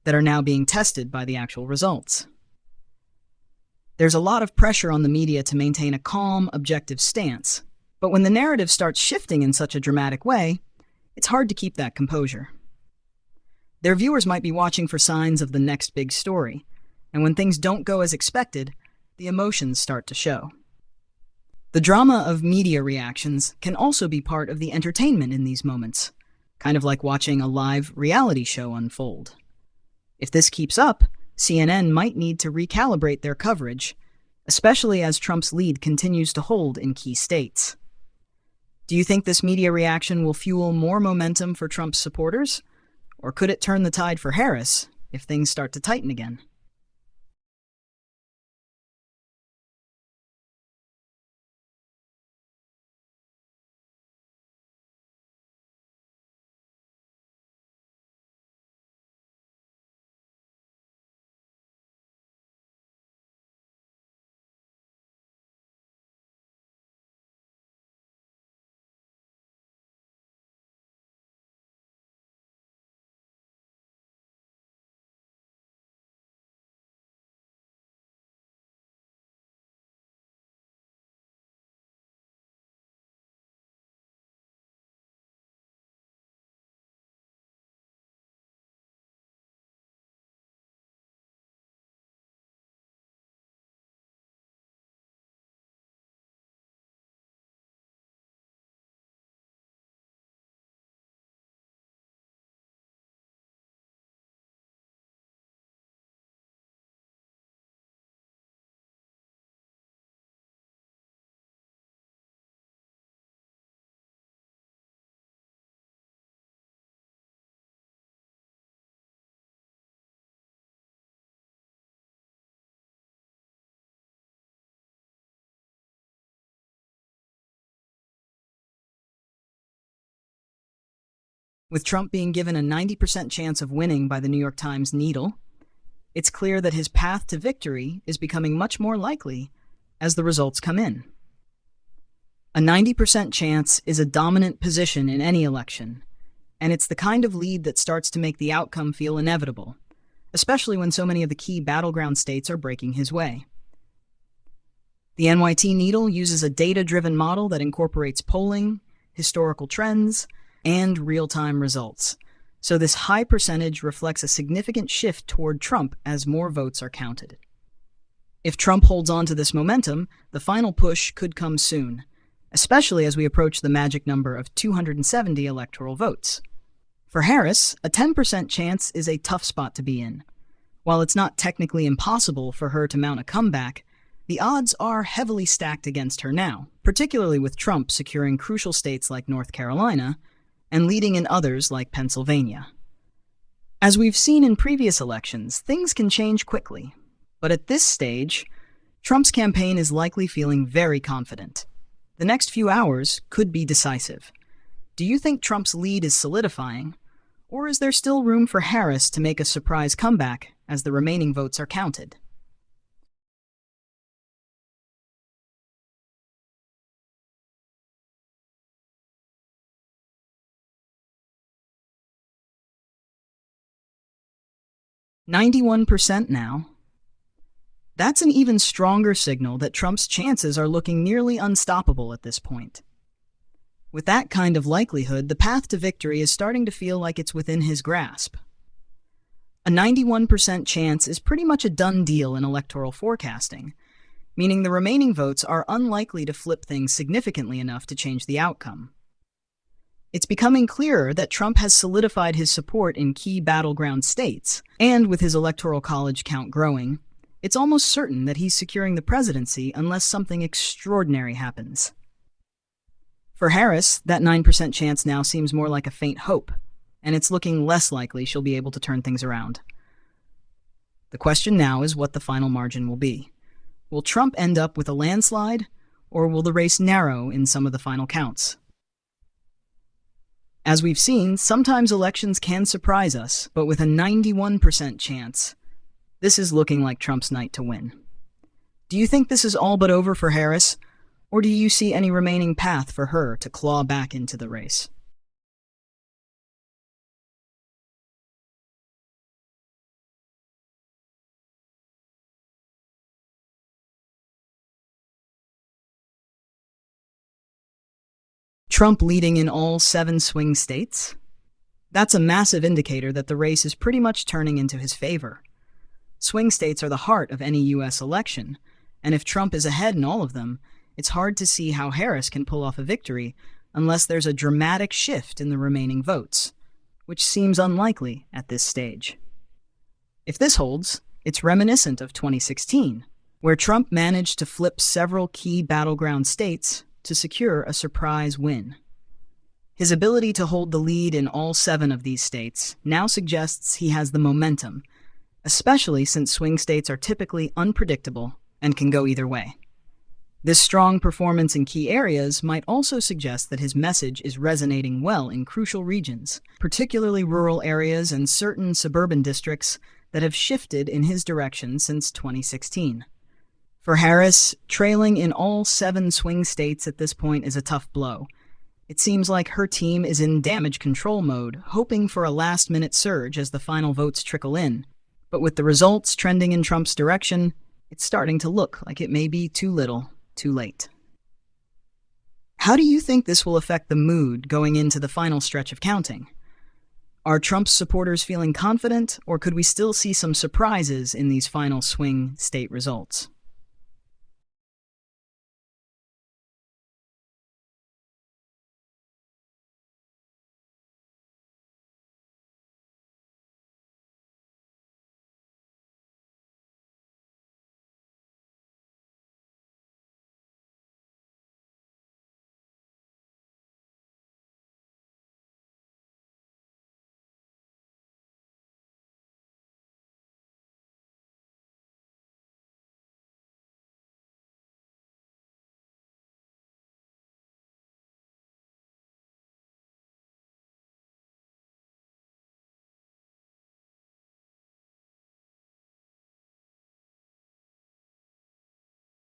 that are now being tested by the actual results. There's a lot of pressure on the media to maintain a calm, objective stance, but when the narrative starts shifting in such a dramatic way, it's hard to keep that composure. Their viewers might be watching for signs of the next big story, and when things don't go as expected, the emotions start to show. The drama of media reactions can also be part of the entertainment in these moments. kind of like watching a live reality show unfold. If this keeps up, CNN might need to recalibrate their coverage, especially as Trump's lead continues to hold in key states. Do you think this media reaction will fuel more momentum for Trump's supporters? Or could it turn the tide for Harris if things start to tighten again? With Trump being given a 90% chance of winning by the New York Times Needle, it's clear that his path to victory is becoming much more likely as the results come in. A 90% chance is a dominant position in any election, and it's the kind of lead that starts to make the outcome feel inevitable, especially when so many of the key battleground states are breaking his way. The NYT Needle uses a data-driven model that incorporates polling, historical trends, and real-time results. So this high percentage reflects a significant shift toward Trump as more votes are counted. If Trump holds on to this momentum, the final push could come soon, especially as we approach the magic number of 270 electoral votes. For Harris, a 10% chance is a tough spot to be in. While it's not technically impossible for her to mount a comeback, the odds are heavily stacked against her now, particularly with Trump securing crucial states like North Carolina and leading in others like Pennsylvania. As we've seen in previous elections, things can change quickly. But at this stage, Trump's campaign is likely feeling very confident. The next few hours could be decisive. Do you think Trump's lead is solidifying, or is there still room for Harris to make a surprise comeback as the remaining votes are counted? "91% now. That's an even stronger signal that Trump's chances are looking nearly unstoppable at this point. With that kind of likelihood, the path to victory is starting to feel like it's within his grasp. A 91% chance is pretty much a done deal in electoral forecasting, meaning the remaining votes are unlikely to flip things significantly enough to change the outcome. It's becoming clearer that Trump has solidified his support in key battleground states, and with his electoral college count growing, it's almost certain that he's securing the presidency unless something extraordinary happens. For Harris, that 9% chance now seems more like a faint hope, and it's looking less likely she'll be able to turn things around. The question now is what the final margin will be. Will Trump end up with a landslide, or will the race narrow in some of the final counts? As we've seen, sometimes elections can surprise us, but with a 91% chance, this is looking like Trump's night to win. Do you think this is all but over for Harris, or do you see any remaining path for her to claw back into the race? Trump leading in all 7 swing states? That's a massive indicator that the race is pretty much turning into his favor. Swing states are the heart of any U.S. election, and if Trump is ahead in all of them, it's hard to see how Harris can pull off a victory unless there's a dramatic shift in the remaining votes, which seems unlikely at this stage. If this holds, it's reminiscent of 2016, where Trump managed to flip several key battleground states to secure a surprise win. His ability to hold the lead in all 7 of these states now suggests he has the momentum, especially since swing states are typically unpredictable and can go either way. This strong performance in key areas might also suggest that his message is resonating well in crucial regions, particularly rural areas and certain suburban districts that have shifted in his direction since 2016. For Harris, trailing in all 7 swing states at this point is a tough blow. It seems like her team is in damage control mode, hoping for a last-minute surge as the final votes trickle in. But with the results trending in Trump's direction, it's starting to look like it may be too little, too late. How do you think this will affect the mood going into the final stretch of counting? Are Trump's supporters feeling confident, or could we still see some surprises in these final swing state results?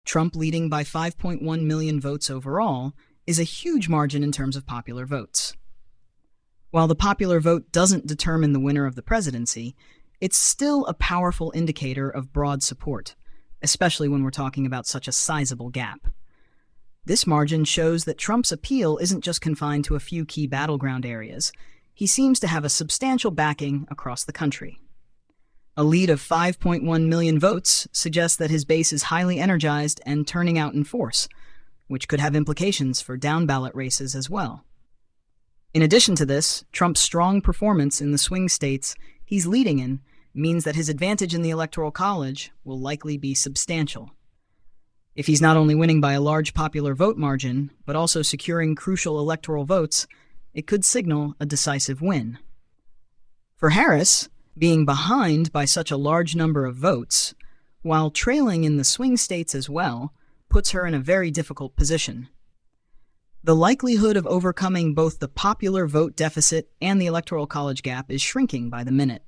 Trump leading by 5.1 million votes overall is a huge margin in terms of popular votes. While the popular vote doesn't determine the winner of the presidency, it's still a powerful indicator of broad support, especially when we're talking about such a sizable gap. This margin shows that Trump's appeal isn't just confined to a few key battleground areas. He seems to have a substantial backing across the country. A lead of 5.1 million votes suggests that his base is highly energized and turning out in force, which could have implications for down-ballot races as well. In addition to this, Trump's strong performance in the swing states he's leading in means that his advantage in the Electoral College will likely be substantial. If he's not only winning by a large popular vote margin, but also securing crucial electoral votes, it could signal a decisive win. For Harris, being behind by such a large number of votes, while trailing in the swing states as well, puts her in a very difficult position. The likelihood of overcoming both the popular vote deficit and the Electoral College gap is shrinking by the minute.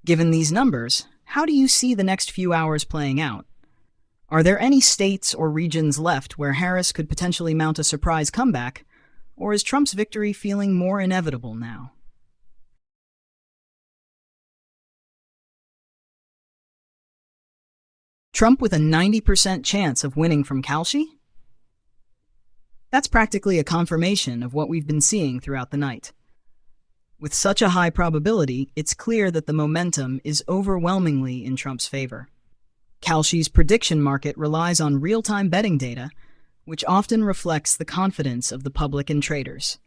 Given these numbers, how do you see the next few hours playing out? Are there any states or regions left where Harris could potentially mount a surprise comeback, or is Trump's victory feeling more inevitable now? Trump with a 90% chance of winning from Kalshi? That's practically a confirmation of what we've been seeing throughout the night. With such a high probability, it's clear that the momentum is overwhelmingly in Trump's favor. Kalshi's prediction market relies on real-time betting data, which often reflects the confidence of the public and traders.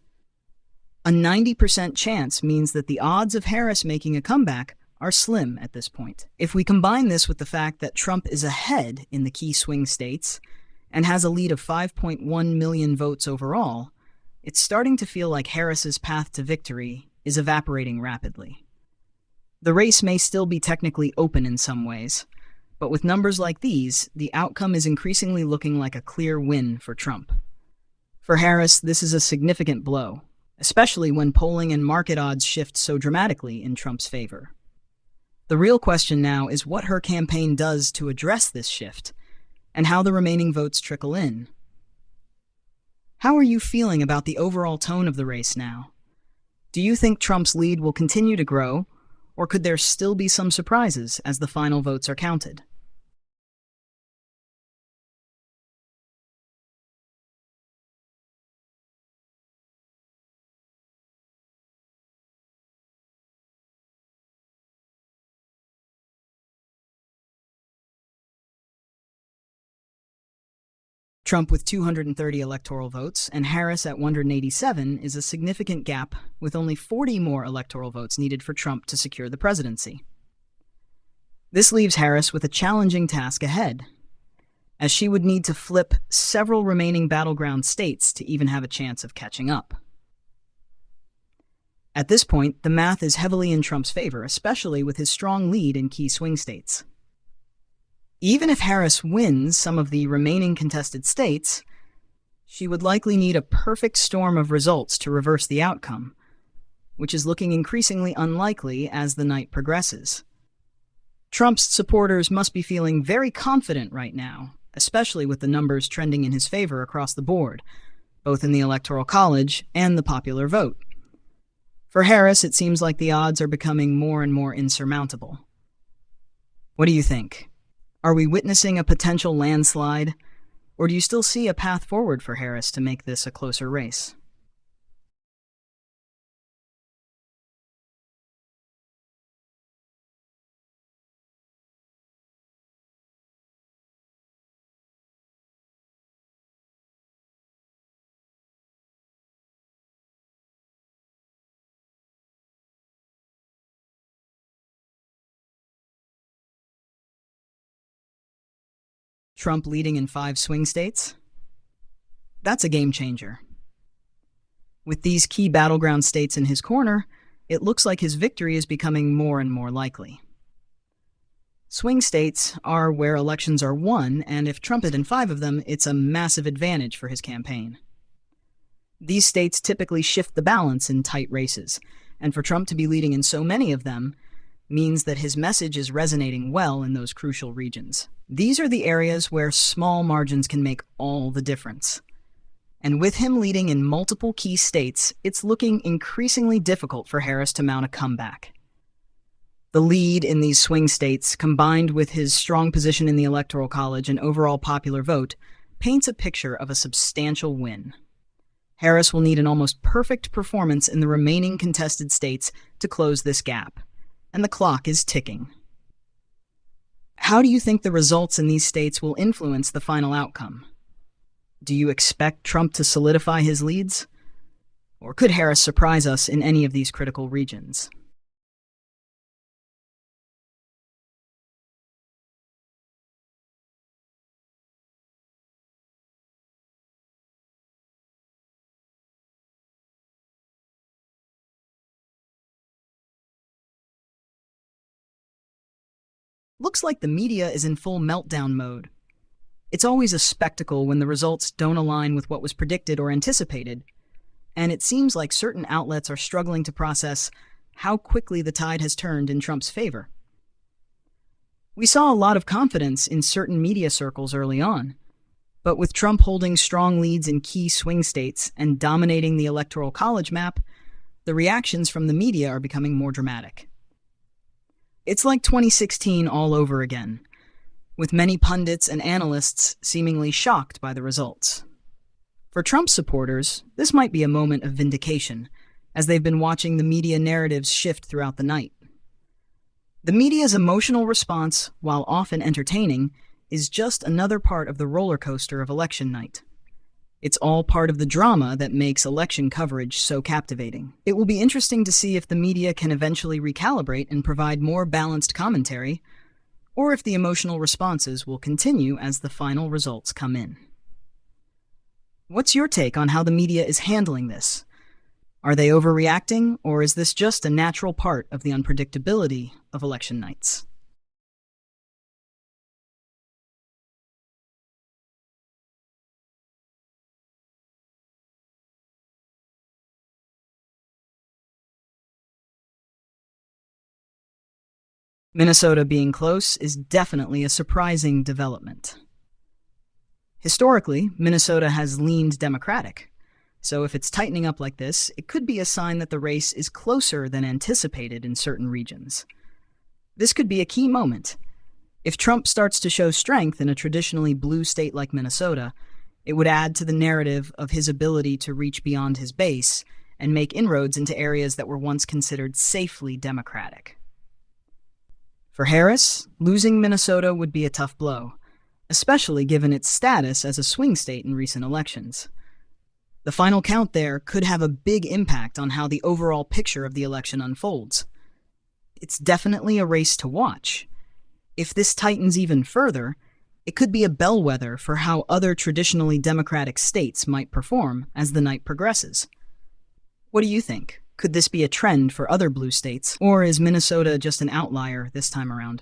A 90% chance means that the odds of Harris making a comeback are slim at this point. If we combine this with the fact that Trump is ahead in the key swing states and has a lead of 5.1 million votes overall, it's starting to feel like Harris's path to victory is evaporating rapidly. The race may still be technically open in some ways, but with numbers like these, the outcome is increasingly looking like a clear win for Trump. For Harris, this is a significant blow, especially when polling and market odds shift so dramatically in Trump's favor. The real question now is what her campaign does to address this shift, and how the remaining votes trickle in. How are you feeling about the overall tone of the race now? Do you think Trump's lead will continue to grow, or could there still be some surprises as the final votes are counted? Trump with 230 electoral votes and Harris at 187 is a significant gap, with only 40 more electoral votes needed for Trump to secure the presidency. This leaves Harris with a challenging task ahead, as she would need to flip several remaining battleground states to even have a chance of catching up. At this point, the math is heavily in Trump's favor, especially with his strong lead in key swing states. Even if Harris wins some of the remaining contested states, she would likely need a perfect storm of results to reverse the outcome, which is looking increasingly unlikely as the night progresses. Trump's supporters must be feeling very confident right now, especially with the numbers trending in his favor across the board, both in the Electoral College and the popular vote. For Harris, it seems like the odds are becoming more and more insurmountable. What do you think? Are we witnessing a potential landslide, or do you still see a path forward for Harris to make this a closer race? Trump leading in 5 swing states? That's a game changer. With these key battleground states in his corner, it looks like his victory is becoming more and more likely. Swing states are where elections are won, and if Trump is in 5 of them, it's a massive advantage for his campaign. These states typically shift the balance in tight races, and for Trump to be leading in so many of them means that his message is resonating well in those crucial regions. These are the areas where small margins can make all the difference. And with him leading in multiple key states, it's looking increasingly difficult for Harris to mount a comeback. The lead in these swing states, combined with his strong position in the Electoral College and overall popular vote, paints a picture of a substantial win. Harris will need an almost perfect performance in the remaining contested states to close this gap, and the clock is ticking. How do you think the results in these states will influence the final outcome? Do you expect Trump to solidify his leads? Or could Harris surprise us in any of these critical regions? Looks like the media is in full meltdown mode. It's always a spectacle when the results don't align with what was predicted or anticipated, and it seems like certain outlets are struggling to process how quickly the tide has turned in Trump's favor. We saw a lot of confidence in certain media circles early on, but with Trump holding strong leads in key swing states and dominating the Electoral College map, the reactions from the media are becoming more dramatic. It's like 2016 all over again, with many pundits and analysts seemingly shocked by the results. For Trump supporters, this might be a moment of vindication, as they've been watching the media narratives shift throughout the night. The media's emotional response, while often entertaining, is just another part of the roller coaster of election night. It's all part of the drama that makes election coverage so captivating. It will be interesting to see if the media can eventually recalibrate and provide more balanced commentary, or if the emotional responses will continue as the final results come in. What's your take on how the media is handling this? Are they overreacting, or is this just a natural part of the unpredictability of election nights? Minnesota being close is definitely a surprising development. Historically, Minnesota has leaned Democratic, so if it's tightening up like this, it could be a sign that the race is closer than anticipated in certain regions. This could be a key moment. If Trump starts to show strength in a traditionally blue state like Minnesota, it would add to the narrative of his ability to reach beyond his base and make inroads into areas that were once considered safely Democratic. For Harris, losing Minnesota would be a tough blow, especially given its status as a swing state in recent elections. The final count there could have a big impact on how the overall picture of the election unfolds. It's definitely a race to watch. If this tightens even further, it could be a bellwether for how other traditionally Democratic states might perform as the night progresses. What do you think? Could this be a trend for other blue states, or is Minnesota just an outlier this time around?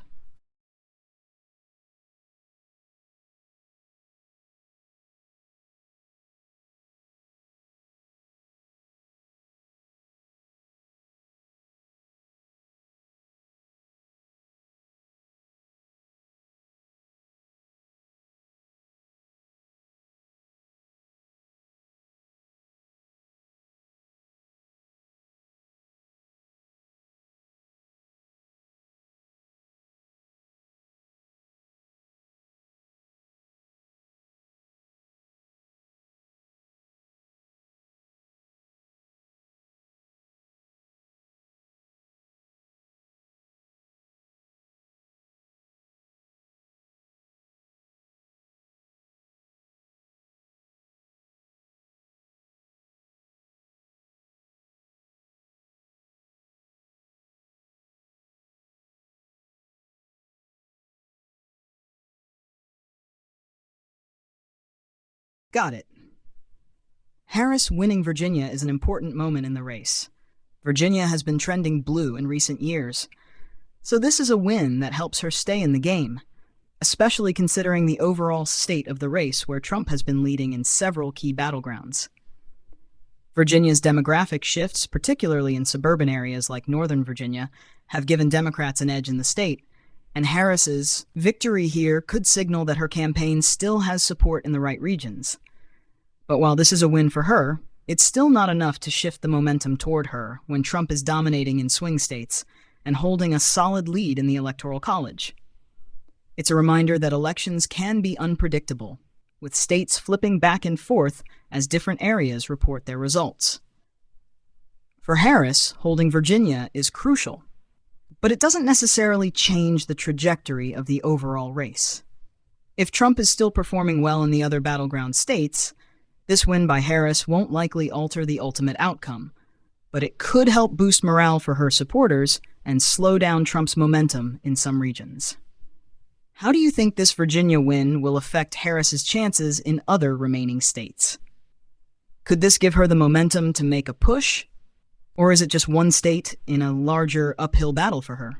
Got it. Harris winning Virginia is an important moment in the race. Virginia has been trending blue in recent years, so this is a win that helps her stay in the game, especially considering the overall state of the race where Trump has been leading in several key battlegrounds. Virginia's demographic shifts, particularly in suburban areas like Northern Virginia, have given Democrats an edge in the state, and Harris's victory here could signal that her campaign still has support in the right regions. But while this is a win for her, it's still not enough to shift the momentum toward her when Trump is dominating in swing states and holding a solid lead in the Electoral College. It's a reminder that elections can be unpredictable, with states flipping back and forth as different areas report their results. For Harris, holding Virginia is crucial, but it doesn't necessarily change the trajectory of the overall race. If Trump is still performing well in the other battleground states, this win by Harris won't likely alter the ultimate outcome, but it could help boost morale for her supporters and slow down Trump's momentum in some regions. How do you think this Virginia win will affect Harris's chances in other remaining states? Could this give her the momentum to make a push, or is it just one state in a larger uphill battle for her?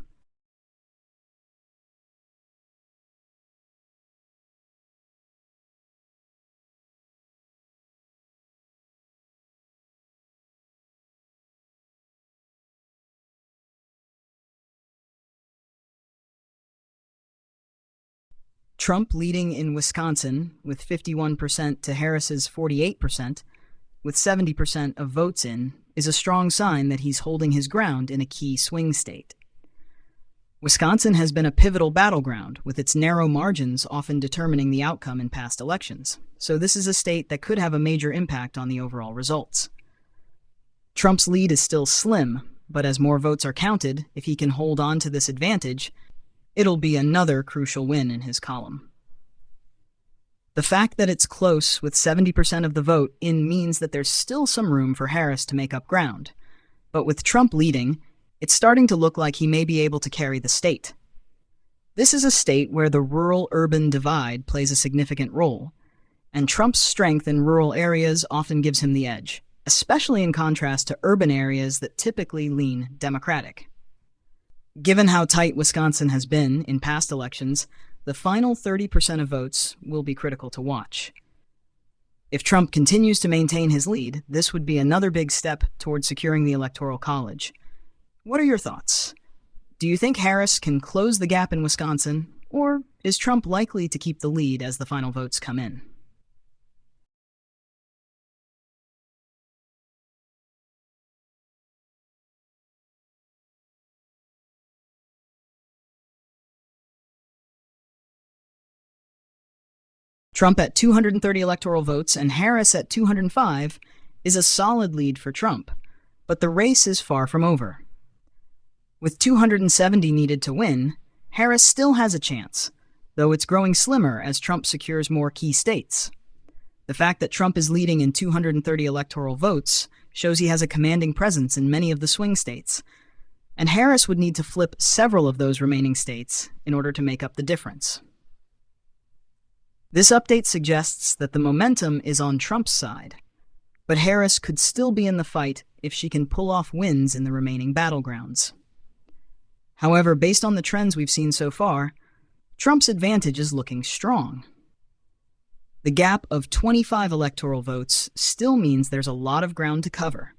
Trump leading in Wisconsin with 51% to Harris's 48%, with 70% of votes in, is a strong sign that he's holding his ground in a key swing state. Wisconsin has been a pivotal battleground, with its narrow margins often determining the outcome in past elections, so this is a state that could have a major impact on the overall results. Trump's lead is still slim, but as more votes are counted, if he can hold on to this advantage, it'll be another crucial win in his column. The fact that it's close with 70% of the vote in means that there's still some room for Harris to make up ground. But with Trump leading, it's starting to look like he may be able to carry the state. This is a state where the rural-urban divide plays a significant role, and Trump's strength in rural areas often gives him the edge, especially in contrast to urban areas that typically lean Democratic. Given how tight Wisconsin has been in past elections, the final 30% of votes will be critical to watch. If Trump continues to maintain his lead, this would be another big step toward securing the Electoral College. What are your thoughts? Do you think Harris can close the gap in Wisconsin, or is Trump likely to keep the lead as the final votes come in? Trump at 230 electoral votes and Harris at 205 is a solid lead for Trump, but the race is far from over. With 270 needed to win, Harris still has a chance, though it's growing slimmer as Trump secures more key states. The fact that Trump is leading in 230 electoral votes shows he has a commanding presence in many of the swing states, and Harris would need to flip several of those remaining states in order to make up the difference. This update suggests that the momentum is on Trump's side, but Harris could still be in the fight if she can pull off wins in the remaining battlegrounds. However, based on the trends we've seen so far, Trump's advantage is looking strong. The gap of 25 electoral votes still means there's a lot of ground to cover.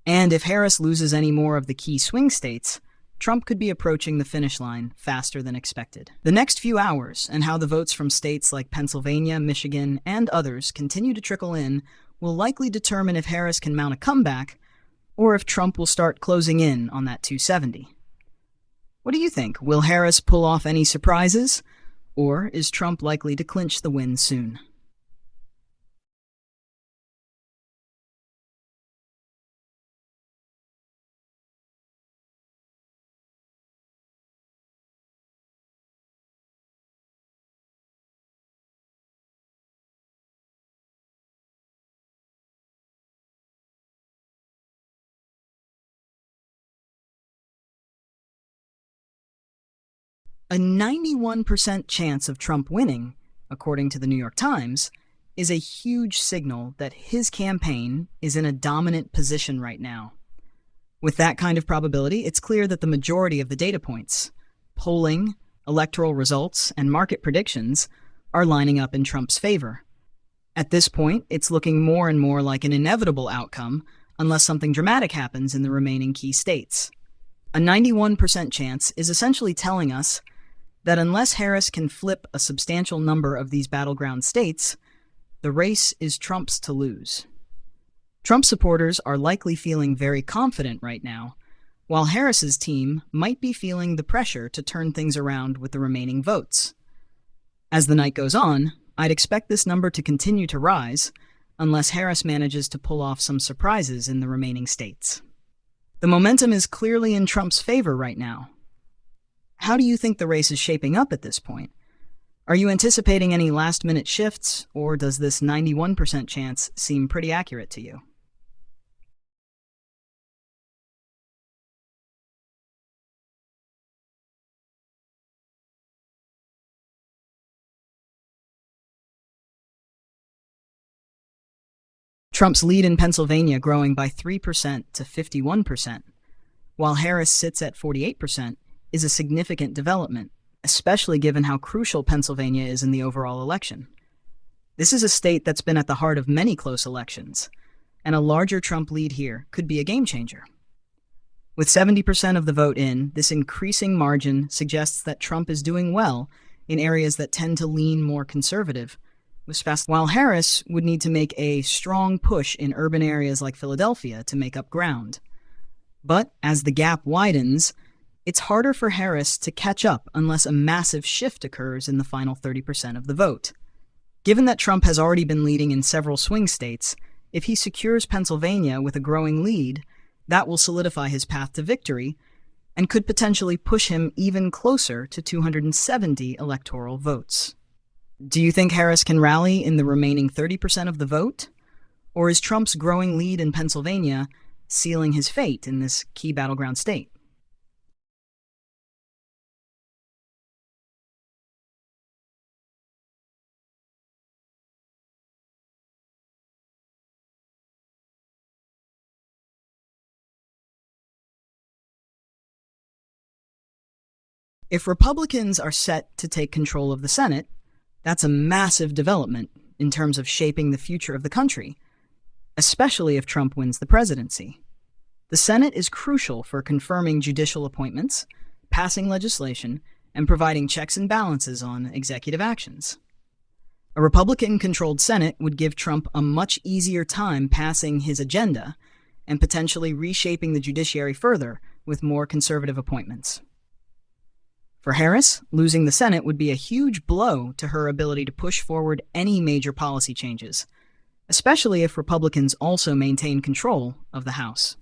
And if Harris loses any more of the key swing states, Trump could be approaching the finish line faster than expected. The next few hours and how the votes from states like Pennsylvania, Michigan, and others continue to trickle in will likely determine if Harris can mount a comeback or if Trump will start closing in on that 270. What do you think? Will Harris pull off any surprises? Or is Trump likely to clinch the win soon? A 91% chance of Trump winning, according to the New York Times, is a huge signal that his campaign is in a dominant position right now. With that kind of probability, it's clear that the majority of the data points, polling, electoral results, and market predictions are lining up in Trump's favor. At this point, it's looking more and more like an inevitable outcome unless something dramatic happens in the remaining key states. A 91% chance is essentially telling us that unless Harris can flip a substantial number of these battleground states, the race is Trump's to lose. Trump supporters are likely feeling very confident right now, while Harris's team might be feeling the pressure to turn things around with the remaining votes. As the night goes on, I'd expect this number to continue to rise unless Harris manages to pull off some surprises in the remaining states. The momentum is clearly in Trump's favor right now. How do you think the race is shaping up at this point? Are you anticipating any last-minute shifts, or does this 91% chance seem pretty accurate to you? Trump's lead in Pennsylvania growing by 3% to 51%, while Harris sits at 48%, is a significant development, especially given how crucial Pennsylvania is in the overall election. This is a state that's been at the heart of many close elections, and a larger Trump lead here could be a game changer. With 70% of the vote in, this increasing margin suggests that Trump is doing well in areas that tend to lean more conservative, while Harris would need to make a strong push in urban areas like Philadelphia to make up ground. But as the gap widens, it's harder for Harris to catch up unless a massive shift occurs in the final 30% of the vote. Given that Trump has already been leading in several swing states, if he secures Pennsylvania with a growing lead, that will solidify his path to victory and could potentially push him even closer to 270 electoral votes. Do you think Harris can rally in the remaining 30% of the vote? Or is Trump's growing lead in Pennsylvania sealing his fate in this key battleground state? If Republicans are set to take control of the Senate, that's a massive development in terms of shaping the future of the country, especially if Trump wins the presidency. The Senate is crucial for confirming judicial appointments, passing legislation, and providing checks and balances on executive actions. A Republican-controlled Senate would give Trump a much easier time passing his agenda and potentially reshaping the judiciary further with more conservative appointments. For Harris, losing the Senate would be a huge blow to her ability to push forward any major policy changes, especially if Republicans also maintain control of the House.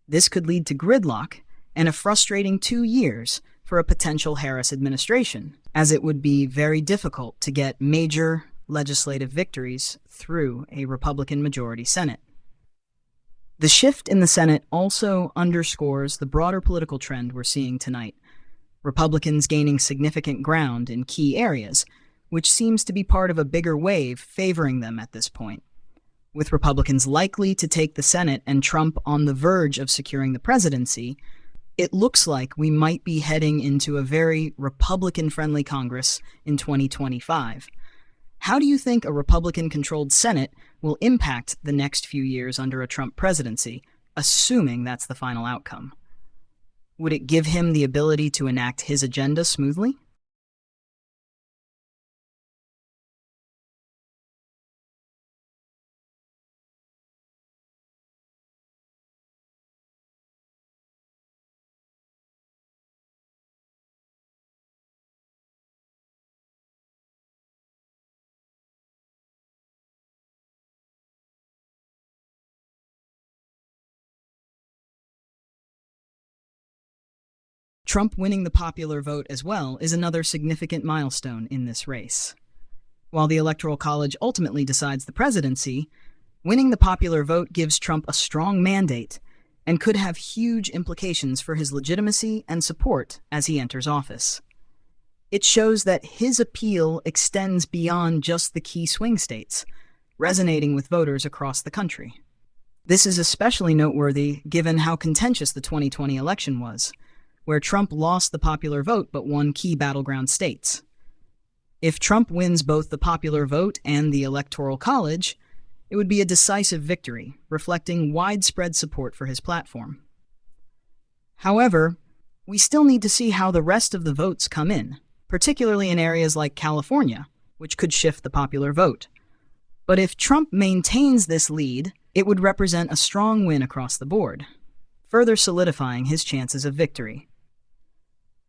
This could lead to gridlock and a frustrating 2 years for a potential Harris administration, as it would be very difficult to get major legislative victories through a Republican majority Senate. The shift in the Senate also underscores the broader political trend we're seeing tonight: Republicans gaining significant ground in key areas, which seems to be part of a bigger wave favoring them at this point. With Republicans likely to take the Senate and Trump on the verge of securing the presidency, it looks like we might be heading into a very Republican-friendly Congress in 2025. How do you think a Republican-controlled Senate will impact the next few years under a Trump presidency, assuming that's the final outcome? Would it give him the ability to enact his agenda smoothly? Trump winning the popular vote as well is another significant milestone in this race. While the Electoral College ultimately decides the presidency, winning the popular vote gives Trump a strong mandate and could have huge implications for his legitimacy and support as he enters office. It shows that his appeal extends beyond just the key swing states, resonating with voters across the country. This is especially noteworthy given how contentious the 2020 election was, where Trump lost the popular vote but won key battleground states. If Trump wins both the popular vote and the Electoral College, it would be a decisive victory, reflecting widespread support for his platform. However, we still need to see how the rest of the votes come in, particularly in areas like California, which could shift the popular vote. But if Trump maintains this lead, it would represent a strong win across the board, further solidifying his chances of victory.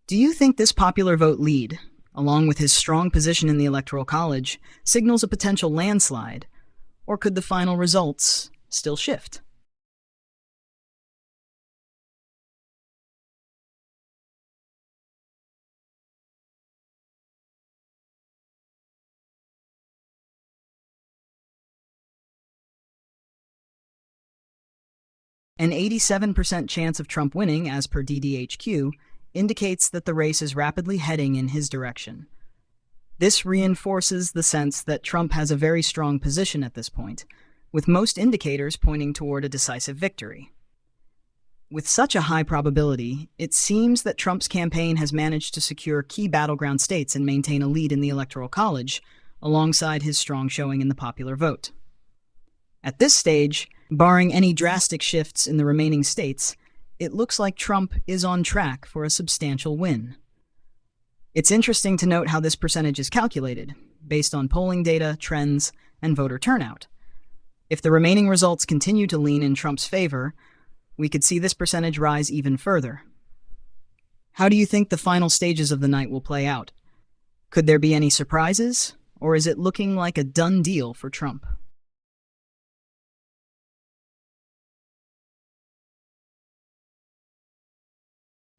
Do you think this popular vote lead, along with his strong position in the Electoral College, signals a potential landslide, or could the final results still shift? An 87% chance of Trump winning, as per DDHQ, indicates that the race is rapidly heading in his direction. This reinforces the sense that Trump has a very strong position at this point, with most indicators pointing toward a decisive victory. With such a high probability, it seems that Trump's campaign has managed to secure key battleground states and maintain a lead in the Electoral College, alongside his strong showing in the popular vote. At this stage, barring any drastic shifts in the remaining states, it looks like Trump is on track for a substantial win. It's interesting to note how this percentage is calculated, based on polling data, trends, and voter turnout. If the remaining results continue to lean in Trump's favor, we could see this percentage rise even further. How do you think the final stages of the night will play out? Could there be any surprises, or is it looking like a done deal for Trump?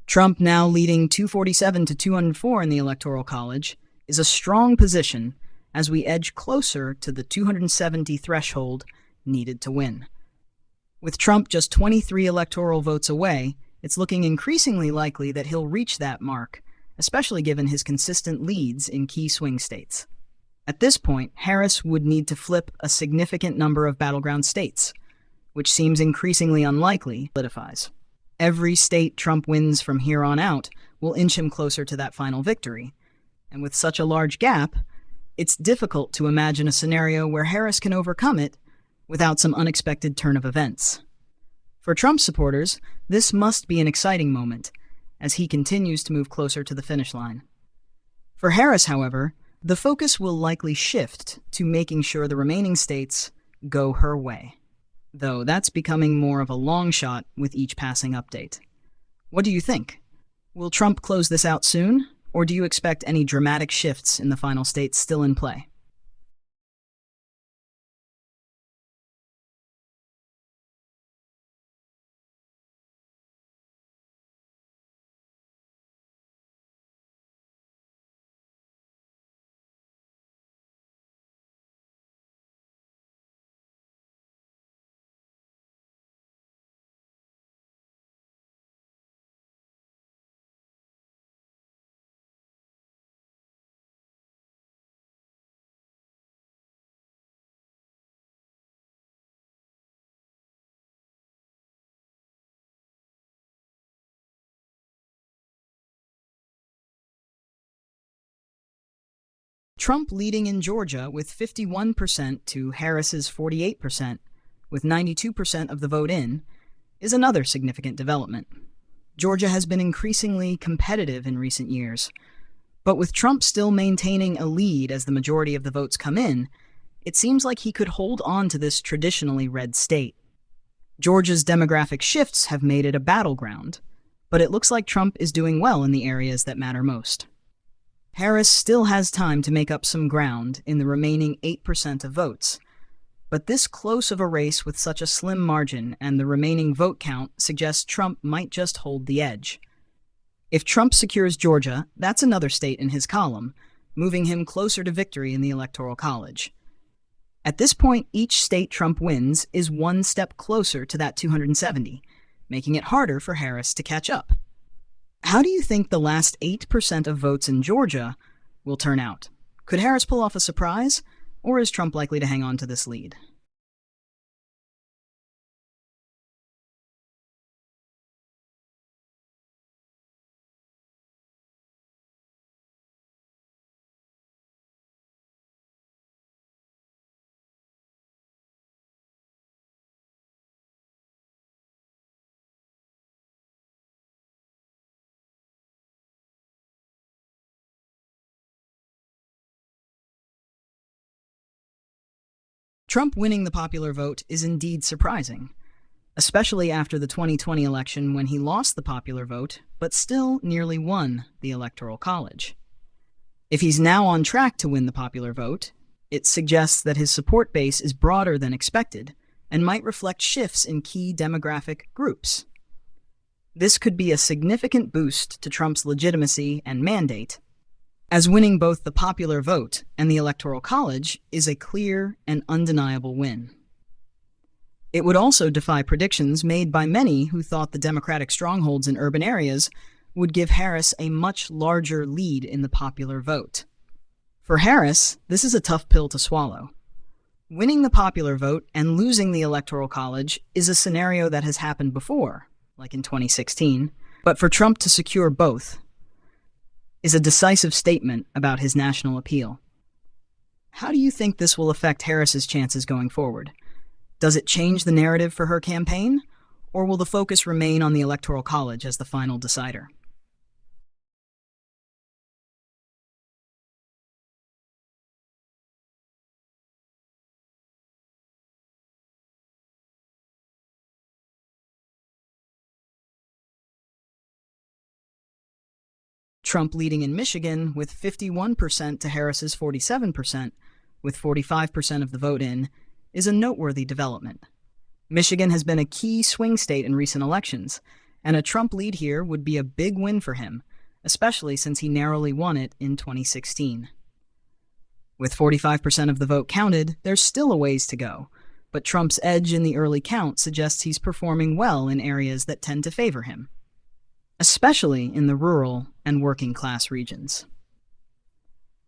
Trump, now leading 247 to 204 in the Electoral College, is a strong position as we edge closer to the 270 threshold needed to win. With Trump just 23 electoral votes away, it's looking increasingly likely that he'll reach that mark, especially given his consistent leads in key swing states. At this point, Harris would need to flip a significant number of battleground states, which seems increasingly unlikely, solidifies. Every state Trump wins from here on out will inch him closer to that final victory. And with such a large gap, it's difficult to imagine a scenario where Harris can overcome it without some unexpected turn of events. For Trump supporters, this must be an exciting moment as he continues to move closer to the finish line. For Harris, however, the focus will likely shift to making sure the remaining states go her way, though that's becoming more of a long shot with each passing update. What do you think? Will Trump close this out soon, or do you expect any dramatic shifts in the final states still in play? Trump leading in Georgia with 51% to Harris's 48%, with 92% of the vote in, is another significant development. Georgia has been increasingly competitive in recent years, but with Trump still maintaining a lead as the majority of the votes come in, it seems like he could hold on to this traditionally red state. Georgia's demographic shifts have made it a battleground, but it looks like Trump is doing well in the areas that matter most. Harris still has time to make up some ground in the remaining 8% of votes, but this close of a race with such a slim margin and the remaining vote count suggests Trump might just hold the edge. If Trump secures Georgia, that's another state in his column, moving him closer to victory in the Electoral College. At this point, each state Trump wins is one step closer to that 270, making it harder for Harris to catch up. How do you think the last 8% of votes in Georgia will turn out? Could Harris pull off a surprise, or is Trump likely to hang on to this lead? Trump winning the popular vote is indeed surprising, especially after the 2020 election when he lost the popular vote, but still nearly won the Electoral College. If he's now on track to win the popular vote, it suggests that his support base is broader than expected and might reflect shifts in key demographic groups. This could be a significant boost to Trump's legitimacy and mandate, as winning both the popular vote and the Electoral College is a clear and undeniable win. It would also defy predictions made by many who thought the Democratic strongholds in urban areas would give Harris a much larger lead in the popular vote. For Harris, this is a tough pill to swallow. Winning the popular vote and losing the Electoral College is a scenario that has happened before, like in 2016, but for Trump to secure both is a decisive statement about his national appeal. How do you think this will affect Harris's chances going forward? Does it change the narrative for her campaign, or will the focus remain on the Electoral College as the final decider? Trump leading in Michigan with 51% to Harris's 47%, with 45% of the vote in, is a noteworthy development. Michigan has been a key swing state in recent elections, and a Trump lead here would be a big win for him, especially since he narrowly won it in 2016. With 45% of the vote counted, there's still a ways to go, but Trump's edge in the early count suggests he's performing well in areas that tend to favor him, especially in the rural and working-class regions.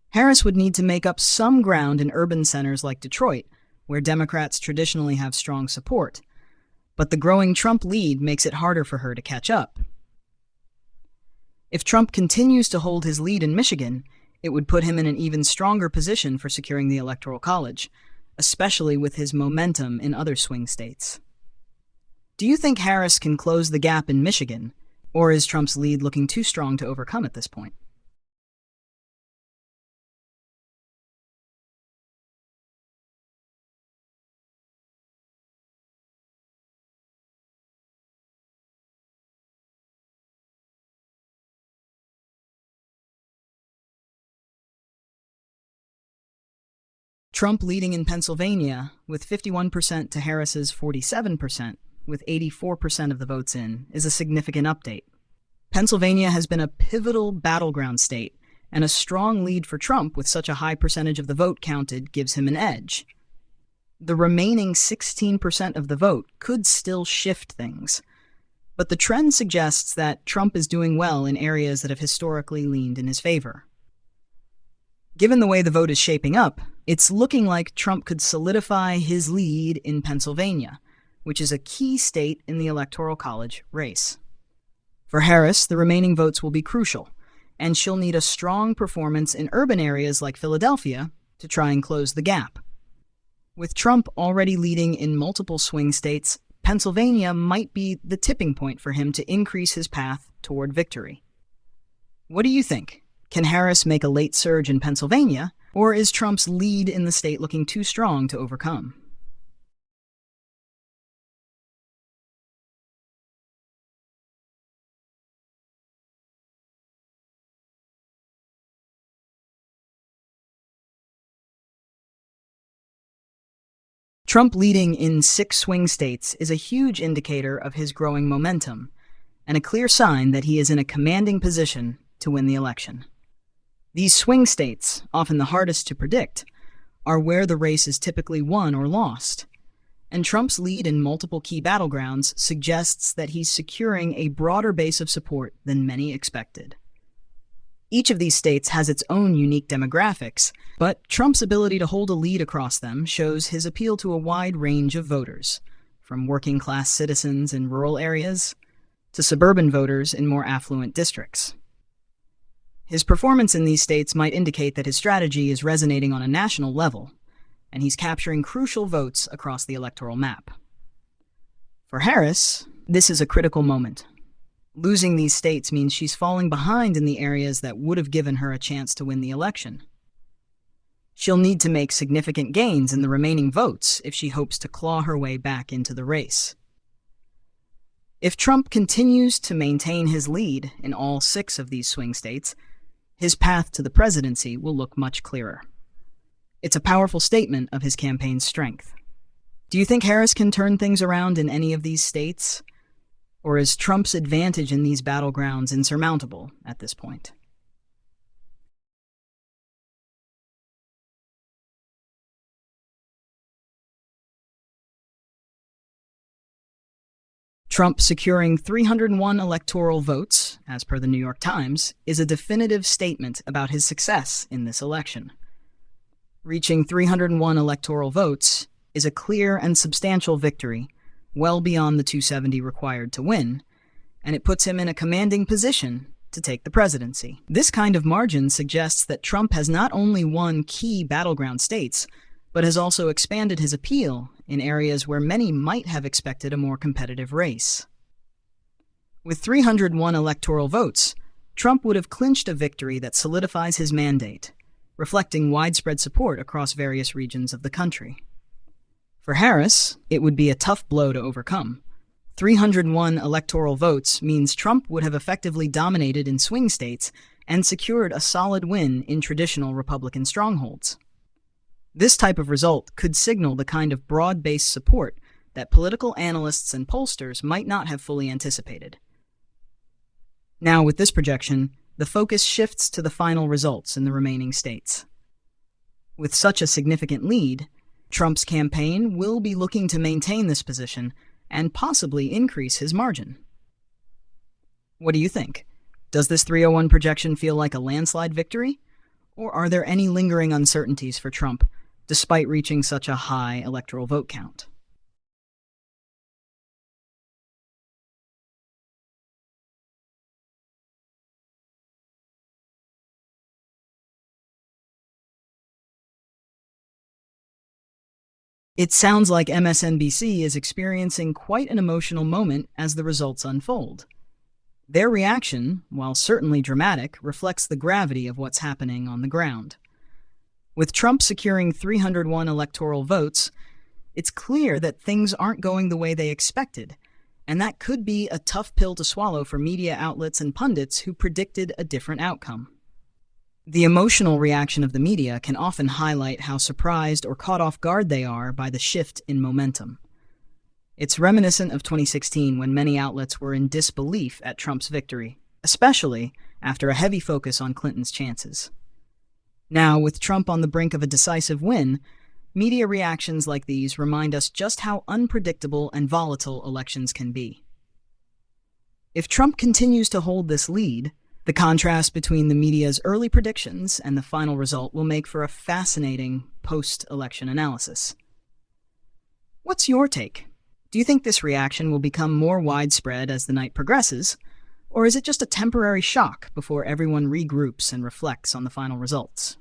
Harris would need to make up some ground in urban centers like Detroit, where Democrats traditionally have strong support, but the growing Trump lead makes it harder for her to catch up. If Trump continues to hold his lead in Michigan, it would put him in an even stronger position for securing the Electoral College, especially with his momentum in other swing states. Do you think Harris can close the gap in Michigan, or is Trump's lead looking too strong to overcome at this point? Trump leading in Pennsylvania with 51% to Harris's 47%, with 84% of the votes in, is a significant update. Pennsylvania has been a pivotal battleground state, and a strong lead for Trump with such a high percentage of the vote counted gives him an edge. The remaining 16% of the vote could still shift things, but the trend suggests that Trump is doing well in areas that have historically leaned in his favor. Given the way the vote is shaping up, it's looking like Trump could solidify his lead in Pennsylvania, which is a key state in the Electoral College race. For Harris, the remaining votes will be crucial, and she'll need a strong performance in urban areas like Philadelphia to try and close the gap. With Trump already leading in multiple swing states, Pennsylvania might be the tipping point for him to increase his path toward victory. What do you think? Can Harris make a late surge in Pennsylvania, or is Trump's lead in the state looking too strong to overcome? Trump leading in 6 swing states is a huge indicator of his growing momentum, and a clear sign that he is in a commanding position to win the election. These swing states, often the hardest to predict, are where the race is typically won or lost, and Trump's lead in multiple key battlegrounds suggests that he's securing a broader base of support than many expected. Each of these states has its own unique demographics, but Trump's ability to hold a lead across them shows his appeal to a wide range of voters, from working-class citizens in rural areas to suburban voters in more affluent districts. His performance in these states might indicate that his strategy is resonating on a national level, and he's capturing crucial votes across the electoral map. For Harris, this is a critical moment. Losing these states means she's falling behind in the areas that would have given her a chance to win the election. She'll need to make significant gains in the remaining votes if she hopes to claw her way back into the race. If Trump continues to maintain his lead in all 6 of these swing states, his path to the presidency will look much clearer. It's a powerful statement of his campaign's strength. Do you think Harris can turn things around in any of these states? Or is Trump's advantage in these battlegrounds insurmountable at this point? Trump securing 301 electoral votes, as per the New York Times, is a definitive statement about his success in this election. Reaching 301 electoral votes is a clear and substantial victory, well beyond the 270 required to win, and it puts him in a commanding position to take the presidency. This kind of margin suggests that Trump has not only won key battleground states, but has also expanded his appeal in areas where many might have expected a more competitive race. With 301 electoral votes, Trump would have clinched a victory that solidifies his mandate, reflecting widespread support across various regions of the country. For Harris, it would be a tough blow to overcome. 301 electoral votes means Trump would have effectively dominated in swing states and secured a solid win in traditional Republican strongholds. This type of result could signal the kind of broad-based support that political analysts and pollsters might not have fully anticipated. Now, with this projection, the focus shifts to the final results in the remaining states. With such a significant lead, Trump's campaign will be looking to maintain this position and possibly increase his margin. What do you think? Does this 301 projection feel like a landslide victory? Or are there any lingering uncertainties for Trump, despite reaching such a high electoral vote count? It sounds like MSNBC is experiencing quite an emotional moment as the results unfold. Their reaction, while certainly dramatic, reflects the gravity of what's happening on the ground. With Trump securing 301 electoral votes, it's clear that things aren't going the way they expected, and that could be a tough pill to swallow for media outlets and pundits who predicted a different outcome. The emotional reaction of the media can often highlight how surprised or caught off guard they are by the shift in momentum. It's reminiscent of 2016 when many outlets were in disbelief at Trump's victory, especially after a heavy focus on Clinton's chances. Now, with Trump on the brink of a decisive win, media reactions like these remind us just how unpredictable and volatile elections can be. If Trump continues to hold this lead, the contrast between the media's early predictions and the final result will make for a fascinating post-election analysis. What's your take? Do you think this reaction will become more widespread as the night progresses, Or is it just a temporary shock before everyone regroups and reflects on the final results?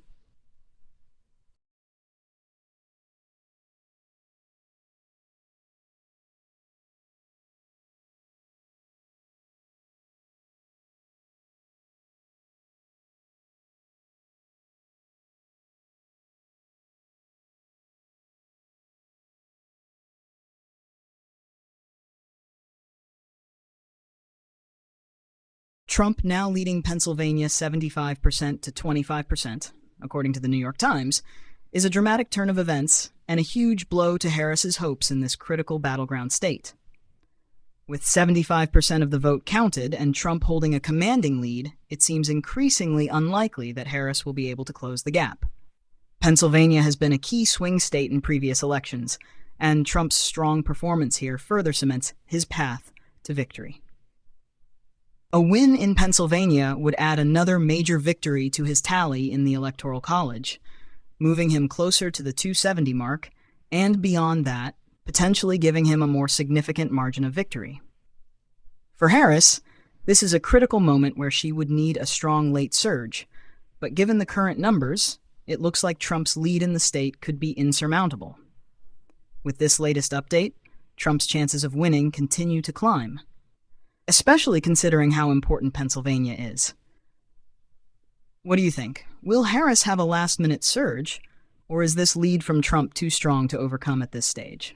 Trump now leading Pennsylvania 75% to 25%, according to the New York Times, is a dramatic turn of events and a huge blow to Harris's hopes in this critical battleground state. With 75% of the vote counted and Trump holding a commanding lead, it seems increasingly unlikely that Harris will be able to close the gap. Pennsylvania has been a key swing state in previous elections, and Trump's strong performance here further cements his path to victory. A win in Pennsylvania would add another major victory to his tally in the Electoral College, moving him closer to the 270 mark, and beyond that, potentially giving him a more significant margin of victory. For Harris, this is a critical moment where she would need a strong late surge, but given the current numbers, it looks like Trump's lead in the state could be insurmountable. With this latest update, Trump's chances of winning continue to climb, especially considering how important Pennsylvania is. What do you think? Will Harris have a last-minute surge, or is this lead from Trump too strong to overcome at this stage?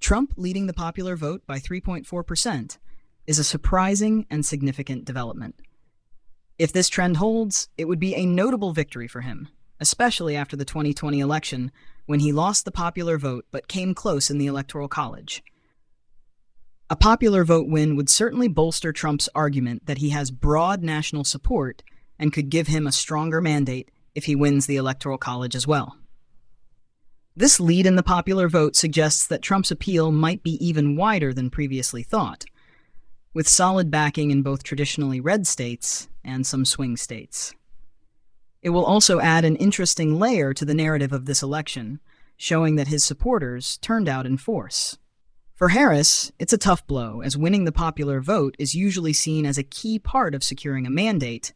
Trump leading the popular vote by 3.4% is a surprising and significant development. If this trend holds, it would be a notable victory for him, especially after the 2020 election when he lost the popular vote but came close in the Electoral College. A popular vote win would certainly bolster Trump's argument that he has broad national support and could give him a stronger mandate if he wins the Electoral College as well. This lead in the popular vote suggests that Trump's appeal might be even wider than previously thought, with solid backing in both traditionally red states and some swing states. It will also add an interesting layer to the narrative of this election, showing that his supporters turned out in force. For Harris, it's a tough blow, as winning the popular vote is usually seen as a key part of securing a mandate,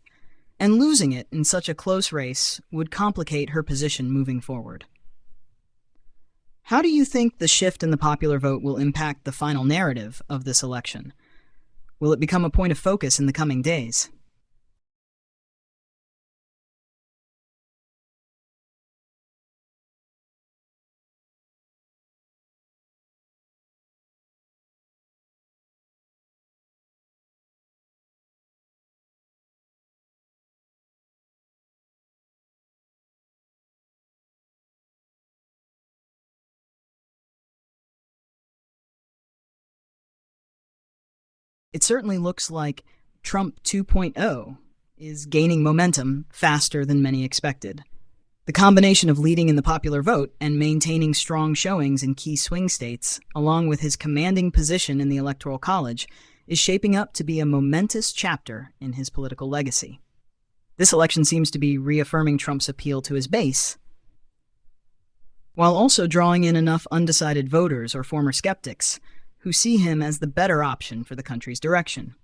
and losing it in such a close race would complicate her position moving forward. How do you think the shift in the popular vote will impact the final narrative of this election? Will it become a point of focus in the coming days? It certainly looks like Trump 2.0 is gaining momentum faster than many expected. The combination of leading in the popular vote and maintaining strong showings in key swing states, along with his commanding position in the Electoral College, is shaping up to be a momentous chapter in his political legacy. This election seems to be reaffirming Trump's appeal to his base, while also drawing in enough undecided voters or former skeptics who see him as the better option for the country's direction.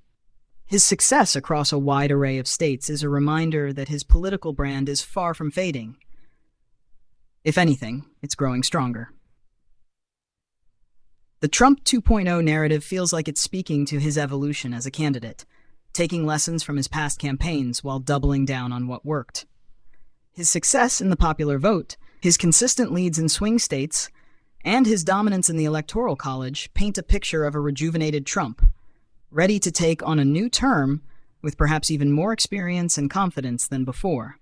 His success across a wide array of states is a reminder that his political brand is far from fading. If anything, it's growing stronger. The Trump 2.0 narrative feels like it's speaking to his evolution as a candidate, taking lessons from his past campaigns while doubling down on what worked. His success in the popular vote, his consistent leads in swing states, and his dominance in the Electoral College paint a picture of a rejuvenated Trump, ready to take on a new term with perhaps even more experience and confidence than before.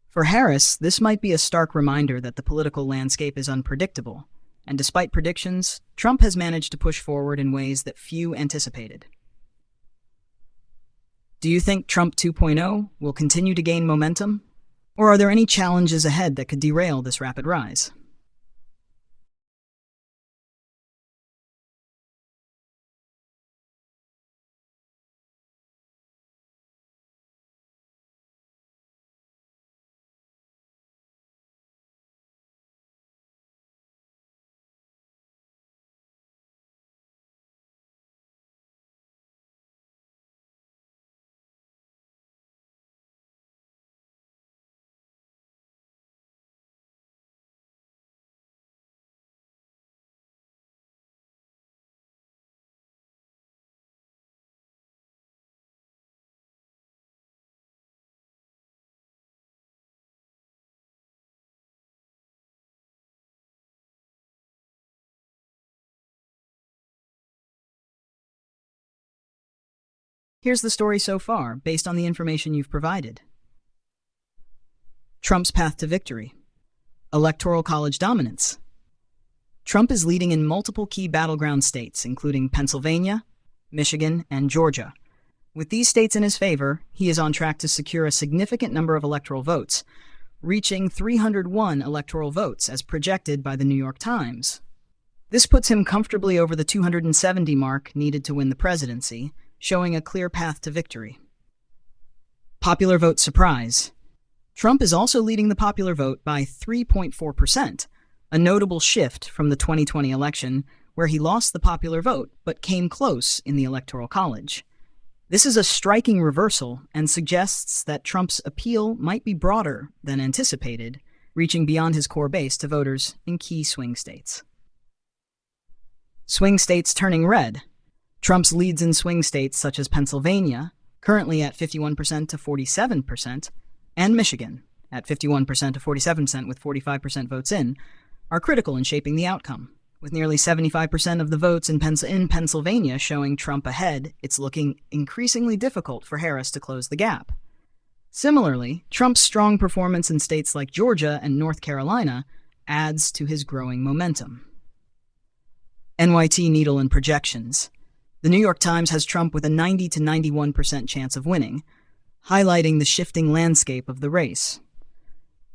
For Harris, this might be a stark reminder that the political landscape is unpredictable, and despite predictions, Trump has managed to push forward in ways that few anticipated. Do you think Trump 2.0 will continue to gain momentum? Or are there any challenges ahead that could derail this rapid rise? Here's the story so far, based on the information you've provided. Trump's path to victory. Electoral college dominance. Trump is leading in multiple key battleground states, including Pennsylvania, Michigan, and Georgia. With these states in his favor, he is on track to secure a significant number of electoral votes, reaching 301 electoral votes as projected by the New York Times. This puts him comfortably over the 270 mark needed to win the presidency, showing a clear path to victory. Popular vote surprise. Trump is also leading the popular vote by 3.4%, a notable shift from the 2020 election, where he lost the popular vote but came close in the Electoral College. This is a striking reversal and suggests that Trump's appeal might be broader than anticipated, reaching beyond his core base to voters in key swing states. Swing states turning red. Trump's leads in swing states such as Pennsylvania, currently at 51% to 47%, and Michigan, at 51% to 47% with 45% votes in, are critical in shaping the outcome. With nearly 75% of the votes in Pennsylvania showing Trump ahead, it's looking increasingly difficult for Harris to close the gap. Similarly, Trump's strong performance in states like Georgia and North Carolina adds to his growing momentum. NYT Needle and Projections. The New York Times has Trump with a 90 to 91% chance of winning, highlighting the shifting landscape of the race.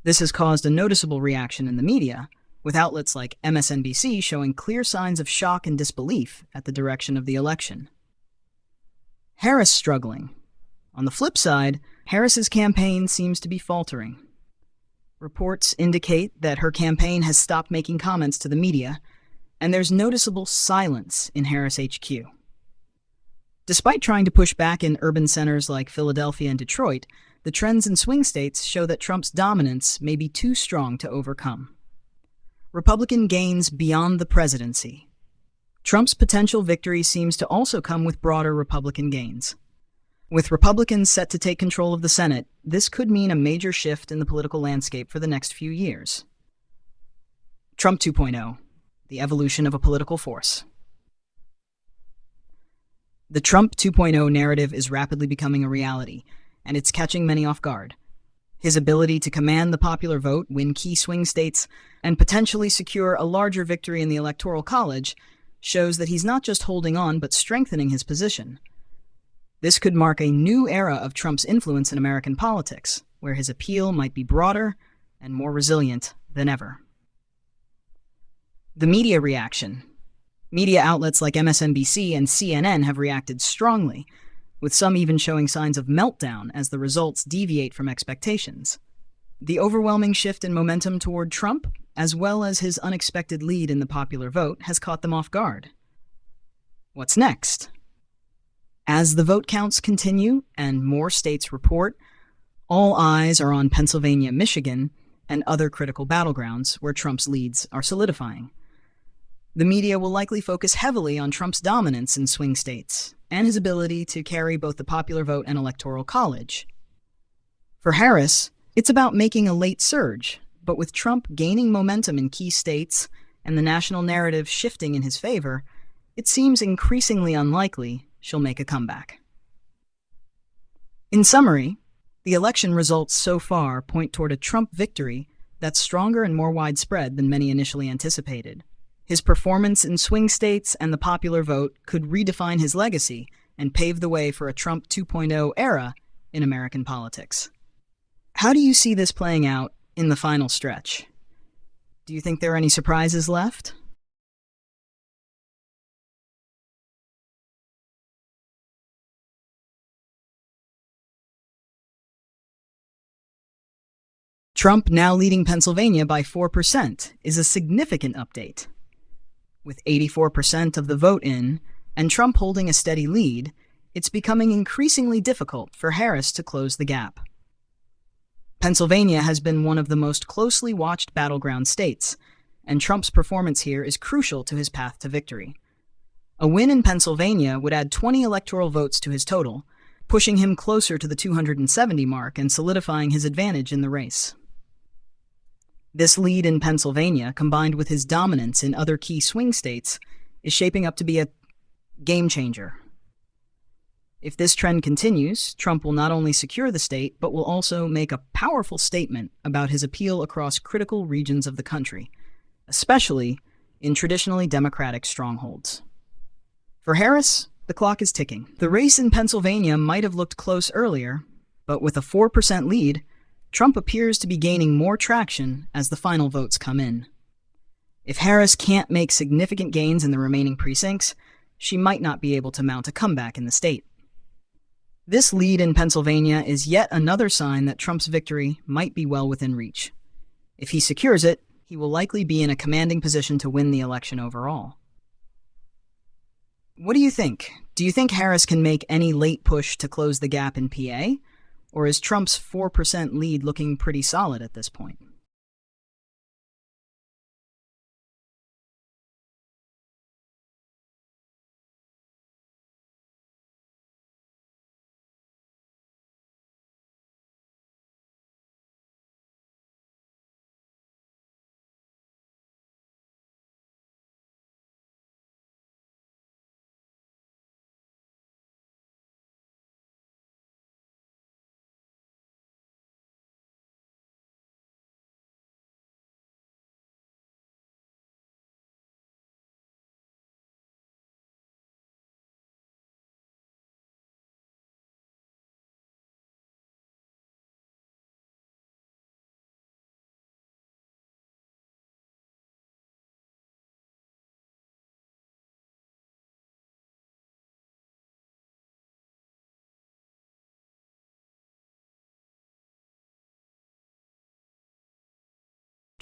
This has caused a noticeable reaction in the media, with outlets like MSNBC showing clear signs of shock and disbelief at the direction of the election. Harris struggling. On the flip side, Harris's campaign seems to be faltering. Reports indicate that her campaign has stopped making comments to the media, and there's noticeable silence in Harris HQ. Despite trying to push back in urban centers like Philadelphia and Detroit, the trends in swing states show that Trump's dominance may be too strong to overcome. Republican gains beyond the presidency. Trump's potential victory seems to also come with broader Republican gains. With Republicans set to take control of the Senate, this could mean a major shift in the political landscape for the next few years. Trump 2.0, the evolution of a political force. The Trump 2.0 narrative is rapidly becoming a reality, and it's catching many off guard. His ability to command the popular vote, win key swing states, and potentially secure a larger victory in the Electoral College shows that he's not just holding on but strengthening his position. This could mark a new era of Trump's influence in American politics, where his appeal might be broader and more resilient than ever. The media reaction. Media outlets like MSNBC and CNN have reacted strongly, with some even showing signs of meltdown as the results deviate from expectations. The overwhelming shift in momentum toward Trump, as well as his unexpected lead in the popular vote, has caught them off guard. What's next? As the vote counts continue and more states report, all eyes are on Pennsylvania, Michigan, and other critical battlegrounds where Trump's leads are solidifying. The media will likely focus heavily on Trump's dominance in swing states and his ability to carry both the popular vote and electoral college. For Harris, it's about making a late surge, but with Trump gaining momentum in key states and the national narrative shifting in his favor, it seems increasingly unlikely she'll make a comeback. In summary, the election results so far point toward a Trump victory that's stronger and more widespread than many initially anticipated. His performance in swing states and the popular vote could redefine his legacy and pave the way for a Trump 2.0 era in American politics. How do you see this playing out in the final stretch? Do you think there are any surprises left? Trump now leading Pennsylvania by 4% is a significant update. With 84% of the vote in, and Trump holding a steady lead, it's becoming increasingly difficult for Harris to close the gap. Pennsylvania has been one of the most closely watched battleground states, and Trump's performance here is crucial to his path to victory. A win in Pennsylvania would add 20 electoral votes to his total, pushing him closer to the 270 mark and solidifying his advantage in the race. This lead in Pennsylvania, combined with his dominance in other key swing states, is shaping up to be a game changer. If this trend continues, Trump will not only secure the state, but will also make a powerful statement about his appeal across critical regions of the country, especially in traditionally Democratic strongholds. For Harris, the clock is ticking. The race in Pennsylvania might have looked close earlier, but with a 4% lead, Trump appears to be gaining more traction as the final votes come in. If Harris can't make significant gains in the remaining precincts, she might not be able to mount a comeback in the state. This lead in Pennsylvania is yet another sign that Trump's victory might be well within reach. If he secures it, he will likely be in a commanding position to win the election overall. What do you think? Do you think Harris can make any late push to close the gap in PA? Or is Trump's 4% lead looking pretty solid at this point?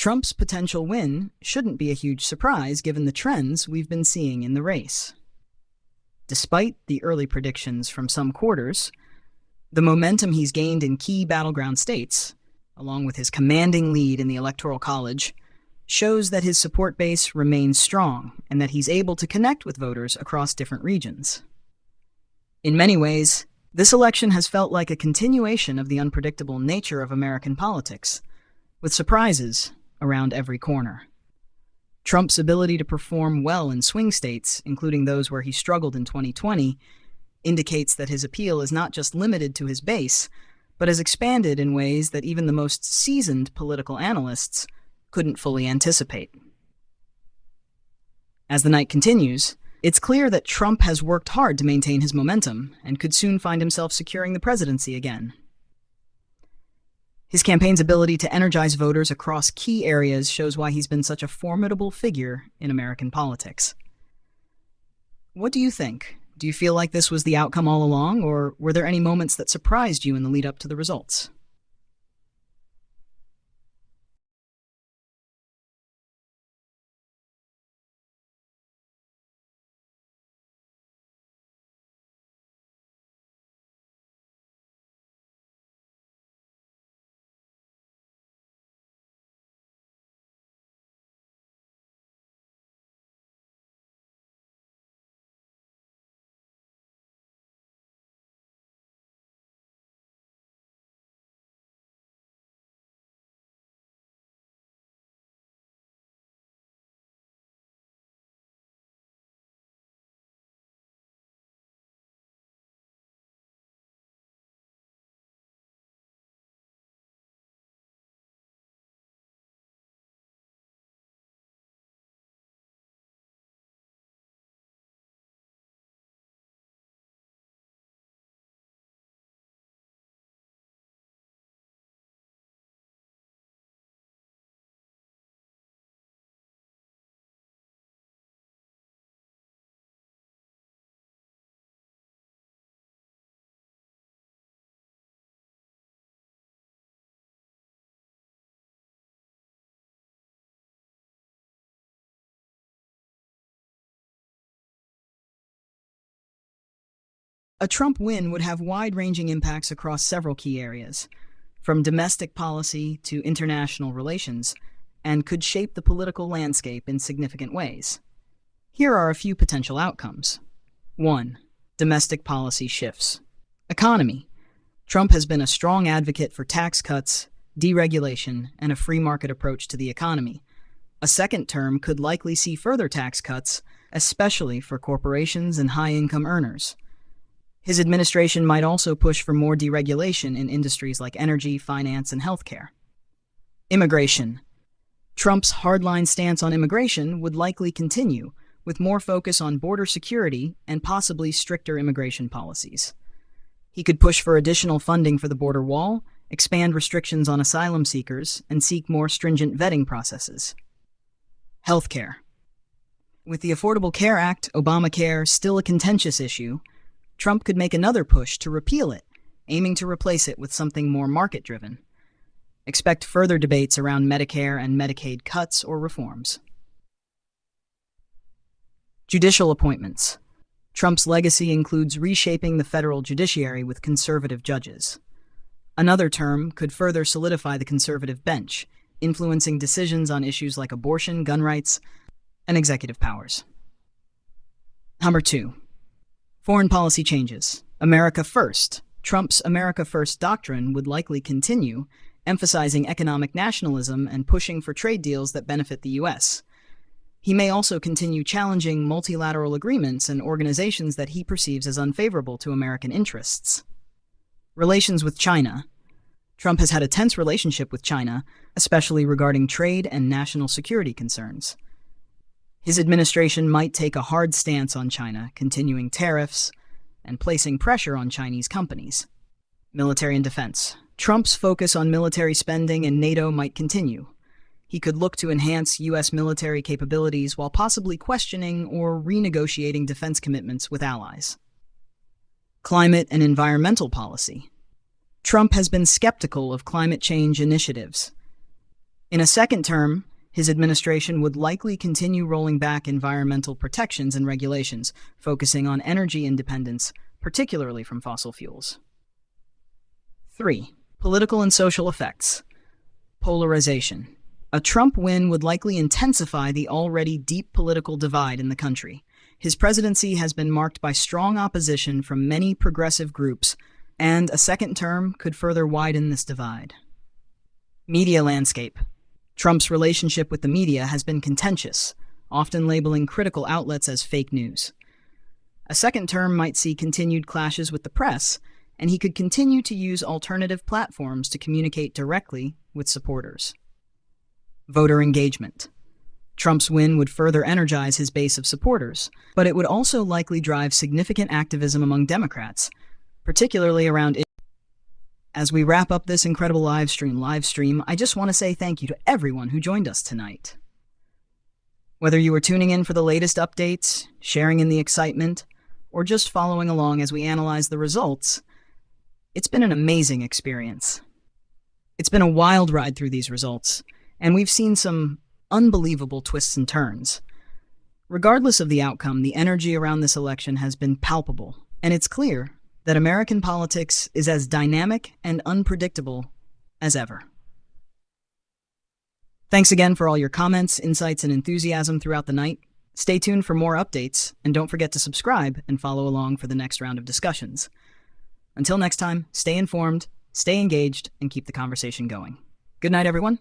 Trump's potential win shouldn't be a huge surprise given the trends we've been seeing in the race. Despite the early predictions from some quarters, the momentum he's gained in key battleground states, along with his commanding lead in the Electoral College, shows that his support base remains strong and that he's able to connect with voters across different regions. In many ways, this election has felt like a continuation of the unpredictable nature of American politics, with surprises around every corner. Trump's ability to perform well in swing states, including those where he struggled in 2020, indicates that his appeal is not just limited to his base, but has expanded in ways that even the most seasoned political analysts couldn't fully anticipate. As the night continues, it's clear that Trump has worked hard to maintain his momentum and could soon find himself securing the presidency again. His campaign's ability to energize voters across key areas shows why he's been such a formidable figure in American politics. What do you think? Do you feel like this was the outcome all along, or were there any moments that surprised you in the lead up to the results? A Trump win would have wide-ranging impacts across several key areas, from domestic policy to international relations, and could shape the political landscape in significant ways. Here are a few potential outcomes. 1. Domestic policy shifts. Economy. Trump has been a strong advocate for tax cuts, deregulation, and a free market approach to the economy. A second term could likely see further tax cuts, especially for corporations and high-income earners. His administration might also push for more deregulation in industries like energy, finance, and healthcare. Immigration. Trump's hardline stance on immigration would likely continue, with more focus on border security and possibly stricter immigration policies. He could push for additional funding for the border wall, expand restrictions on asylum seekers, and seek more stringent vetting processes. Healthcare. With the Affordable Care Act, Obamacare, still a contentious issue, Trump could make another push to repeal it, aiming to replace it with something more market-driven. Expect further debates around Medicare and Medicaid cuts or reforms. Judicial appointments. Trump's legacy includes reshaping the federal judiciary with conservative judges. Another term could further solidify the conservative bench, influencing decisions on issues like abortion, gun rights, and executive powers. Number 2. Foreign policy changes. America First. Trump's America First doctrine would likely continue, emphasizing economic nationalism and pushing for trade deals that benefit the U.S. He may also continue challenging multilateral agreements and organizations that he perceives as unfavorable to American interests. Relations with China. Trump has had a tense relationship with China, especially regarding trade and national security concerns. His administration might take a hard stance on China, continuing tariffs and placing pressure on Chinese companies. Military and defense. Trump's focus on military spending and NATO might continue. He could look to enhance U.S. military capabilities while possibly questioning or renegotiating defense commitments with allies. Climate and environmental policy. Trump has been skeptical of climate change initiatives. In a second term, his administration would likely continue rolling back environmental protections and regulations, focusing on energy independence, particularly from fossil fuels. 3. Political and social effects. Polarization. A Trump win would likely intensify the already deep political divide in the country. His presidency has been marked by strong opposition from many progressive groups, and a second term could further widen this divide. Media landscape. Trump's relationship with the media has been contentious, often labeling critical outlets as fake news. A second term might see continued clashes with the press, and he could continue to use alternative platforms to communicate directly with supporters. Voter engagement. Trump's win would further energize his base of supporters, but it would also likely drive significant activism among Democrats, particularly around. As we wrap up this incredible live stream, I just want to say thank you to everyone who joined us tonight. Whether you were tuning in for the latest updates, sharing in the excitement, or just following along as we analyze the results, it's been an amazing experience. It's been a wild ride through these results, and we've seen some unbelievable twists and turns. Regardless of the outcome, the energy around this election has been palpable, and it's clear that American politics is as dynamic and unpredictable as ever. Thanks again for all your comments, insights, and enthusiasm throughout the night. Stay tuned for more updates, and don't forget to subscribe and follow along for the next round of discussions. Until next time, stay informed, stay engaged, and keep the conversation going. Good night, everyone.